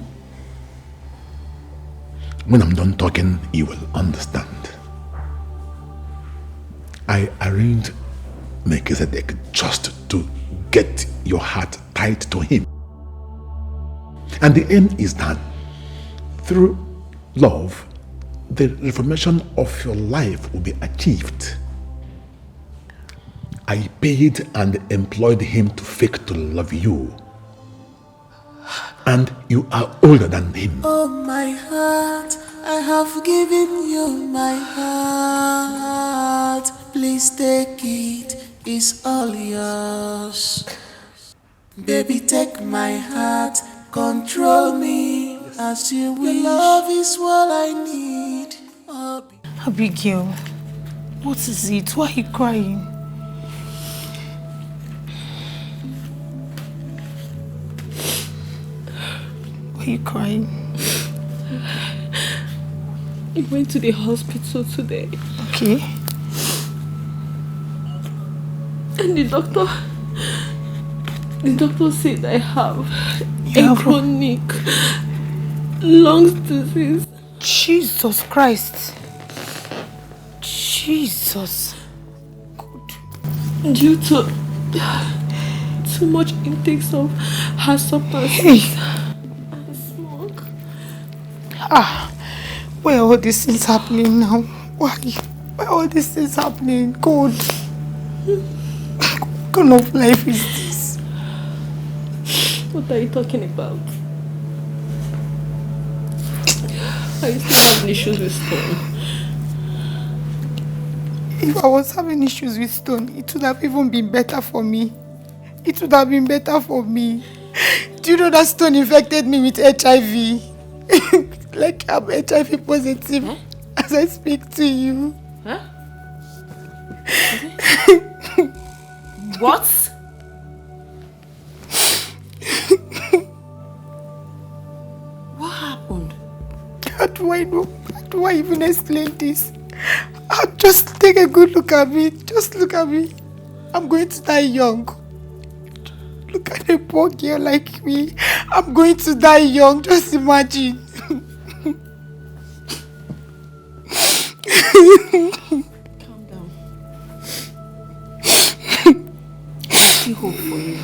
When I'm done talking, you will understand. I arranged Melchizedek just to get your heart tied to him. And the aim is that through love, the reformation of your life will be achieved. I paid and employed him to fake to love you. And you are older than him. Oh my heart, I have given you my heart. Please take it, it's all yours. Baby, take my heart, control me as you will. Love is what I need. Abigail, what is it? Why are you crying? Why are you crying? I went to the hospital today. Okay. And the doctor said I have a chronic lung disease. Jesus Christ. Jesus. Due to too much intake of hard substances and smoke. Where are all these things happening now? Why are all these things happening? God. What kind of life is this? What are you talking about? I used to have issues with Stone. If I was having issues with Stone, it would have even been better for me. It would have been better for me. Do you know that Stone infected me with HIV? Like I'm HIV positive as I speak to you. Huh? What? What happened? How do I know? How do I even explain this? Just take a good look at me. Just look at me. I'm going to die young. Look at a poor girl like me. I'm going to die young. Just imagine. Calm down. I see hope for you.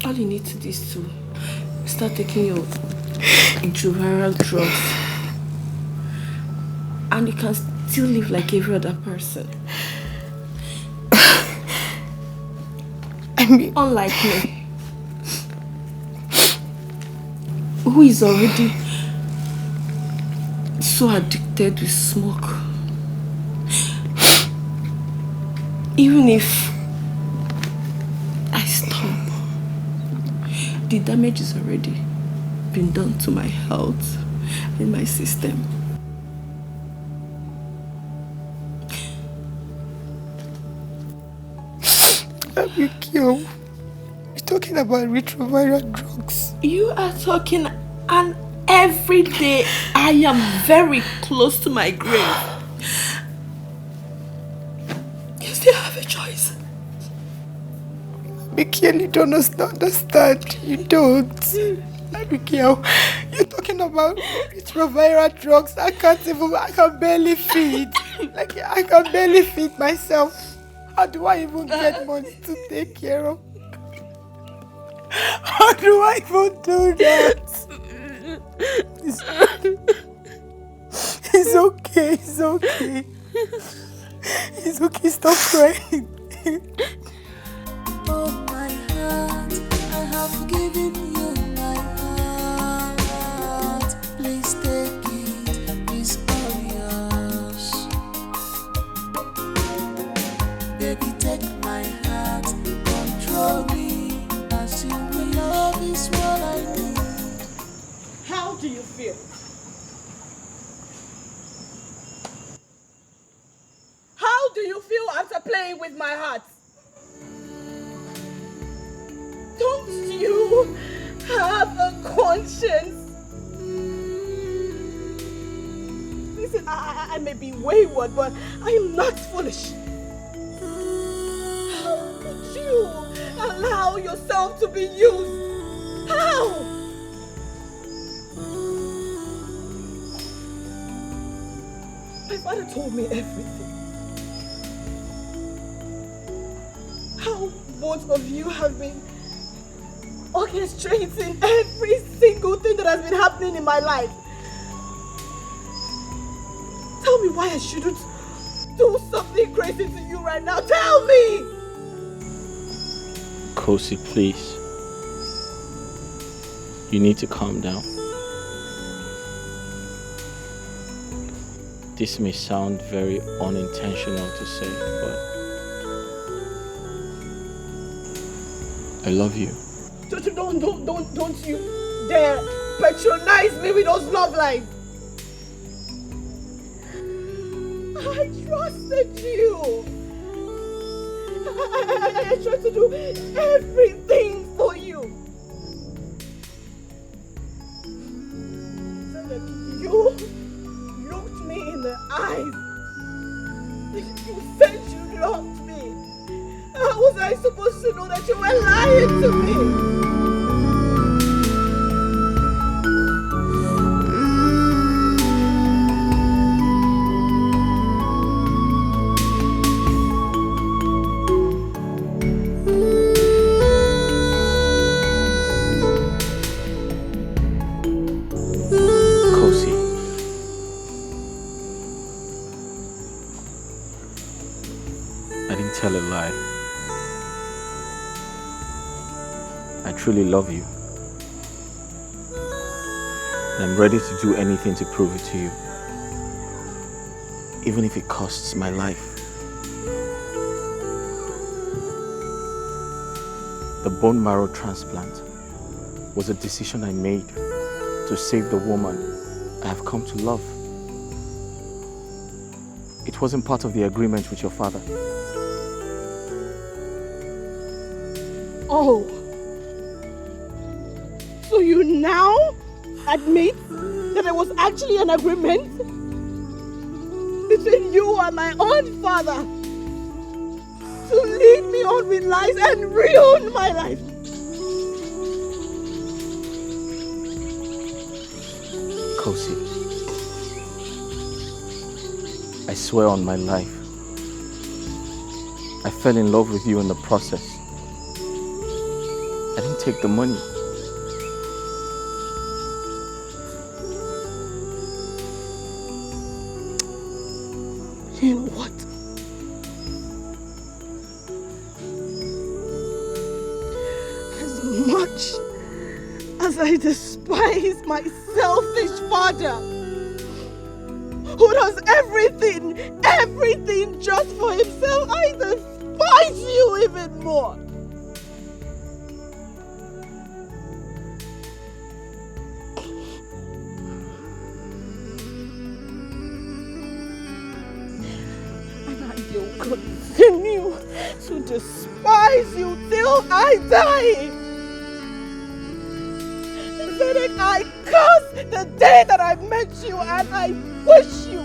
All you need to do is to start taking your retroviral drugs. And you can still live like every other person. I mean, unlike me, who is already so addicted with smoke. Even if I stop, the damage is already been done to my health and my system. You're talking about retroviral drugs. You are talking, and every day I am very close to my grave. You still have a choice. Abigail, you don't understand. You don't. Abigail, you're talking about retroviral drugs. I can barely feed. Like, I can barely feed myself. How do I even get money to take care of? How do I even do that? It's okay, it's okay. It's okay, stop crying. Oh my heart, I have given you my heart. Please take it, it's all yours. Baby, take my heart, control me. As you will love is what I need. How do you feel? How do you feel after playing with my heart? Don't you have a conscience? Listen, I may be wayward, but I am not foolish. How could you allow yourself to be used? How? My father told me everything. How both of you have been orchestrating every single thing that has been happening in my life. Tell me why I shouldn't do something crazy to you right now. Tell me! Kosi, please. You need to calm down. This may sound very unintentional to say, but I love you. Don't you dare patronize me with those love lines. I trusted you. I tried to do everything for you. So that you looked me in the eyes. You said you loved me. How was I supposed to know that you were lying to me? Tell a lie. I truly love you. And I'm ready to do anything to prove it to you. Even if it costs my life. The bone marrow transplant was a decision I made to save the woman I have come to love. It wasn't part of the agreement with your father. Oh, so you now admit that there was actually an agreement between you and my own father? to lead me on with lies and ruin my life. Kosi, I swear on my life, I fell in love with you in the process. I didn't take the money. You know what? As much as I despise my selfish father, who does everything just for himself, I despise you even more. Continue to despise you till I die. Instead, I curse the day that I met you, and I wish you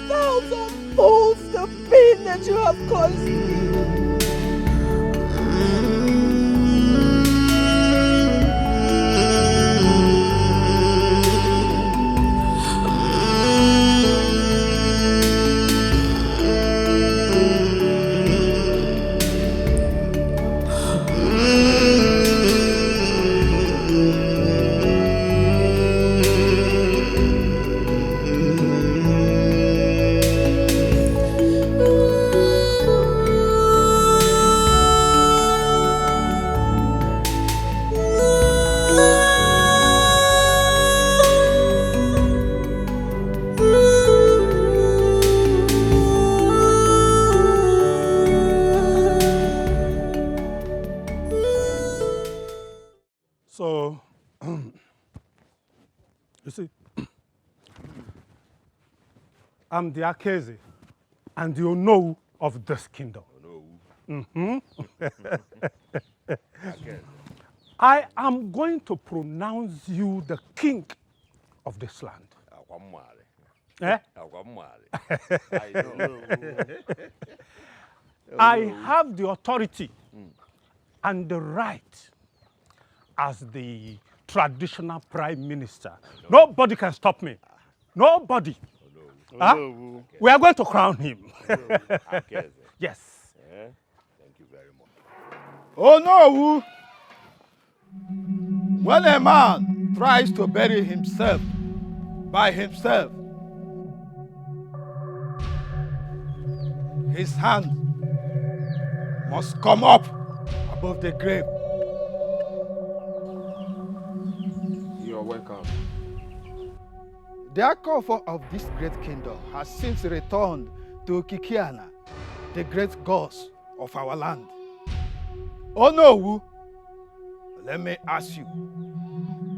thousands the pain that you have caused me. So, you see, I'm the Akeze and you know of this kingdom. I am going to pronounce you the king of this land. Eh? I have the authority and the right as the traditional prime minister. Nobody can stop me. Nobody. Huh? We are going to crown him. Yes. Thank you very much. Oh no! When a man tries to bury himself by himself, his hand must come up above the grave. You are welcome. The Akofo of this great kingdom has since returned to Kikiana, the great gods of our land. Oh no, let me ask you,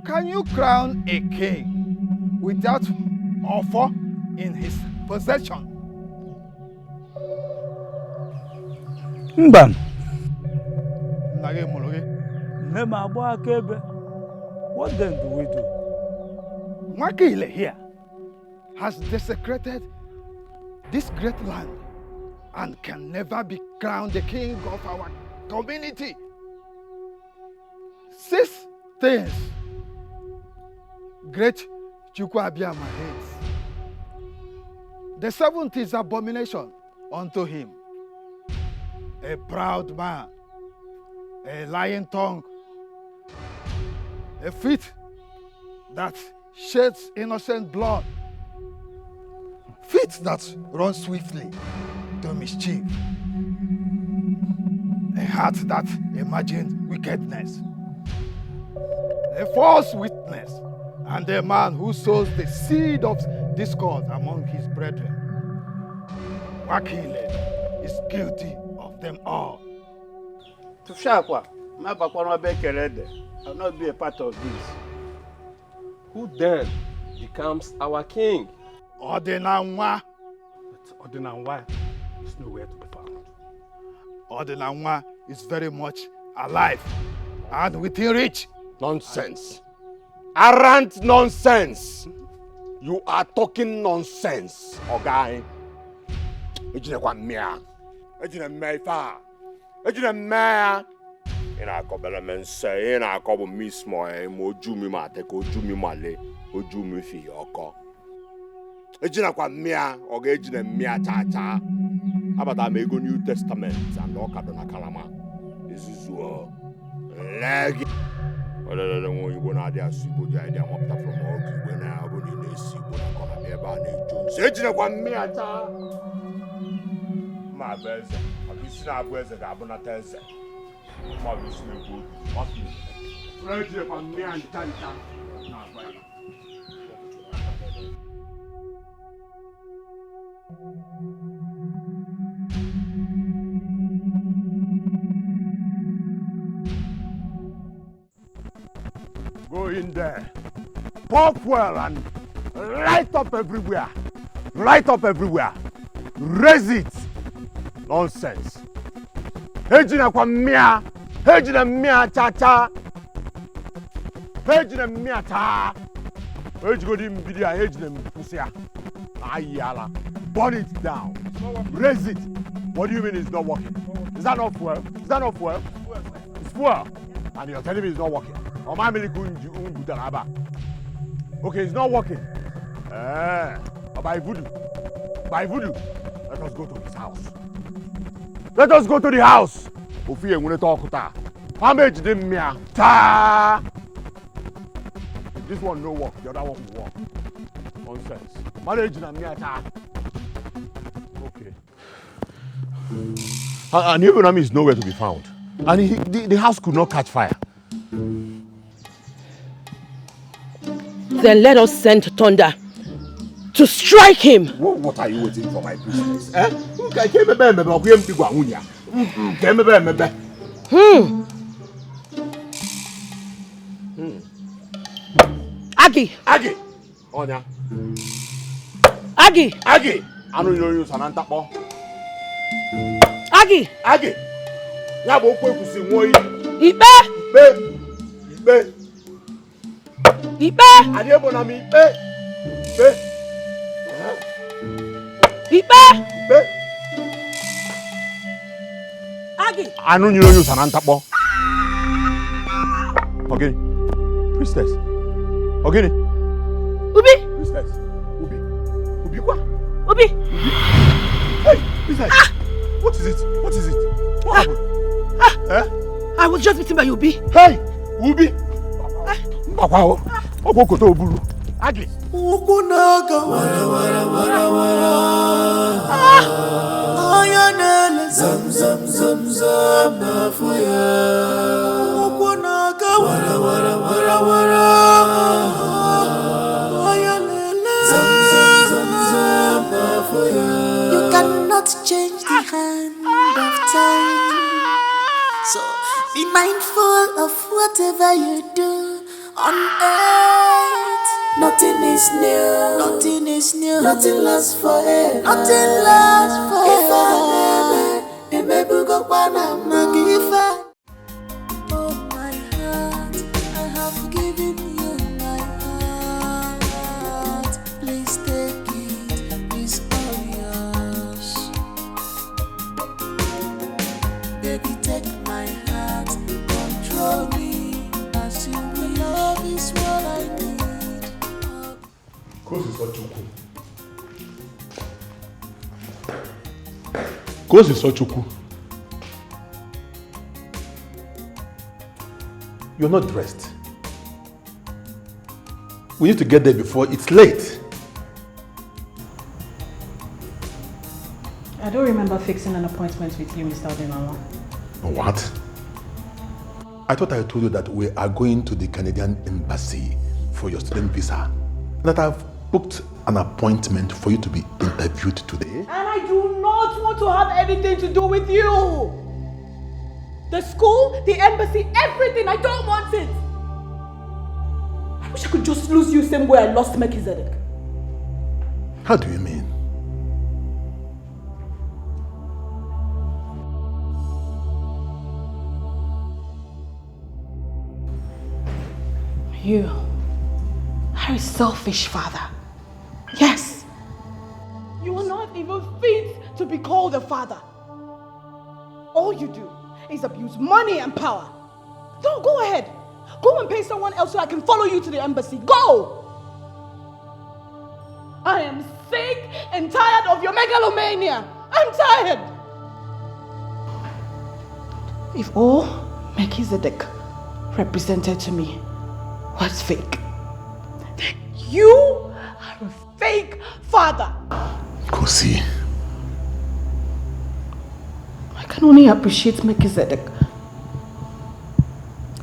can you crown a king without offer in his possession? Mban. Nema abwa kebe. What then do we do? Mwakile here has desecrated this great land and can never be crowned the king of our community. 6 things great Chukwuabiama hates. The 7th is abomination unto him. A proud man, a lying tongue, a feet that sheds innocent blood, feet that run swiftly to mischief, a heart that imagines wickedness, a false witness, and a man who sows the seed of discord among his brethren. Wakile is guilty of them all. I'll not be a part of this. Who then becomes our king? Ordinanwa. But Ordinanwa is nowhere to be found. Ordinanwa is very much alive and within reach. Nonsense. Arrant nonsense. You are talking nonsense, Ogai. Ejina kwa mmea. Ejina mmea ifa. Ejina mmea. Ina akobele mense, ina akobo mismo mo oju mi ma te ko oju mi male, oju mi fi oko. Ejina kwa mmea, oga ejina mmea cha. Abata me go New Testament and oka dona kalama. Izuzu legi. Wala won you na dia sibo dia dia mo pta from all ki we na abo ni na sibo na kona me ba na Jones. Ejina kwa mmea cha. Ma beze. Abisi na abweze ga abona teze. Ma bisi me go. What you? Ejina kwa mmea cha. Na kwa. Go in there, pork well and light up everywhere. Light up everywhere. Raise it. Nonsense. Hejina kwa mia. Hejina mia cha. Hejina mia cha. Hejina di mbidia. Hejina mpusia. Ayala. Burn it down. Raise it. What do you mean it's not working? Is that not fuel? Is that not fuel? It's fuel. And you're telling me it's not working. Okay, it's not working. By voodoo. By voodoo. Let us go to his house. Let us go to the house. Ofiye ngune talkuta. Hamage dem mia. Ta. This one no work. The other one will work. Nonsense. Marriage na mia ta. Okay. And Ibrahim is nowhere to be found. And the house could not catch fire. Then let us send thunder to strike him. What are you waiting for, my business? Agi. Onya. Agi. Anu yoyo sananta po. Agi. Ya bo ku ekusi won yi. Ipe. Adebo na mi Ipe. Agi. Anu yoyo sananta po. Okay. Priestess. Okay. Ubi. Priestess. Ubi quoi? Ubi. Hey, priestess. What is it? What happened? I was just beaten by Ubi. Hey, Ubi. Wow. Ogokoto obulu. Agi. Ukunaga wara. Ayanele zam na fuya. Ukunaga wara. Ayanele zam na fuya. You cannot change the hand of time. So be mindful of whatever you do on earth. Nothing is new. Nothing lasts forever. If I never go Panam Nagifa. Oh my heart, I have given you my heart. Please take it, it's all yours. Baby, take my heart, control me as you will. Love is what I need. Kosi Sochuku. You're not dressed. We need to get there before it's late. I don't remember fixing an appointment with you, Mr. Odinala. What? I thought I told you that we are going to the Canadian Embassy for your student visa. That I've booked an appointment for you to be interviewed today. And I do not want to have anything to do with you. The school, the embassy, everything. I don't want it. I wish I could just lose you same way I lost Melchizedek. How do you mean? You are a selfish father. Yes. You are not even fit to be called a father. All you do is abuse money and power. No, go ahead. Go and pay someone else so I can follow you to the embassy. Go! I am sick and tired of your megalomania. I'm tired. If all Melchizedek represented to me was fake, then you are a fake father. Kosi. I can only appreciate Melchizedek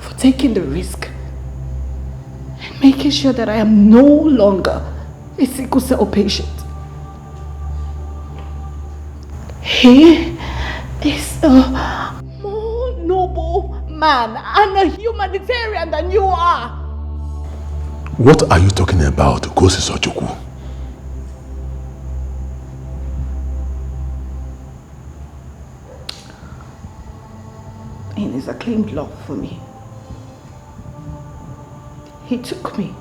for taking the risk and making sure that I am no longer a sickle cell patient. He is a more noble man and a humanitarian than you are. What are you talking about, Kosi Sochukwu? In his acclaimed love for me, he took me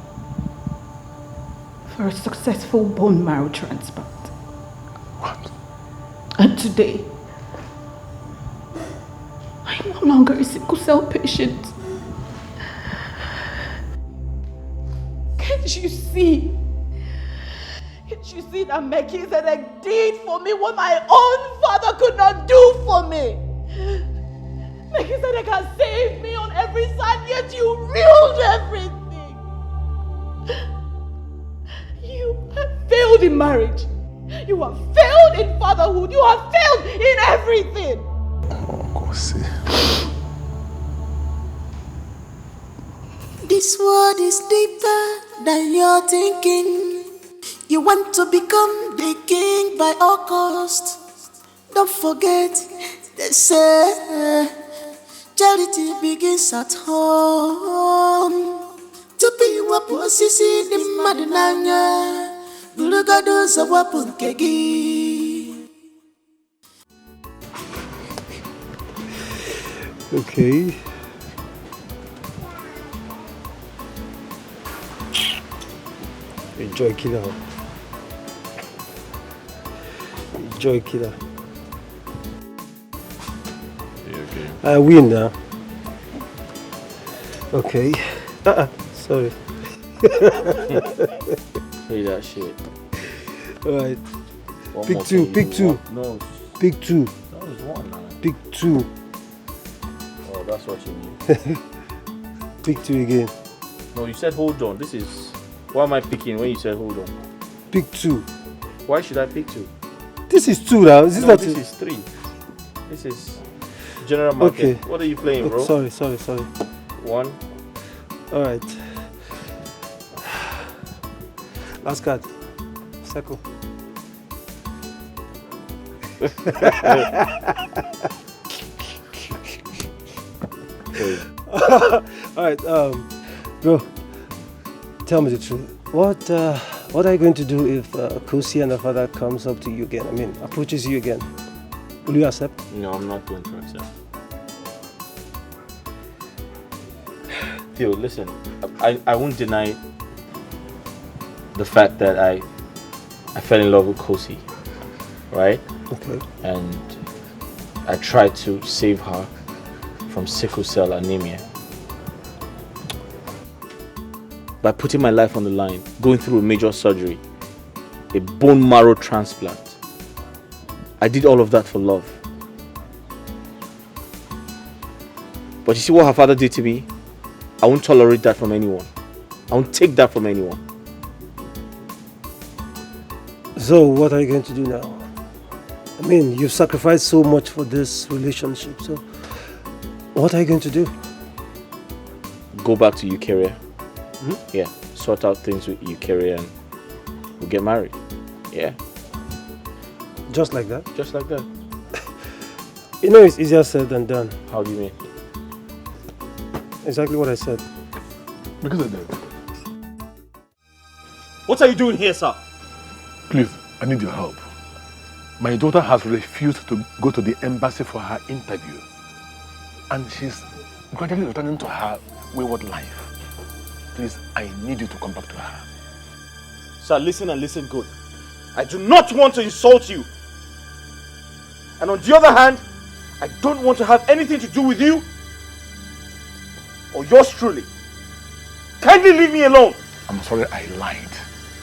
for a successful bone marrow transplant. What? And today, I'm no longer a sickle cell patient. Can't you see? Can't you see that Melchizedek did for me what my own father could not do for me? Melchizedek has saved me on every side, yet you ruined everything. You have failed in marriage. You have failed in fatherhood. You have failed in everything. Oh, Kosi. This world is deeper than you're thinking. You want to become the king by all cost. Don't forget, they say charity begins at home. To be wapu sisi di madinanya, bulugado sa wapu kegi. Okay. Enjoy killer. Enjoy killer. Okay. I win now. Okay. Sorry. Say that shit. Alright. One Pick more two, thing. pick two. No. Pick two. That was one, man. Pick two. Oh, that's what you mean. Pick two again. No, you said hold on. This is... Why am I picking when you said hold on? Pick two. Why should I pick two? This is two now. This is No, not this two. is three. This is general market. Okay. What are you playing, bro? Sorry. One. Alright. Last card. Circle. Alright, bro, tell me the truth. What are you going to do if Kosi and her father comes up to you again? I mean, approaches you again? Will you accept? No, I'm not going to accept. Theo, listen, I won't deny the fact that I fell in love with Kosi, right? Okay. And I tried to save her from sickle cell anemia by putting my life on the line, going through a major surgery, a bone marrow transplant. I did all of that for love. But you see what her father did to me? I won't tolerate that from anyone. I won't take that from anyone. So what are you going to do now? I mean, you've sacrificed so much for this relationship, so what are you going to do? Go back to Eukarya. Yeah, sort out things with Eukarya and we'll get married. Yeah. Just like that? Just like that. You know, it's easier said than done. How do you mean? Exactly what I said. Because of that. What are you doing here, sir? Please, I need your help. My daughter has refused to go to the embassy for her interview. And she's gradually returning to her wayward life. Please, I need you to come back to her. Sir, listen and listen good. I do not want to insult you. And on the other hand, I don't want to have anything to do with you or yours truly. Kindly leave me alone. I'm sorry I lied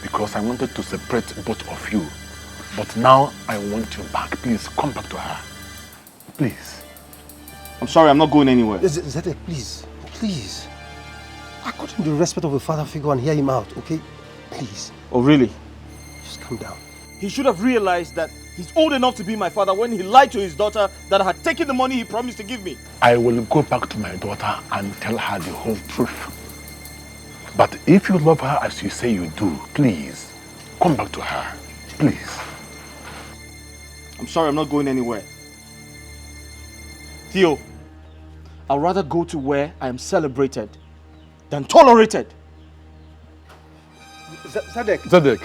because I wanted to separate both of you. But now I want you back. Please come back to her. Please. I'm sorry, I'm not going anywhere. Zedek, please. Please. According to the respect of a father figure and hear him out, okay? Please. Oh, really? Just calm down. He should have realized that he's old enough to be my father when he lied to his daughter that I had taken the money he promised to give me. I will go back to my daughter and tell her the whole truth. But if you love her as you say you do, please, come back to her. Please. I'm sorry, I'm not going anywhere. Theo, I'd rather go to where I am celebrated than tolerated. Zedek. Zedek.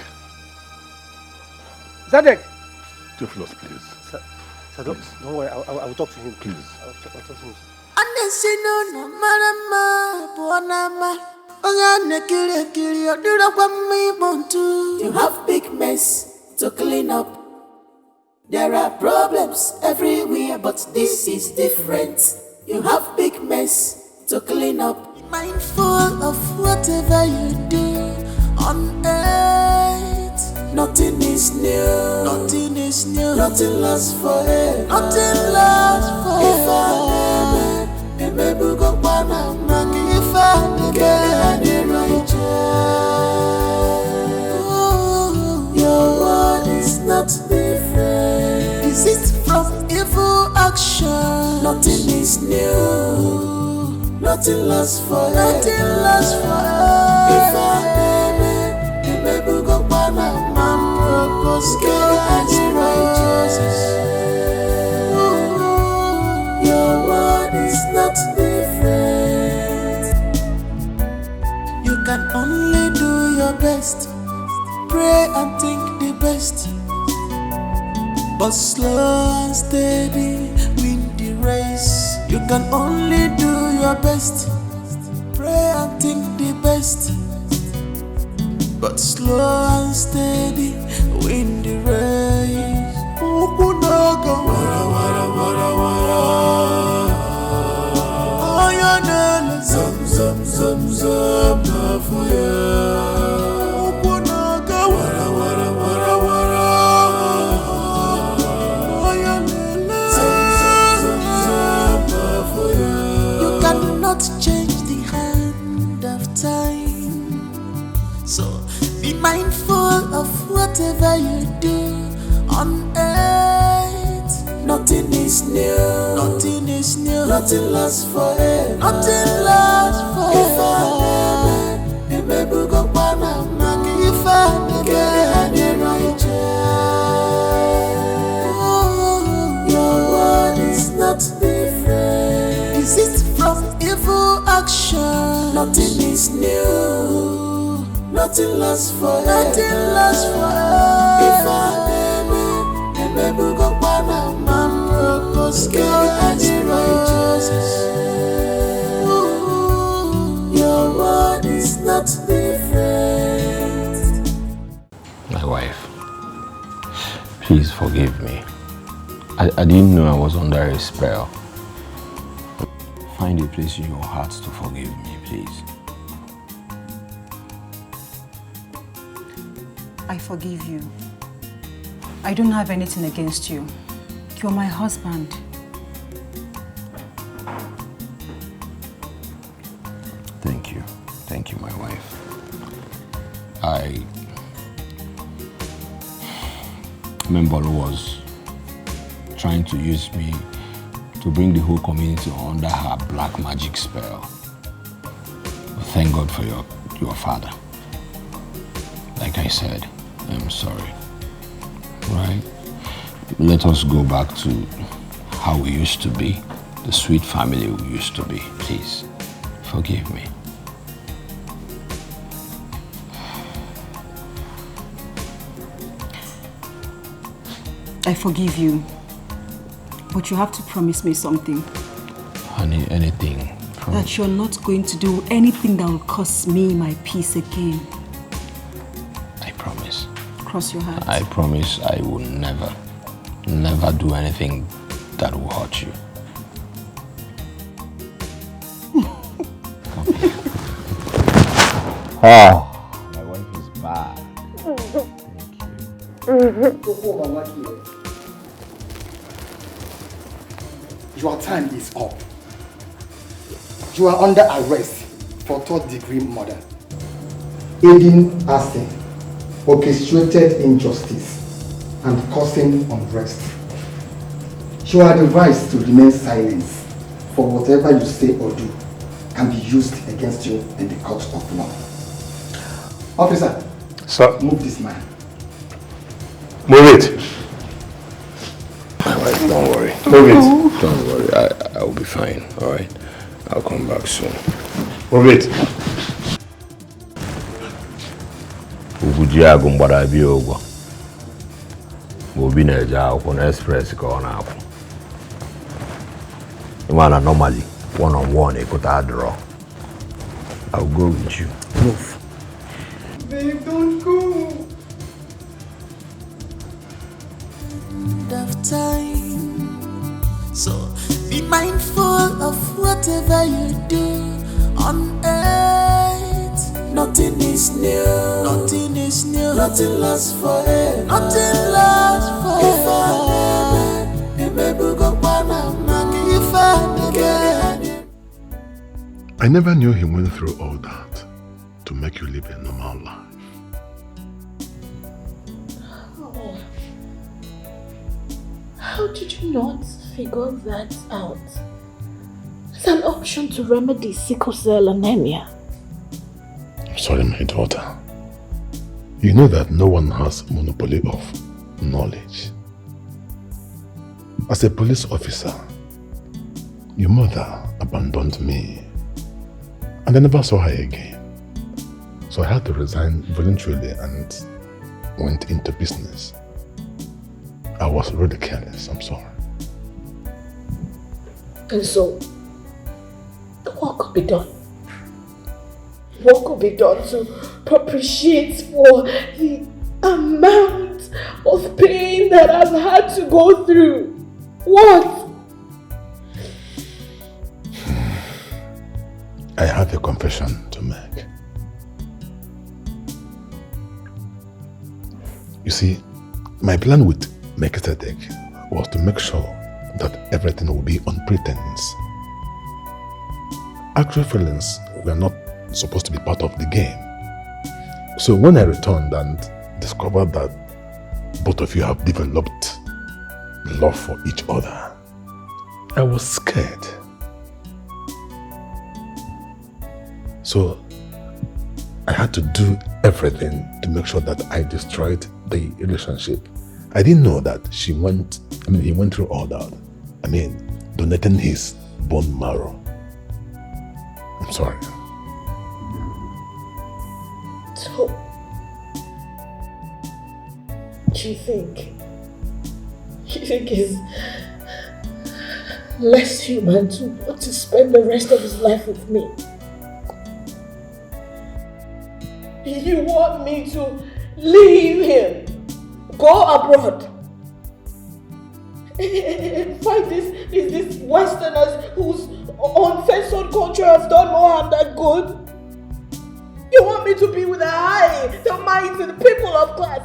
Zedek. Theophilus, please. Zedek, don't worry, I will talk to him. Please. I'll talk to him. You have big mess to clean up. There are problems everywhere, but this is different. You have big mess to clean up. Be mindful of whatever you do on earth. Nothing is new. Nothing is new. Nothing lasts forever. Nothing lasts forever. If I never go Panama, if I never righteous, your word is not different. Is it from evil action? Nothing is new. Nothing lasts forever. Nothing lasts forever. If I never go Panama, propose God is righteous. Your word is not different. You can only do your best. Pray and think the best. But slow and steady win the race. You can only do your best. Pray and think the best. But slow and steady win the race. Ukunaga wara wara wara wara. Ayanele zam zam zam zam na fire. Ukunaga wara wara wara wara. Ayanele zam zam zam na fire. You cannot change the hand of time, so be mindful of whatever you do on earth. Nothing is new. Nothing is new. Nothing lasts forever. Nothing lasts forever. If I never go Panama, if I never righteous, your word is not different. Is it from evil action? Nothing is new. Nothing lasts forever. Nothing lasts forever. If I never go Panama, propose God is righteous. Your word is not different. My wife, please forgive me. I didn't know I was under a spell. Find a place in your heart to forgive me, please. I forgive you. I don't have anything against you. You're my husband. Thank you. Thank you, my wife. I Membolo was trying to use me to bring the whole community under her black magic spell. But thank God for your father. Like I said, I'm sorry. Right? Let us go back to how we used to be, the sweet family we used to be. Please, forgive me. I forgive you, but you have to promise me something. Honey, anything. That you're not going to do anything that will cost me my peace again. I promise. cross your heart. I promise I will never do anything that will hurt you. Oh, my wife is bad. Your time is up. You are under arrest for third-degree murder, aiding arson, orchestrated injustice, and causing unrest. You are advised to remain silent, for whatever you say or do can be used against you in the court of law. Officer, sir, move this man. Move it. My wife, don't worry. Move it. Don't worry, I will be fine, alright? I'll come back soon. Move it. Ugujiago mgbada bi ogwo. Obi na-eje akwụkwọ na express ka ọ na-akwụ. Imana normally one-on-one ekota draw. I'll go with you. Move. Babe, don't go. Of time, so be mindful of whatever you do on earth. Nothing is new. Nothing is new. Nothing lasts forever. Nothing lasts forever. I never knew he went through all that to make you live a normal life. How did you not figure that out? It's an option to remedy sickle cell anemia. I'm sorry, my daughter. You know that no one has monopoly of knowledge. As a police officer, your mother abandoned me and I never saw her again. So I had to resign voluntarily and went into business. I was really careless, I'm sorry. And so, what could be done? What could be done to propitiate for the amount of pain that I've had to go through? What? I have a confession to make. You see, my plan with Melchizedek was to make sure that everything will be on pretense. Actual feelings were not supposed to be part of the game. So when I returned and discovered that both of you have developed love for each other, I was scared. So I had to do everything to make sure that I destroyed the relationship. I didn't know that he went through all that. Donating his bone marrow. I'm sorry. So, do you think he's less human to want to spend the rest of his life with me? You want me to leave him, go abroad, and find these Westerners whose uncensored culture has done more harm than good? You want me to be with the high, the mighty, the people of class?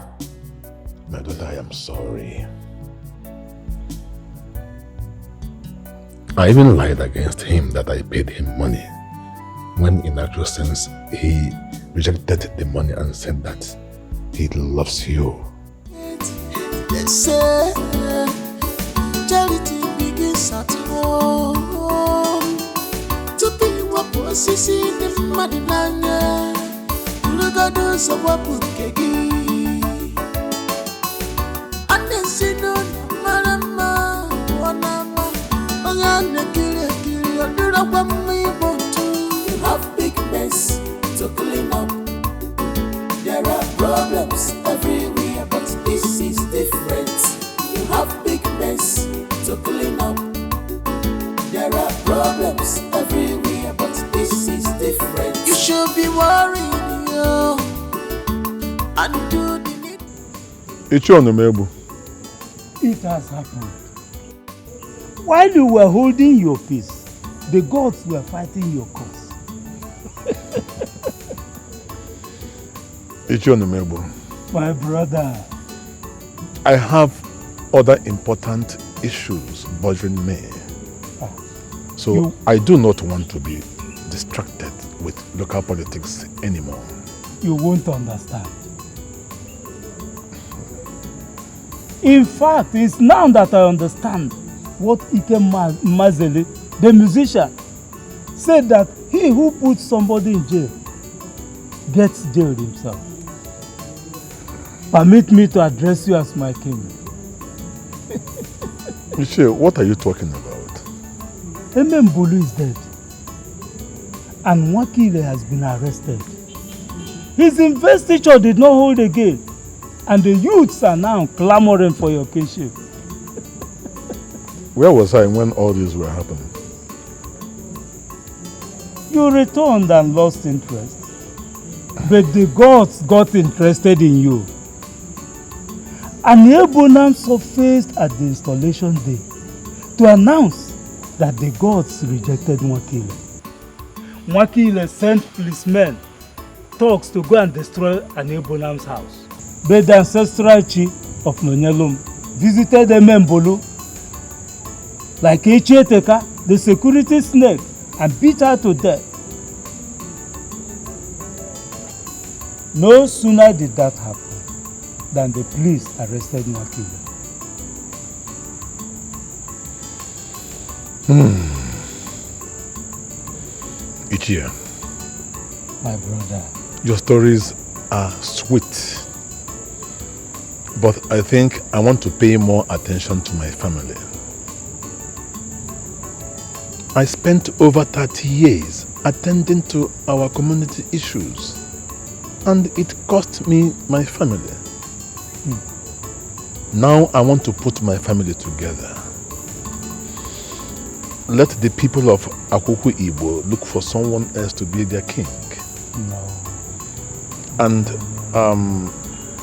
My daughter, I am sorry. I even lied against him that I paid him money, when in actual sense he rejected the money and said that he loves you. They say charity begins at home. To be what was in the Madinanya, look at those of what put kegi. And then see no Marama, Wanama, Ongana Kiri, you know what me want to. You have big mess to clean up. There are problems everywhere, but this is different. You have big mess to clean up. There are problems everywhere, but this is different. You should be worried, yo, and do the need. It has happened. While you were holding your peace, the gods were fighting your cause. My brother. I have other important issues bothering me. So I do not want to be distracted with local politics anymore. You won't understand. In fact, it's now that I understand what Ike Mazele, the musician, said, that he who puts somebody in jail gets jailed himself. Permit me to address you as my king. Michelle, what are you talking about? Mbulu is dead. And Wakile has been arrested. His investiture did not hold again. And the youths are now clamoring for your kingship. Where was I when all these were happening? You returned and lost interest. But the gods got interested in you. And Ebonam surfaced at the installation day to announce that the gods rejected Wakile. Wakile sent policemen, thugs, to go and destroy an Ebonam's house. But the ancestral chief of Nonyelum visited Mbulu like Echieteka, the security snake, and beat her to death. No sooner did that happen than the police arrested Wakile. Ichia, my brother, your stories are sweet, but I think I want to pay more attention to my family. I spent over 30 years attending to our community issues, and it cost me my family. Now I want to put my family together. Let the people of Akuku Igbo look for someone else to be their king. No. And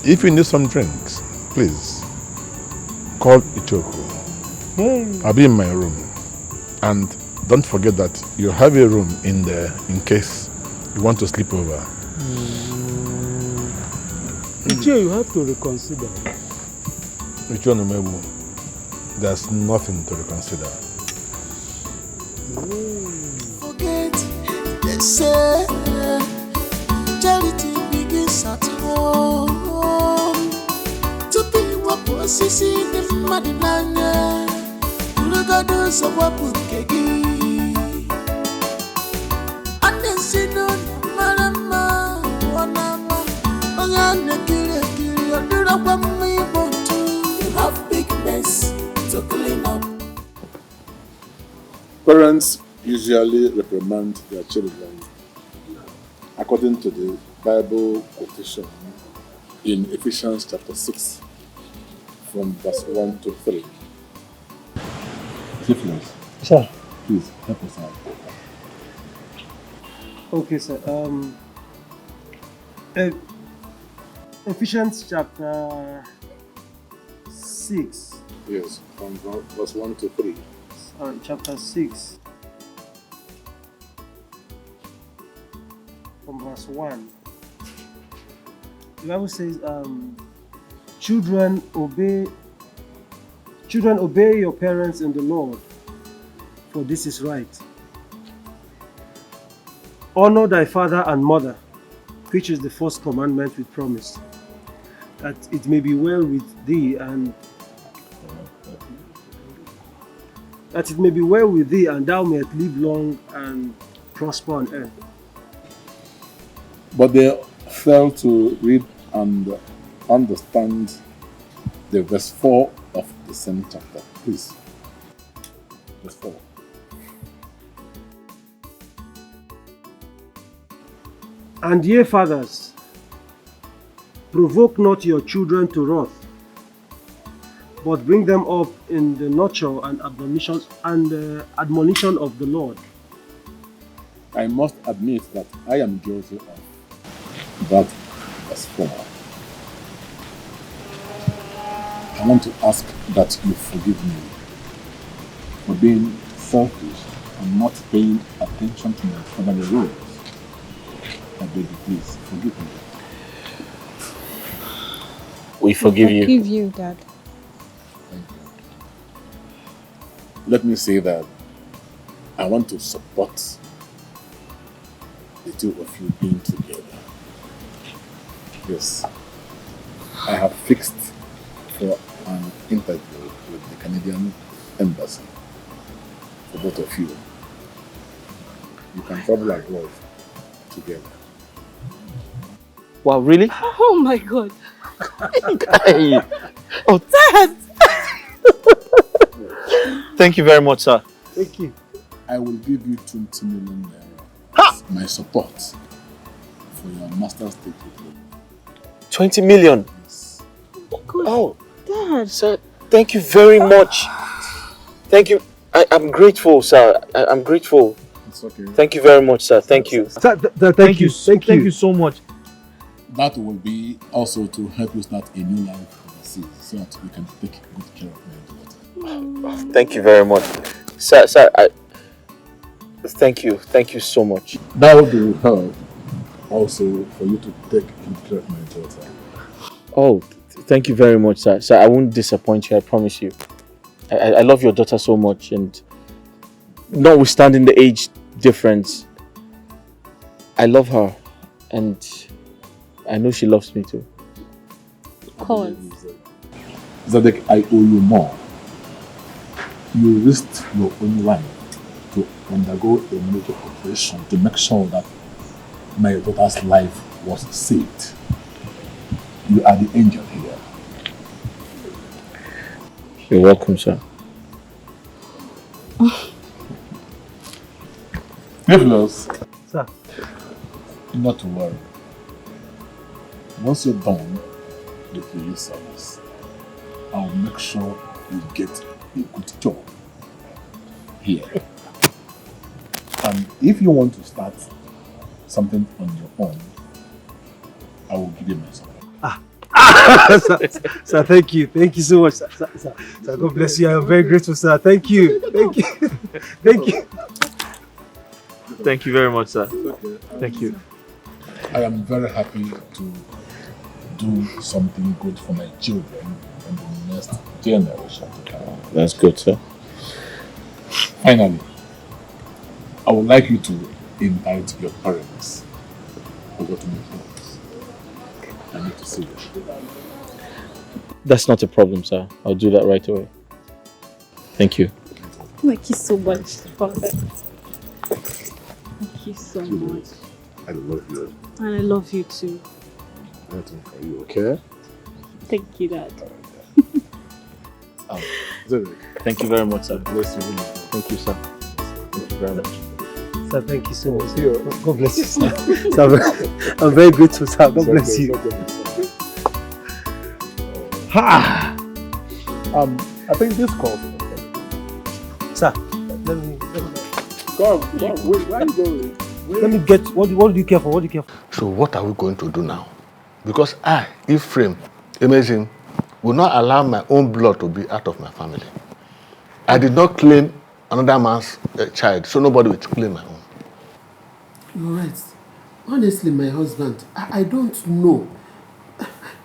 if you need some drinks, please call Ichoku. Hey. I'll be in my room. And don't forget that you have a room in there in case you want to sleep over. Ichie, you have to reconsider. There's nothing to reconsider. Forget, they say, charity begins at home. To be what was in the Madinanya, look at those of what put kegi. And then see no Marama, Wanama, Ongana Kiri, do not want me but to have big mess to clean up. Parents usually reprimand their children according to the Bible quotation in Ephesians chapter 6 from verse 1 to 3. Syphilis. Sir. Please help us out. Okay, sir. Ephesians chapter 6. Yes, from verse 1 to 3. Sorry, chapter 6. From verse 1. The Bible says, Children, obey your parents in the Lord, for this is right. Honor thy father and mother, which is the first commandment with promise, that it may be well with thee and thou mayest live long and prosper on earth. But they fail to read and understand the verse 4 of the same chapter. Please. Verse 4. And ye fathers, provoke not your children to wrath, but bring them up in the nurture and admonition of the Lord. I must admit that I am guilty of that verse 4. I want to ask that you forgive me for being selfish and not paying attention to my family rules. I beg you, please, forgive me. We forgive you. Forgive you, Dad. Thank you. Let me say that I want to support the two of you being together. Yes. I have fixed for an interview with the Canadian Embassy for both of you. You can travel abroad together. Wow, really? Oh my God. Hey. Oh, Dad! thank you very much, sir. Thank you. I will give you 20 million naira as my support for your master's degree. 20 million? Yes. Oh, Dad. sir, thank you very much. Thank you. I'm grateful, sir. I'm grateful. It's okay. Thank you very much, sir. Thank you. Sir, Thank you so much. That will be also to help you start a new life overseas so that you can take good care of my daughter. Thank you very much. Sir, thank you. Thank you so much. That will help also for you to take good care of my daughter. Oh, thank you very much, sir. Sir, I won't disappoint you, I promise you. I love your daughter so much, and notwithstanding the age difference, I love her, and I know she loves me too. Of course. Zadek, I owe you more. You risked your own life to undergo a major operation to make sure that my daughter's life was saved. You are the angel here. You're welcome, sir. Nicholas. Sir. Not to worry. Once you're done with your youth service, I'll make sure you get a good job here. And if you want to start something on your own, I will give you my support. Sir, thank you. Thank you so much, sir. Sir, God bless you. I am very grateful, sir. Thank you. Thank you. Thank you. Thank you very much, sir. Okay. Thank you. I am very happy to do something good for my children and the next generation to come. That's good, sir. Finally, I would like you to invite your parents over to my house. I need to see you. That's not a problem, sir. I'll do that right away. Thank you. Thank you so much, Father. Thank you so much. I love you. And I love you too. Nothing for you, okay? Thank you, Dad. Zurich. Thank you very much, sir. Bless you. Really. Thank you, sir. Thank you very much. Sir, thank you so much. God bless you, sir. Sir, I'm very grateful, sir. God bless you. Ha! I think this calls. Sir, let me. Come, wait, where are you going? Let me get. What do you care for? What do you care for? So what are we going to do now? Because I, Ephraim, imagine, will not allow my own blood to be out of my family. I did not claim another man's child, so nobody will claim my own. You're right. Honestly, my husband, I don't know.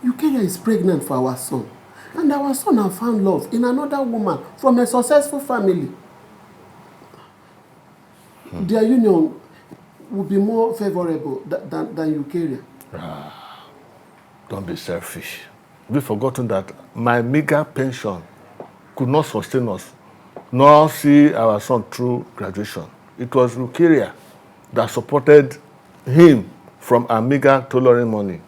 Eukarya is pregnant for our son. And our son has found love in another woman from a successful family. Their union would be more favorable than Eukarya. Don't be selfish. We've forgotten that my meager pension could not sustain us, nor see our son through graduation. It was Eukarya that supported him from our meager tailoring money.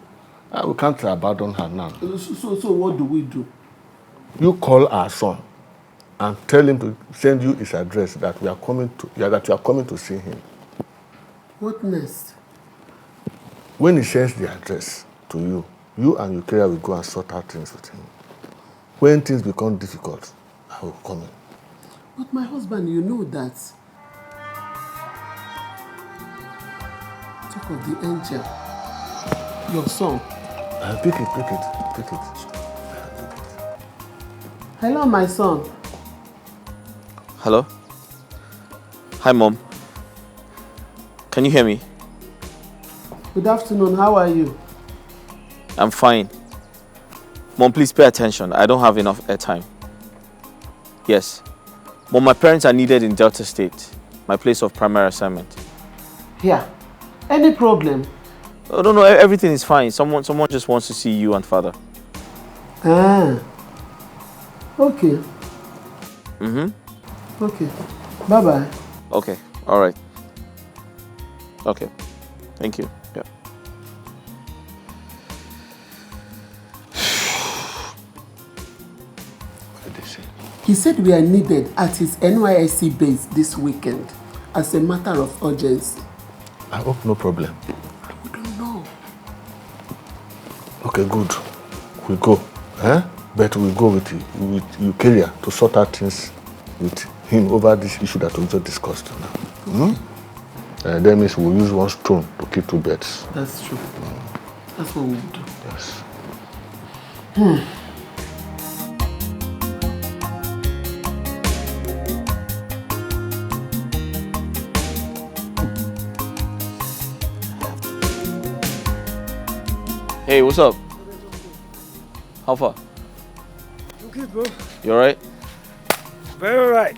We can't abandon her now. So what do we do? You call our son and tell him to send you his address that we are coming to, that you are coming to see him. What next? When he sends the address to you, you and Eukarya will go and sort out things with him. When things become difficult, I will come in. But my husband, you know that. Talk of the angel. Your son. Pick it. Hello, my son. Hello? Hi, Mom. Can you hear me? Good afternoon. How are you? I'm fine. Mom, please pay attention. I don't have enough airtime. Yes. Mom, my parents are needed in Delta State, my place of primary assignment. Yeah. Any problem? Oh, no, everything is fine. Someone just wants to see you and father. Ah. Okay. Okay. Bye-bye. Okay. All right. Okay. Thank you. Yeah. He said we are needed at his NYSC base this weekend as a matter of urgency. I hope no problem. We don't know. Okay, good. We go. But we go with Eukelia to sort out things with him over this issue that we just discussed now. That means we'll use one stone to kill two birds. That's true. That's what we'll do. Yes. Hey, what's up? How far? I'm good, bro. You alright? Very alright.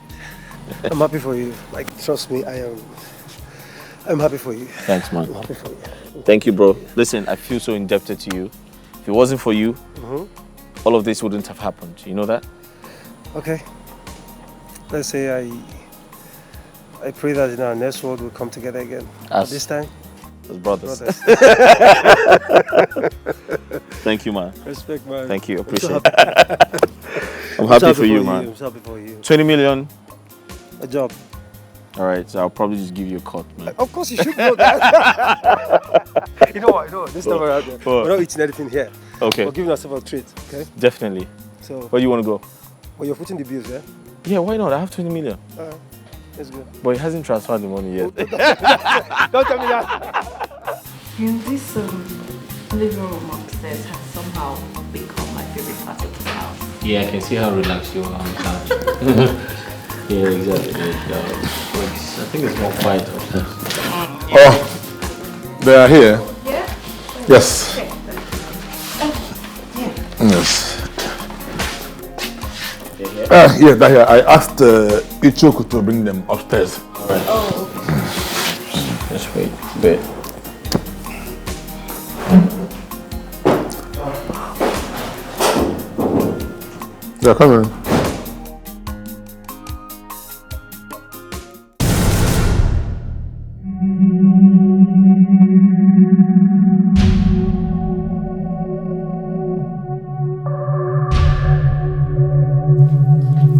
I'm happy for you. Like, trust me, I'm happy for you. Thanks, man. I'm happy for you. Thank you, bro. Listen, I feel so indebted to you. If it wasn't for you, all of this wouldn't have happened. You know that? Okay. Let's say I pray that in our next world we'll come together again. As this time? As brothers. Thank you, man. Respect, man. Thank you. I'm so Appreciate happy. it. I'm happy for you, man. I'm so happy for you. 20 million. A job. All right, so I'll probably just give you a cut, man. Of course you should know that. You know what? This time around, we're not eating anything here. Okay. We're giving ourselves a treat, okay? Definitely. So, where do you want to go? Well, you're putting the bills, yeah? Yeah, why not? I have 20 million. All right. Let's go. But he hasn't transferred the money yet. Don't tell me that. This living room upstairs has somehow become my favorite part of the house. Yeah, I can see how relaxed you are on the couch. Yeah, exactly. I think it's more quiet upstairs. Oh, they are here? Yeah? Yes. Okay. Yes. Yeah, they're here. I asked Ichoku to bring them upstairs. All right. Oh, okay. Just wait a bit. They're coming.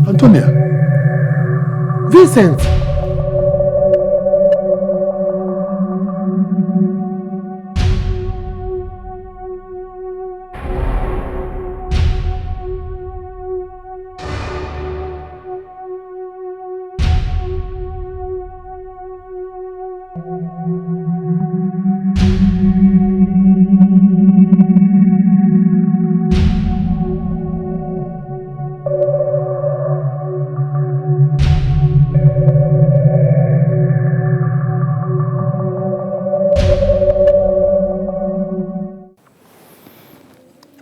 Antonia. Vincent.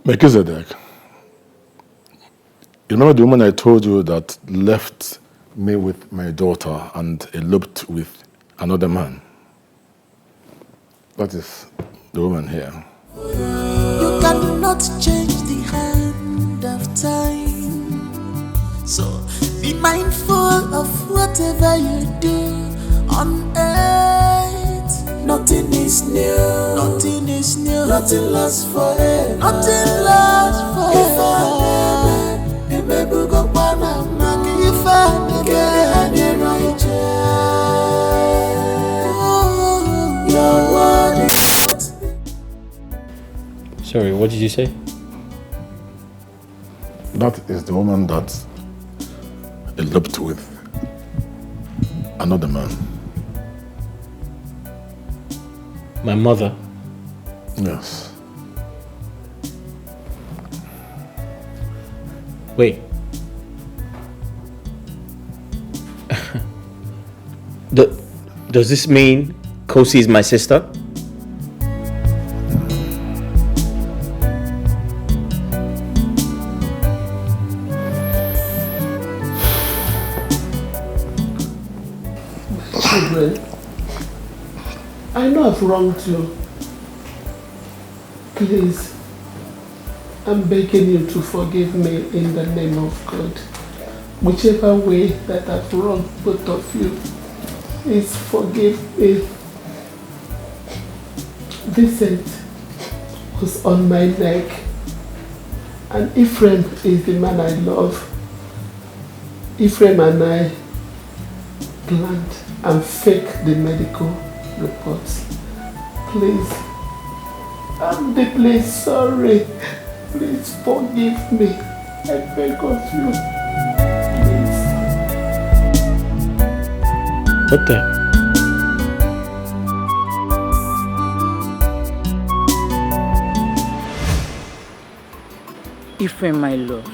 Melchizedek, you remember the woman I told you that left me with my daughter and eloped with another man? That is the woman here. You cannot change the hand of time. So be mindful of whatever you do on earth. Nothing is new. Nothing is new. Nothing lasts forever. Nothing lasts forever. If I never go Panama, if I never your word is. Sorry, what did you say? That is the woman that eloped with another man. My mother? Yes. Wait, Does this mean Kosi is my sister? Children, I know I've wronged you. Please, I'm begging you to forgive me in the name of God. Whichever way that I've wronged both of you, please forgive me. Vincent was on my neck, and Ephraim is the man I love. Ephraim and I planned and faked the medical reports. Please, I'm deeply sorry. Please forgive me. I beg of you. Please. Okay. Ephraim, my love,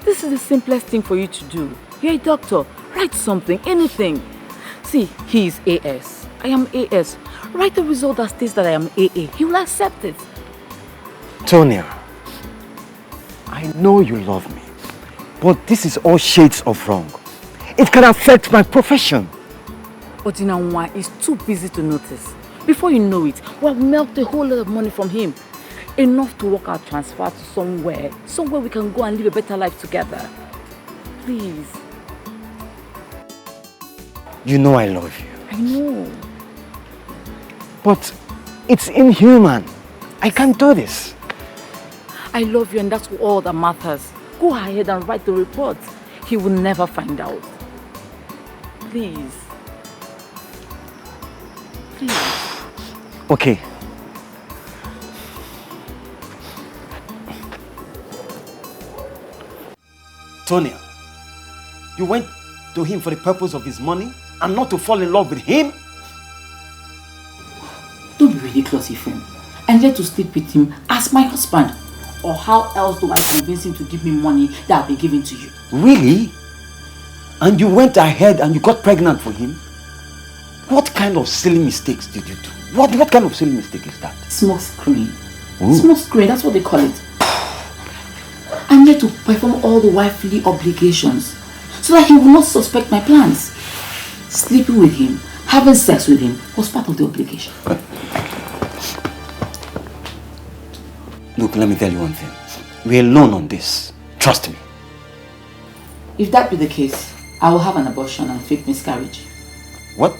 this is the simplest thing for you to do. You're a doctor. Write something, anything. See, he is AS. I am AS. Write a result that states that I am AA. He will accept it. Tonya, I know you love me, but this is all shades of wrong. It can affect my profession. Odinanwa is too busy to notice. Before you know it, we'll milk a whole lot of money from him. Enough to work our transfer to somewhere we can go and live a better life together. Please. You know I love you. I know. But it's inhuman. I can't do this. I love you and that's all that matters. Go ahead and write the report. He will never find out. Please. Please. Okay. Tonya, you went to him for the purpose of his money and not to fall in love with him? Don't be ridiculous, Ephraim. I'm there to sleep with him as my husband. Or how else do I convince him to give me money that I've been giving to you? Really? And you went ahead and you got pregnant for him? What kind of silly mistakes did you do? What kind of silly mistake is that? Smoke screen. Smoke screen, that's what they call it. I'm here to perform all the wifely obligations so that he will not suspect my plans. Sleeping with him, having sex with him was part of the obligation. Look, let me tell you one thing. We're alone on this. Trust me. If that be the case, I will have an abortion and fake miscarriage. What?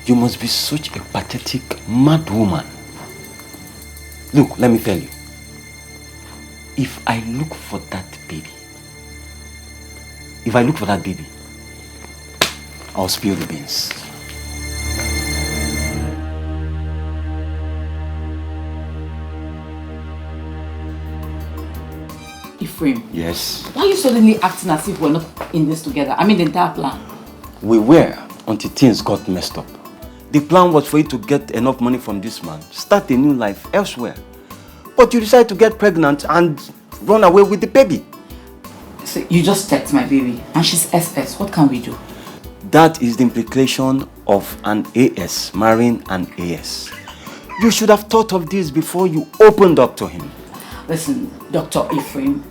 You must be such a pathetic, mad woman. Look, let me tell you. If I look for that baby, I'll spill the beans. Ephraim. Yes. Why are you suddenly acting as if we're not in this together? I mean the entire plan. We were until things got messed up. The plan was for you to get enough money from this man, start a new life elsewhere. But you decided to get pregnant and run away with the baby. So you just checked my baby and she's SS. What can we do? That is the implication of an AS marrying an AS. You should have thought of this before you opened up to him. Listen, Dr. Ephraim,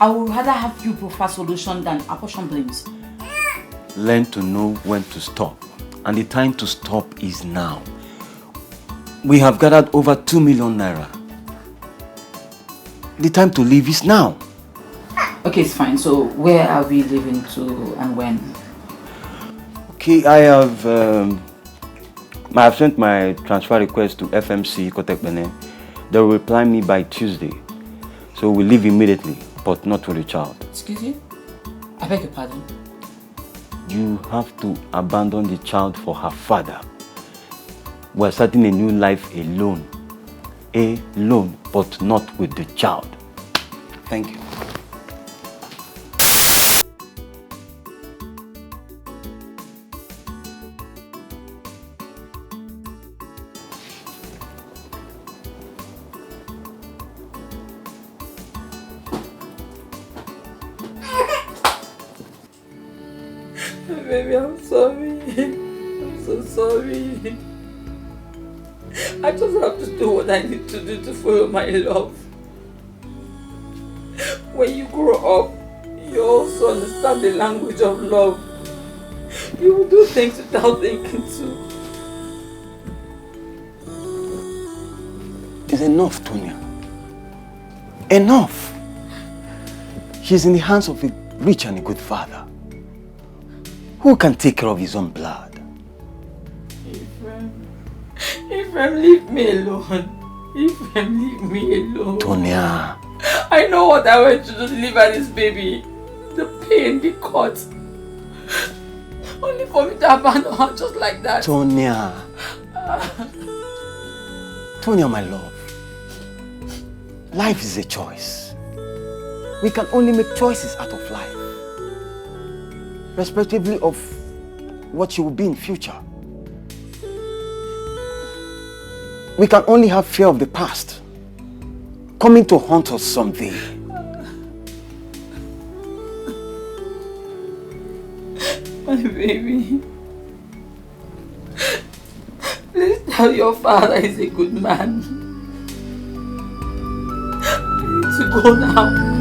I would rather have you prefer solution than abortion blames. Learn to know when to stop. And the time to stop is now. We have gathered over 2 million naira. The time to leave is now. Okay, it's fine. So where are we leaving to and when? Okay, I have sent my transfer request to FMC Kotek Bene. They will reply me by Tuesday. So we'll leave immediately, but not with the child. Excuse you? I beg your pardon? You have to abandon the child for her father. We're starting a new life alone. Alone, but not with the child. Thank you. baby, I'm sorry. I'm so sorry. I just have to do what I need to do to follow my love. When you grow up, you also understand the language of love. You will do things without thinking too. It's enough, Tonya. Enough. He's in the hands of a rich and a good father who can take care of his own blood. Ephraim, leave me alone. Ephraim, leave me alone. Tonya. I know what I went to do to deliver this baby. The pain, the cut. Only for me to abandon her just like that. Tonya. Tonya, my love. Life is a choice. We can only make choices out of life, respectively of what you will be in future. We can only have fear of the past coming to haunt us someday. My baby. Please tell your father he's a good man. I need to go now.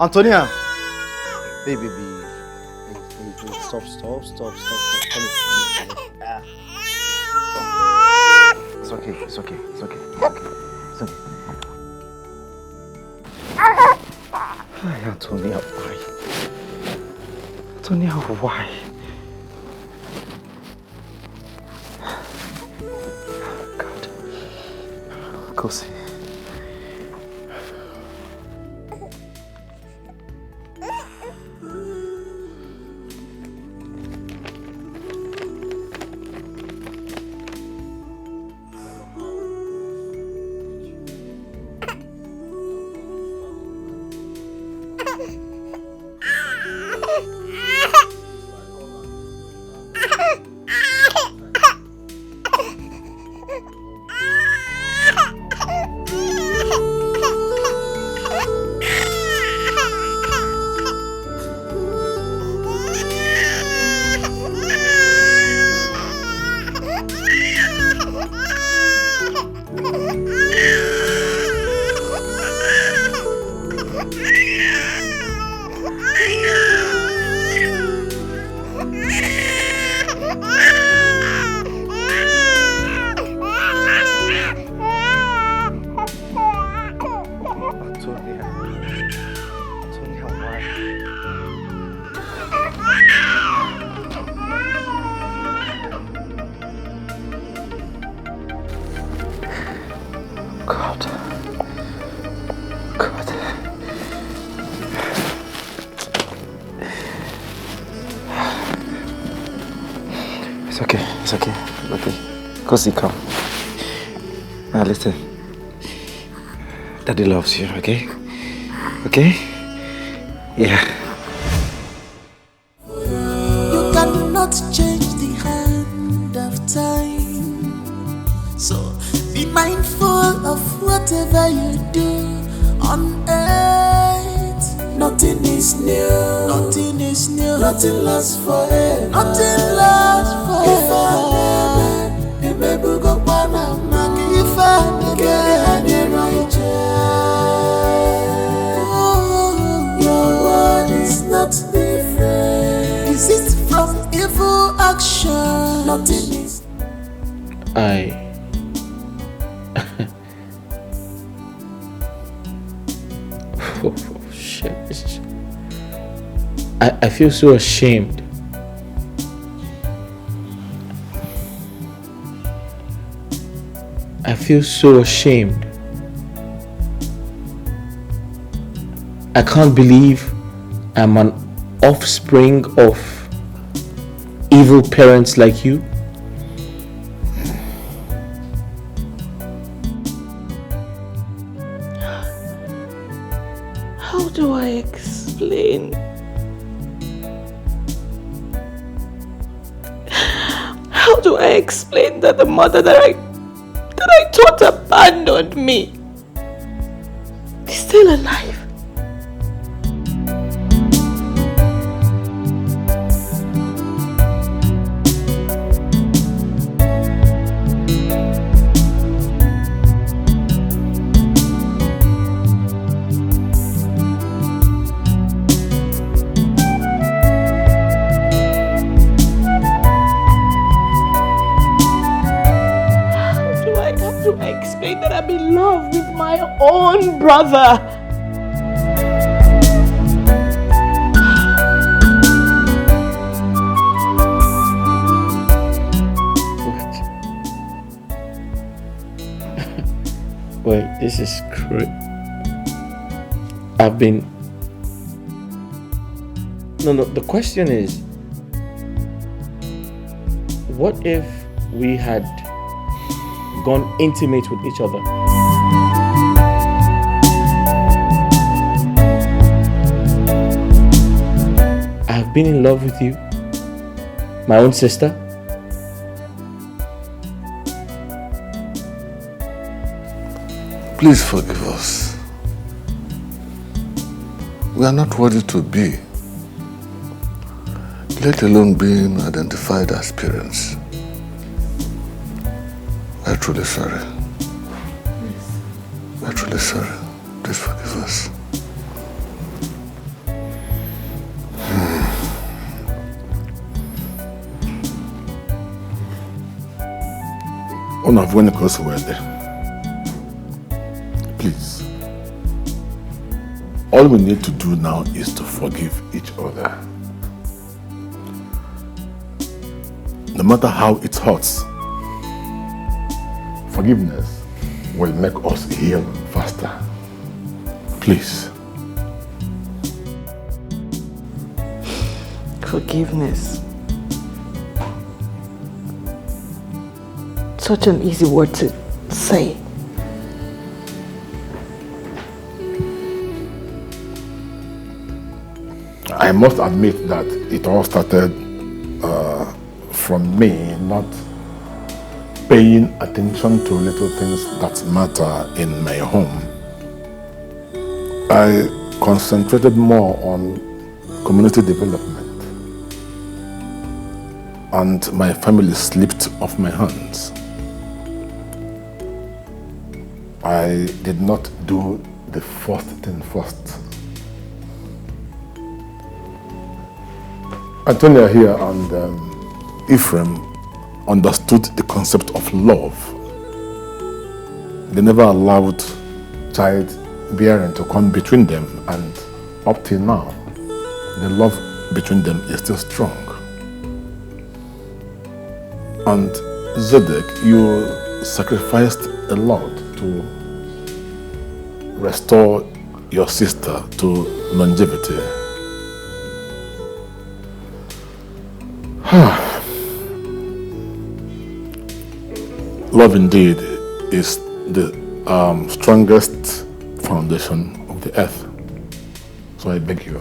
Antonia! Hey, baby. Hey, stop. Come here. It's okay. Hi, Antonia, why? Antonia, why? God. Go see. It's okay. Go sit calm. Now listen. Daddy loves you, okay? Okay? Yeah. You cannot change the hand of time. So be mindful of whatever you do on earth. Nothing is new. Nothing is new. Nothing lasts forever. Nothing lasts forever. If I never go Panama, if I your word is not different. Desist from evil action. Nothing is. Oh shit. I feel so ashamed. I feel so ashamed. I can't believe I'm an offspring of evil parents like you. How do I explain? How do I explain that the mother that I thought abandoned me is still alive? That I'm in love with my own brother. Wait, this is crazy. I've been... No, the question is, what if we had gone intimate with each other? I've been in love with you, my own sister. Please forgive us. We are not worthy to be, let alone being identified as parents. We are truly sorry. We are truly sorry. Please forgive us. Please. All we need to do now is to forgive each other. No matter how it hurts, forgiveness will make us heal faster. Please. Forgiveness. Such an easy word to say. I must admit that it all started from me not paying attention to little things that matter in my home. I concentrated more on community development, and my family slipped off my hands. I did not do the first thing first. Antonia here and Ephraim understood the concept of love. They never allowed childbearing to come between them, and up till now, the love between them is still strong. And Zedek, you sacrificed a lot to restore your sister to longevity. Love indeed is the strongest foundation of the earth. So I beg you,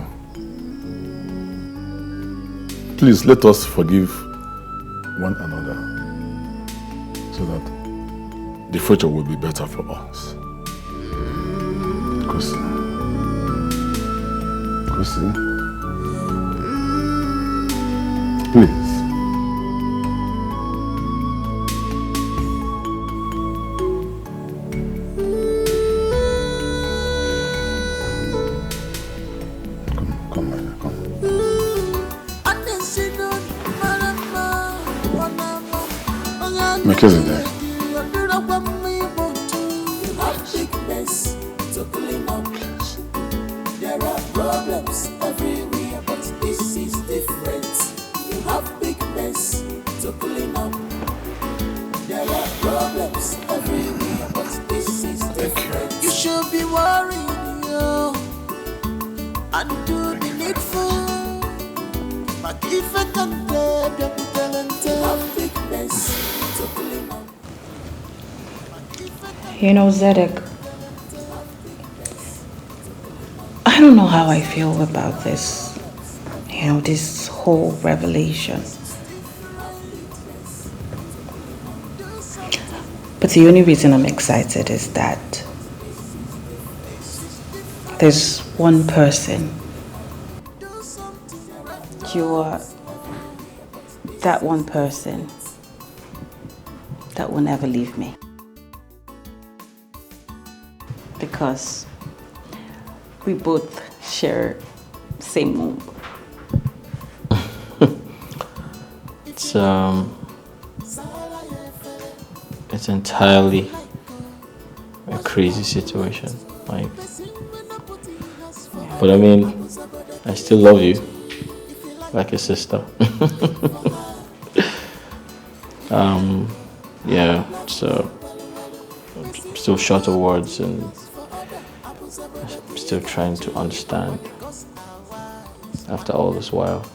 please let us forgive one another so that the future will be better for us. Kusi, please. My cousin there. There are problems everywhere, but this is different. You have big mess to clean up. There are problems everywhere, but this is different. You should be worried, yo. If I can play, have weakness to clean up. You know, Zedek, I don't know how I feel about this. You know, this whole revelation. But the only reason I'm excited is that there's one person. You are that one person that will never leave me. Because we both share same womb. It's entirely a crazy situation. Like, but I mean, I still love you like a sister. Yeah, so I'm still short of words and I'm still trying to understand. After all this while,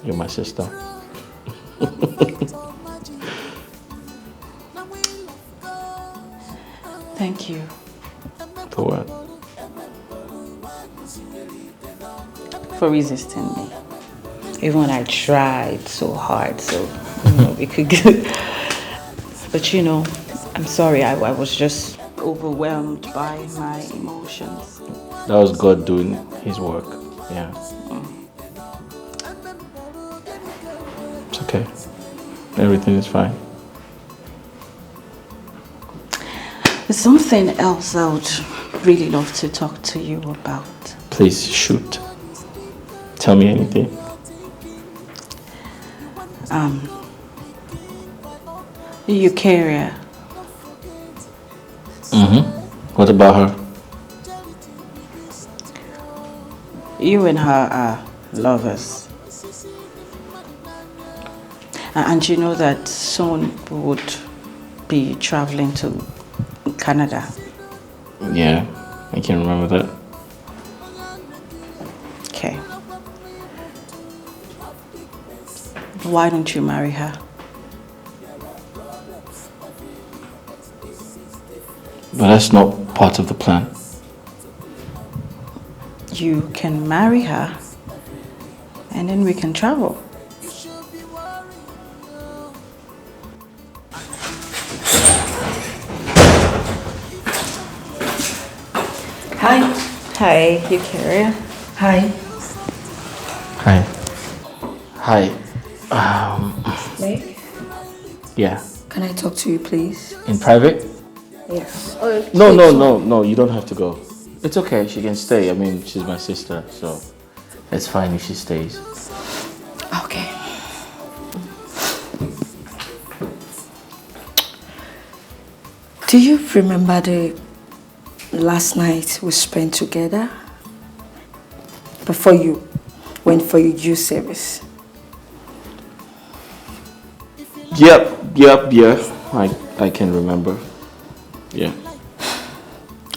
you're my sister. Thank you. For what? For resisting me. Even when I tried so hard, so we could get. But you know, I'm sorry, I was just overwhelmed by my emotions. That was God doing his work. Yeah. It's okay. Everything is fine. There's something else I would really love to talk to you about. Please shoot. Tell me anything. Eukarya. What about her? You and her are lovers. And you know that soon we would be traveling to Canada. Yeah, I can remember that. Okay. Why don't you marry her? But that's not part of the plan. You can marry her and then we can travel. Hi. Hi, Eukarya. Hi. Hi. Hi. Nick, Yeah. can I talk to you, please? In private? Yes. No, you don't have to go. It's okay, she can stay. I mean, she's my sister, so it's fine if she stays. Okay. Do you remember the last night we spent together? Before you went for your youth service? Yep. I can remember. Yeah.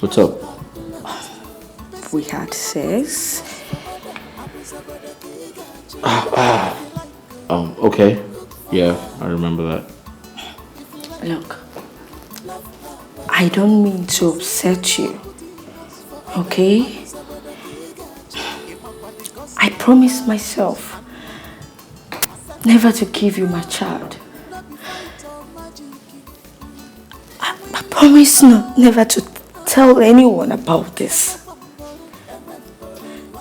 What's up? We had sex. Okay. Yeah, I remember that. Look, I don't mean to upset you, okay? I promised myself never to give you my child. I promise never to tell anyone about this.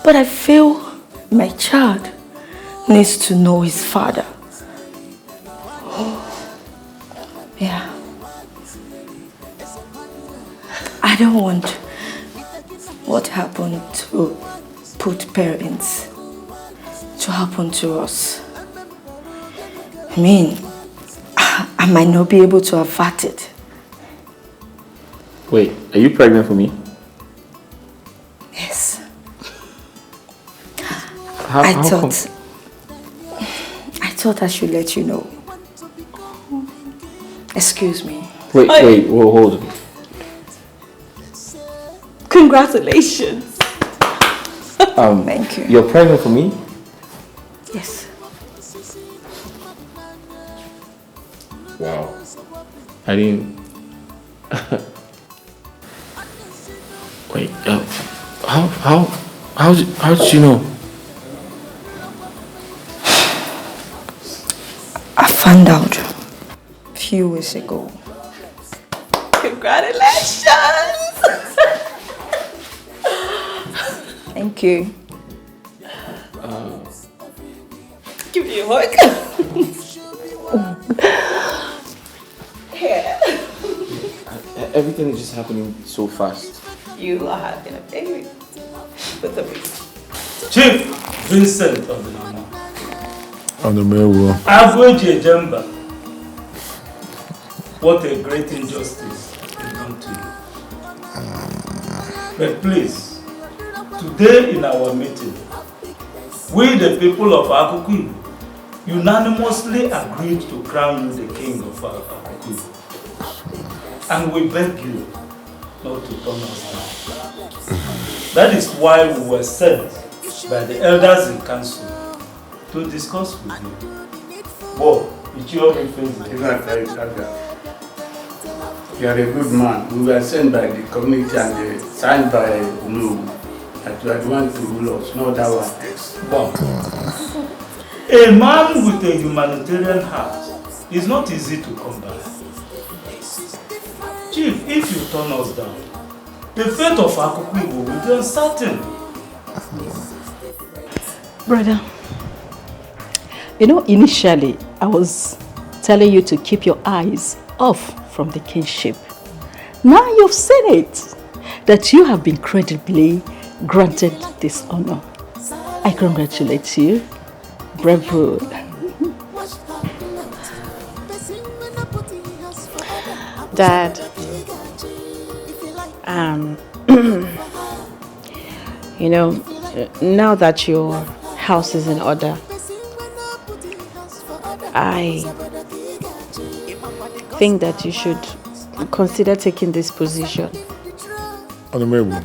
But I feel my child needs to know his father. Yeah. I don't want what happened to both parents to happen to us. I mean, I might not be able to avert it. Wait, are you pregnant for me? Yes. How come? I thought I should let you know. Excuse me. Wait, hold on. Congratulations. Thank you. You're pregnant for me? Yes. Wow. I didn't... Wait, how did you know? I found out a few weeks ago. Congratulations! Thank you. Give me a hug. Here. Everything is just happening so fast. You are having a baby. With a baby. Chief Vincent of the Mama. Average Jemba. What a great injustice is done to you. But please, today in our meeting, we the people of Akuku unanimously agreed to crown you the king of Akuku. And we beg you not to turn us down. That is why we were sent by the elders in council to discuss with you. Whoa, it's your face. You are a good man. We were sent by the community and signed by Lou that you are the one to rule us, not that one. Wow. A man with a humanitarian heart is not easy to come by. Chief, if you turn us down, the fate of Akuku will be uncertain. Brother, you know, initially I was telling you to keep your eyes off from the kingship. Now you've seen it, that you have been credibly granted this honor. I congratulate you. Bravo. Dad, you know, now that your house is in order, I think that you should consider taking this position. Honorable,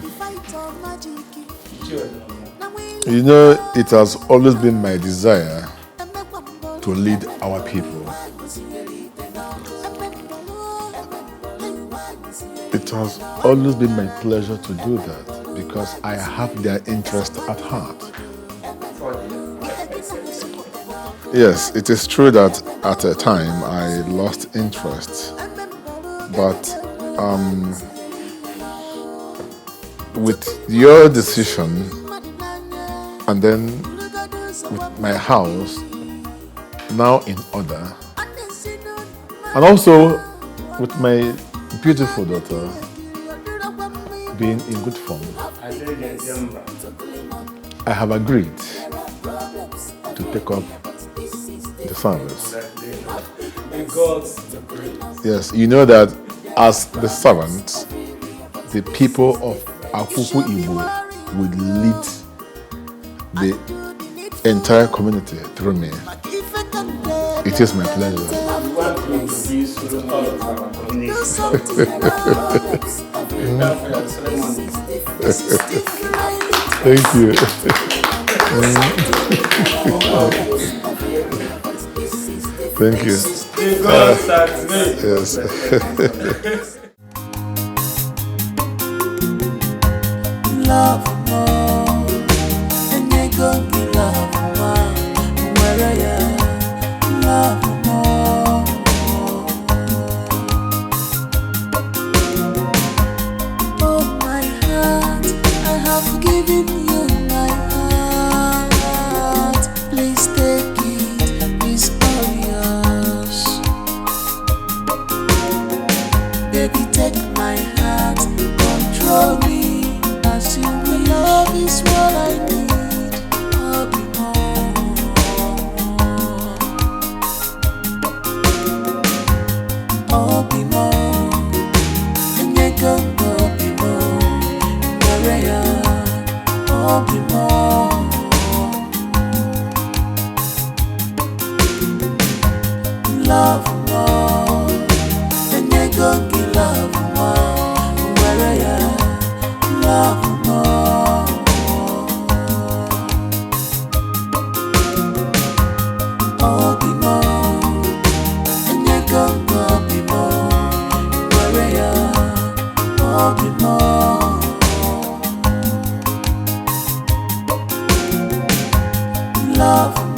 you know, it has always been my desire to lead our people. It has always been my pleasure to do that because I have their interest at heart. Yes, it is true that at a time I lost interest, but with your decision and then with my house now in order, and also with my beautiful daughter being in good form, I have agreed to take up the service. Yes, you know that as the servant, the people of Akuku Igbo would lead the entire community through me. It is my pleasure. Thank you. Thank you. Yes. Love more, and you go be love more. Where are you? Love more. Oh my heart, I have given you my heart. Please take it, it's all yours. Baby, take my heart, control me. Love is what I need. I'll be more. I'll be more. And you go be more. Maria, I'll be more. Love more. And you go give love more. Maria, love more. I'll be more, and you go. love.